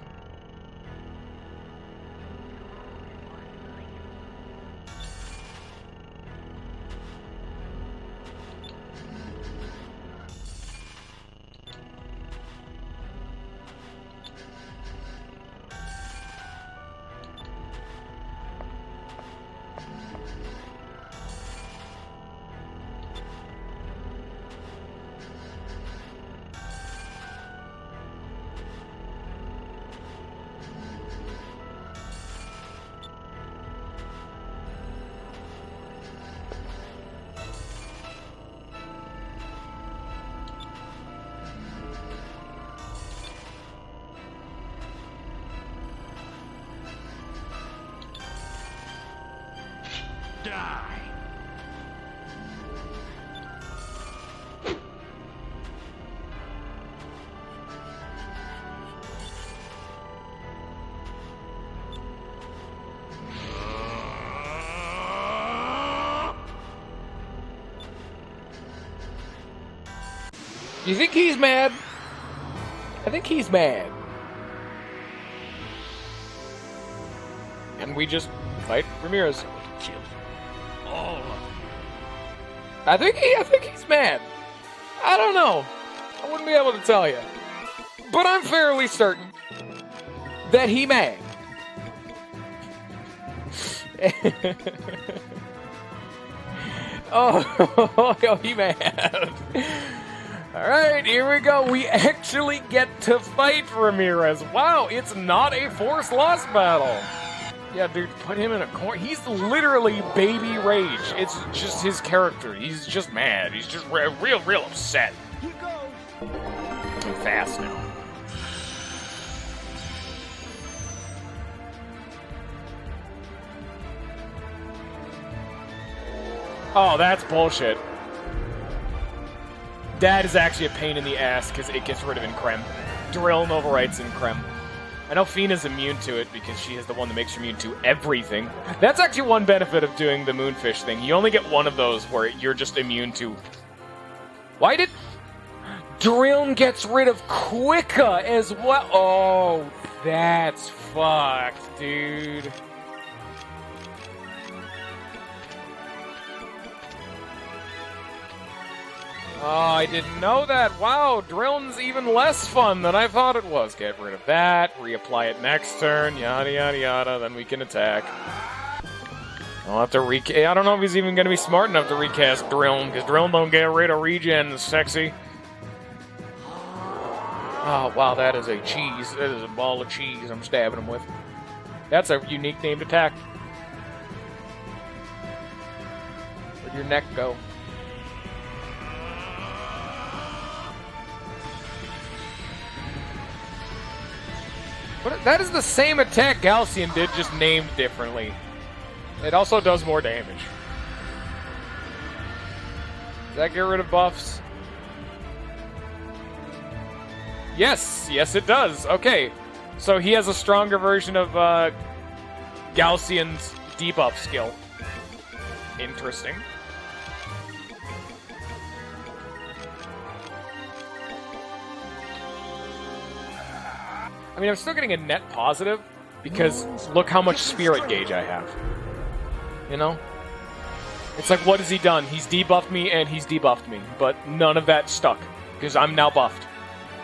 Die. You think he's mad? I think he's mad. And we just fight Ramirez. Kill all of them. I think he's mad. I don't know. I wouldn't be able to tell you. But I'm fairly certain that he mad. Oh, he mad. Alright, here we go. We actually get to fight Ramirez. Wow, it's not a force loss battle. Yeah, dude, put him in a corner. He's literally baby rage. It's just his character. He's just mad. He's just real upset. You go. I'm fast now. Oh, that's bullshit. That is actually a pain in the ass because it gets rid of Increm. Drill and overwrites Increm. I know Fina's immune to it because she is the one that makes her immune to everything. That's actually one benefit of doing the Moonfish thing. You only get one of those where you're just immune to... Why did... Drill gets rid of Quicka as well? Oh, that's fucked, dude. Oh, I didn't know that. Wow, Drill's even less fun than I thought it was. Get rid of that, reapply it next turn, yada yada yada, then we can attack. I'll have to I don't know if he's even going to be smart enough to recast Drill, because Drill don't get rid of regen, sexy. Oh, wow, that is a cheese. That is a ball of cheese I'm stabbing him with. That's a unique named attack. Where'd your neck go? But that is the same attack Galcian did, just named differently. It also does more damage. Does that get rid of buffs? Yes, yes it does. Okay, so he has a stronger version of Galcian's debuff skill. Interesting. I mean, I'm still getting a net positive, because look how much spirit gauge I have. You know? It's like, what has he done? He's debuffed me, and he's debuffed me. But none of that stuck, because I'm now buffed.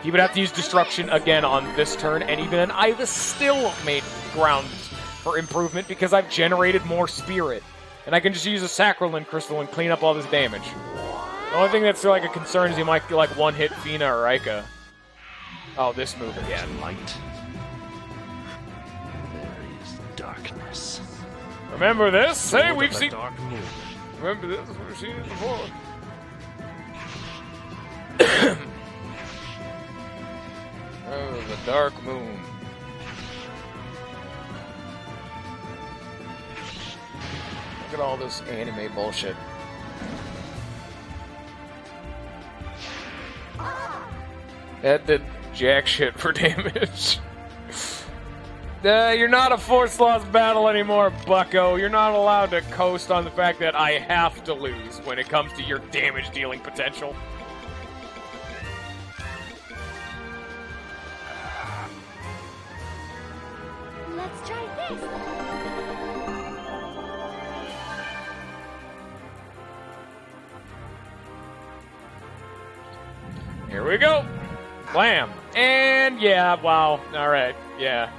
He would have to use Destruction again on this turn, and even then, I was still made grounds for improvement, because I've generated more spirit. And I can just use a Sacralin Crystal and clean up all this damage. The only thing that's like a concern is he might like one-hit Fina or Aika. Oh, this move again. Light. There is darkness. Remember this? Hey, we've seen... Dark moon. Remember this? We've seen it before. Oh, the Dark Moon. Look at all this anime bullshit. That did jack shit for damage. You're not a force loss battle anymore, bucko. You're not allowed to coast on the fact that I have to lose when it comes to your damage dealing potential. Let's try this. Here we go. Blam. And yeah, wow. Alright, yeah.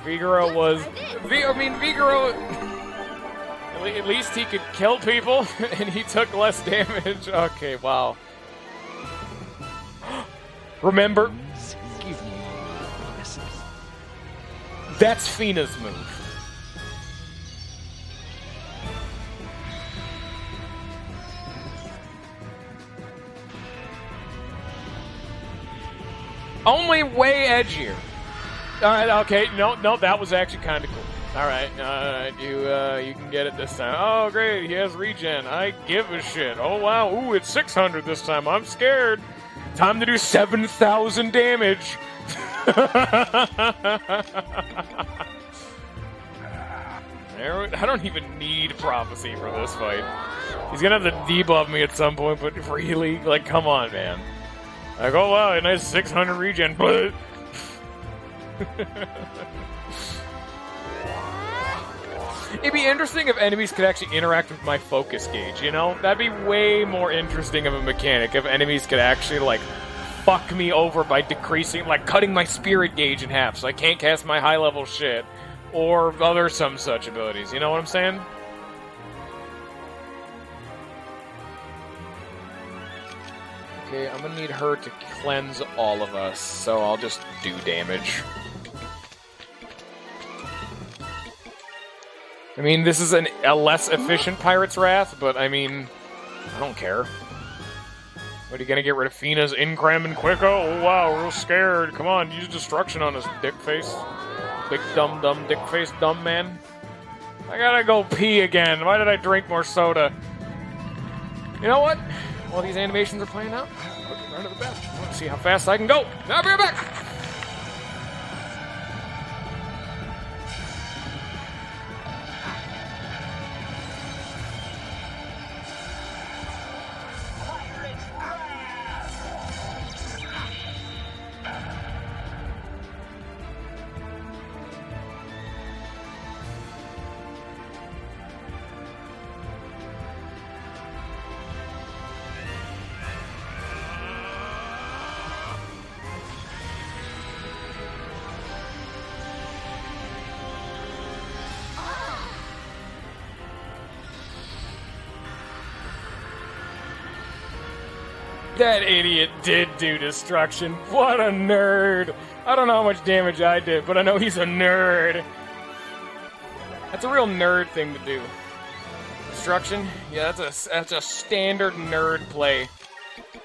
Vigoro was... Vigoro... At least he could kill people, and he took less damage. Okay, wow. Remember? Give me blessings. That's Fina's move. Only way edgier. Alright, okay, no, that was actually kind of cool. Alright, you can get it this time. Oh, great, he has regen. I give a shit. Oh, wow, ooh, it's 600 this time. I'm scared. Time to do 7,000 damage. I don't even need prophecy for this fight. He's gonna have to debuff me at some point, but really, like, come on, man. Like, oh wow, a nice 600 regen. It'd be interesting if enemies could actually interact with my focus gauge, you know? That'd be way more interesting of a mechanic if enemies could actually, like, fuck me over by decreasing, like, cutting my spirit gauge in half so I can't cast my high-level shit. Or other some such abilities, you know what I'm saying? Okay, I'm gonna need her to cleanse all of us, so I'll just do damage. I mean, this is a less efficient Pirate's Wrath, but I mean, I don't care. What, are you gonna get rid of Fina's Incram and Quicko? Oh wow, real scared. Come on, use Destruction on this dick face. Big dumb dick face dumb man. I gotta go pee again. Why did I drink more soda? You know what? While these animations are playing out, I'll get right to the bathroom. I want to see how fast I can go. I'll be right back! That idiot did do destruction. What a nerd. I don't know how much damage I did, but I know he's a nerd. That's a real nerd thing to do. Destruction? Yeah, that's a standard nerd play.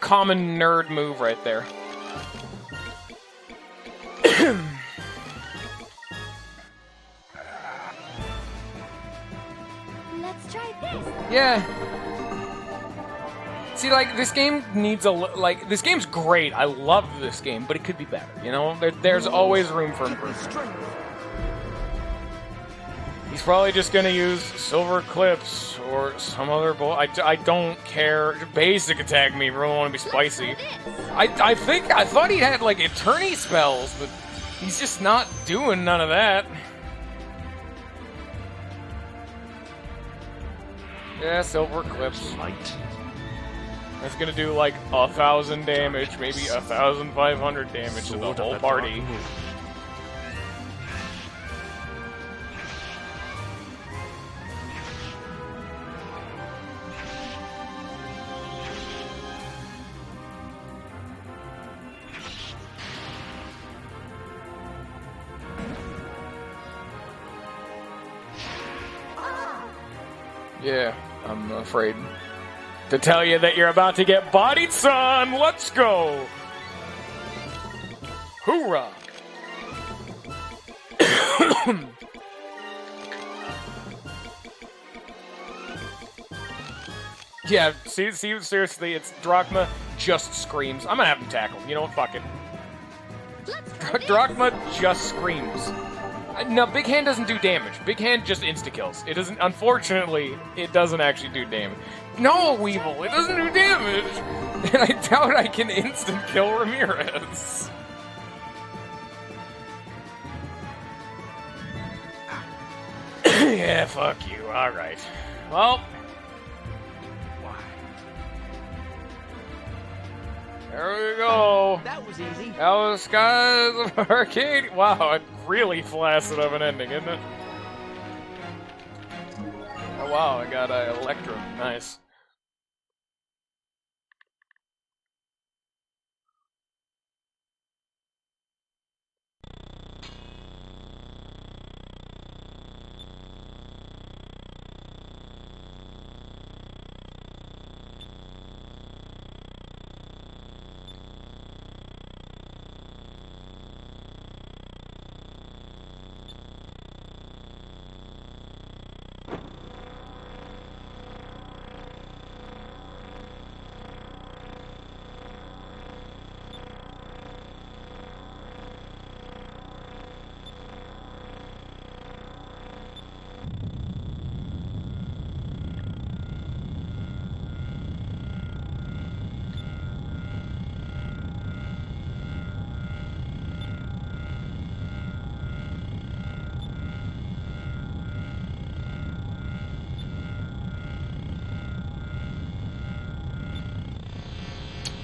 Common nerd move right there. Let's try this. Yeah. See, like, this game needs this game's great. I love this game, but it could be better, you know? There's always room for improvement. He's probably just gonna use Silver Eclipse or some other I don't care. Basic attack me if you really want to be spicy. I thought he had, like, Eternity spells, but he's just not doing none of that. Yeah, Silver Eclipse. Light. That's gonna do like 1,000 damage, maybe 1,500 damage to the whole party. Yeah, I'm afraid to tell you that you're about to get bodied, son! Let's go! Hoorah! Yeah, see, seriously, it's Drachma just screams. I'm gonna have him tackled. You know what? Fuck it. Drachma just screams. No, Big Hand doesn't do damage. Big Hand just insta-kills. It doesn't, unfortunately, it doesn't actually do damage. No, Weevil, it doesn't do damage! And I doubt I can instant-kill Ramirez. Yeah, fuck you. Alright. Well. There we go. That was easy. That was Skies of Arcadia. Wow, a really flaccid of an ending, isn't it? Oh wow, I got Electrum. Nice.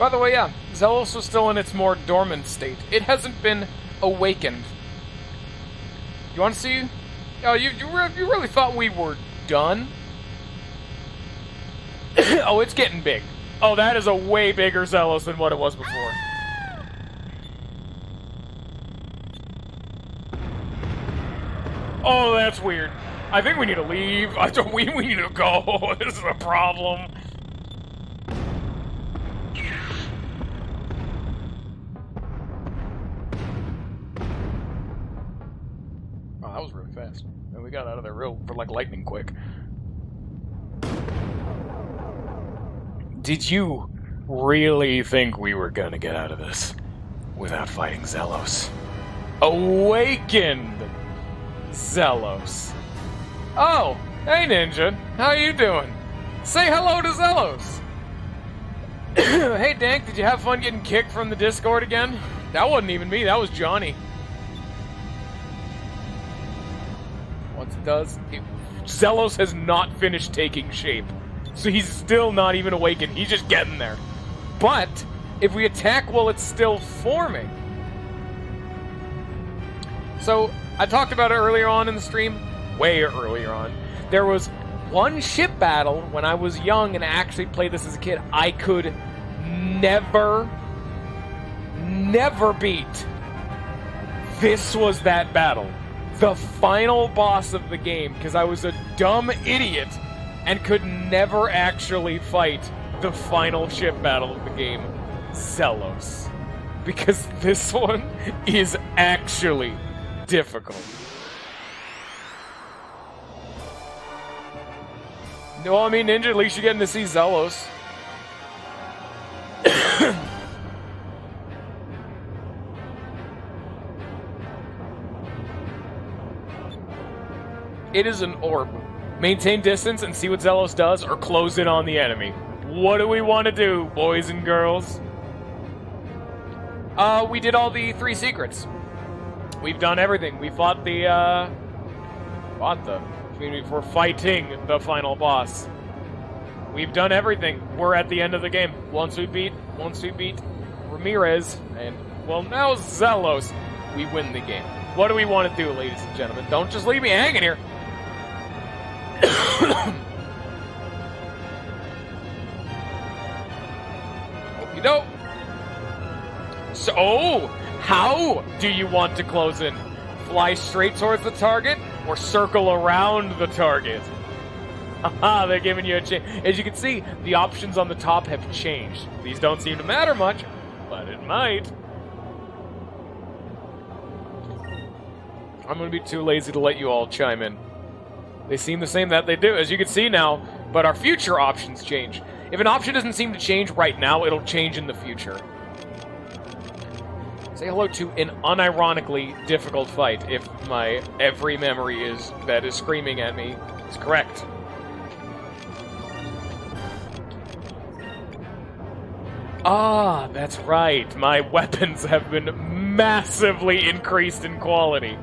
By the way, yeah, Zelos was still in its more dormant state. It hasn't been awakened. You want to see? Oh, you really thought we were done? Oh, it's getting big. Oh, that is a way bigger Zelos than what it was before. Oh, that's weird. I think we need to leave. We need to go. This is a problem. Oh, that was really fast. And we got out of there real for like lightning quick. Did you really think we were gonna get out of this without fighting Zelos? Awakened Zelos. Oh, hey Ninja, how you doing? Say hello to Zelos. Hey Dank, did you have fun getting kicked from the Discord again? That wasn't even me, that was Johnny. Once it does, Zelos has not finished taking shape. So he's still not even awakened, he's just getting there. But, if we attack while it's still forming... So, I talked about it earlier on in the stream, way earlier on. There was one ship battle when I was young and actually played this as a kid I could never beat. This was that battle. The final boss of the game, because I was a dumb idiot and could never actually fight the final ship battle of the game, Zelos. Because this one is actually difficult. No, I mean, Ninja, at least you're getting to see Zelos. It is an orb. Maintain distance and see what Zelos does, or close in on the enemy. What do we want to do, boys and girls? We did all the 3 secrets. We've done everything. We fought the, we're fighting the final boss. We've done everything. We're at the end of the game. Once we beat Ramirez, and, well, now Zelos, we win the game. What do we want to do, ladies and gentlemen? Don't just leave me hanging here. Okey-doke. So, how do you want to close in? Fly straight towards the target, or circle around the target? Haha, they're giving you a chance. As you can see, the options on the top have changed. These don't seem to matter much, but it might. I'm going to be too lazy to let you all chime in. They seem the same that they do, as you can see now, but our future options change. If an option doesn't seem to change right now, it'll change in the future. Say hello to an unironically difficult fight, if my every memory that is screaming at me is correct. Ah, that's right. My weapons have been massively increased in quality.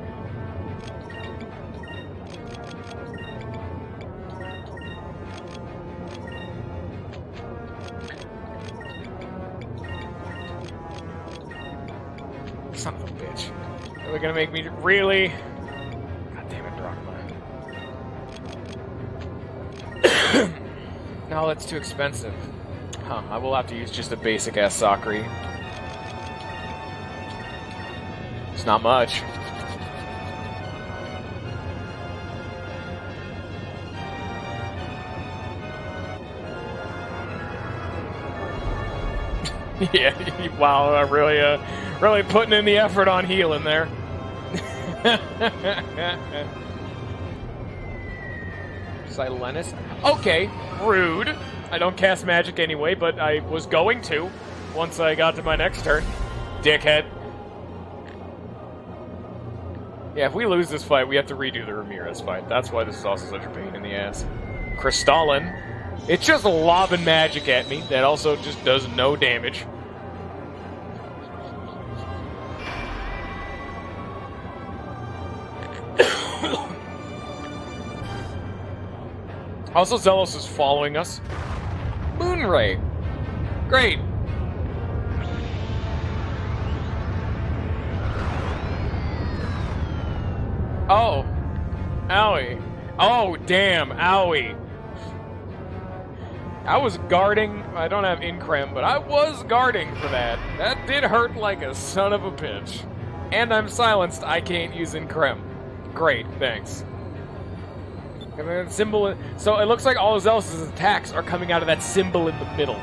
Son of a bitch. Are they gonna make me really? God damn it, Drachma. No, that's too expensive. Huh, I will have to use just a basic-ass Sakri. It's not much. Yeah, wow, really putting in the effort on healing there. Silenus? Okay, rude. I don't cast magic anyway, but I was going to once I got to my next turn. Dickhead. Yeah, if we lose this fight, we have to redo the Ramirez fight. That's why this is also such a pain in the ass. Crystalline. It's just lobbing magic at me that also just does no damage. Also, Zelos is following us. Moonray. Great. Oh. Owie. Oh, damn. Owie. I was guarding. I don't have increm, but I was guarding for that. That did hurt like a son of a bitch. And I'm silenced. I can't use increm. Great, thanks. And then symbol. So it looks like all his else's attacks are coming out of that symbol in the middle.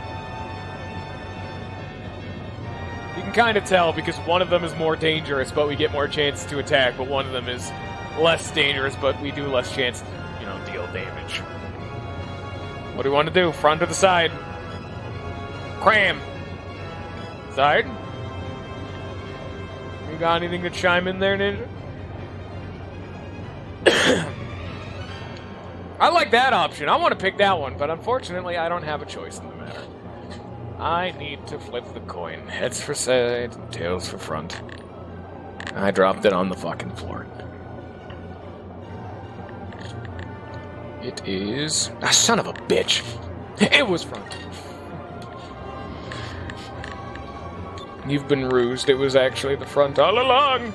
You can kind of tell because one of them is more dangerous, but we get more chances to attack. But one of them is less dangerous, but we do less chance, you know, deal damage. What do we want to do? Front or the side? Cram. Side. You got anything to chime in there, Ninja? I like that option. I want to pick that one, but unfortunately, I don't have a choice in the matter. I need to flip the coin. Heads for side, tails for front. I dropped it on the fucking floor. It is... Ah, son of a bitch. It was front. You've been rused. It was actually the front all along.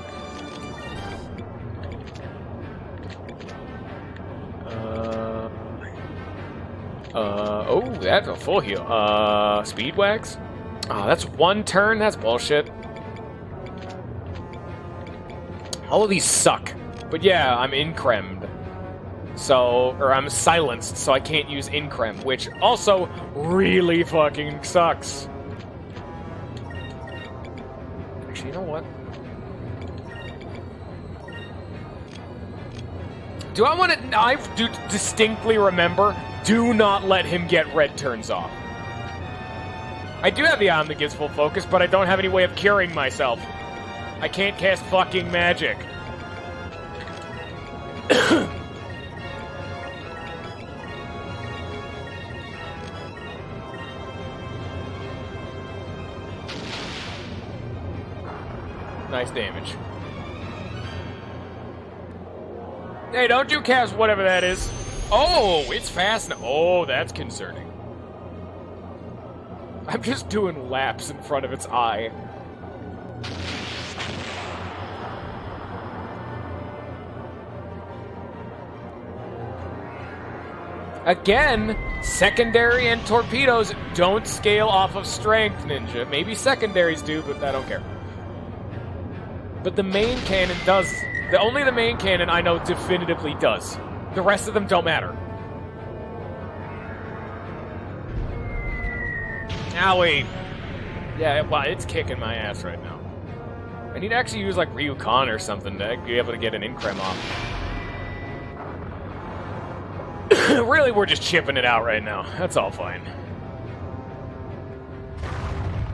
Oh, that's a full heal. Speed wax? Oh, that's one turn? That's bullshit. All of these suck. But yeah, I'm incremed. So, or I'm silenced, so I can't use increm, which also really fucking sucks. Actually, you know what? Do I want to... I do distinctly remember, do not let him get red turns off. I do have the item that gives full focus, but I don't have any way of curing myself. I can't cast fucking magic. Nice damage. Hey, don't you cast whatever that is. Oh, it's fast now. Oh, that's concerning. I'm just doing laps in front of its eye. Again, secondary and torpedoes don't scale off of strength, Ninja. Maybe secondaries do, but I don't care. But the main cannon does. Only the main cannon I know definitively does. The rest of them don't matter. Owie. Yeah, well, it's kicking my ass right now. I need to actually use, like, Ryukan or something to be able to get an increm off. Really, we're just chipping it out right now. That's all fine.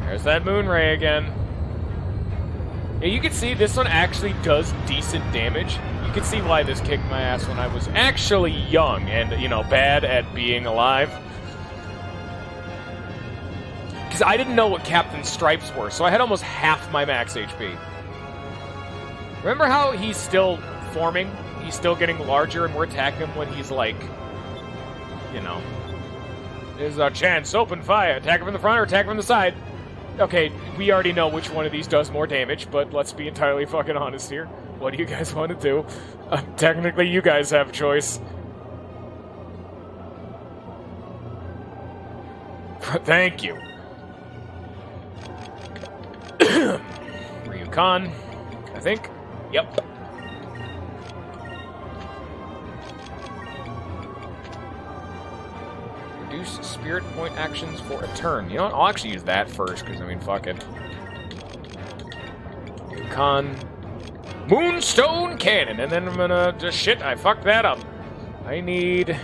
There's that moon ray again. Yeah, you can see this one actually does decent damage. You can see why this kicked my ass when I was actually young and, you know, bad at being alive. Because I didn't know what Captain Stripes were, so I had almost half my max HP. Remember how he's still forming? He's still getting larger and we're attacking him when he's like, you know, there's a chance, open fire, attack him from the front or attack him from the side. Okay, we already know which one of these does more damage, but let's be entirely fucking honest here. What do you guys want to do? Technically, you guys have a choice. Thank you. Ryukan, I think. Yep. Reduce spirit point actions for a turn. You know what? I'll actually use that first, because, I mean, fuck it. Ryukan. Moonstone Cannon! And then I'm gonna just... Shit, I fucked that up. I need...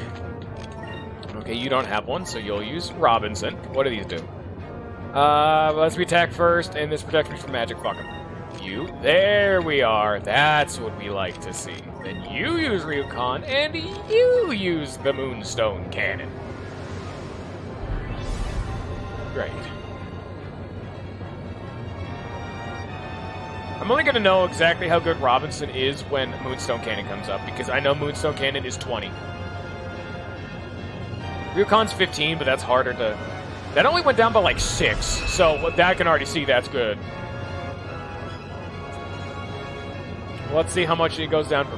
Okay, you don't have one, so you'll use Robinson. What do these do? Let's be attack first, and this protects me from magic. Fuck him. You. There we are. That's what we like to see. Then you use Ryukan, and you use the Moonstone Cannon. Great. I'm only going to know exactly how good Robinson is when Moonstone Cannon comes up, because I know Moonstone Cannon is 20. Ryukan's 15, but that's harder to... That only went down by like 6, so I can already see that's good. Let's see how much it goes down for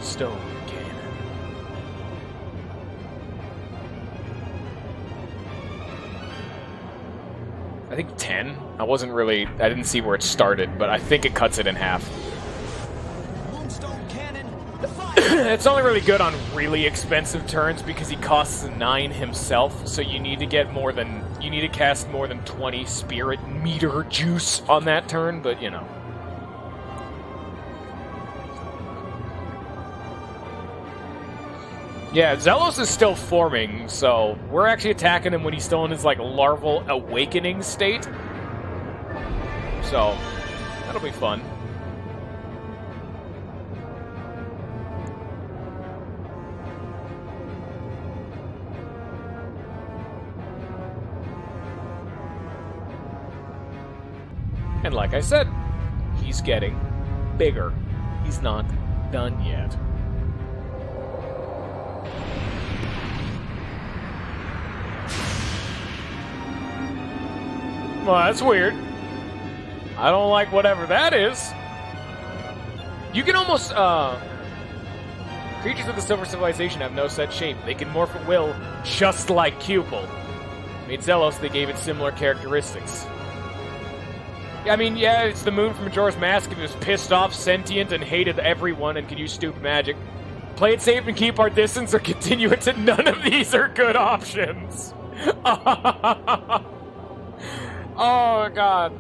Stone cannon. I think 10. I didn't see where it started, but I think it cuts it in half. Moonstone cannon. It's only really good on really expensive turns because he costs 9 himself, so you need to cast more than 20 spirit meter juice on that turn, but you know. Yeah, Zelos is still forming, so we're actually attacking him when he's still in his, like, larval awakening state. So, that'll be fun. And like I said, he's getting bigger. He's not done yet. Well, that's weird. I don't like whatever that is. You can almost, creatures of the Silver Civilization have no set shape. They can morph at will, just like Cupel. Made Zelos, they gave it similar characteristics. I mean, yeah, it's the moon from Majora's Mask, and it was pissed off, sentient, and hated everyone, and could use stupid magic. Play it safe and keep our distance, or continue it to none of these are good options. Oh, God.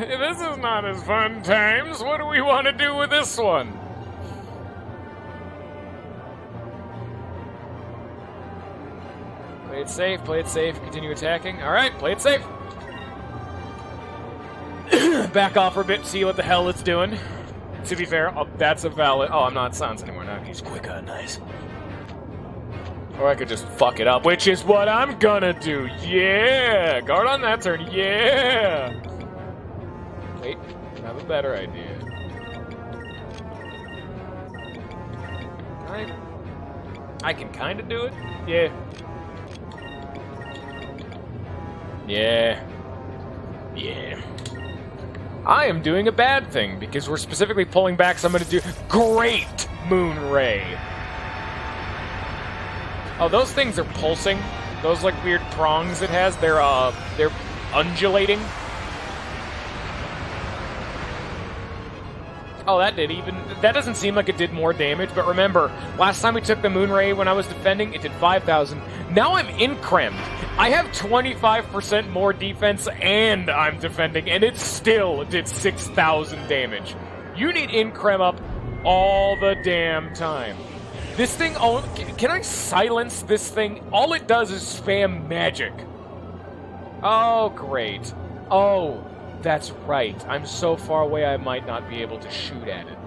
This is not as fun times. What do we want to do with this one? Play it safe, continue attacking. Alright, play it safe. Back off for a bit, see what the hell it's doing. To be fair, that's a valid... Oh, I'm not silence anymore. Now he's quicker, nice. Or I could just fuck it up, which is what I'm gonna do. Yeah! Guard on that turn, yeah! Wait, I have a better idea. I can kind of do it. Yeah. Yeah. Yeah. I am doing a bad thing, because we're specifically pulling back, so I'm gonna do... Great Moon Ray! Oh, those things are pulsing. Those, like, weird prongs it has, they're undulating. Oh, that doesn't seem like it did more damage, but remember, last time we took the Moon Ray when I was defending, it did 5,000. Now I'm incremed. I have 25% more defense, and I'm defending, and it still did 6,000 damage. You need increm up all the damn time. This thing, can I silence this thing? All it does is spam magic. Oh, great. Oh, that's right. I'm so far away I might not be able to shoot at it.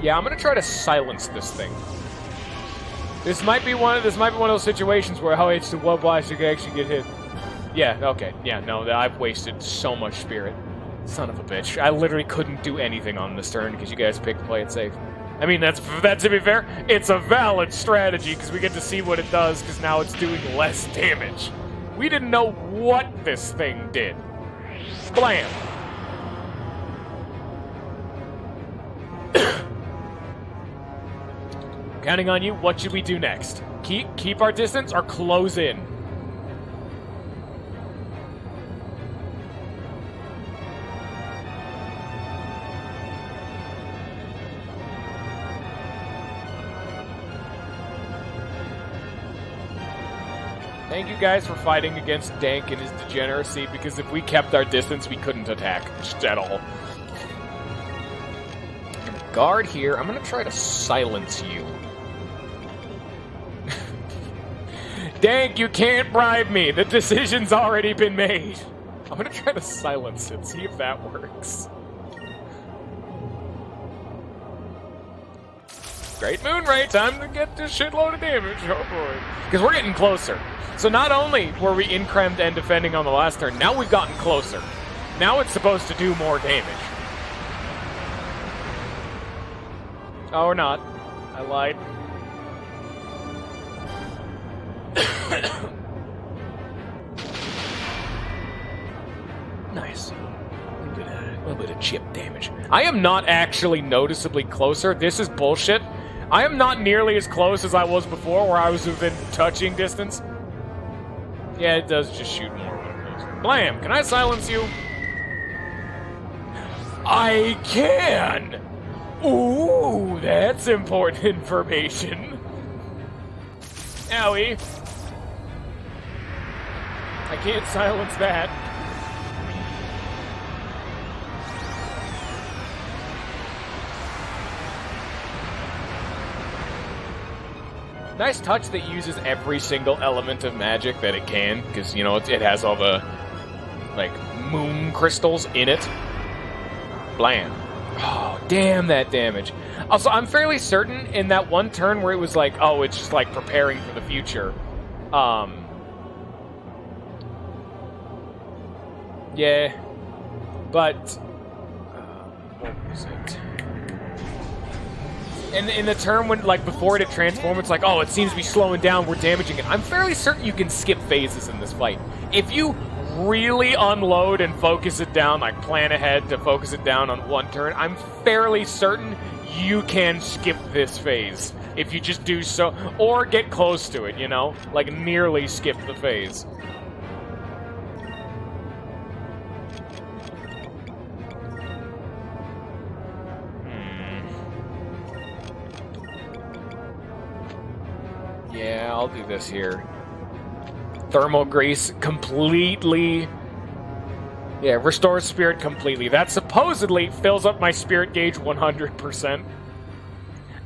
Yeah, I'm gonna try to silence this thing. This might be one of those situations where how it's the blood blast you can actually get hit. Yeah, okay. Yeah, no, I've wasted so much spirit. Son of a bitch. I literally couldn't do anything on this turn because you guys picked to play it safe. I mean, that's to be fair, it's a valid strategy because we get to see what it does because now it's doing less damage. We didn't know what this thing did. Blam! Counting on you, what should we do next? Keep our distance or close in? Thank you guys for fighting against Dank and his degeneracy, because if we kept our distance, we couldn't attack just at all. I'm gonna guard here. I'm gonna try to silence you. Dank, you can't bribe me. The decision's already been made. I'm gonna try to silence it, see if that works. Great Moon Ray, time to get this shitload of damage. Oh boy. Because we're getting closer. So not only were we incremed and defending on the last turn, now we've gotten closer. Now it's supposed to do more damage. Oh, or not. I lied. Nice. chip damage. I am not actually noticeably closer. This is bullshit. I am not nearly as close as I was before, where I was within touching distance. Yeah, it does just shoot more when I'm closer. Blam! Can I silence you? I can! Ooh, that's important information. Owie. I can't silence that. Nice touch that uses every single element of magic that it can, because, you know, it has all the, like, moon crystals in it. Blam. Oh, damn that damage. Also, I'm fairly certain in that one turn where it was like, oh, it's just like preparing for the future. Yeah. But, what was it? In the turn when, like, before it had transformed, it's like, oh, it seems to be slowing down, we're damaging it. I'm fairly certain you can skip phases in this fight. If you really unload and focus it down, like plan ahead to focus it down on one turn, I'm fairly certain you can skip this phase. If you just do so, or get close to it, you know? Like, nearly skip the phase. Yeah, I'll do this here. Thermal Grease completely... Yeah, restores spirit completely. That supposedly fills up my spirit gauge 100%.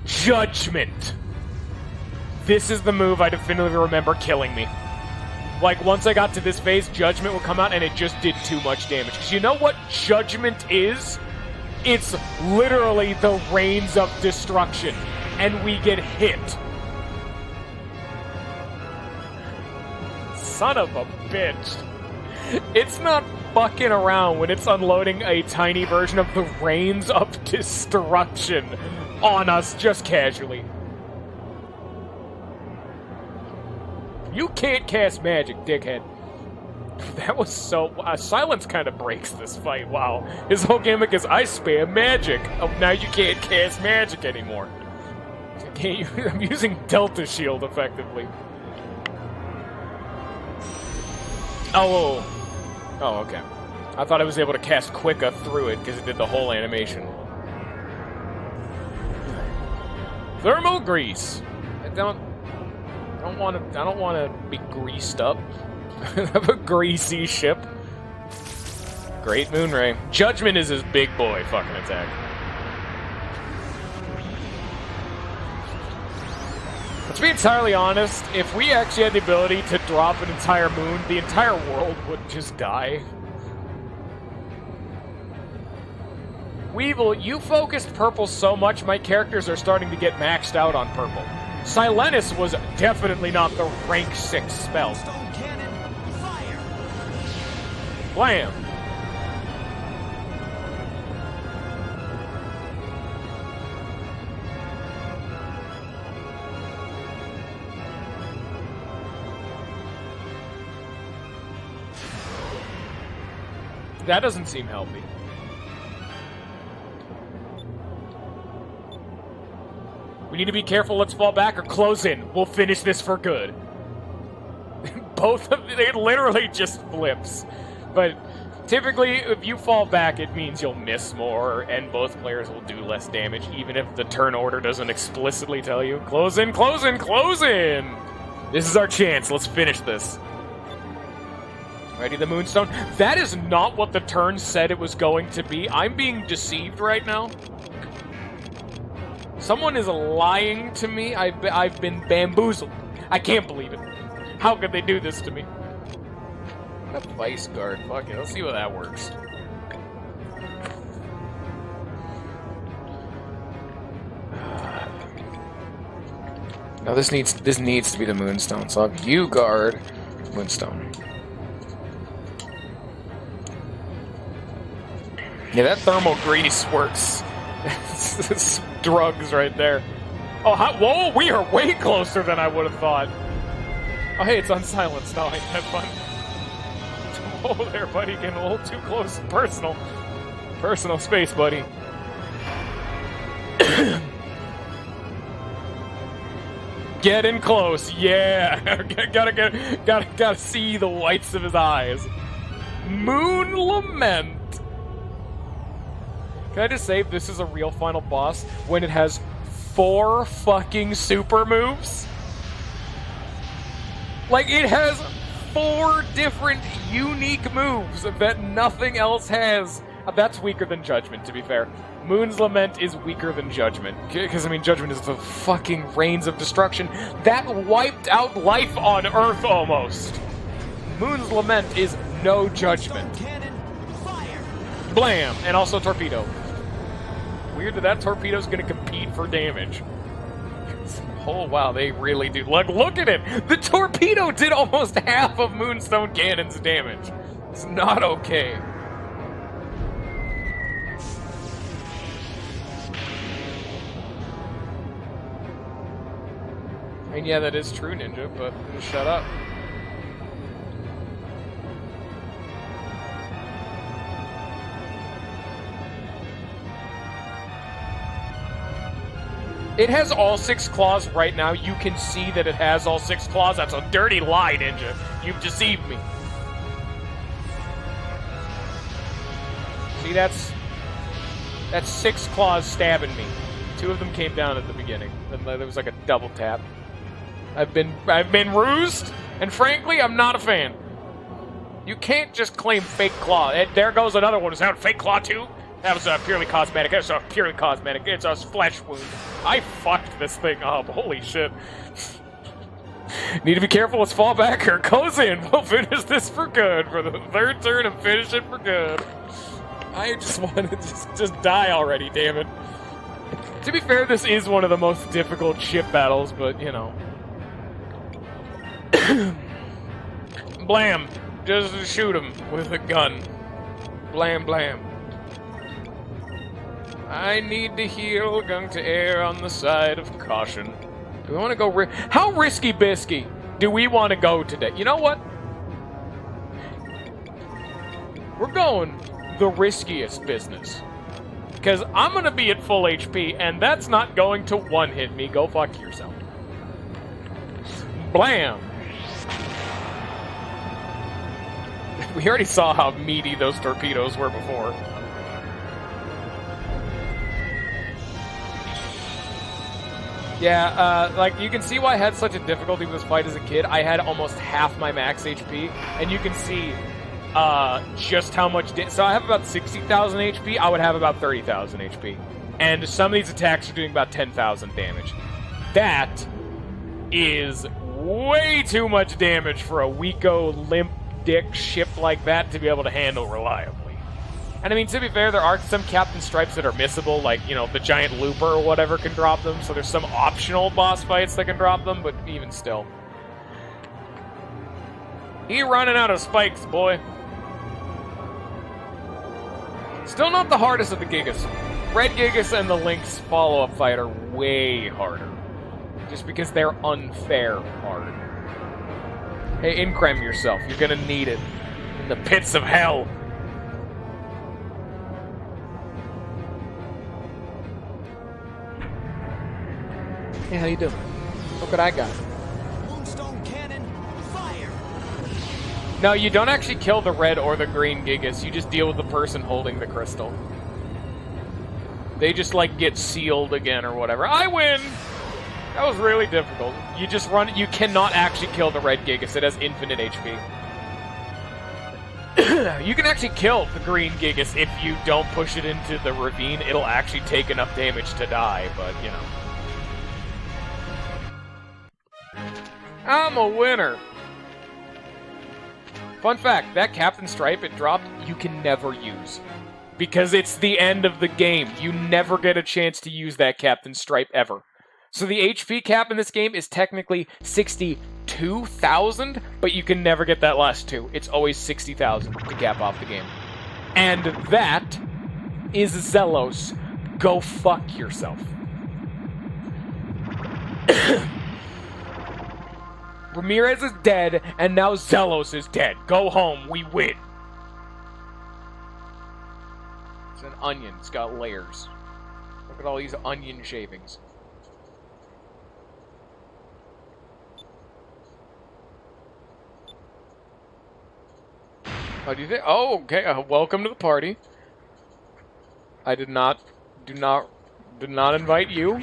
Judgment! This is the move I definitively remember killing me. Like, once I got to this phase, Judgment would come out and it just did too much damage. Because you know what Judgment is? It's literally the Rains of Destruction. And we get hit. Son of a bitch. It's not fucking around when it's unloading a tiny version of the Rains of Destruction on us just casually. You can't cast magic, dickhead. That was so... Silence kind of breaks this fight, wow. His whole gimmick is, I spam magic. Oh, now you can't cast magic anymore. I'm using Delta Shield, effectively. Oh, okay. I thought I was able to cast Quicka through it because it did the whole animation. Thermal Grease. I don't want to be greased up. I have a greasy ship. Great Moonray. Judgment is his big boy fucking attack. To be entirely honest, if we actually had the ability to drop an entire moon, the entire world would just die. Weevil, you focused purple so much, my characters are starting to get maxed out on purple. Silenus was definitely not the rank 6 spell. Stone cannon, fire! Blam! That doesn't seem healthy. We need to be careful. Let's fall back or close in. We'll finish this for good. Both of them, it literally just flips. But typically, if you fall back, it means you'll miss more, and both players will do less damage, even if the turn order doesn't explicitly tell you. Close in, close in, close in! This is our chance. Let's finish this. Ready, the Moonstone? That is not what the turn said it was going to be. I'm being deceived right now. Someone is lying to me. I've been bamboozled. I can't believe it. How could they do this to me? A Vice Guard. Fuck it. Let's see how that works. No, this needs to be the Moonstone. So I'll have you guard Moonstone. Yeah, that thermal grease works. It's drugs right there. Oh, whoa, we are way closer than I would have thought. Oh, hey, it's unsilenced now. Ain't that fun? Whoa there, buddy, getting a little too close and personal. Personal space, buddy. Getting close, yeah. gotta see the whites of his eyes. Moon Lament. Can I just say this is a real final boss when it has 4 fucking super moves? Like, it has 4 different unique moves that nothing else has. That's weaker than Judgment, to be fair. Moon's Lament is weaker than Judgment. Because, I mean, Judgment is the fucking Reigns of Destruction. That wiped out life on Earth, almost. Moon's Lament is no Judgment. Cannon, fire! Blam! And also Torpedo. Weird that Torpedo's gonna compete for damage. Oh, wow, they really do. Look at it! The Torpedo did almost half of Moonstone Cannon's damage. It's not okay. And yeah, that is true, Ninja, but just shut up. It has all 6 claws right now. You can see that it has all 6 claws. That's a dirty lie, Ninja. You've deceived me. See, that's 6 claws stabbing me. 2 of them came down at the beginning. Then there was like a double tap. I've been rused, and frankly, I'm not a fan. You can't just claim fake claw. There goes another one. Is that a fake claw too? That was purely cosmetic. It's purely cosmetic. It's a flesh wound. I fucked this thing up. Holy shit. Need to be careful. Let's fall back or goes in. We'll finish this for good. For the 3rd turn and finish it for good. I just want to just die already, damn it. To be fair, this is one of the most difficult ship battles, but, you know. Blam. Just shoot him with a gun. Blam, blam. I need to heal. Going to err on the side of caution. Do we want to go... How risky bisky do we want to go today? You know what? We're going the riskiest business. Because I'm going to be at full HP, and that's not going to one-hit me. Go fuck yourself. Blam! We already saw how meaty those torpedoes were before. Yeah, like, you can see why I had such a difficulty with this fight as a kid. I had almost half my max HP, and you can see just how much... So I have about 60,000 HP, I would have about 30,000 HP. And some of these attacks are doing about 10,000 damage. That is way too much damage for a weako, limp dick ship like that to be able to handle reliably. And I mean, to be fair, there are some Captain Stripes that are missable, like, you know, the giant looper or whatever can drop them, so there's some optional boss fights that can drop them, but even still. He running out of spikes, boy. Still not the hardest of the Gigas. Red Gigas and the Lynx follow-up fight are way harder. Just because they're unfair hard. Hey, increm yourself. You're gonna need it. In the pits of hell. Hey, how you doing? Look what I got. Moonstone cannon, fire! No, you don't actually kill the red or the green Gigas. You just deal with the person holding the crystal. They just, like, get sealed again or whatever. I win! That was really difficult. You just run... You cannot actually kill the red Gigas. It has infinite HP. You can actually kill the green Gigas if you don't push it into the ravine. It'll actually take enough damage to die, but, you know. I'm a winner. Fun fact, that Captain Stripe it dropped, you can never use. Because it's the end of the game. You never get a chance to use that Captain Stripe ever. So the HP cap in this game is technically 62,000, but you can never get that last 2. It's always 60,000 to cap off the game. And that is Zelos. Go fuck yourself. Ramirez is dead, and now Zelos is dead. Go home. We win. It's an onion. It's got layers. Look at all these onion shavings. How do you think? Oh, okay. Welcome to the party. I did not invite you.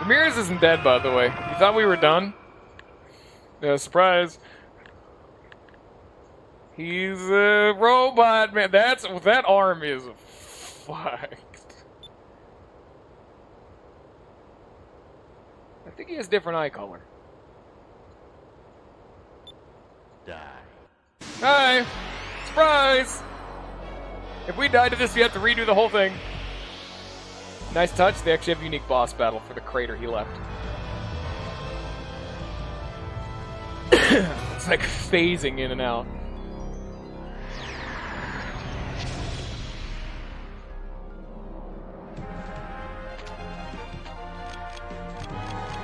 Ramirez isn't dead, by the way. You thought we were done? Yeah, surprise. He's a robot, man. That arm is fucked. I think he has different eye color. Die. Hi! Surprise! If we die to this, we have to redo the whole thing. Nice touch. They actually have a unique boss battle for the crater he left. It's like phasing in and out.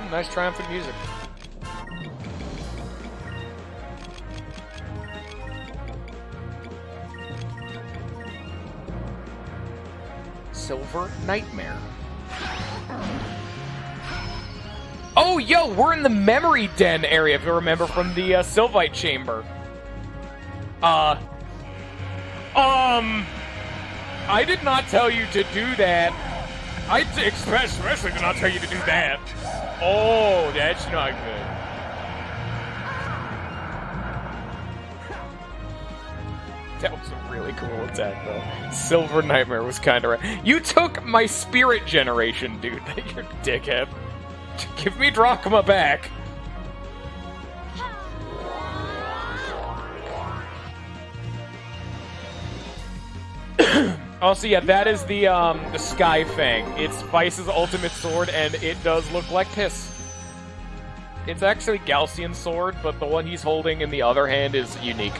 Nice triumphant music. Silver Nightmare. Oh, yo, we're in the memory den area, if you remember, from the Sylvite chamber. I did not tell you to do that. I especially did not tell you to do that. Oh, that's not good. That was a really cool attack, though. Silver Nightmare was kind of right. You took my spirit generation, dude. You're a dickhead. Give me Drachma back. Also, yeah, that is the Sky Fang. It's Vice's ultimate sword, and it does look like piss. It's actually Gaussian sword, but the one he's holding in the other hand is unique.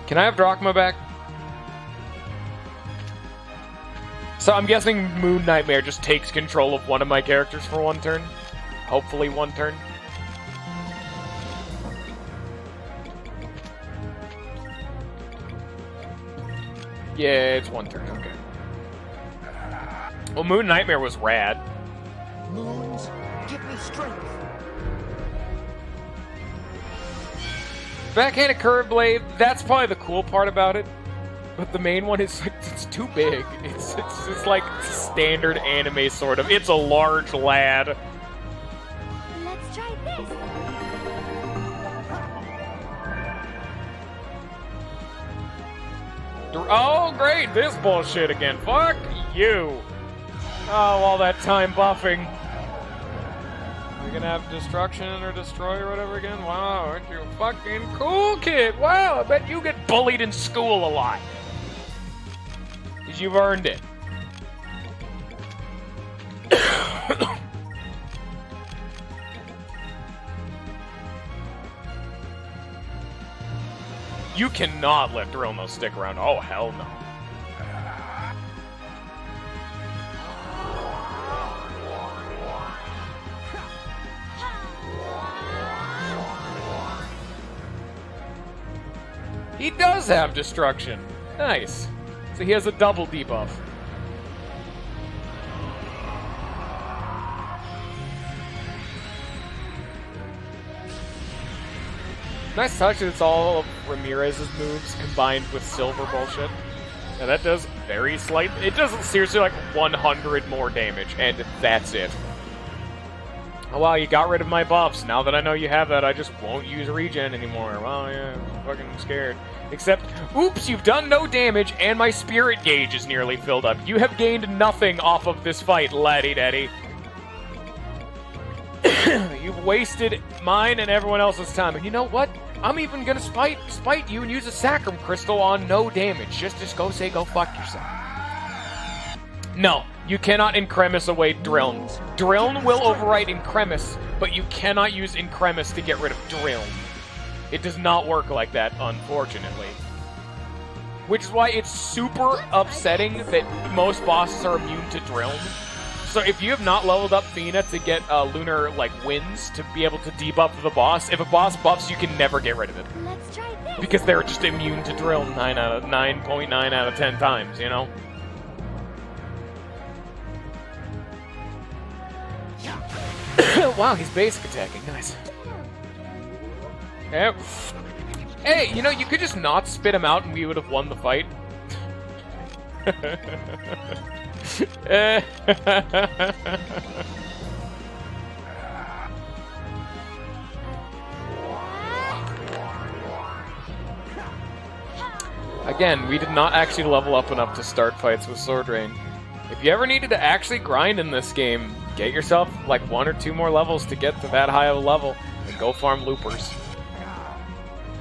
Can I have Drachma back? So I'm guessing Moon Nightmare just takes control of one of my characters for one turn. Hopefully one turn. Yeah, it's one turn, okay. Well, Moon Nightmare was rad. Moons, give me strength. Backhanded Curve Blade, that's probably the cool part about it. But the main one is like, it's too big. It's just like standard anime sort of. It's a large lad. Let's try this. Oh, great, this bullshit again. Fuck you. Oh, all that time buffing. You're gonna have destruction or destroy or whatever again? Wow, aren't you a fucking cool kid? Wow, I bet you get bullied in school a lot. Because you've earned it. You cannot let Drill No stick around. Oh, hell no. He does have destruction. Nice. So he has a double debuff. Nice touch that it's all of Ramirez's moves combined with silver bullshit. And that does very slight. It does seriously like 100 more damage, and that's it. Oh wow, you got rid of my buffs. Now that I know you have that, I just won't use regen anymore. Well, yeah, I'm fucking scared. Except, oops, you've done no damage, and my spirit gauge is nearly filled up. You have gained nothing off of this fight, laddie-daddy. You've wasted mine and everyone else's time. And you know what? I'm even gonna spite you and use a Sacrum Crystal on no damage. Just go fuck yourself. No, you cannot Incremis away Drilln. Drilln will overwrite Incremis, but you cannot use Incremis to get rid of Drilln. It does not work like that, unfortunately. Which is why it's super upsetting that most bosses are immune to Drilln. So if you have not leveled up Fina to get lunar like winds to be able to debuff the boss, if a boss buffs, you can never get rid of it. Let's try this. Because they're just immune to drill 9.9 out of 10 times, you know? Wow, he's basic attacking. Nice. Yeah. Hey, you know, you could just not spit him out and we would have won the fight. Again, we did not actually level up enough to start fights with Sword Rain. If you ever needed to actually grind in this game, get yourself like 1 or 2 more levels to get to that high of a level, and go farm loopers.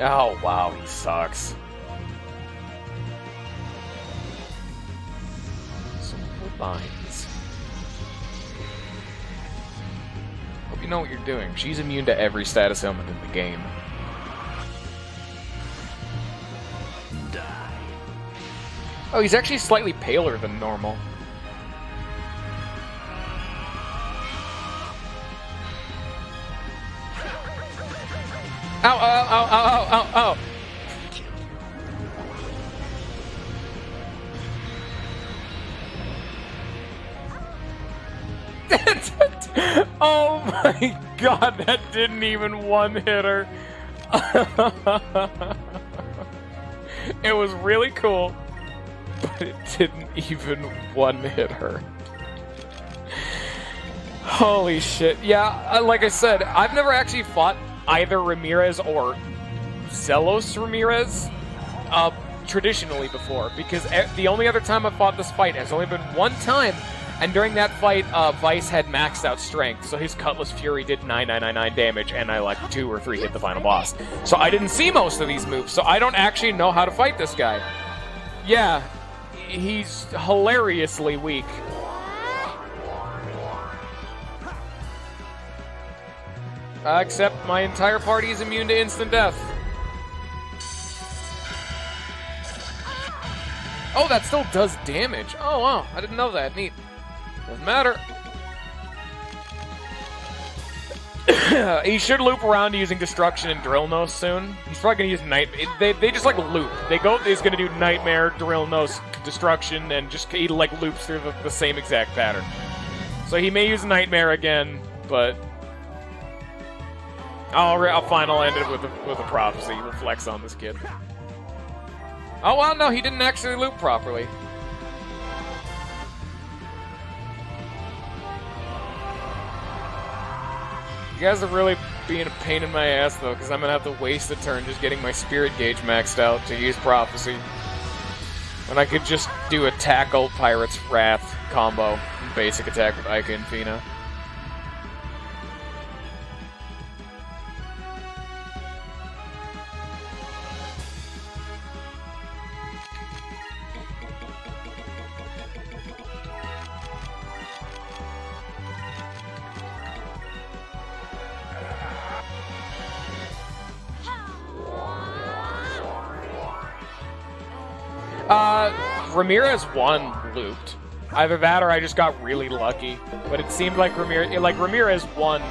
Oh wow, he sucks. Some lines. Hope you know what you're doing. She's immune to every status ailment in the game. Oh, he's actually slightly paler than normal. Ow, ow, ow, ow, ow, ow, ow. Oh my god, that didn't even one-hit her. It was really cool, but it didn't even one-hit her. Holy shit. Yeah, like I said, I've never actually fought either Ramirez or Zelos Ramirez traditionally before, because the only other time I fought this fight has only been one time, and during that fight, Vice had maxed out strength, so his Cutlass Fury did 9999 damage, and I like 2 or 3 hit the final boss. So I didn't see most of these moves, so I don't actually know how to fight this guy. Yeah, he's hilariously weak. Except my entire party is immune to instant death. Oh, that still does damage. Oh, wow. I didn't know that. Neat. Doesn't matter. He should loop around using Destruction and Drill Nose soon. He's probably going to use Nightmare. They just, like, loop. He's going to do Nightmare, Drill Nose, Destruction, and just he, like, loops through the same exact pattern. So he may use Nightmare again, but... I'll final end it with a prophecy. We'll flex on this kid. Oh, well, no, he didn't actually loop properly. You guys are really being a pain in my ass, though, because I'm going to have to waste a turn just getting my spirit gauge maxed out to use prophecy. When I could just do a tackle Pirate's Wrath combo and basic attack with Ica and Fina. Ramirez 1 looped. Either that or I just got really lucky. But it seemed like Ramirez 1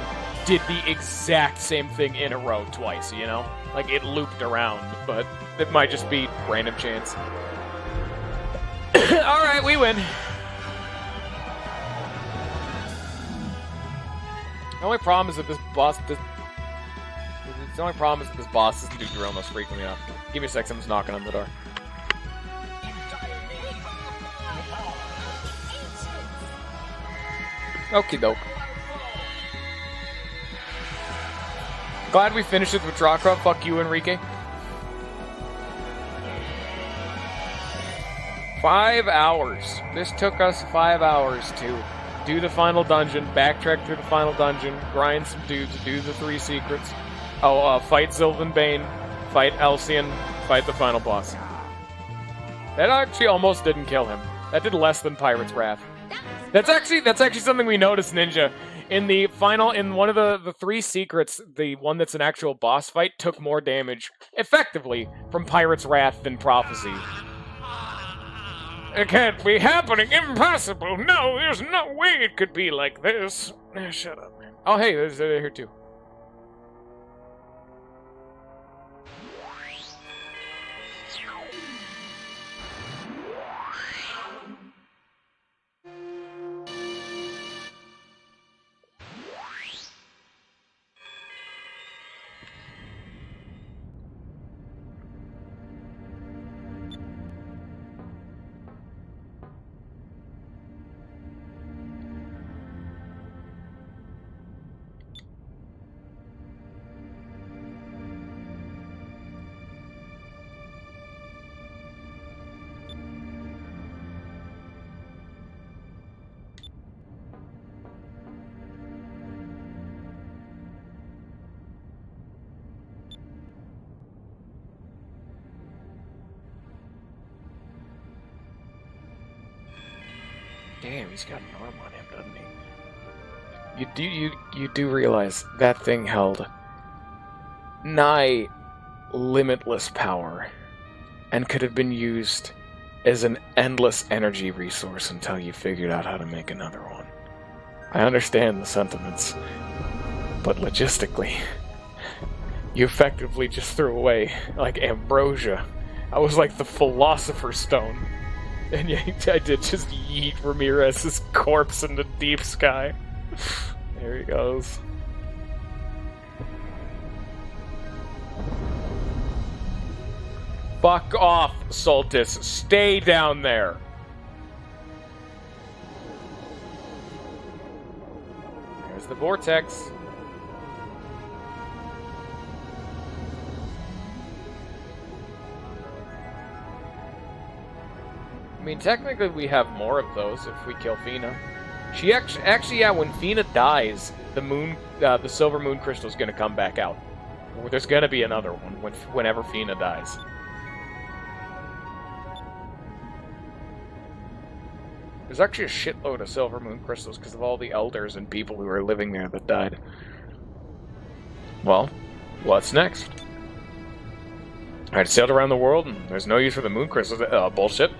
did the exact same thing in a row twice, you know? Like, it looped around, but it might just be random chance. Alright, we win. The only problem is that this boss... The only problem is that this boss doesn't do drill nose frequently enough. Give me a sec, someone's knocking on the door. Okie doke. Glad we finished it with Drakra. Fuck you, Enrique. 5 hours. This took us 5 hours to do the final dungeon, backtrack through the final dungeon, grind some dudes, do the 3 secrets. Fight Sylvan Bane, fight Alcyon, fight the final boss. That actually almost didn't kill him. That did less than Pirate's Wrath. That's actually something we noticed, Ninja. In one of the 3 secrets, the one that's an actual boss fight took more damage, effectively, from Pirate's Wrath than Prophecy. It can't be happening! Impossible! No, there's no way it could be like this! Shut up, man. Oh, hey, they're here too. Damn, he's got an arm on him, doesn't he? You do realize that thing held nigh limitless power and could have been used as an endless energy resource until you figured out how to make another one. I understand the sentiments, but logistically, you effectively just threw away like ambrosia. I was like the Philosopher's Stone. And yeah, I did just yeet Ramirez's corpse into deep sky. There he goes. Fuck off, Soltis. Stay down there. There's the vortex. I mean, technically we have more of those if we kill Fina. She actually, yeah, when Fina dies, the silver moon crystal is going to come back out. There's going to be another one whenever Fina dies. There's actually a shitload of silver moon crystals because of all the elders and people who are living there that died. Well, what's next? I sailed around the world and there's no use for the moon crystals. Bullshit.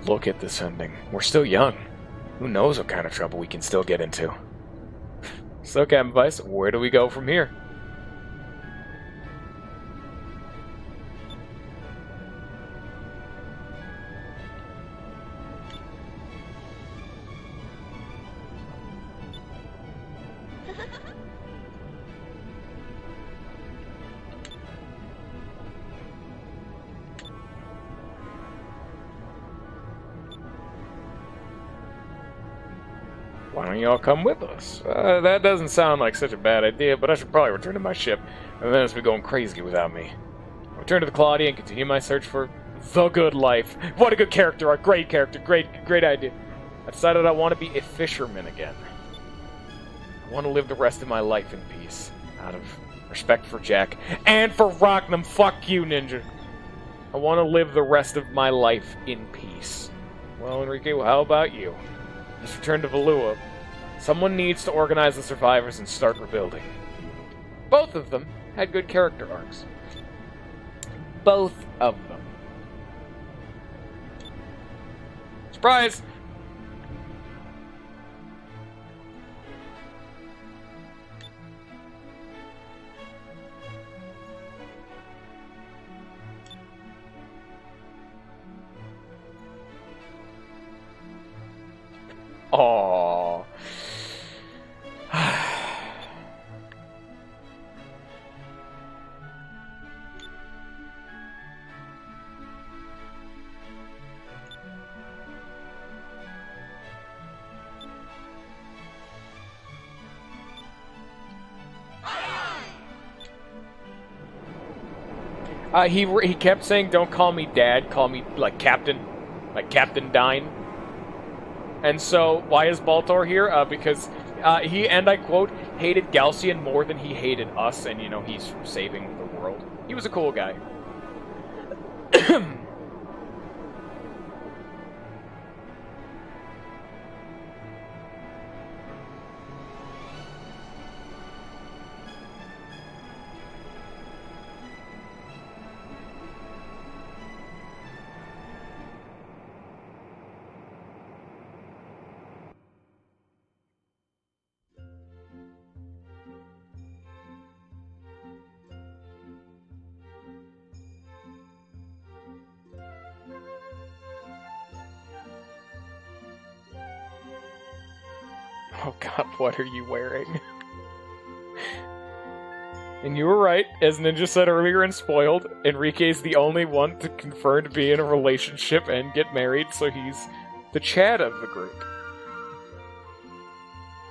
Look at this ending. We're still young. Who knows what kind of trouble we can still get into. So, Captain Vice, where do we go from here? Why don't y'all come with us? That doesn't sound like such a bad idea, but I should probably return to my ship, and then it's been going crazy without me. I'll return to the Claudia and continue my search for the good life. What a good character, a great character, great idea. I decided I want to be a fisherman again. I want to live the rest of my life in peace, out of respect for Jack, and for Rocknum. Fuck you, Ninja. I want to live the rest of my life in peace. Well, Enrique, how about you? Let's return to Valua. Someone needs to organize the survivors and start rebuilding. Both of them had good character arcs. Both of them. Surprise! Aww. He kept saying, "Don't call me Dad, call me like Captain Dine." And so, why is Baltor here? Because he, and I quote, hated Galcian more than he hated us, and, you know, he's saving the world. He was a cool guy. Oh god, what are you wearing? And you were right, as Ninja said earlier in Spoiled, Enrique's the only one to confirm to be in a relationship and get married, so he's the Chad of the group.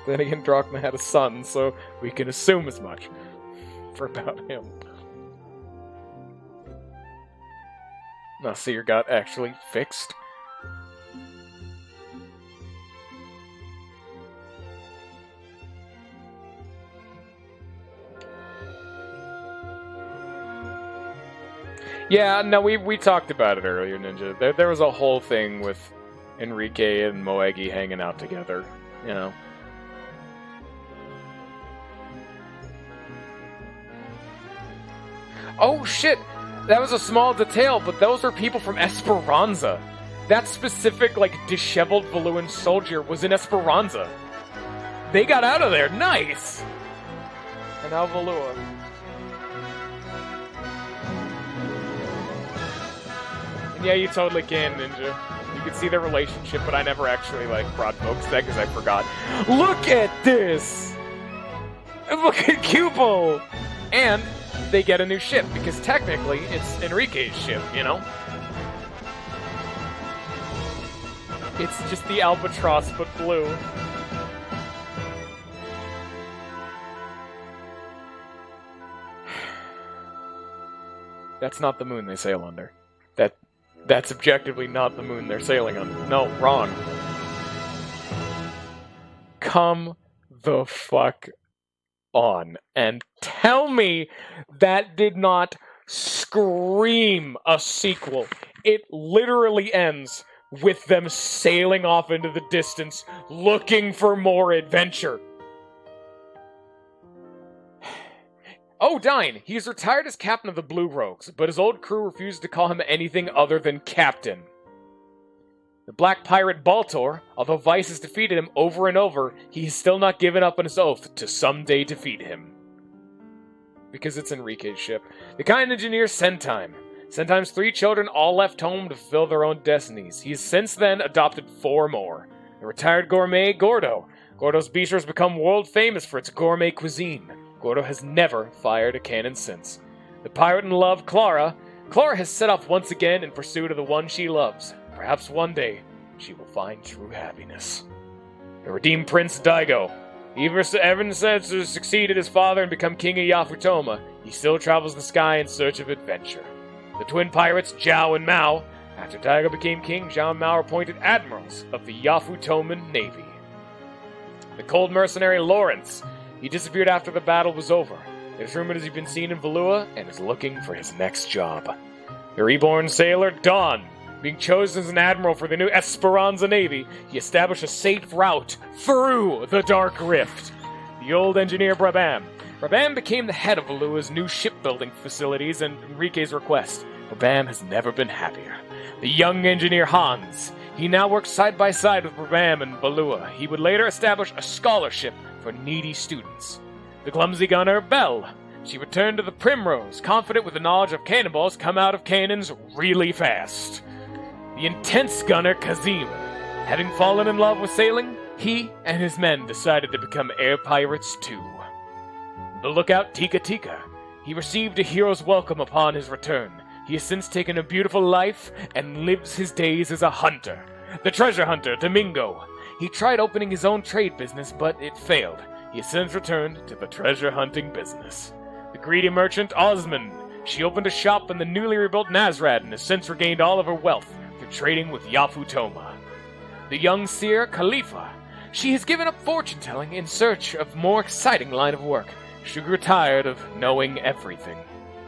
Then again, Drachma had a son, so we can assume as much about him. Now, see your gut actually fixed. Yeah, no, we talked about it earlier, Ninja. There was a whole thing with Enrique and Moegi hanging out together, you know. Oh shit! That was a small detail, but those are people from Esperanza. That specific, like, disheveled Valuan soldier was in Esperanza. They got out of there, nice! And now Valua. And yeah, you totally can, Ninja. You can see their relationship, but I never actually, like, brought folks to that because I forgot. Look at this! Look at Cupo! And they get a new ship, because technically it's Enrique's ship, you know? It's just the Albatross, but blue. That's not the moon they sail under. That's objectively not the moon they're sailing on. No, wrong. Come the fuck on and tell me that did not scream a sequel. It literally ends with them sailing off into the distance looking for more adventure. Oh, Dine, he's retired as captain of the Blue Rogues, but his old crew refused to call him anything other than captain. The Black Pirate Baltor, although Vice has defeated him over and over, he has still not given up on his oath to someday defeat him. Because it's Enrique's ship. The kind engineer Sentime. Sentime's 3 children all left home to fulfill their own destinies. He has since then adopted 4 more. The retired gourmet Gordo. Gordo's bistro has become world famous for its gourmet cuisine. Gordo has never fired a cannon since. The pirate in love, Clara. Clara has set off once again in pursuit of the one she loves. Perhaps one day, she will find true happiness. The redeemed prince, Daigo. Even since he succeeded his father and become king of Yafutoma, he still travels the sky in search of adventure. The twin pirates, Zhao and Mao. After Daigo became king, Zhao and Mao were appointed admirals of the Yafutoman Navy. The cold mercenary, Lawrence. He disappeared after the battle was over. It is rumored he's been seen in Valua and is looking for his next job. The reborn sailor, Dawn. Being chosen as an admiral for the new Esperanza Navy, he established a safe route through the Dark Rift. The old engineer, Brabham. Brabham became the head of Valua's new shipbuilding facilities and Enrique's request. Brabham has never been happier. The young engineer, Hans. He now works side by side with Brabham and Valua. He would later establish a scholarship for needy students. The clumsy gunner, Belle. She returned to the Primrose, confident with the knowledge of cannonballs come out of cannons really fast. The intense gunner, Kazim. Having fallen in love with sailing, he and his men decided to become air pirates too. The lookout, Tika Tika. He received a hero's welcome upon his return. He has since taken a beautiful life and lives his days as a hunter. The treasure hunter, Domingo. He tried opening his own trade business, but it failed. He has since returned to the treasure hunting business. The greedy merchant, Osmond. She opened a shop in the newly rebuilt Nazrad and has since regained all of her wealth through trading with Yafutoma. The young seer, Khalifa. She has given up fortune-telling in search of a more exciting line of work. She grew tired of knowing everything.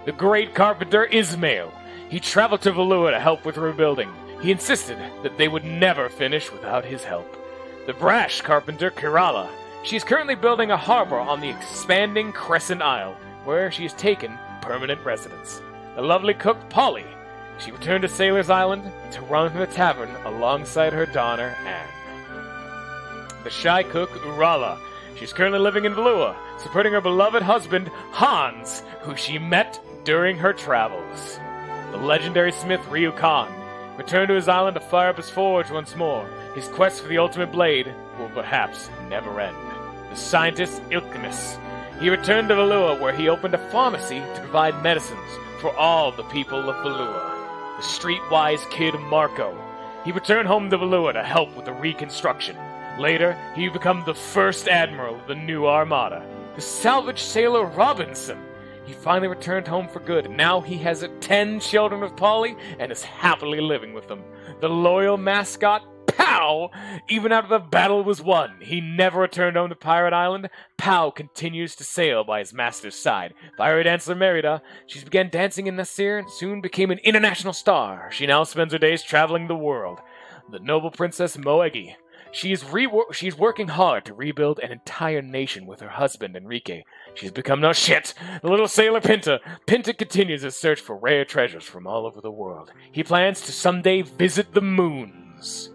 The great carpenter, Ismail. He traveled to Valua to help with rebuilding. He insisted that they would never finish without his help. The brash carpenter, Kerala. She is currently building a harbor on the expanding Crescent Isle, where she has taken permanent residence. The lovely cook, Polly. She returned to Sailor's Island to run the tavern alongside her daughter, Anne. The shy cook, Urala. She's currently living in Valua, supporting her beloved husband, Hans, who she met during her travels. The legendary smith, Ryu Khan. Returned to his island to fire up his forge once more. His quest for the ultimate blade will perhaps never end. The scientist Ilkness. He returned to Valua, where he opened a pharmacy to provide medicines for all the people of Valua. The streetwise kid Marco. He returned home to Valua to help with the reconstruction. Later, he became the first admiral of the new armada. The salvage sailor Robinson. He finally returned home for good. Now he has 10 children with Polly and is happily living with them. The loyal mascot, Pow! Even after the battle was won, he never returned home to Pirate Island. Pow continues to sail by his master's side. Fiery dancer Merida, she began dancing in Nasir and soon became an international star. She now spends her days traveling the world. The noble princess Moegi. She's working hard to rebuild an entire nation with her husband, Enrique. She's become no shit. The little sailor Pinta. Pinta continues his search for rare treasures from all over the world. He plans to someday visit the moons.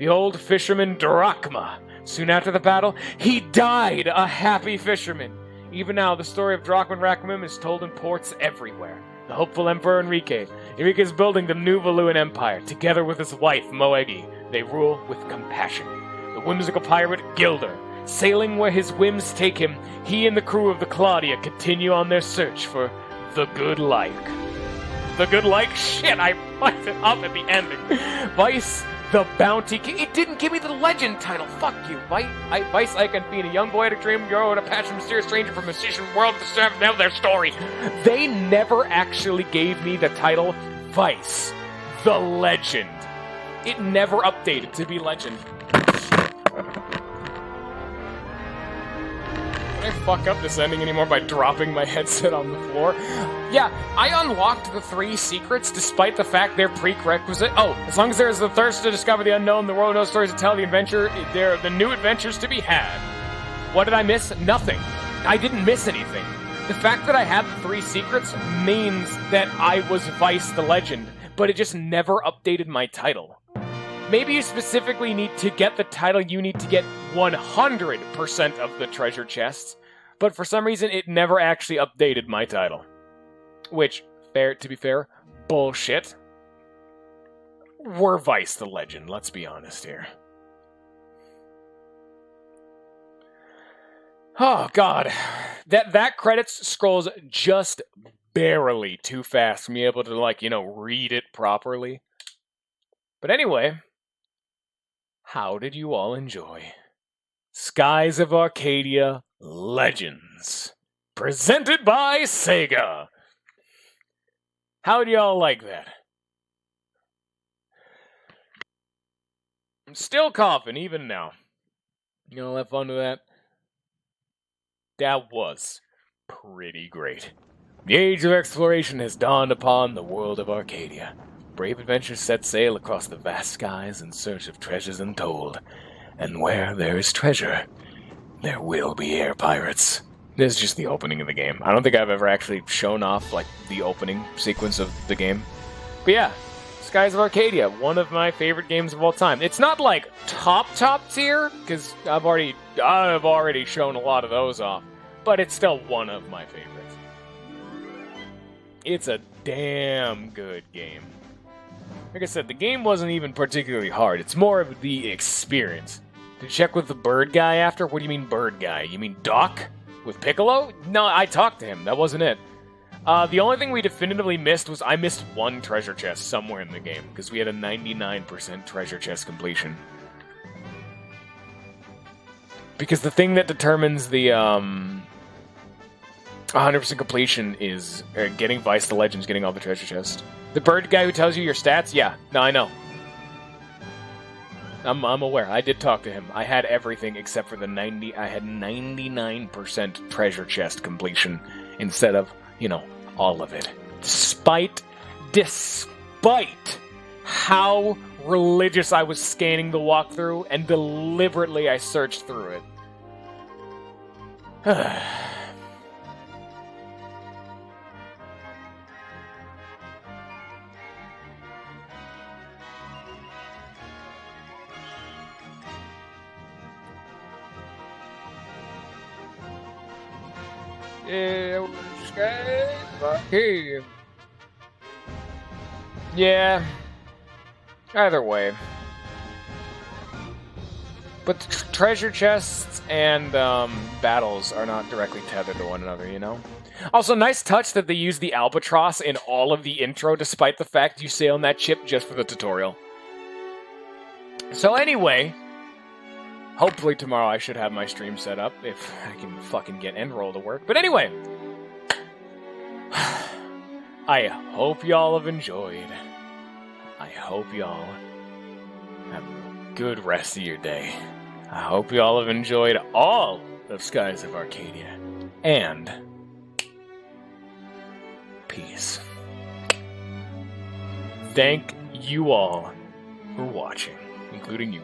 The old fisherman Drachma. Soon after the battle, he died a happy fisherman. Even now, the story of Drachma and Rachmim is told in ports everywhere. The hopeful Emperor Enrique. Enrique is building the new Valuan Empire, together with his wife, Moegi. They rule with compassion. The whimsical pirate, Gilder. Sailing where his whims take him, he and the crew of the Claudia continue on their search for the good life. The good life? Shit, I fucked it up at the ending. Vice, the bounty king. It didn't give me the legend title. Fuck you. Vice Icon being a young boy had a dream, grow with a passion, mysterious stranger from a musician world to serve now their story. They never actually gave me the title Vice, the legend. It never updated to be legend. Can I fuck up this ending anymore by dropping my headset on the floor? Yeah, I unlocked the 3 secrets despite the fact they're prerequisite. Oh, as long as there is the thirst to discover the unknown, the world knows stories to tell, the adventure, there are the new adventures to be had. What did I miss? Nothing. I didn't miss anything. The fact that I had the 3 secrets means that I was Vice the Legend, but it just never updated my title. Maybe you specifically need to get the title, you need to get 100% of the treasure chests, but for some reason it never actually updated my title. Which, to be fair, bullshit. We're Vice the Legend, let's be honest here. Oh, God. That credits scrolls just barely too fast for me able to, read it properly. But anyway, how did you all enjoy Skies of Arcadia Legends, presented by Sega? How do y'all like that? I'm still coughing, even now. You all have fun with that? That was pretty great. The age of exploration has dawned upon the world of Arcadia. Brave adventurers set sail across the vast skies in search of treasures untold. And where there is treasure, there will be air pirates. This is just the opening of the game. I don't think I've ever actually shown off, the opening sequence of the game. But yeah, Skies of Arcadia, one of my favorite games of all time. It's not, top tier, because I've already shown a lot of those off. But it's still one of my favorites. It's a damn good game. Like I said, the game wasn't even particularly hard. It's more of the experience. Did you check with the bird guy after? What do you mean bird guy? You mean Doc? With Piccolo? No, I talked to him. That wasn't it. The only thing we definitively missed was I missed one treasure chest somewhere in the game, because we had a 99% treasure chest completion. Because the thing that determines the 100% completion is getting Vice the Legends, getting all the treasure chests. The bird guy who tells you your stats? Yeah, no, I know. I'm aware. I did talk to him. I had everything except for I had 99% treasure chest completion instead of, all of it. Despite how religious I was scanning the walkthrough and deliberately I searched through it. Yeah. Either way. But treasure chests and battles are not directly tethered to one another, you know? Also, nice touch that they use the albatross in all of the intro, despite the fact you sail on that ship just for the tutorial. So anyway, hopefully tomorrow I should have my stream set up, if I can fucking get Endroll to work. But anyway, I hope y'all have enjoyed. I hope y'all have a good rest of your day. I hope y'all have enjoyed all of Skies of Arcadia. And peace. Thank you all for watching, including you.